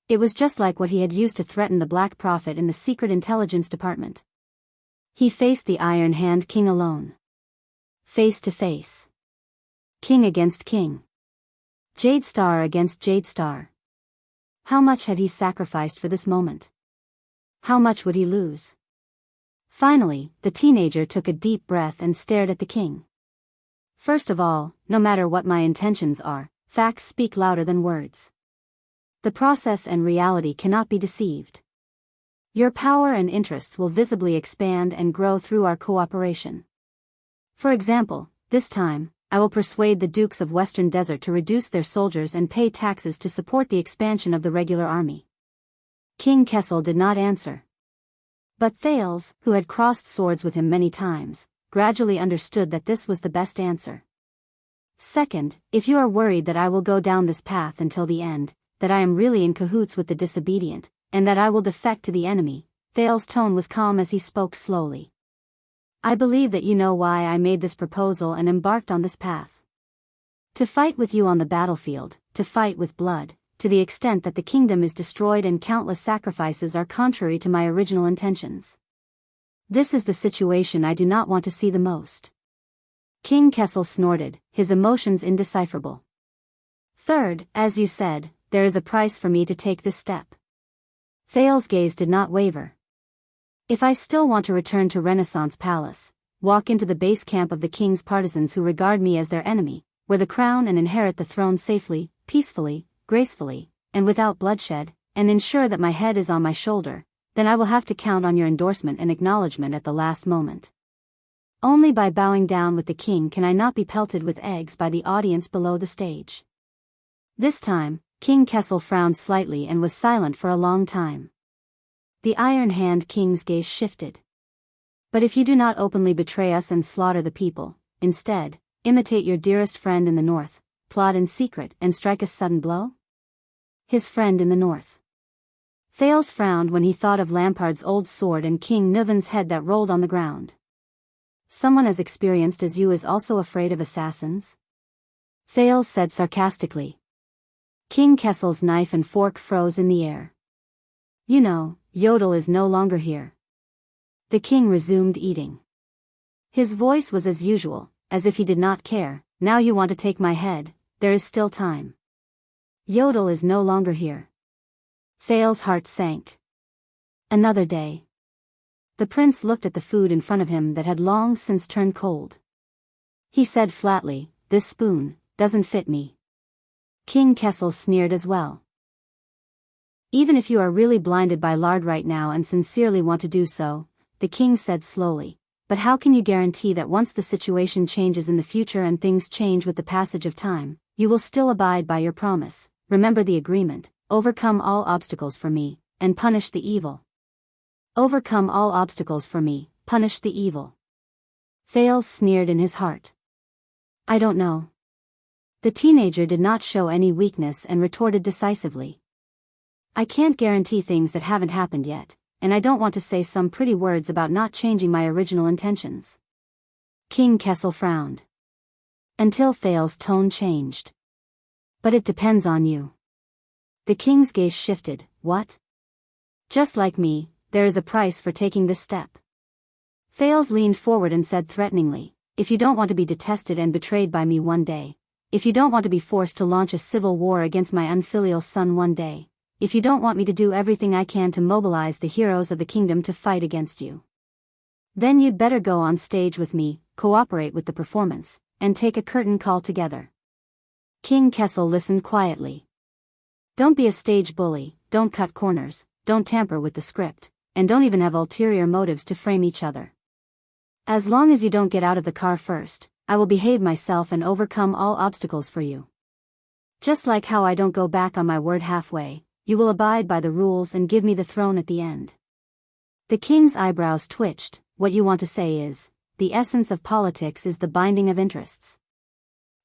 It was just like what he had used to threaten the Black Prophet in the Secret Intelligence Department. He faced the Iron Hand King alone. Face to face. King against king. Jade Star against Jade Star. How much had he sacrificed for this moment? How much would he lose? Finally, the teenager took a deep breath and stared at the king. First of all, no matter what my intentions are, facts speak louder than words. The process and reality cannot be deceived. Your power and interests will visibly expand and grow through our cooperation. For example, this time, I will persuade the dukes of Western Desert to reduce their soldiers and pay taxes to support the expansion of the regular army. King Kessel did not answer. But Thales, who had crossed swords with him many times, gradually understood that this was the best answer. Second, if you are worried that I will go down this path until the end, that I am really in cahoots with the disobedient, and that I will defect to the enemy, Thales' tone was calm as he spoke slowly. I believe that you know why I made this proposal and embarked on this path. To fight with you on the battlefield, to fight with blood, to the extent that the kingdom is destroyed and countless sacrifices are contrary to my original intentions. This is the situation I do not want to see the most. King Kessel snorted, his emotions indecipherable. Third, as you said, there is a price for me to take this step. Thales' gaze did not waver. If I still want to return to Renaissance Palace, walk into the base camp of the king's partisans who regard me as their enemy, wear the crown and inherit the throne safely, peacefully, gracefully, and without bloodshed, and ensure that my head is on my shoulder, then I will have to count on your endorsement and acknowledgement at the last moment. Only by bowing down with the king can I not be pelted with eggs by the audience below the stage. This time, King Kessel frowned slightly and was silent for a long time. The Iron Hand King's gaze shifted. But if you do not openly betray us and slaughter the people, instead, imitate your dearest friend in the north, plot in secret and strike a sudden blow? His friend in the north. Thales frowned when he thought of Lampard's old sword and King Nuvan's head that rolled on the ground. Someone as experienced as you is also afraid of assassins? Thales said sarcastically. King Kessel's knife and fork froze in the air. You know, Yodel is no longer here. The king resumed eating. His voice was as usual, as if he did not care. Now you want to take my head, there is still time. Yodel is no longer here. Thales' heart sank. Another day. The prince looked at the food in front of him that had long since turned cold. He said flatly, "This spoon doesn't fit me." King Kessel sneered as well. Even if you are really blinded by lard right now and sincerely want to do so, the king said slowly, but how can you guarantee that once the situation changes in the future and things change with the passage of time, you will still abide by your promise? Remember the agreement, overcome all obstacles for me, and punish the evil. Overcome all obstacles for me, punish the evil. Thales sneered in his heart. I don't know. The teenager did not show any weakness and retorted decisively. I can't guarantee things that haven't happened yet, and I don't want to say some pretty words about not changing my original intentions. King Kessel frowned. Until Thales' tone changed. But it depends on you. The king's gaze shifted. What? Just like me, there is a price for taking this step. Thales leaned forward and said threateningly, if you don't want to be detested and betrayed by me one day, if you don't want to be forced to launch a civil war against my unfilial son one day, if you don't want me to do everything I can to mobilize the heroes of the kingdom to fight against you, then you'd better go on stage with me, cooperate with the performance, and take a curtain call together. King Kessel listened quietly. Don't be a stage bully, don't cut corners, don't tamper with the script, and don't even have ulterior motives to frame each other. As long as you don't get out of the car first, I will behave myself and overcome all obstacles for you. Just like how I don't go back on my word halfway, you will abide by the rules and give me the throne at the end. The king's eyebrows twitched. What you want to say is, the essence of politics is the binding of interests.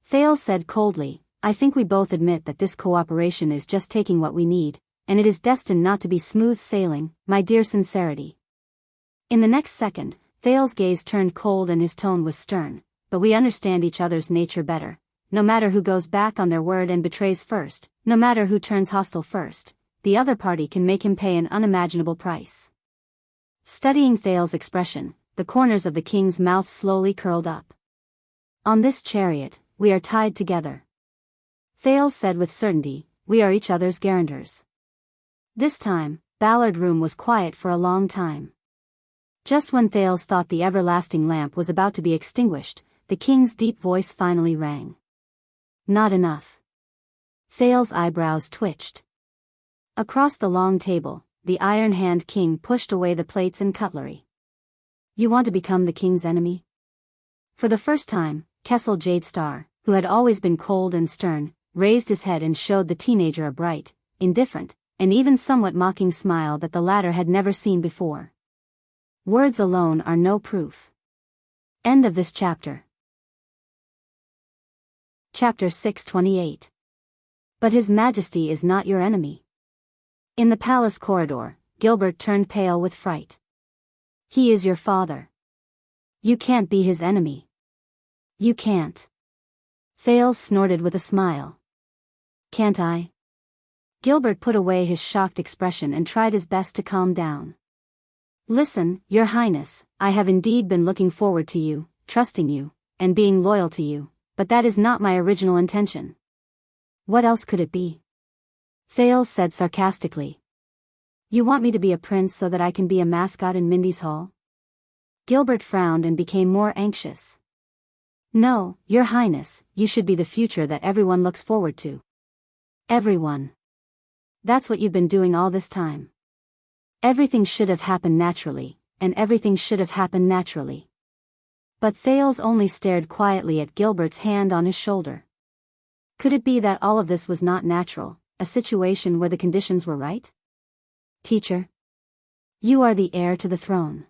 Thales said coldly, I think we both admit that this cooperation is just taking what we need, and it is destined not to be smooth sailing, my dear Sincerity. In the next second, Thales' gaze turned cold and his tone was stern, but we understand each other's nature better. No matter who goes back on their word and betrays first, no matter who turns hostile first, the other party can make him pay an unimaginable price. Studying Thales' expression, the corners of the king's mouth slowly curled up. On this chariot, we are tied together. Thales said with certainty, we are each other's guarantors. This time, Ballard Room was quiet for a long time. Just when Thales thought the everlasting lamp was about to be extinguished, the king's deep voice finally rang. Not enough. Thales' eyebrows twitched. Across the long table, the iron-hand king pushed away the plates and cutlery. You want to become the king's enemy? For the first time, Kessel Jadestar, who had always been cold and stern, raised his head and showed the teenager a bright, indifferent, and even somewhat mocking smile that the latter had never seen before. Words alone are no proof. End of this chapter. Chapter 628. But His Majesty is not your enemy. In the palace corridor, Gilbert turned pale with fright. He is your father. You can't be his enemy. You can't. Thales snorted with a smile. Can't I? Gilbert put away his shocked expression and tried his best to calm down. Listen, Your Highness, I have indeed been looking forward to you, trusting you, and being loyal to you, but that is not my original intention. What else could it be? Thales said sarcastically. You want me to be a prince so that I can be a mascot in Mindy's Hall? Gilbert frowned and became more anxious. No, Your Highness, you should be the future that everyone looks forward to. Everyone. That's what you've been doing all this time. Everything should have happened naturally, and everything should have happened naturally. But Thales only stared quietly at Gilbert's hand on his shoulder. Could it be that all of this was not natural, a situation where the conditions were right? Teacher. You are the heir to the throne.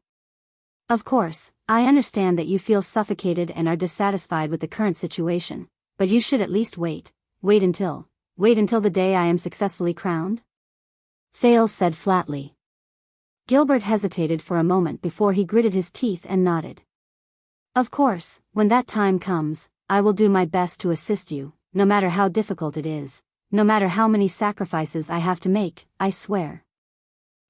Of course, I understand that you feel suffocated and are dissatisfied with the current situation, but you should at least wait until the day I am successfully crowned? Thales said flatly. Gilbert hesitated for a moment before he gritted his teeth and nodded. Of course, when that time comes, I will do my best to assist you, no matter how difficult it is, no matter how many sacrifices I have to make, I swear.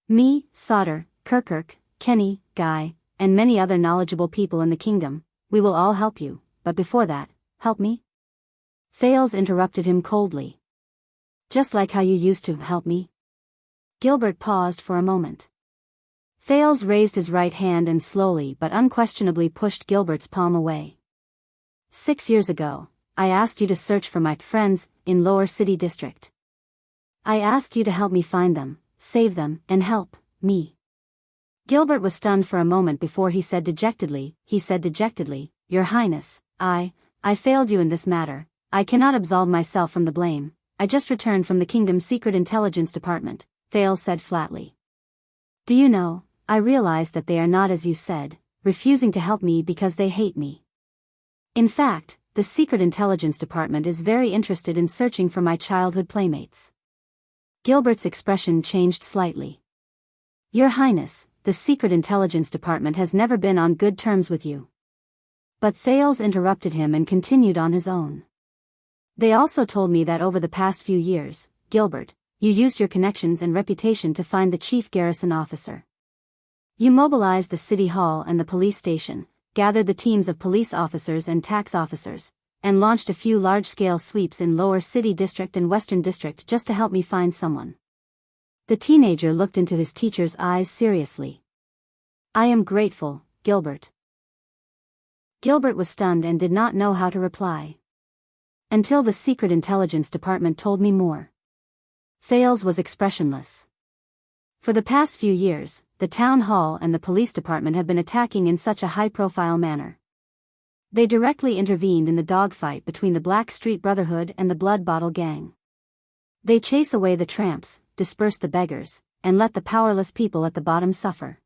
Me, Sauter, Kirkirk, Kenny, Guy, and many other knowledgeable people in the kingdom, we will all help you, but before that, help me? Thales interrupted him coldly. Just like how you used to help me? Gilbert paused for a moment. Thales raised his right hand and slowly but unquestionably pushed Gilbert's palm away. 6 years ago, I asked you to search for my friends in Lower City District. I asked you to help me find them, save them, and help me. Gilbert was stunned for a moment before he said dejectedly, Your Highness, I failed you in this matter. I cannot absolve myself from the blame. I just returned from the kingdom's secret intelligence department, Thales said flatly. Do you know, I realize that they are not as you said, refusing to help me because they hate me. In fact, the secret intelligence department is very interested in searching for my childhood playmates. Gilbert's expression changed slightly. Your Highness, the secret intelligence department has never been on good terms with you. But Thales interrupted him and continued on his own. They also told me that over the past few years, Gilbert, you used your connections and reputation to find the chief garrison officer. You mobilized the city hall and the police station, gathered the teams of police officers and tax officers, and launched a few large-scale sweeps in Lower City District and Western District just to help me find someone. The teenager looked into his teacher's eyes seriously. I am grateful, Gilbert. Gilbert was stunned and did not know how to reply. Until the Secret Intelligence Department told me more. Thales was expressionless. For the past few years, the town hall and the police department have been attacking in such a high-profile manner. They directly intervened in the dogfight between the Black Street Brotherhood and the Blood Bottle Gang. They chase away the tramps, disperse the beggars, and let the powerless people at the bottom suffer.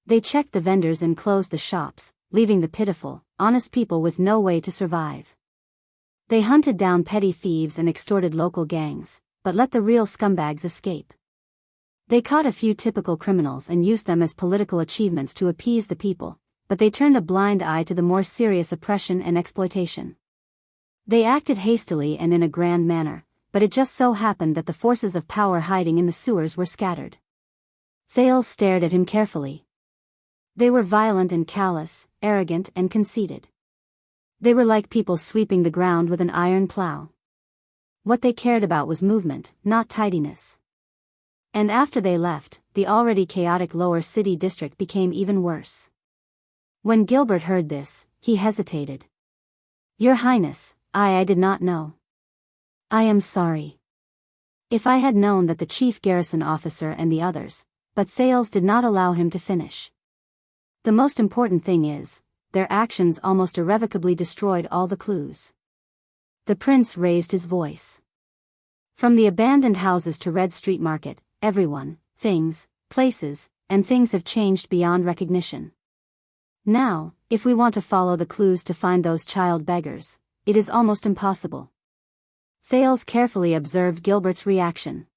They checked the vendors and closed the shops, leaving the pitiful, honest people with no way to survive. They hunted down petty thieves and extorted local gangs, but let the real scumbags escape. They caught a few typical criminals and used them as political achievements to appease the people, but they turned a blind eye to the more serious oppression and exploitation. They acted hastily and in a grand manner, but it just so happened that the forces of power hiding in the sewers were scattered. Thales stared at him carefully. They were violent and callous, arrogant and conceited. They were like people sweeping the ground with an iron plow. What they cared about was movement, not tidiness. And after they left, the already chaotic lower city district became even worse. When Gilbert heard this, he hesitated. Your Highness, I did not know. I am sorry. If I had known that the chief garrison officer and the others, but Thales did not allow him to finish. The most important thing is, their actions almost irrevocably destroyed all the clues. The prince raised his voice. From the abandoned houses to Red Street Market, everyone, things, places, and things have changed beyond recognition. Now, if we want to follow the clues to find those child beggars, it is almost impossible. Thales carefully observed Gilbert's reaction.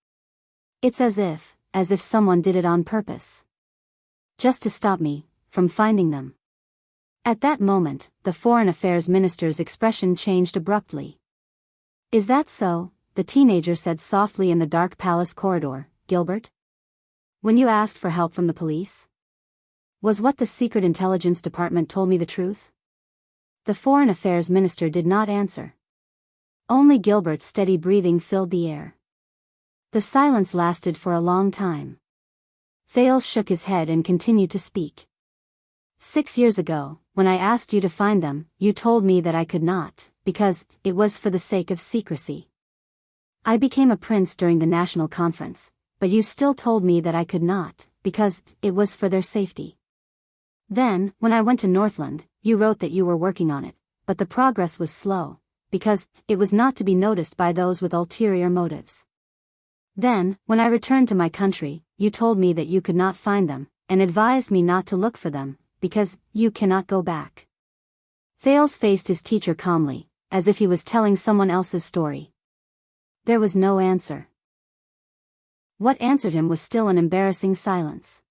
It's as if someone did it on purpose. Just to stop me from finding them. At that moment, the Foreign Affairs Minister's expression changed abruptly. Is that so? The teenager said softly in the dark palace corridor. Gilbert? When you asked for help from the police? Was what the Secret Intelligence Department told me the truth? The Foreign Affairs Minister did not answer. Only Gilbert's steady breathing filled the air. The silence lasted for a long time. Thales shook his head and continued to speak. 6 years ago, when I asked you to find them, you told me that I could not, because it was for the sake of secrecy. I became a prince during the national conference, but you still told me that I could not, because it was for their safety. Then, when I went to Northland, you wrote that you were working on it, but the progress was slow, because it was not to be noticed by those with ulterior motives. Then, when I returned to my country, you told me that you could not find them, and advised me not to look for them, because you cannot go back. Thales faced his teacher calmly, as if he was telling someone else's story. There was no answer. What answered him was still an embarrassing silence.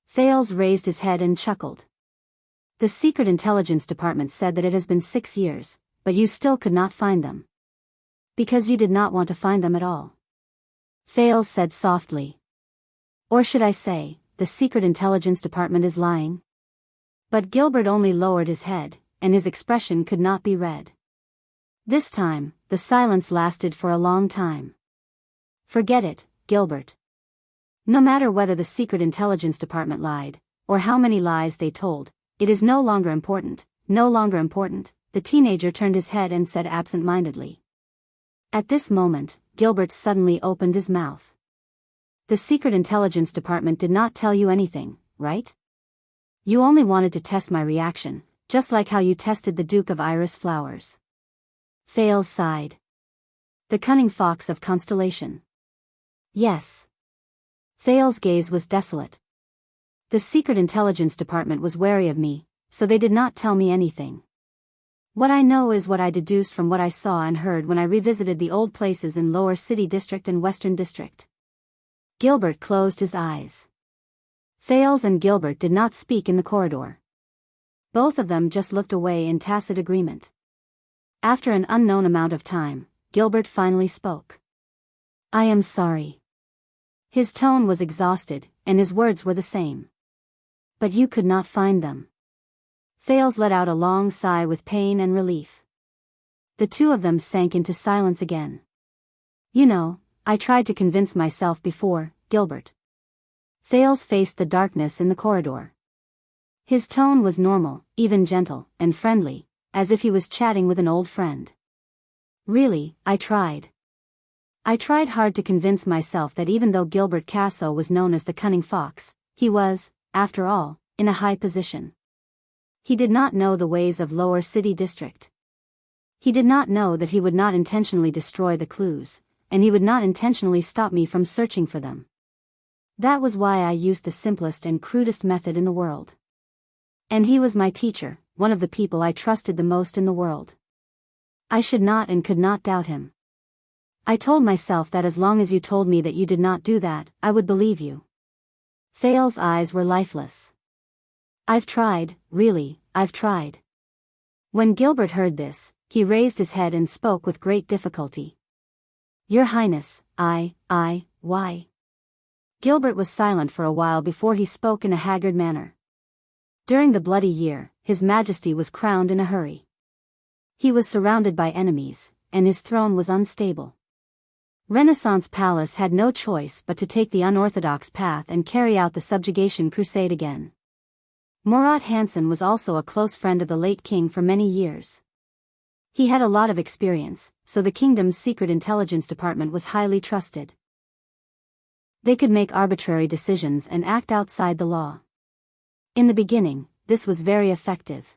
Thales raised his head and chuckled. The Secret Intelligence Department said that it has been 6 years, but you still could not find them. Because you did not want to find them at all. Thales said softly. Or should I say, the Secret Intelligence Department is lying? But Gilbert only lowered his head, and his expression could not be read. This time, the silence lasted for a long time. Forget it, Gilbert. No matter whether the Secret Intelligence Department lied, or how many lies they told, it is no longer important, no longer important. The teenager turned his head and said absent-mindedly. At this moment, Gilbert suddenly opened his mouth. The Secret Intelligence Department did not tell you anything, right? You only wanted to test my reaction, just like how you tested the Duke of Iris flowers. Thales sighed. The cunning fox of Constellation. Yes. Thales' gaze was desolate. The Secret Intelligence Department was wary of me, so they did not tell me anything. What I know is what I deduced from what I saw and heard when I revisited the old places in Lower City District and Western District. Gilbert closed his eyes. Thales and Gilbert did not speak in the corridor. Both of them just looked away in tacit agreement. After an unknown amount of time, Gilbert finally spoke. I am sorry. His tone was exhausted, and his words were the same. But you could not find them. Thales let out a long sigh with pain and relief. The two of them sank into silence again. You know, I tried to convince myself before, Gilbert. Thales faced the darkness in the corridor. His tone was normal, even gentle, and friendly, as if he was chatting with an old friend. Really, I tried. I tried hard to convince myself that even though Gilbert Casso was known as the cunning fox, he was, after all, in a high position. He did not know the ways of lower city district. He did not know that he would not intentionally destroy the clues, and he would not intentionally stop me from searching for them. That was why I used the simplest and crudest method in the world. And he was my teacher, one of the people I trusted the most in the world. I should not and could not doubt him. I told myself that as long as you told me that you did not do that, I would believe you. Thales' eyes were lifeless. I've tried, really, I've tried. When Gilbert heard this, he raised his head and spoke with great difficulty. Your Highness, why? Gilbert was silent for a while before he spoke in a haggard manner. During the bloody year, His Majesty was crowned in a hurry. He was surrounded by enemies, and his throne was unstable. Renaissance Palace had no choice but to take the unorthodox path and carry out the subjugation crusade again. Murat Hansen was also a close friend of the late king for many years. He had a lot of experience, so the kingdom's secret intelligence department was highly trusted. They could make arbitrary decisions and act outside the law. In the beginning, this was very effective.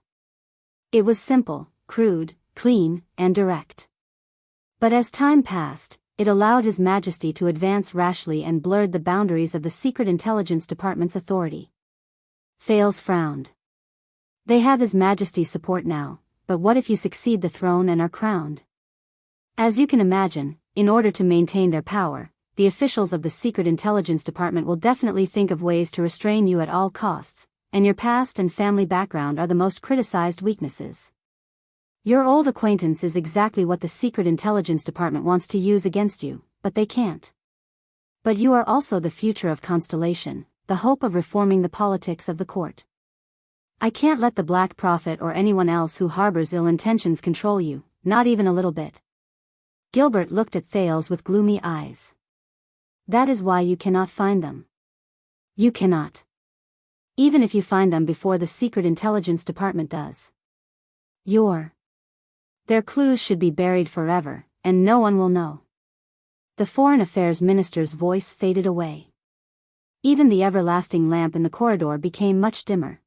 It was simple, crude, clean, and direct. But as time passed, it allowed His Majesty to advance rashly and blurred the boundaries of the Secret Intelligence Department's authority. Thales frowned. They have His Majesty's support now, but what if you succeed the throne and are crowned? As you can imagine, in order to maintain their power, the officials of the Secret Intelligence Department will definitely think of ways to restrain you at all costs, and your past and family background are the most criticized weaknesses. Your old acquaintance is exactly what the Secret Intelligence Department wants to use against you, but they can't. But you are also the future of Constellation, the hope of reforming the politics of the court. I can't let the Black Prophet or anyone else who harbors ill intentions control you, not even a little bit. Gilbert looked at Thales with gloomy eyes. That is why you cannot find them. You cannot. Even if you find them before the Secret Intelligence Department does. Their clues should be buried forever, and no one will know. The Foreign Affairs Minister's voice faded away. Even the everlasting lamp in the corridor became much dimmer.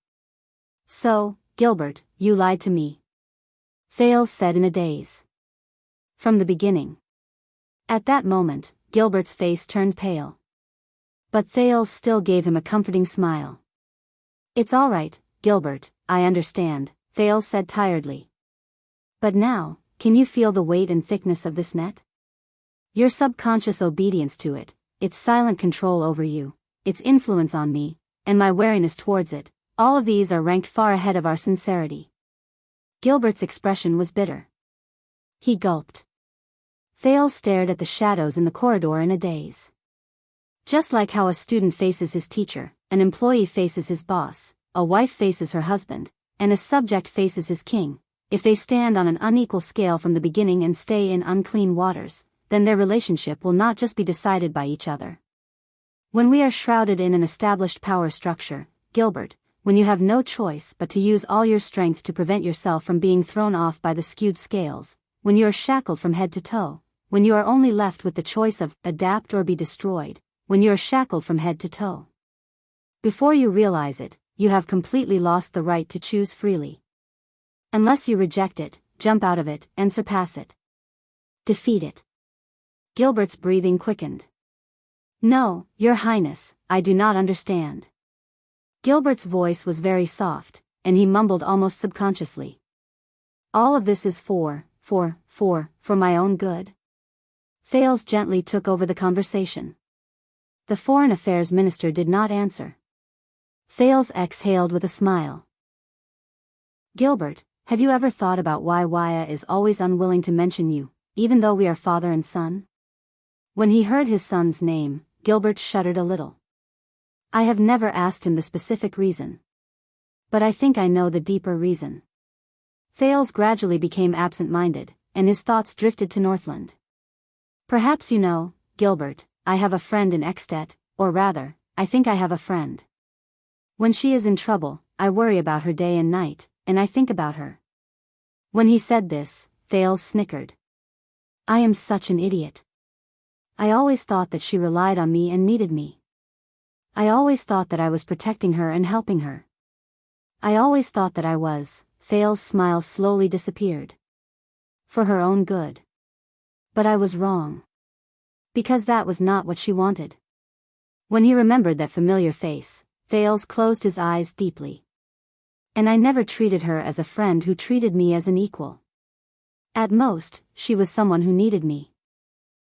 So, Gilbert, you lied to me. Thales said in a daze. From the beginning. At that moment, Gilbert's face turned pale. But Thales still gave him a comforting smile. It's all right, Gilbert, I understand, Thales said tiredly. But now, can you feel the weight and thickness of this net? Your subconscious obedience to it, its silent control over you, its influence on me, and my wariness towards it, all of these are ranked far ahead of our sincerity. Gilbert's expression was bitter. He gulped. Thales stared at the shadows in the corridor in a daze. Just like how a student faces his teacher, an employee faces his boss, a wife faces her husband, and a subject faces his king, if they stand on an unequal scale from the beginning and stay in unclean waters, then their relationship will not just be decided by each other. When we are shrouded in an established power structure, Gilbert, when you have no choice but to use all your strength to prevent yourself from being thrown off by the skewed scales, when you are shackled from head to toe, when you are only left with the choice of adapt or be destroyed, when you are shackled from head to toe. Before you realize it, you have completely lost the right to choose freely. Unless you reject it, jump out of it, and surpass it. Defeat it. Gilbert's breathing quickened. No, Your Highness, I do not understand. Gilbert's voice was very soft, and he mumbled almost subconsciously. All of this is for my own good. Thales gently took over the conversation. The Foreign Affairs Minister did not answer. Thales exhaled with a smile. Gilbert, have you ever thought about why Wuxia is always unwilling to mention you, even though we are father and son? When he heard his son's name, Gilbert shuddered a little. I have never asked him the specific reason. But I think I know the deeper reason. Thales gradually became absent-minded, and his thoughts drifted to Northland. Perhaps you know, Gilbert, I have a friend in Extet, or rather, I think I have a friend. When she is in trouble, I worry about her day and night, and I think about her." When he said this, Thales snickered. "I am such an idiot. I always thought that she relied on me and needed me. I always thought that I was protecting her and helping her. I always thought that I was." Thales' smile slowly disappeared. "For her own good. But I was wrong. Because that was not what she wanted." When he remembered that familiar face, Thales closed his eyes deeply. "And I never treated her as a friend who treated me as an equal. At most, she was someone who needed me."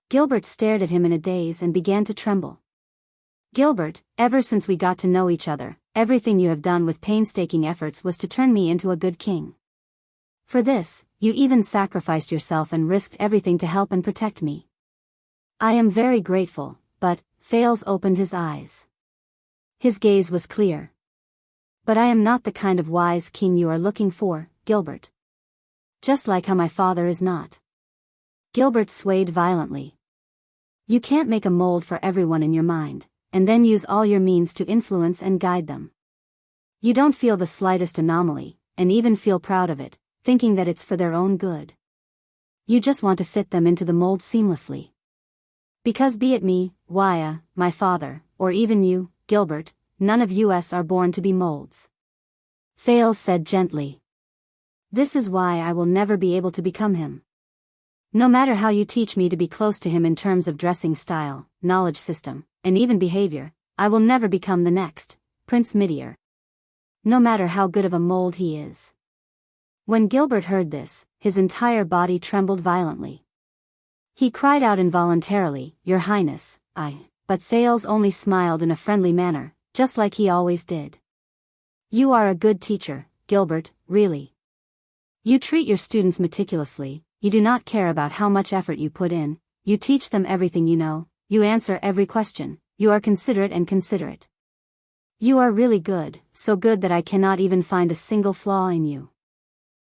Gilbert stared at him in a daze and began to tremble. "Gilbert, ever since we got to know each other, everything you have done with painstaking efforts was to turn me into a good king. For this, you even sacrificed yourself and risked everything to help and protect me. I am very grateful, but..." Thales opened his eyes. His gaze was clear. "But I am not the kind of wise king you are looking for, Gilbert. Just like how my father is not." Gilbert swayed violently. "You can't make a mold for everyone in your mind, and then use all your means to influence and guide them. You don't feel the slightest anomaly, and even feel proud of it, thinking that it's for their own good. You just want to fit them into the mold seamlessly. Because be it me, Wuxia, my father, or even you, Gilbert, none of us are born to be molds." Thales said gently. "This is why I will never be able to become him. No matter how you teach me to be close to him in terms of dressing style, knowledge system, and even behavior, I will never become the next Prince Midier. No matter how good of a mold he is." When Gilbert heard this, his entire body trembled violently. He cried out involuntarily, "Your Highness, I..." But Thales only smiled in a friendly manner, just like he always did. "You are a good teacher, Gilbert, really. You treat your students meticulously, you do not care about how much effort you put in, you teach them everything you know, you answer every question, you are considerate and considerate. You are really good, so good that I cannot even find a single flaw in you.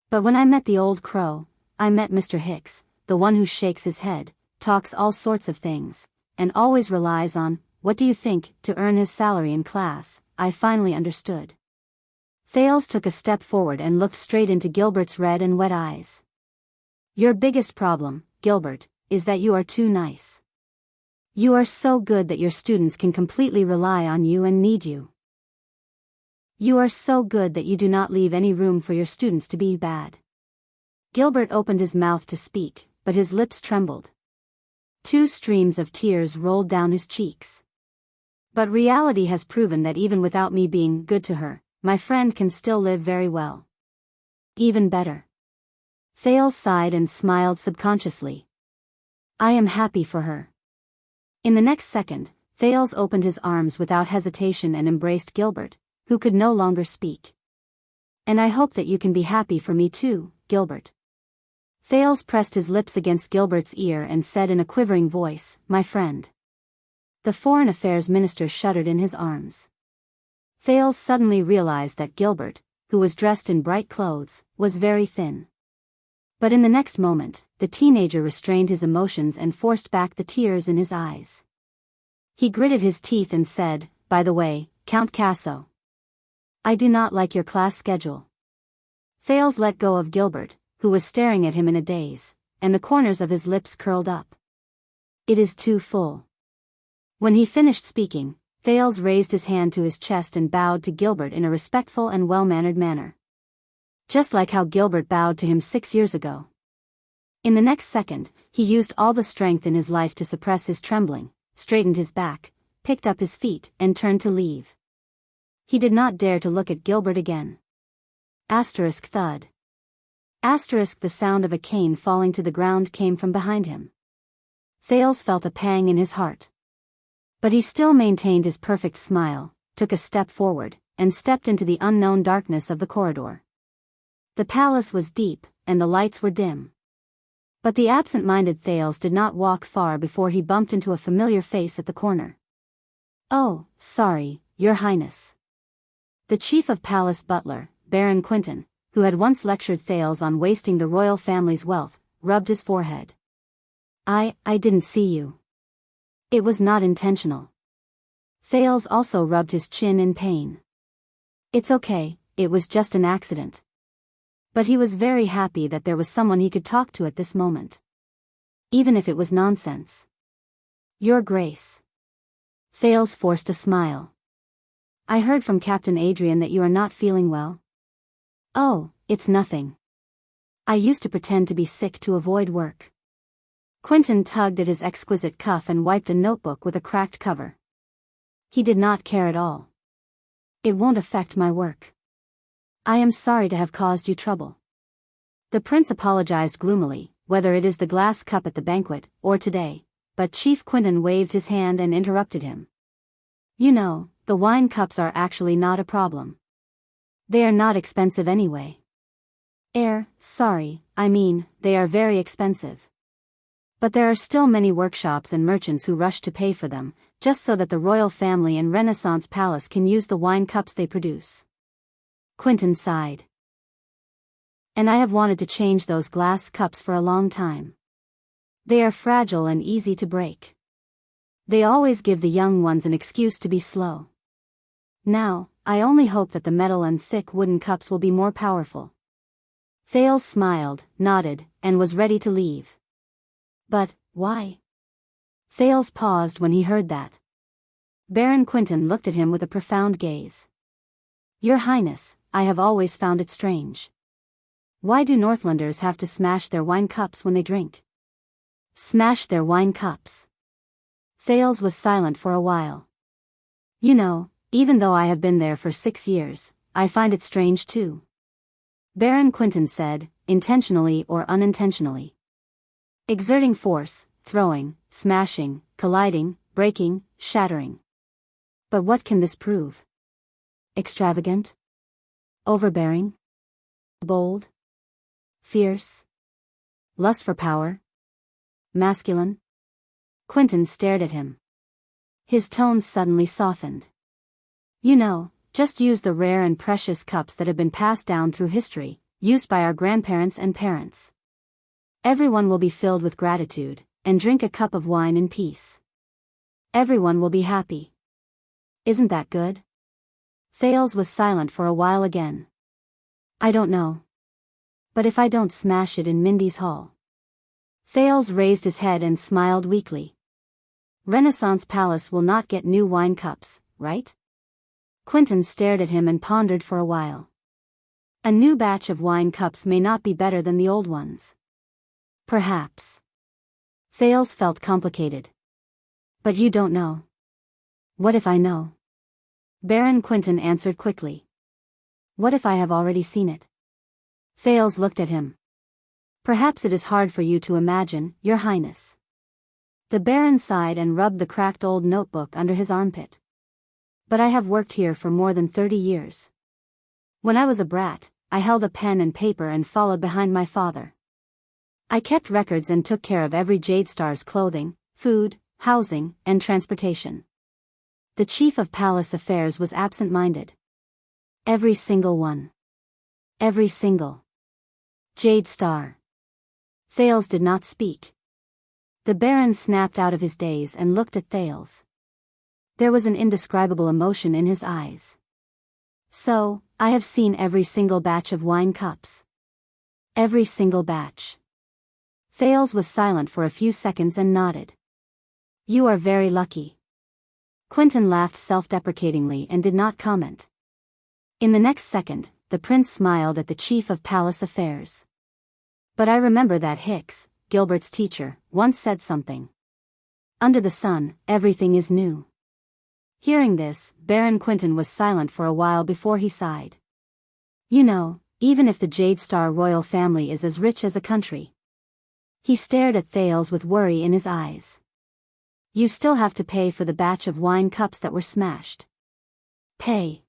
But when I met the old crow, I met Mr. Hicks, the one who shakes his head, talks all sorts of things, and always relies on, what do you think, to earn his salary in class. I finally understood." Thales took a step forward and looked straight into Gilbert's red and wet eyes. "Your biggest problem, Gilbert, is that you are too nice. You are so good that your students can completely rely on you and need you. You are so good that you do not leave any room for your students to be bad." Gilbert opened his mouth to speak, but his lips trembled. 2 streams of tears rolled down his cheeks. "But reality has proven that even without me being good to her, my friend can still live very well. Even better." Thales sighed and smiled subconsciously. "I am happy for her." In the next second, Thales opened his arms without hesitation and embraced Gilbert, who could no longer speak. "And I hope that you can be happy for me too, Gilbert." Thales pressed his lips against Gilbert's ear and said in a quivering voice, "My friend." The Foreign Affairs Minister shuddered in his arms. Thales suddenly realized that Gilbert, who was dressed in bright clothes, was very thin. But in the next moment, the teenager restrained his emotions and forced back the tears in his eyes. He gritted his teeth and said, "By the way, Count Casso, I do not like your class schedule." Thales let go of Gilbert, who was staring at him in a daze, and the corners of his lips curled up. "It is too full." When he finished speaking, Thales raised his hand to his chest and bowed to Gilbert in a respectful and well-mannered manner. Just like how Gilbert bowed to him 6 years ago. In the next second, he used all the strength in his life to suppress his trembling, straightened his back, picked up his feet, and turned to leave. He did not dare to look at Gilbert again. Thud. The sound of a cane falling to the ground came from behind him. Thales felt a pang in his heart. But he still maintained his perfect smile, took a step forward, and stepped into the unknown darkness of the corridor. The palace was deep, and the lights were dim. But the absent-minded Thales did not walk far before he bumped into a familiar face at the corner. "Oh, sorry, Your Highness." The chief of palace butler, Baron Quinton, who had once lectured Thales on wasting the royal family's wealth, rubbed his forehead. I didn't see you." It was not intentional. Thales also rubbed his chin in pain. It's okay, it was just an accident. But he was very happy that there was someone he could talk to at this moment. Even if it was nonsense. Your Grace. Thales forced a smile. I heard from Captain Adrian that you are not feeling well. Oh, it's nothing. I used to pretend to be sick to avoid work. Quentin tugged at his exquisite cuff and wiped a notebook with a cracked cover. He did not care at all. It won't affect my work. I am sorry to have caused you trouble. The prince apologized gloomily, whether it is the glass cup at the banquet, or today, but Chief Quentin waved his hand and interrupted him. You know, the wine cups are actually not a problem. They are not expensive anyway. Sorry, I mean, they are very expensive. But there are still many workshops and merchants who rush to pay for them, just so that the royal family and Renaissance palace can use the wine cups they produce. Quentin sighed. And I have wanted to change those glass cups for a long time. They are fragile and easy to break. They always give the young ones an excuse to be slow. Now, I only hope that the metal and thick wooden cups will be more powerful. Thales smiled, nodded, and was ready to leave. But, why? Thales paused when he heard that. Baron Quentin looked at him with a profound gaze. Your Highness, I have always found it strange. Why do Northlanders have to smash their wine cups when they drink? Smash their wine cups. Thales was silent for a while. You know, even though I have been there for 6 years, I find it strange too. Baron Quentin said, intentionally or unintentionally. Exerting force, throwing, smashing, colliding, breaking, shattering. But what can this prove? Extravagant? Overbearing? Bold? Fierce? Lust for power? Masculine? Quentin stared at him. His tone suddenly softened. You know, just use the rare and precious cups that have been passed down through history, used by our grandparents and parents. Everyone will be filled with gratitude, and drink a cup of wine in peace. Everyone will be happy. Isn't that good? Thales was silent for a while again. I don't know. But if I don't smash it in Mindy's hall. Thales raised his head and smiled weakly. Renaissance Palace will not get new wine cups, right? Quentin stared at him and pondered for a while. A new batch of wine cups may not be better than the old ones. Perhaps. Thales felt complicated. But you don't know. What if I know? Baron Quentin answered quickly. What if I have already seen it? Thales looked at him. Perhaps it is hard for you to imagine, Your Highness. The Baron sighed and rubbed the cracked old notebook under his armpit. But I have worked here for more than 30 years. When I was a brat, I held a pen and paper and followed behind my father. I kept records and took care of every Jade Star's clothing, food, housing, and transportation. The chief of palace affairs was absent-minded. Every single one. Every single. Jade Star. Thales did not speak. The Baron snapped out of his daze and looked at Thales. There was an indescribable emotion in his eyes. So, I have seen every single batch of wine cups. Every single batch. Thales was silent for a few seconds and nodded. You are very lucky. Quentin laughed self-deprecatingly and did not comment. In the next second, the prince smiled at the chief of palace affairs. But I remember that Hicks, Gilbert's teacher, once said something. Under the sun, everything is new. Hearing this, Baron Quentin was silent for a while before he sighed. You know, even if the Jade Star royal family is as rich as a country. He stared at Thales with worry in his eyes. You still have to pay for the batch of wine cups that were smashed. Pay.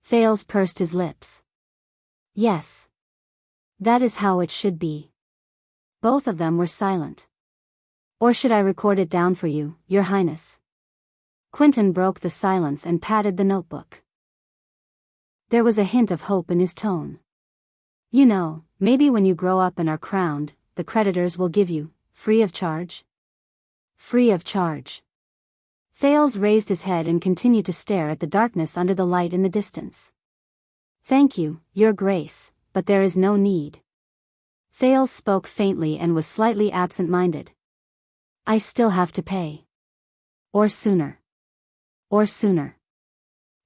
Thales pursed his lips. Yes. That is how it should be. Both of them were silent. Or should I record it down for you, Your Highness? Quentin broke the silence and patted the notebook. There was a hint of hope in his tone. You know, maybe when you grow up and are crowned, the creditors will give you, free of charge? Free of charge. Thales raised his head and continued to stare at the darkness under the light in the distance. "Thank you, Your Grace, but there is no need." Thales spoke faintly and was slightly absent-minded. "I still have to pay. Or sooner. Or sooner."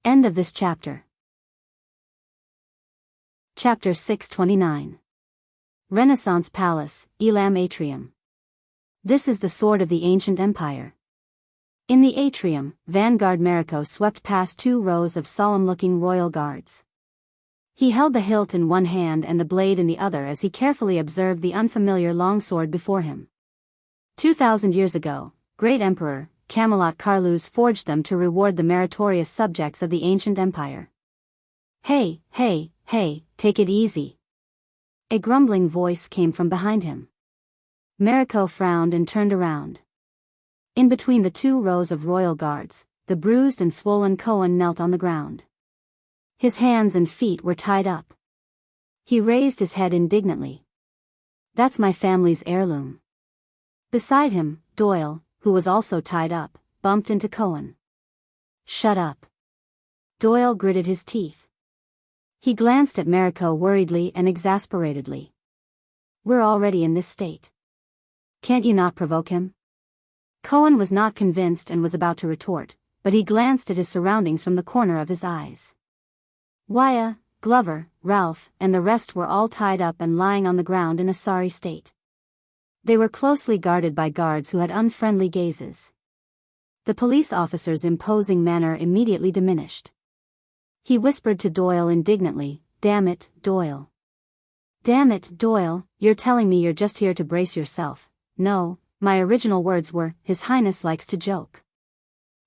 End of this chapter. Chapter 629. Renaissance Palace, Elam Atrium. This is the sword of the ancient empire. In the atrium, Vanguard Mariko swept past 2 rows of solemn-looking royal guards. He held the hilt in one hand and the blade in the other as he carefully observed the unfamiliar longsword before him. 2,000 years ago, Great Emperor Camelot Carlus forged them to reward the meritorious subjects of the ancient empire. "Hey, hey, hey, take it easy." A grumbling voice came from behind him. Mariko frowned and turned around. In between the 2 rows of royal guards, the bruised and swollen Cohen knelt on the ground. His hands and feet were tied up. He raised his head indignantly. "That's my family's heirloom." Beside him, Doyle, who was also tied up, bumped into Cohen. "Shut up." Doyle gritted his teeth. He glanced at Mariko worriedly and exasperatedly. "We're already in this state. Can't you not provoke him?" Cohen was not convinced and was about to retort, but he glanced at his surroundings from the corner of his eyes. Wyatt, Glover, Ralph, and the rest were all tied up and lying on the ground in a sorry state. They were closely guarded by guards who had unfriendly gazes. The police officer's imposing manner immediately diminished. He whispered to Doyle indignantly, "Damn it, Doyle. Damn it, Doyle, you're telling me you're just here to brace yourself." "No, my original words were, His Highness likes to joke.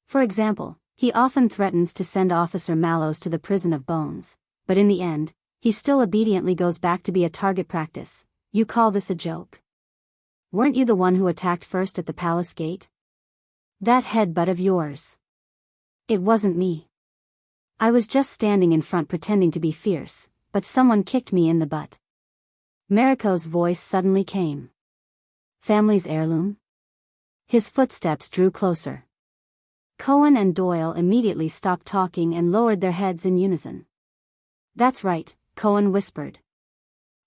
For example, he often threatens to send Officer Mallows to the prison of bones, but in the end, he still obediently goes back to be a target practice. You call this a joke? Weren't you the one who attacked first at the palace gate? That headbutt of yours. It wasn't me. I was just standing in front pretending to be fierce, but someone kicked me in the butt." Mariko's voice suddenly came. "Family's heirloom?" His footsteps drew closer. Cohen and Doyle immediately stopped talking and lowered their heads in unison. "That's right," Cohen whispered.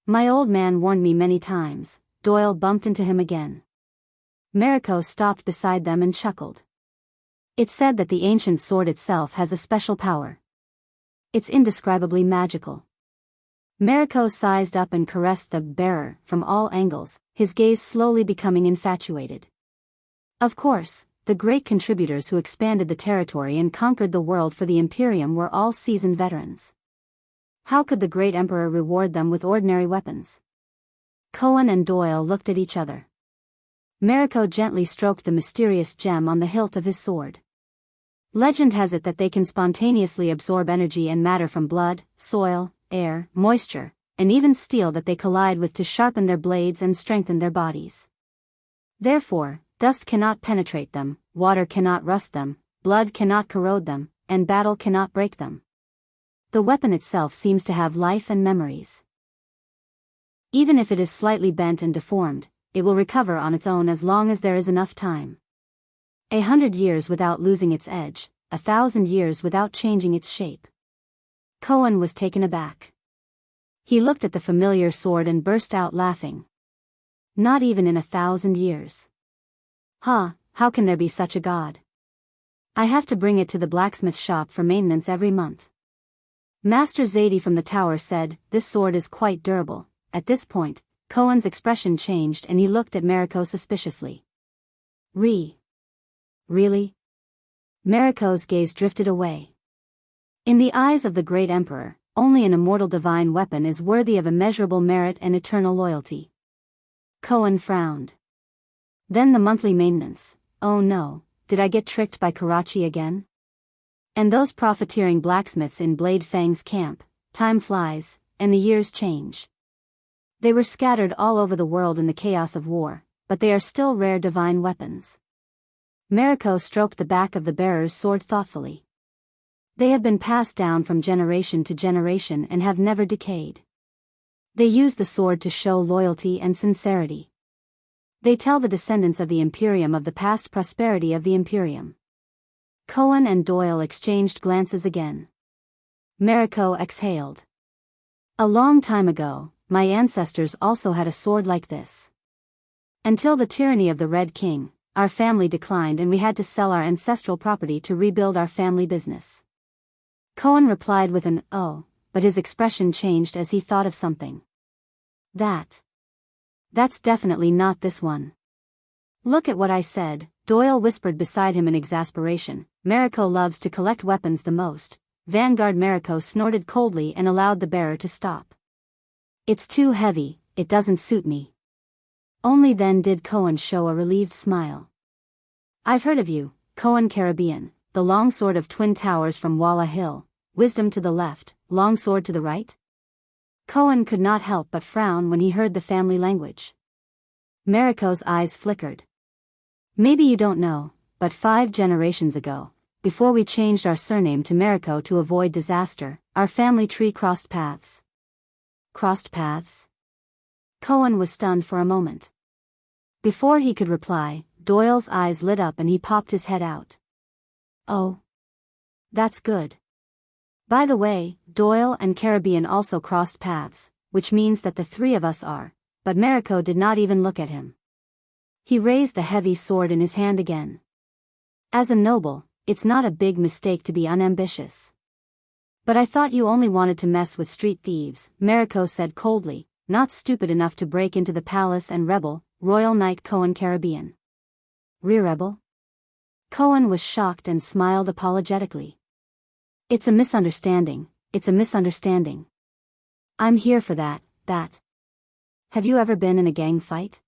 "My old man warned me many times." Doyle bumped into him again. Mariko stopped beside them and chuckled. "It's said that the ancient sword itself has a special power. It's indescribably magical." Mariko sized up and caressed the bearer from all angles, his gaze slowly becoming infatuated. Of course, the great contributors who expanded the territory and conquered the world for the Imperium were all seasoned veterans. How could the great emperor reward them with ordinary weapons? Cohen and Doyle looked at each other. Mariko gently stroked the mysterious gem on the hilt of his sword. Legend has it that they can spontaneously absorb energy and matter from blood, soil, air, moisture, and even steel that they collide with to sharpen their blades and strengthen their bodies. Therefore, dust cannot penetrate them, water cannot rust them, blood cannot corrode them, and battle cannot break them. The weapon itself seems to have life and memories. Even if it is slightly bent and deformed, it will recover on its own as long as there is enough time. 100 years without losing its edge, 1,000 years without changing its shape. Cohen was taken aback. He looked at the familiar sword and burst out laughing. Not even in 1,000 years. How can there be such a god? I have to bring it to the blacksmith shop for maintenance every month. Master Zadie from the tower said, "This sword is quite durable." At this point, Cohen's expression changed and he looked at Mariko suspiciously. Really? Mariko's gaze drifted away. In the eyes of the great emperor, only an immortal divine weapon is worthy of immeasurable merit and eternal loyalty. Cohen frowned. Then the monthly maintenance. Oh no, did I get tricked by Karachi again? And those profiteering blacksmiths in Blade Fang's camp. Time flies, and the years change. They were scattered all over the world in the chaos of war, but they are still rare divine weapons. Mariko stroked the back of the bearer's sword thoughtfully. They have been passed down from generation to generation and have never decayed. They use the sword to show loyalty and sincerity. They tell the descendants of the Imperium of the past prosperity of the Imperium. Cohen and Doyle exchanged glances again. Mariko exhaled. A long time ago, my ancestors also had a sword like this. Until the tyranny of the Red King, our family declined and we had to sell our ancestral property to rebuild our family business. Cohen replied with an "oh," but his expression changed as he thought of something. That's definitely not this one. Look at what I said, Doyle whispered beside him in exasperation. Mariko loves to collect weapons the most. Vanguard. Mariko snorted coldly and allowed the bearer to stop. It's too heavy, it doesn't suit me. Only then did Cohen show a relieved smile. I've heard of you, Cohen Caribbean, the longsword of Twin Towers from Walla Hill, wisdom to the left, longsword to the right? Cohen could not help but frown when he heard the family language. Mariko's eyes flickered. Maybe you don't know, but 5 generations ago, before we changed our surname to Mariko to avoid disaster, our family tree crossed paths. Crossed paths? Cohen was stunned for a moment. Before he could reply, Doyle's eyes lit up and he popped his head out. Oh. That's good. By the way, Doyle and Caribbean also crossed paths, which means that the 3 of us are, but Mariko did not even look at him. He raised the heavy sword in his hand again. As a noble, it's not a big mistake to be unambitious. But I thought you only wanted to mess with street thieves, Mariko said coldly, not stupid enough to break into the palace and rebel, Royal Knight Cohen Caribbean. Rebel? Cohen was shocked and smiled apologetically. It's a misunderstanding, it's a misunderstanding. I'm here for that. Have you ever been in a gang fight?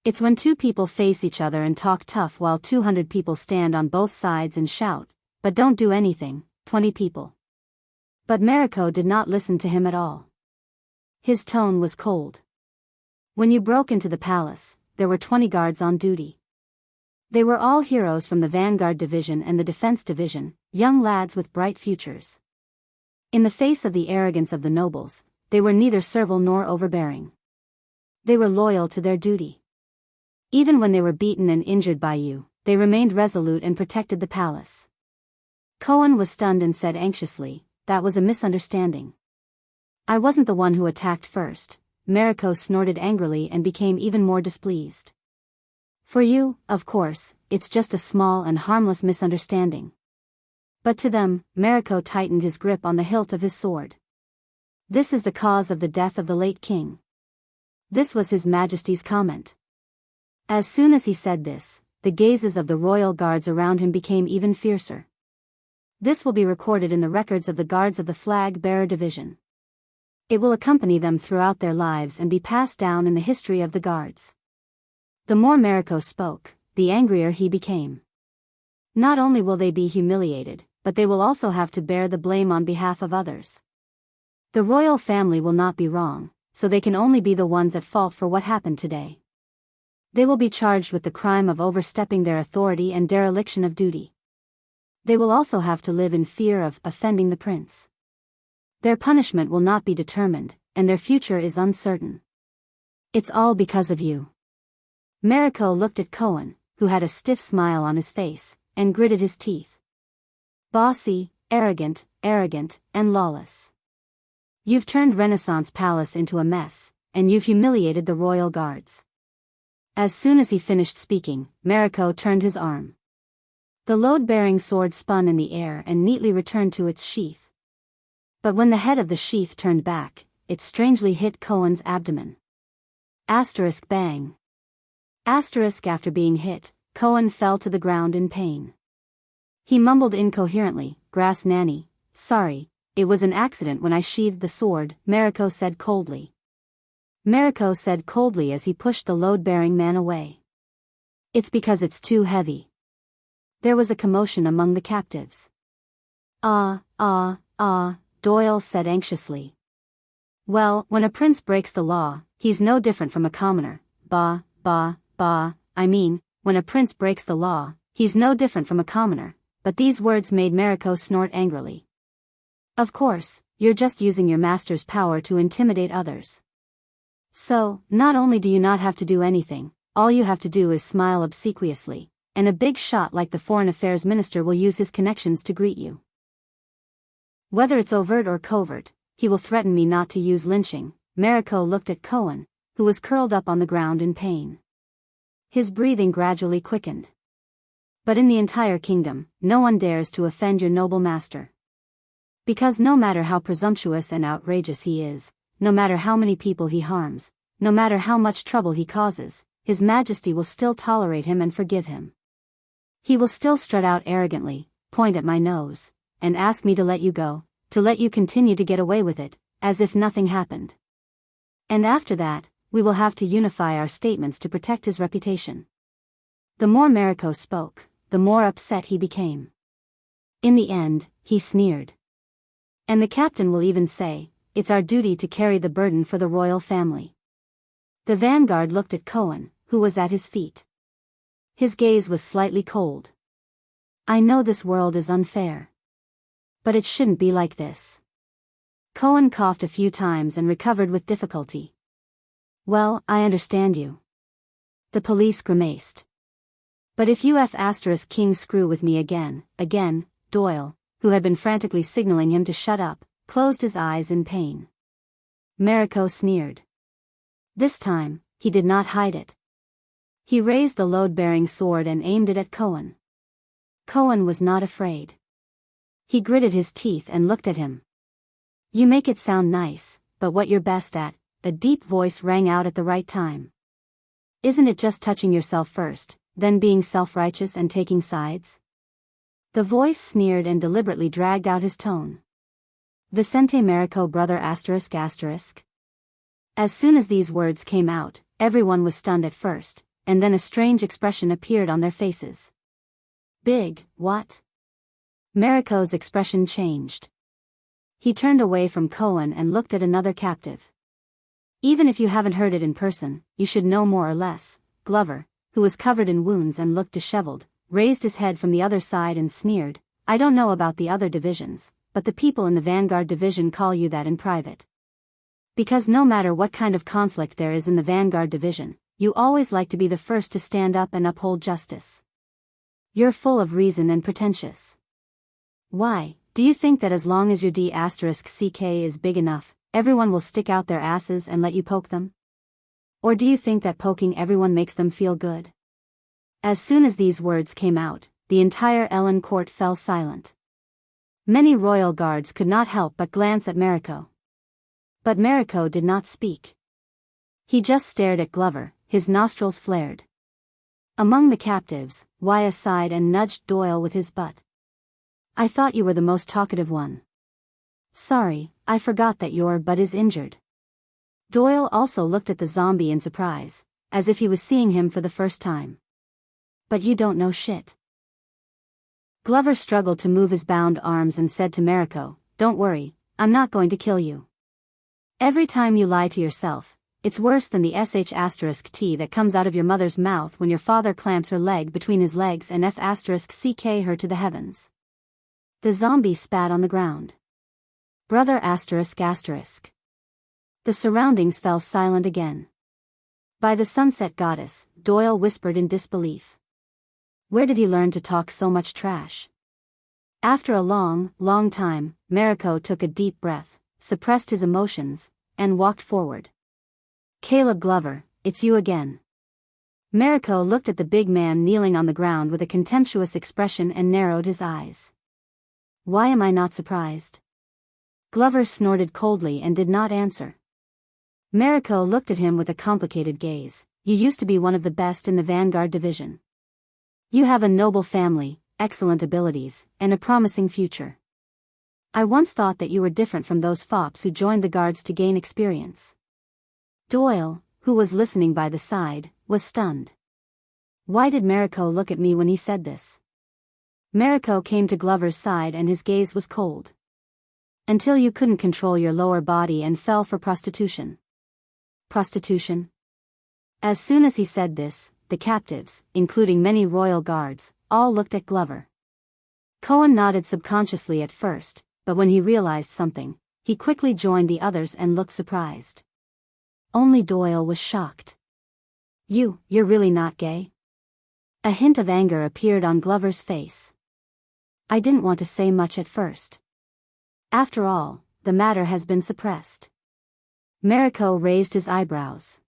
It's when 2 people face each other and talk tough while 200 people stand on both sides and shout, but don't do anything, 20 people. But Mariko did not listen to him at all. His tone was cold. When you broke into the palace, there were 20 guards on duty. They were all heroes from the Vanguard Division and the Defense Division, young lads with bright futures. In the face of the arrogance of the nobles, they were neither servile nor overbearing. They were loyal to their duty. Even when they were beaten and injured by you, they remained resolute and protected the palace. Cohen was stunned and said anxiously, that was a misunderstanding. I wasn't the one who attacked first. Mariko snorted angrily and became even more displeased. For you, of course, it's just a small and harmless misunderstanding. But to them, Mariko tightened his grip on the hilt of his sword. This is the cause of the death of the late king. This was His Majesty's comment. As soon as he said this, the gazes of the royal guards around him became even fiercer. This will be recorded in the records of the guards of the Flag Bearer Division. It will accompany them throughout their lives and be passed down in the history of the guards. The more Mariko spoke, the angrier he became. Not only will they be humiliated, but they will also have to bear the blame on behalf of others. The royal family will not be wrong, so they can only be the ones at fault for what happened today. They will be charged with the crime of overstepping their authority and dereliction of duty. They will also have to live in fear of offending the prince. Their punishment will not be determined, and their future is uncertain. It's all because of you. Mariko looked at Cohen, who had a stiff smile on his face, and gritted his teeth. Bossy, arrogant, and lawless. You've turned Renaissance Palace into a mess, and you've humiliated the royal guards. As soon as he finished speaking, Mariko turned his arm. The load-bearing sword spun in the air and neatly returned to its sheath. But when the head of the sheath turned back, it strangely hit Cohen's abdomen. Asterisk bang. Asterisk after being hit, Cohen fell to the ground in pain. He mumbled incoherently, Grass Nanny, sorry, it was an accident when I sheathed the sword, Mariko said coldly. Mariko said coldly as he pushed the load-bearing man away. It's because it's too heavy. There was a commotion among the captives. Doyle said anxiously. Well, when a prince breaks the law, he's no different from a commoner. When a prince breaks the law, he's no different from a commoner, but these words made Mariko snort angrily. Of course, you're just using your master's power to intimidate others. So, not only do you not have to do anything, all you have to do is smile obsequiously. and a big shot like the foreign affairs minister will use his connections to greet you. Whether it's overt or covert, he will threaten me not to use lynching." Mariko looked at Cohen, who was curled up on the ground in pain. His breathing gradually quickened. "But in the entire kingdom, no one dares to offend your noble master. Because no matter how presumptuous and outrageous he is, no matter how many people he harms, no matter how much trouble he causes, His Majesty will still tolerate him and forgive him. He will still strut out arrogantly, point at my nose, and ask me to let you go, to let you continue to get away with it, as if nothing happened. And after that, we will have to unify our statements to protect his reputation." The more Mariko spoke, the more upset he became. In the end, he sneered. "And the captain will even say, 'It's our duty to carry the burden for the royal family.'" The vanguard looked at Cohen, who was at his feet. His gaze was slightly cold. "I know this world is unfair. But it shouldn't be like this." Cohen coughed a few times and recovered with difficulty. "Well, I understand you." The police grimaced. "But if you King screw with me again, Doyle, who had been frantically signaling him to shut up, closed his eyes in pain. Mariko sneered. This time, he did not hide it. He raised the load-bearing sword and aimed it at Cohen. Cohen was not afraid. He gritted his teeth and looked at him. "You make it sound nice, but what you're best at," a deep voice rang out at the right time. "Isn't it just touching yourself first, then being self-righteous and taking sides?" The voice sneered and deliberately dragged out his tone. "Vicente Mariko brother ***. As soon as these words came out, everyone was stunned at first, and then a strange expression appeared on their faces. "Big, what?" Mariko's expression changed. He turned away from Cohen and looked at another captive. "Even if you haven't heard it in person, you should know more or less." Glover, who was covered in wounds and looked disheveled, raised his head from the other side and sneered, "I don't know about the other divisions, but the people in the Vanguard Division call you that in private. Because no matter what kind of conflict there is in the Vanguard Division, you always like to be the first to stand up and uphold justice. You're full of reason and pretentious. Why, do you think that as long as your ***ck is big enough, everyone will stick out their asses and let you poke them? Or do you think that poking everyone makes them feel good?" As soon as these words came out, the entire Ellen court fell silent. Many royal guards could not help but glance at Mariko. But Mariko did not speak. He just stared at Glover, his nostrils flared. Among the captives, Wuxia sighed and nudged Doyle with his butt. "I thought you were the most talkative one." "Sorry, I forgot that your butt is injured." Doyle also looked at the zombie in surprise, as if he was seeing him for the first time. "But you don't know shit." Glover struggled to move his bound arms and said to Mariko, "Don't worry, I'm not going to kill you. Every time you lie to yourself, it's worse than the ***t that comes out of your mother's mouth when your father clamps her leg between his legs and ***ck her to the heavens." The zombie spat on the ground. "Brother ***. The surroundings fell silent again. "By the sunset goddess," Doyle whispered in disbelief. "Where did he learn to talk so much trash?" After a long, long time, Mariko took a deep breath, suppressed his emotions, and walked forward. "Caleb Glover, it's you again." Mariko looked at the big man kneeling on the ground with a contemptuous expression and narrowed his eyes. "Why am I not surprised?" Glover snorted coldly and did not answer. Mariko looked at him with a complicated gaze. "You used to be one of the best in the Vanguard Division. You have a noble family, excellent abilities, and a promising future. I once thought that you were different from those fops who joined the guards to gain experience." Doyle, who was listening by the side, was stunned. Why did Mariko look at me when he said this? Mariko came to Glover's side and his gaze was cold. "Until you couldn't control your lower body and fell for prostitution." Prostitution? As soon as he said this, the captives, including many royal guards, all looked at Glover. Cohen nodded subconsciously at first, but when he realized something, he quickly joined the others and looked surprised. Only Doyle was shocked. You're really not gay?" A hint of anger appeared on Glover's face. I didn't want to say much at first. After all, the matter has been suppressed. Mariko raised his eyebrows.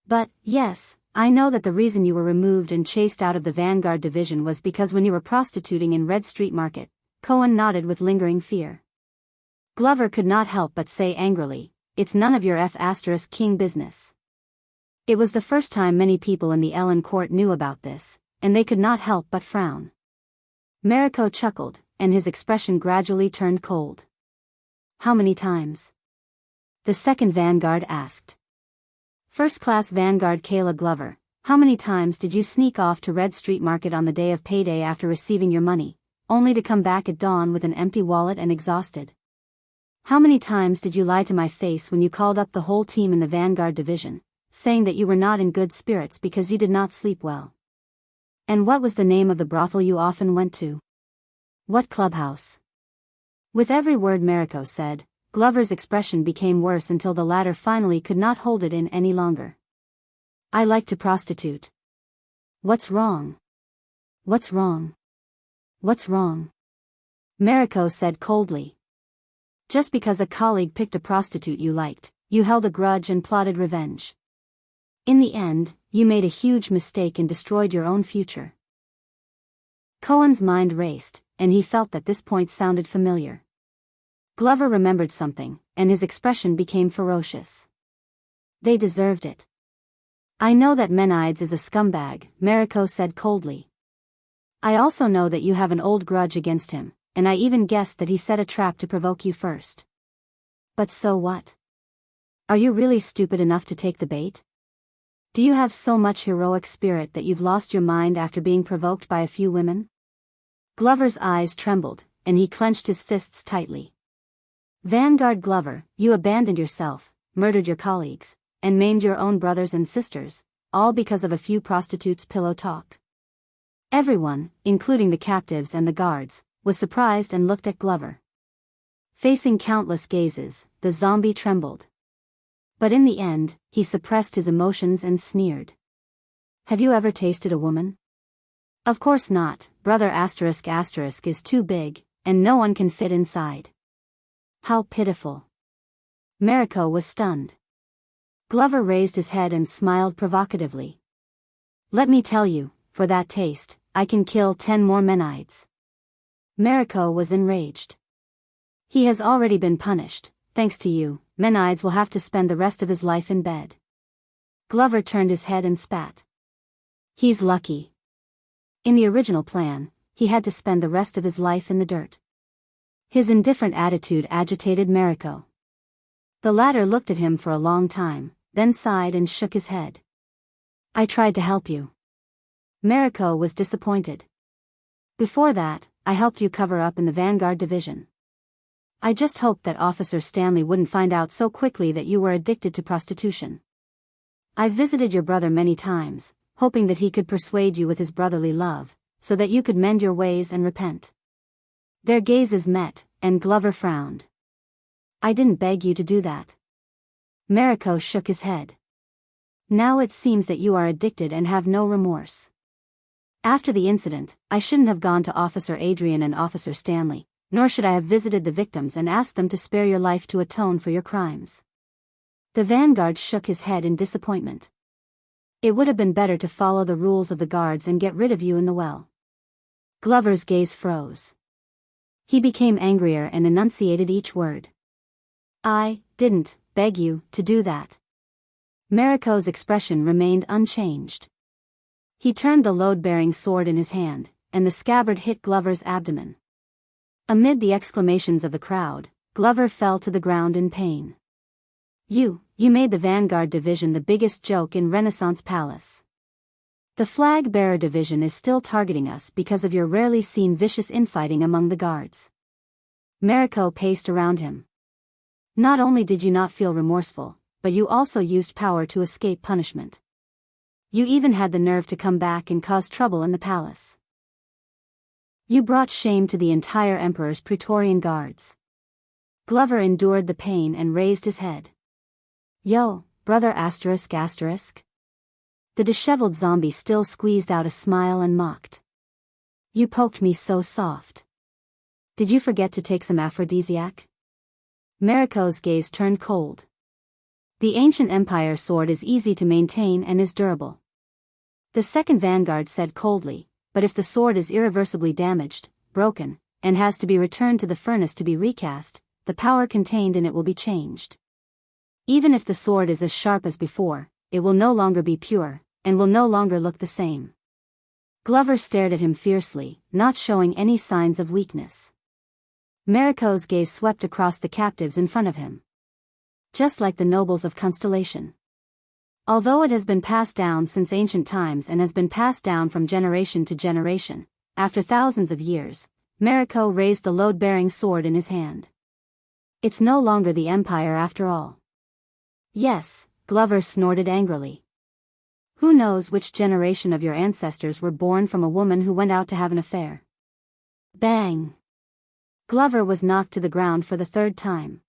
But, yes, I know that the reason you were removed and chased out of the Vanguard Division was because when you were prostituting in Red Street Market. Cohen nodded with lingering fear. Glover could not help but say angrily, it's none of your F***king business. It was the first time many people in the Ellen court knew about this, and they could not help but frown. Mariko chuckled, and his expression gradually turned cold. How many times? The second Vanguard asked. First Class Vanguard Kayla Glover, how many times did you sneak off to Red Street Market on the day of payday after receiving your money, only to come back at dawn with an empty wallet and exhausted? How many times did you lie to my face when you called up the whole team in the Vanguard Division, saying that you were not in good spirits because you did not sleep well? And what was the name of the brothel you often went to? What clubhouse? With every word Mariko said, Glover's expression became worse until the latter finally could not hold it in any longer. I like to prostitute. What's wrong? What's wrong? What's wrong? Mariko said coldly. Just because a colleague picked a prostitute you liked, you held a grudge and plotted revenge. In the end, you made a huge mistake and destroyed your own future. Cohen's mind raced, and he felt that this point sounded familiar. Glover remembered something, and his expression became ferocious. They deserved it. I know that Menides is a scumbag, Mariko said coldly. I also know that you have an old grudge against him, and I even guessed that he set a trap to provoke you first. But so what? Are you really stupid enough to take the bait? Do you have so much heroic spirit that you've lost your mind after being provoked by a few women? Glover's eyes trembled, and he clenched his fists tightly. Vanguard Glover, you abandoned yourself, murdered your colleagues, and maimed your own brothers and sisters, all because of a few prostitutes' pillow talk. Everyone, including the captives and the guards, was surprised and looked at Glover. Facing countless gazes, the zombie trembled. But in the end, he suppressed his emotions and sneered. Have you ever tasted a woman? Of course not, brother *** is too big, and no one can fit inside. How pitiful. Mariko was stunned. Glover raised his head and smiled provocatively. Let me tell you, for that taste, I can kill 10 more Menides. Mariko was enraged. He has already been punished, thanks to you. Menides will have to spend the rest of his life in bed. Glover turned his head and spat. He's lucky. In the original plan, he had to spend the rest of his life in the dirt. His indifferent attitude agitated Mariko. The latter looked at him for a long time, then sighed and shook his head. I tried to help you. Mariko was disappointed. Before that, I helped you cover up in the Vanguard Division. I just hoped that Officer Stanley wouldn't find out so quickly that you were addicted to prostitution. I visited your brother many times, hoping that he could persuade you with his brotherly love, so that you could mend your ways and repent. Their gazes met, and Glover frowned. I didn't beg you to do that. Mariko shook his head. Now it seems that you are addicted and have no remorse. After the incident, I shouldn't have gone to Officer Adrian and Officer Stanley, nor should I have visited the victims and asked them to spare your life to atone for your crimes. The Vanguard shook his head in disappointment. It would have been better to follow the rules of the guards and get rid of you in the well. Glover's gaze froze. He became angrier and enunciated each word. I didn't beg you to do that. Mariko's expression remained unchanged. He turned the load-bearing sword in his hand, and the scabbard hit Glover's abdomen. Amid the exclamations of the crowd, Glover fell to the ground in pain. You made the Vanguard Division the biggest joke in Renaissance Palace. The Flag-Bearer Division is still targeting us because of your rarely seen vicious infighting among the guards. Mariko paced around him. Not only did you not feel remorseful, but you also used power to escape punishment. You even had the nerve to come back and cause trouble in the palace. You brought shame to the entire Emperor's Praetorian guards. Glover endured the pain and raised his head. Yo, brother ***. The disheveled zombie still squeezed out a smile and mocked. You poked me so soft. Did you forget to take some aphrodisiac? Mariko's gaze turned cold. The ancient empire sword is easy to maintain and is durable. The second vanguard said coldly, but if the sword is irreversibly damaged, broken, and has to be returned to the furnace to be recast, the power contained in it will be changed. Even if the sword is as sharp as before, it will no longer be pure, and will no longer look the same. Glover stared at him fiercely, not showing any signs of weakness. Mariko's gaze swept across the captives in front of him. Just like the nobles of Constellation. Although it has been passed down since ancient times and has been passed down from generation to generation, after thousands of years, Mariko raised the load-bearing sword in his hand. It's no longer the Empire after all. Yes, Glover snorted angrily. Who knows which generation of your ancestors were born from a woman who went out to have an affair? Bang! Glover was knocked to the ground for the third time.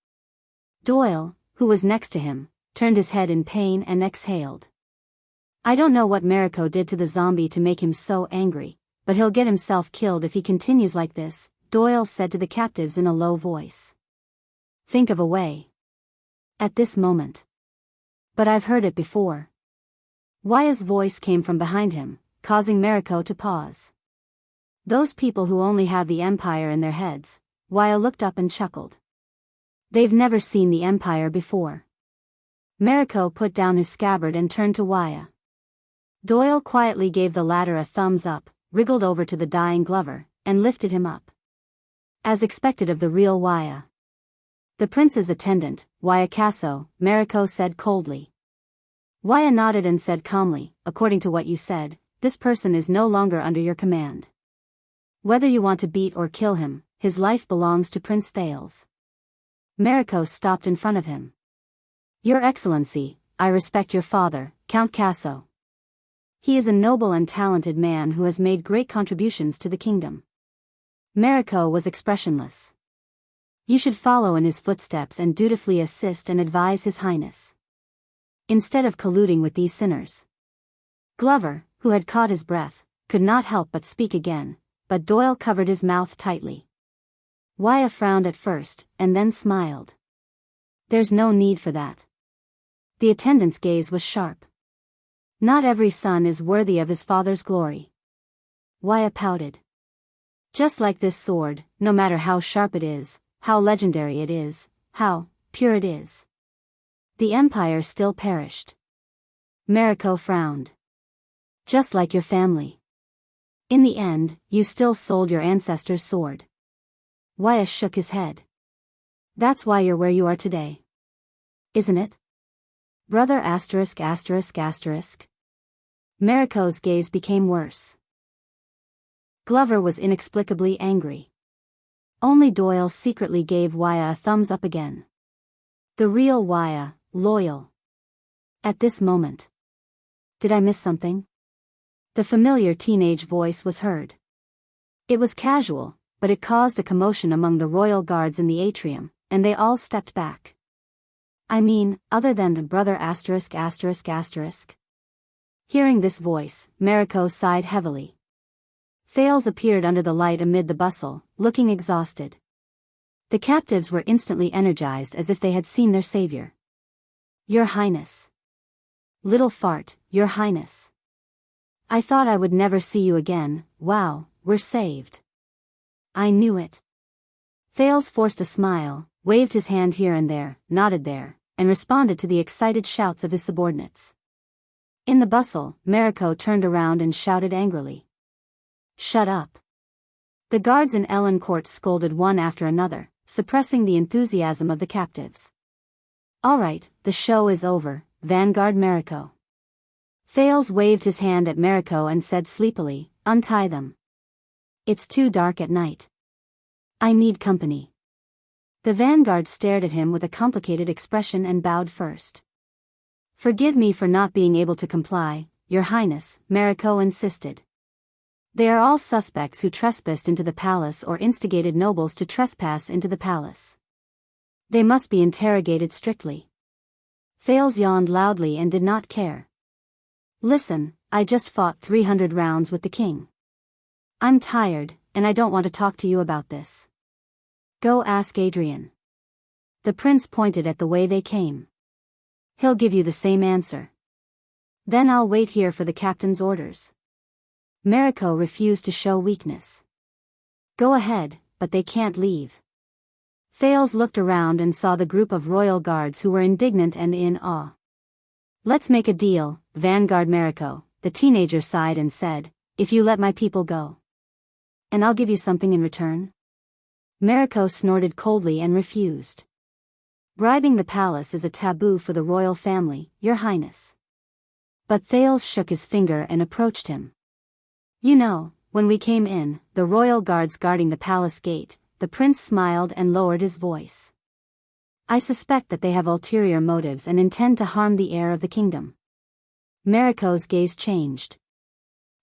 Doyle, who was next to him, turned his head in pain and exhaled. I don't know what Mariko did to the zombie to make him so angry, but he'll get himself killed if he continues like this, Doyle said to the captives in a low voice. Think of a way. At this moment. But I've heard it before. Waya's voice came from behind him, causing Mariko to pause. Those people who only have the Empire in their heads, Waya looked up and chuckled. They've never seen the Empire before. Mariko put down his scabbard and turned to Waya. Doyle quietly gave the latter a thumbs up, wriggled over to the dying Glover, and lifted him up. As expected of the real Waya. The prince's attendant, Waya Casso, Mariko said coldly. Waya nodded and said calmly, according to what you said, this person is no longer under your command. Whether you want to beat or kill him, his life belongs to Prince Thales. Mariko stopped in front of him. Your Excellency, I respect your father, Count Casso. He is a noble and talented man who has made great contributions to the kingdom. Mariko was expressionless. You should follow in his footsteps and dutifully assist and advise His Highness. Instead of colluding with these sinners. Glover, who had caught his breath, could not help but speak again, but Doyle covered his mouth tightly. Waya frowned at first, and then smiled. There's no need for that. The attendant's gaze was sharp. Not every son is worthy of his father's glory. Waya pouted. Just like this sword, no matter how sharp it is, how legendary it is, how pure it is. The Empire still perished. Mariko frowned. Just like your family. In the end, you still sold your ancestor's sword. Waya shook his head. That's why you're where you are today. Isn't it? Brother asterisk asterisk asterisk. Mariko's gaze became worse. Glover was inexplicably angry. Only Doyle secretly gave Waya a thumbs up again. The real Waya, loyal. At this moment. Did I miss something? The familiar teenage voice was heard. It was casual, but it caused a commotion among the royal guards in the atrium, and they all stepped back. I mean, other than the brother asterisk asterisk asterisk. Hearing this voice, Mariko sighed heavily. Thales appeared under the light amid the bustle, looking exhausted. The captives were instantly energized as if they had seen their savior. Your Highness. Little fart, Your Highness. I thought I would never see you again. Wow, we're saved. I knew it. Thales forced a smile, waved his hand here and there, nodded there, and responded to the excited shouts of his subordinates. In the bustle, Mariko turned around and shouted angrily. Shut up. The guards in Ellen Court scolded one after another, suppressing the enthusiasm of the captives. All right, the show is over, Vanguard Mariko. Thales waved his hand at Mariko and said sleepily, untie them. It's too dark at night. I need company. The vanguard stared at him with a complicated expression and bowed first. Forgive me for not being able to comply, Your Highness, Mariko insisted. They are all suspects who trespassed into the palace or instigated nobles to trespass into the palace. They must be interrogated strictly. Thales yawned loudly and did not care. Listen, I just fought 300 rounds with the king. I'm tired, and I don't want to talk to you about this. Go ask Adrian. The prince pointed at the way they came. He'll give you the same answer. Then I'll wait here for the captain's orders. Mariko refused to show weakness. Go ahead, but they can't leave. Thales looked around and saw the group of royal guards who were indignant and in awe. Let's make a deal, Vanguard Mariko, the teenager sighed and said, if you let my people go. And I'll give you something in return? Mariko snorted coldly and refused. Bribing the palace is a taboo for the royal family, Your Highness. But Thales shook his finger and approached him. You know, when we came in, the royal guards guarding the palace gate, the prince smiled and lowered his voice. I suspect that they have ulterior motives and intend to harm the heir of the kingdom. Mariko's gaze changed.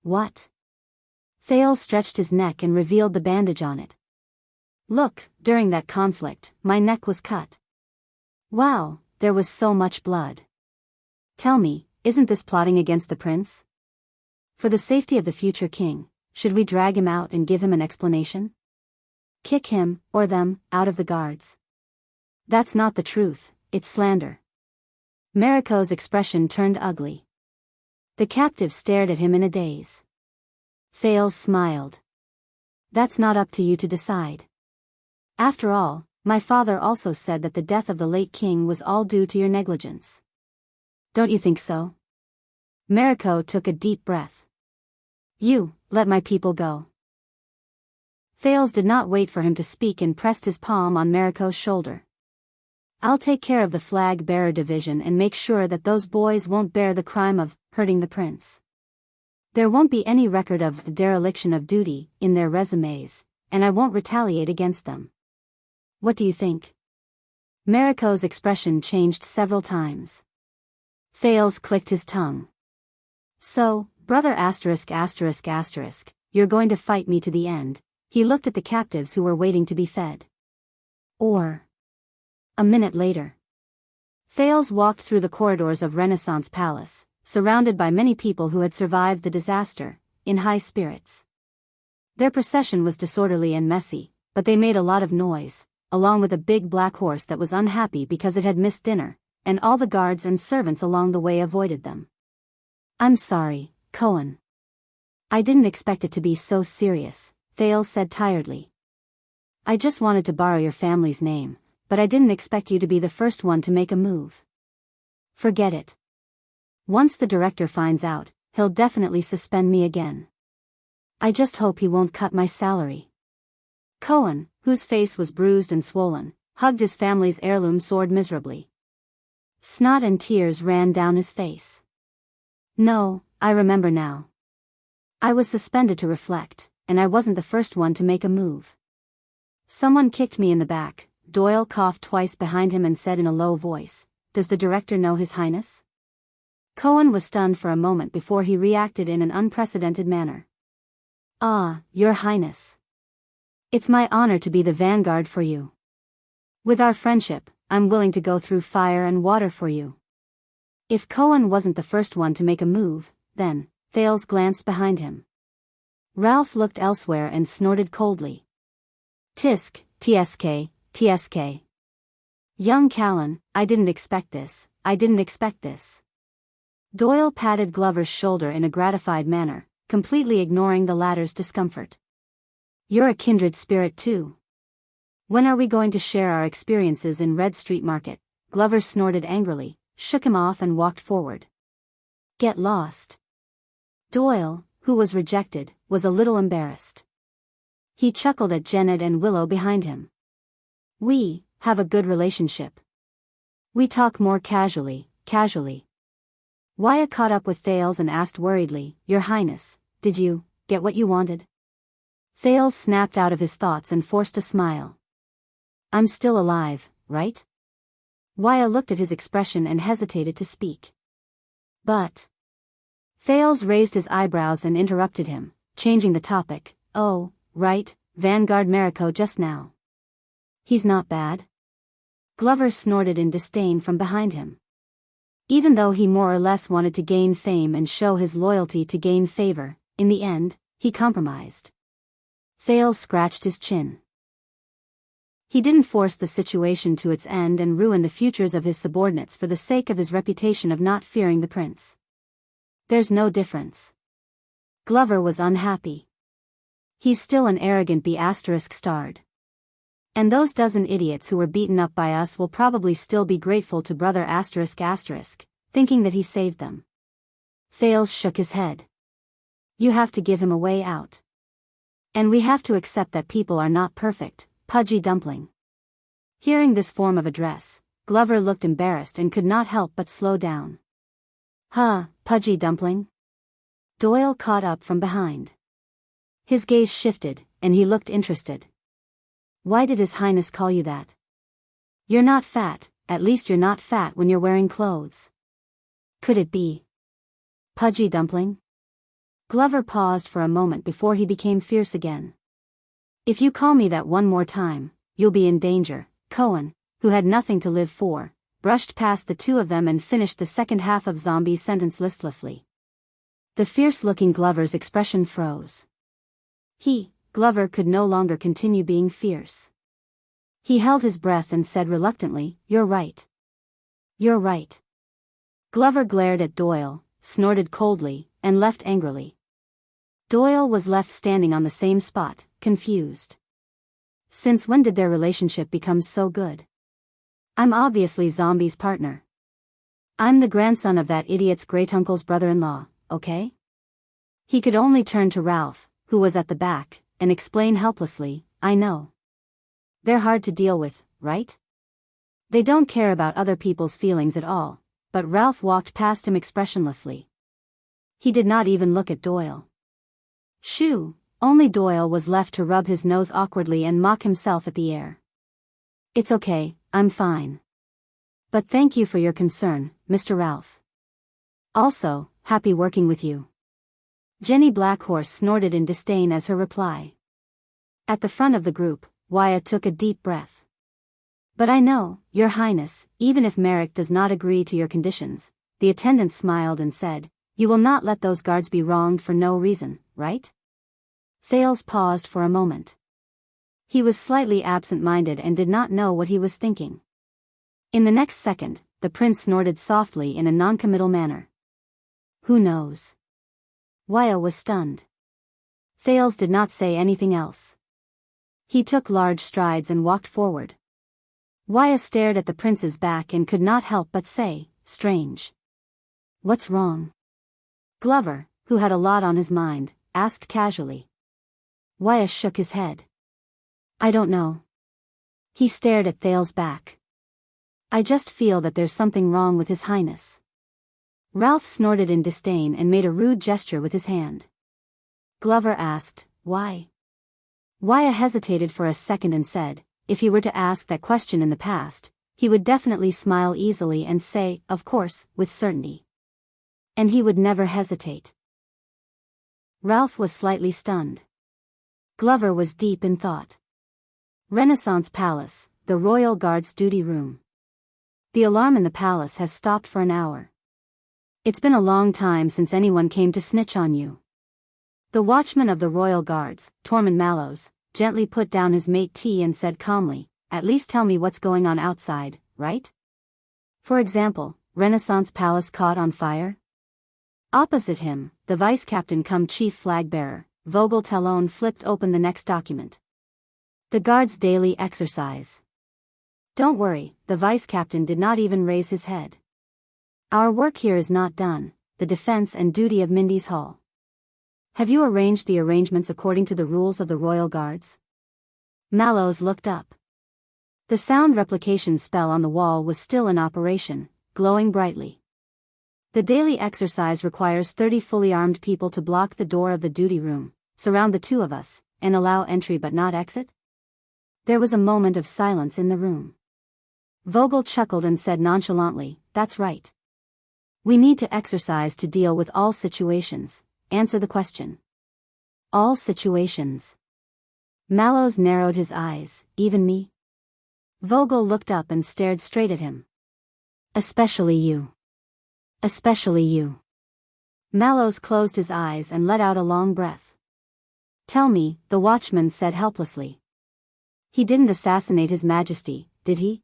What? Thales stretched his neck and revealed the bandage on it. Look, during that conflict, my neck was cut. Wow, there was so much blood. Tell me, isn't this plotting against the prince? For the safety of the future king, should we drag him out and give him an explanation? Kick him, or them, out of the guards. That's not the truth, it's slander. Mariko's expression turned ugly. The captive stared at him in a daze. Thales smiled. That's not up to you to decide. After all, my father also said that the death of the late king was all due to your negligence. Don't you think so? Mariko took a deep breath. You, let my people go. Thales did not wait for him to speak and pressed his palm on Mariko's shoulder. I'll take care of the flag-bearer division and make sure that those boys won't bear the crime of hurting the prince. There won't be any record of dereliction of duty in their resumes, and I won't retaliate against them. What do you think? Mariko's expression changed several times. Thales clicked his tongue. So, brother asterisk, you're going to fight me to the end. He looked at the captives who were waiting to be fed. Or. A minute later. Thales walked through the corridors of Renaissance Palace, surrounded by many people who had survived the disaster, in high spirits. Their procession was disorderly and messy, but they made a lot of noise, along with a big black horse that was unhappy because it had missed dinner, and all the guards and servants along the way avoided them. I'm sorry, Cohen. I didn't expect it to be so serious, Thales said tiredly. I just wanted to borrow your family's name, but I didn't expect you to be the first one to make a move. Forget it. Once the director finds out, he'll definitely suspend me again. I just hope he won't cut my salary. Cohen, whose face was bruised and swollen, hugged his family's heirloom sword miserably. Snot and tears ran down his face. No, I remember now. I was suspended to reflect, and I wasn't the first one to make a move. Someone kicked me in the back. Doyle coughed twice behind him and said in a low voice, Does the director know His Highness? Cohen was stunned for a moment before he reacted in an unprecedented manner. Ah, Your Highness. It's my honor to be the vanguard for you. With our friendship, I'm willing to go through fire and water for you. If Cohen wasn't the first one to make a move, then, Thales glanced behind him. Ralph looked elsewhere and snorted coldly. Tisk, TSK, TSK. Young Callan, I didn't expect this. Doyle patted Glover's shoulder in a gratified manner, completely ignoring the latter's discomfort. You're a kindred spirit too. When are we going to share our experiences in Red Street Market? Glover snorted angrily, shook him off and walked forward. Get lost. Doyle, who was rejected, was a little embarrassed. He chuckled at Janet and Willow behind him. We have a good relationship. We talk more casually. Wyatt caught up with Thales and asked worriedly, Your Highness, did you get what you wanted? Thales snapped out of his thoughts and forced a smile. I'm still alive, right? Wyatt looked at his expression and hesitated to speak. But. Thales raised his eyebrows and interrupted him, changing the topic. Oh, right, Vanguard Mariko just now. He's not bad? Glover snorted in disdain from behind him. Even though he more or less wanted to gain fame and show his loyalty to gain favor, in the end, he compromised. Thales scratched his chin. He didn't force the situation to its end and ruin the futures of his subordinates for the sake of his reputation of not fearing the prince. There's no difference. Glover was unhappy. He's still an arrogant B*****. And those dozen idiots who were beaten up by us will probably still be grateful to brother ****, thinking that he saved them. Thales shook his head. You have to give him a way out. And we have to accept that people are not perfect, Pudgy Dumpling. Hearing this form of address, Glover looked embarrassed and could not help but slow down. Huh, Pudgy Dumpling? Doyle caught up from behind. His gaze shifted, and he looked interested. Why did His Highness call you that? You're not fat, at least you're not fat when you're wearing clothes. Could it be Pudgy Dumpling? Glover paused for a moment before he became fierce again. If you call me that one more time, you'll be in danger. Cohen, who had nothing to live for, brushed past the two of them and finished the second half of Zombie's sentence listlessly. The fierce-looking Glover's expression froze. Glover could no longer continue being fierce. He held his breath and said reluctantly, You're right. You're right. Glover glared at Doyle, snorted coldly, and left angrily. Doyle was left standing on the same spot, confused. Since when did their relationship become so good? I'm obviously Zombie's partner. I'm the grandson of that idiot's great-uncle's brother-in-law, okay? He could only turn to Ralph, who was at the back, and explain helplessly, I know. They're hard to deal with, right? They don't care about other people's feelings at all, but Ralph walked past him expressionlessly. He did not even look at Doyle. Shoo, only Doyle was left to rub his nose awkwardly and mock himself at the air. It's okay, I'm fine. But thank you for your concern, Mr. Ralph. Also, happy working with you. Jenny Blackhorse snorted in disdain as her reply. At the front of the group, Wyatt took a deep breath. But I know, Your Highness, even if Merrick does not agree to your conditions, the attendant smiled and said, You will not let those guards be wronged for no reason, right? Thales paused for a moment. He was slightly absent-minded and did not know what he was thinking. In the next second, the prince snorted softly in a noncommittal manner. Who knows? Wyatt was stunned. Thales did not say anything else. He took large strides and walked forward. Wyatt stared at the prince's back and could not help but say, Strange. What's wrong? Glover, who had a lot on his mind, asked casually. Wyatt shook his head. I don't know. He stared at Thales' back. I just feel that there's something wrong with His Highness. Ralph snorted in disdain and made a rude gesture with his hand. Glover asked, Why? Wyatt hesitated for a second and said, if he were to ask that question in the past, he would definitely smile easily and say, of course, with certainty. And he would never hesitate. Ralph was slightly stunned. Glover was deep in thought. Renaissance Palace, the Royal Guard's duty room. The alarm in the palace has stopped for an hour. It's been a long time since anyone came to snitch on you. The watchman of the Royal Guards, Tormund Mallows, gently put down his mate tea and said calmly, At least tell me what's going on outside, right? For example, Renaissance Palace caught on fire? Opposite him, the vice-captain cum chief flag-bearer, Vogel Talon flipped open the next document. The guard's daily exercise. Don't worry, the vice-captain did not even raise his head. Our work here is not done, the defense and duty of Mindy's Hall. Have you arranged the arrangements according to the rules of the Royal Guards? Mallows looked up. The sound replication spell on the wall was still in operation, glowing brightly. The daily exercise requires 30 fully armed people to block the door of the duty room, surround the two of us, and allow entry but not exit? There was a moment of silence in the room. Vogel chuckled and said nonchalantly, That's right. We need to exercise to deal with all situations. Answer the question. All situations. Mallows narrowed his eyes, even me? Vogel looked up and stared straight at him. Especially you. Especially you. Mallows closed his eyes and let out a long breath. Tell me, the watchman said helplessly. He didn't assassinate His Majesty, did he?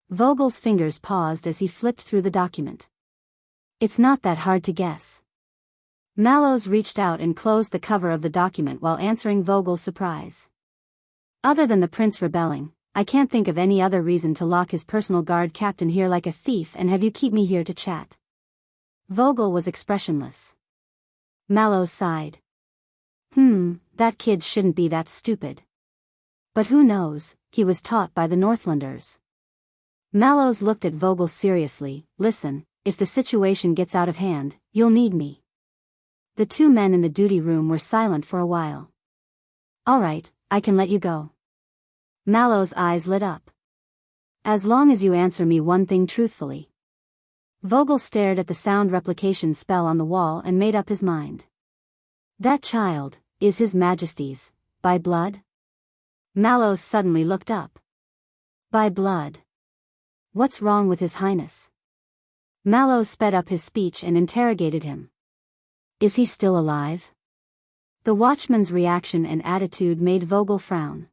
Vogel's fingers paused as he flipped through the document. It's not that hard to guess. Mallows reached out and closed the cover of the document while answering Vogel's surprise. Other than the prince rebelling, I can't think of any other reason to lock his personal guard captain here like a thief and have you keep me here to chat. Vogel was expressionless. Mallows sighed. That kid shouldn't be that stupid. But who knows, he was taught by the Northlanders. Mallows looked at Vogel seriously. Listen, if the situation gets out of hand, you'll need me. The two men in the duty room were silent for a while. All right, I can let you go. Mallows' eyes lit up. As long as you answer me one thing truthfully. Vogel stared at the sound replication spell on the wall and made up his mind. That child is His Majesty's, by blood? Mallows suddenly looked up. By blood. What's wrong with His Highness? Mallows sped up his speech and interrogated him. Is he still alive? The watchman's reaction and attitude made Vogel frown.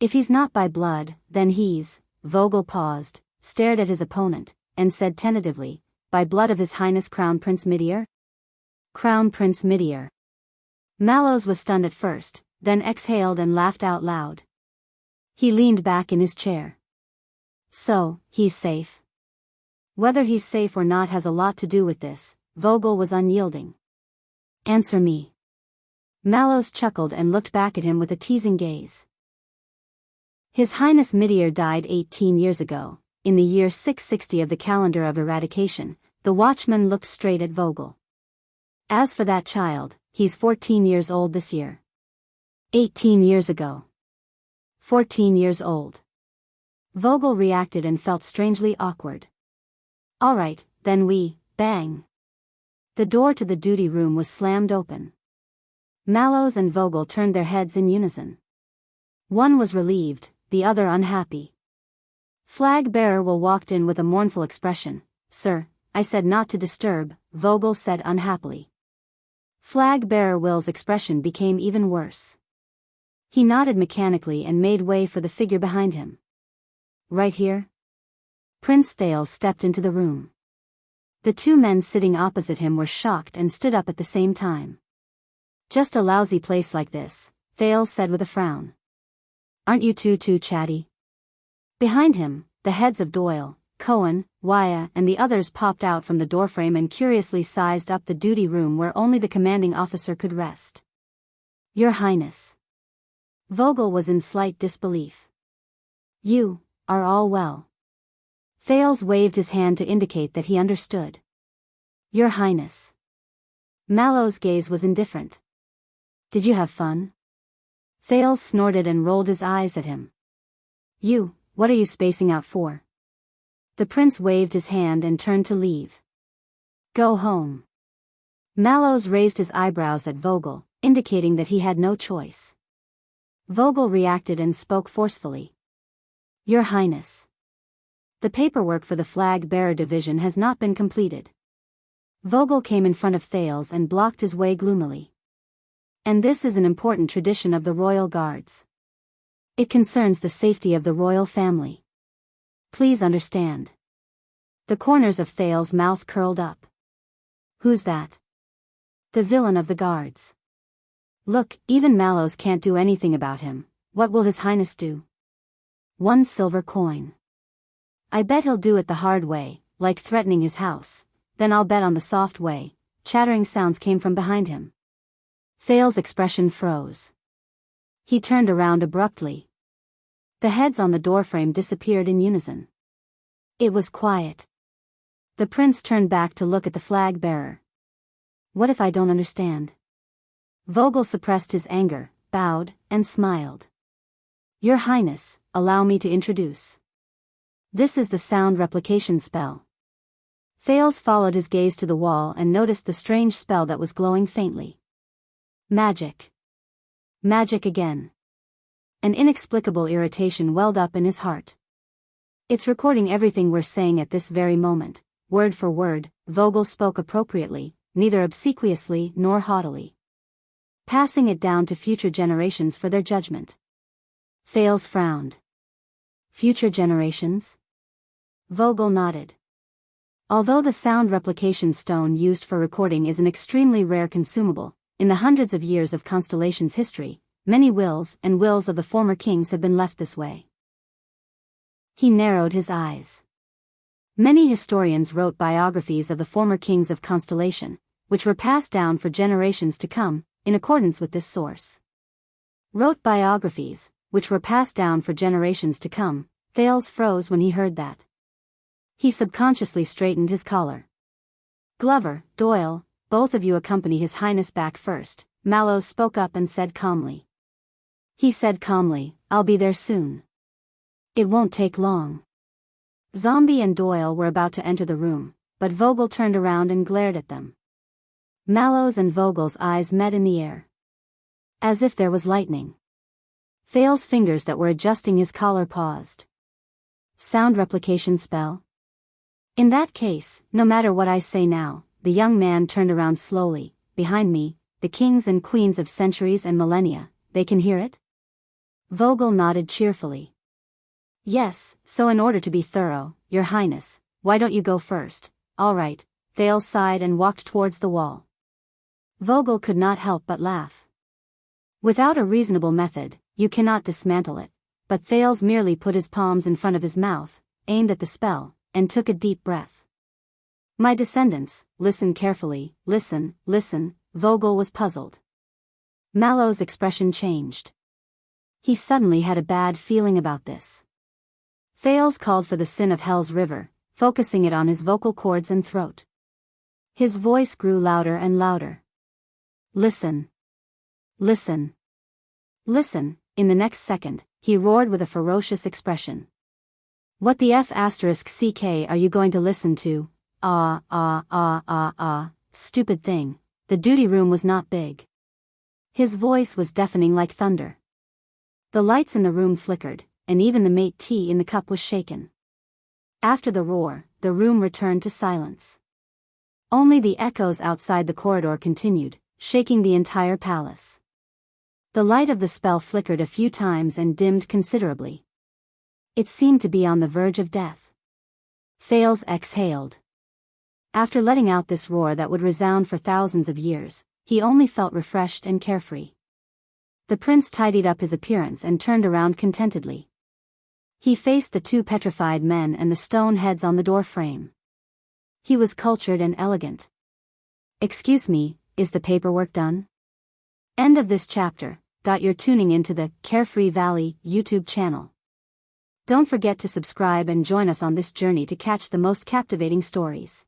If he's not by blood, then he's, Vogel paused, stared at his opponent, and said tentatively, by blood of His Highness Crown Prince Midir? Crown Prince Midir. Mallows was stunned at first, then exhaled and laughed out loud. He leaned back in his chair. So, he's safe? Whether he's safe or not has a lot to do with this. Vogel was unyielding. Answer me. Mallows chuckled and looked back at him with a teasing gaze. His Highness Midir died 18 years ago, in the year 660 of the calendar of eradication. The watchman looked straight at Vogel. As for that child, he's 14 years old this year. 18 years ago. 14 years old. Vogel reacted and felt strangely awkward. All right, then bang. The door to the duty room was slammed open. Mallows and Vogel turned their heads in unison. One was relieved, the other unhappy. Flag bearer Will walked in with a mournful expression. Sir, I said not to disturb, Vogel said unhappily. Flag bearer Will's expression became even worse. He nodded mechanically and made way for the figure behind him. Right here? Prince Thales stepped into the room. The two men sitting opposite him were shocked and stood up at the same time. Just a lousy place like this, Thales said with a frown. Aren't you two too chatty? Behind him, the heads of Doyle, Cohen, Waya and the others popped out from the doorframe and curiously sized up the duty room where only the commanding officer could rest. Your Highness. Vogel was in slight disbelief. You are all well. Thales waved his hand to indicate that he understood. Your Highness. Mallows' gaze was indifferent. Did you have fun? Thales snorted and rolled his eyes at him. What are you spacing out for? The prince waved his hand and turned to leave. Go home. Mallows raised his eyebrows at Vogel, indicating that he had no choice. Vogel reacted and spoke forcefully. Your Highness. The paperwork for the flag-bearer division has not been completed. Vogel came in front of Thales and blocked his way gloomily. And this is an important tradition of the royal guards. It concerns the safety of the royal family. Please understand. The corners of Thales' mouth curled up. Who's that? The villain of the guards. Look, even Mallows can't do anything about him. What will His Highness do? 1 silver coin. I bet he'll do it the hard way, like threatening his house. Then I'll bet on the soft way. Chattering sounds came from behind him. Thales' expression froze. He turned around abruptly. The heads on the doorframe disappeared in unison. It was quiet. The prince turned back to look at the flag bearer. What if I don't understand? Vogel suppressed his anger, bowed, and smiled. Your Highness, allow me to introduce. This is the sound replication spell. Thales followed his gaze to the wall and noticed the strange spell that was glowing faintly. Magic. Magic again. An inexplicable irritation welled up in his heart. It's recording everything we're saying at this very moment, word for word, Vogel spoke appropriately, neither obsequiously nor haughtily. Passing it down to future generations for their judgment. Thales frowned. Future generations? Vogel nodded. Although the sound replication stone used for recording is an extremely rare consumable, in the hundreds of years of Constellation's history, many wills and wills of the former kings have been left this way. He narrowed his eyes. Many historians wrote biographies of the former kings of Constellation, which were passed down for generations to come, in accordance with this source. Wrote biographies, which were passed down for generations to come. Thales froze when he heard that. He subconsciously straightened his collar. Glover, Doyle, both of you accompany His Highness back first, Mallows spoke up and said calmly. He said calmly, I'll be there soon. It won't take long. Zombie and Doyle were about to enter the room, but Vogel turned around and glared at them. Mallows and Vogel's eyes met in the air. As if there was lightning. Thales' fingers that were adjusting his collar paused. Sound replication spell? In that case, no matter what I say now, the young man turned around slowly. Behind me, the kings and queens of centuries and millennia, they can hear it? Vogel nodded cheerfully. Yes, so in order to be thorough, Your Highness, why don't you go first? All right, Thales sighed and walked towards the wall. Vogel could not help but laugh. Without a reasonable method, you cannot dismantle it, but Thales merely put his palms in front of his mouth, aimed at the spell, and took a deep breath. My descendants, listen carefully, listen, Vogel was puzzled. Mallows' expression changed. He suddenly had a bad feeling about this. Thales called for the sin of Hell's River, focusing it on his vocal cords and throat. His voice grew louder and louder. Listen. Listen. Listen, in the next second, he roared with a ferocious expression. What the F***ck are you going to listen to? Stupid thing, the duty room was not big. His voice was deafening like thunder. The lights in the room flickered, and even the mate tea in the cup was shaken. After the roar, the room returned to silence. Only the echoes outside the corridor continued, shaking the entire palace. The light of the spell flickered a few times and dimmed considerably. It seemed to be on the verge of death. Thales exhaled. After letting out this roar that would resound for thousands of years, he only felt refreshed and carefree. The prince tidied up his appearance and turned around contentedly. He faced the two petrified men and the stone heads on the door frame. He was cultured and elegant. Excuse me, is the paperwork done? End of this chapter. You're tuning into the Carefree Valley YouTube channel. Don't forget to subscribe and join us on this journey to catch the most captivating stories.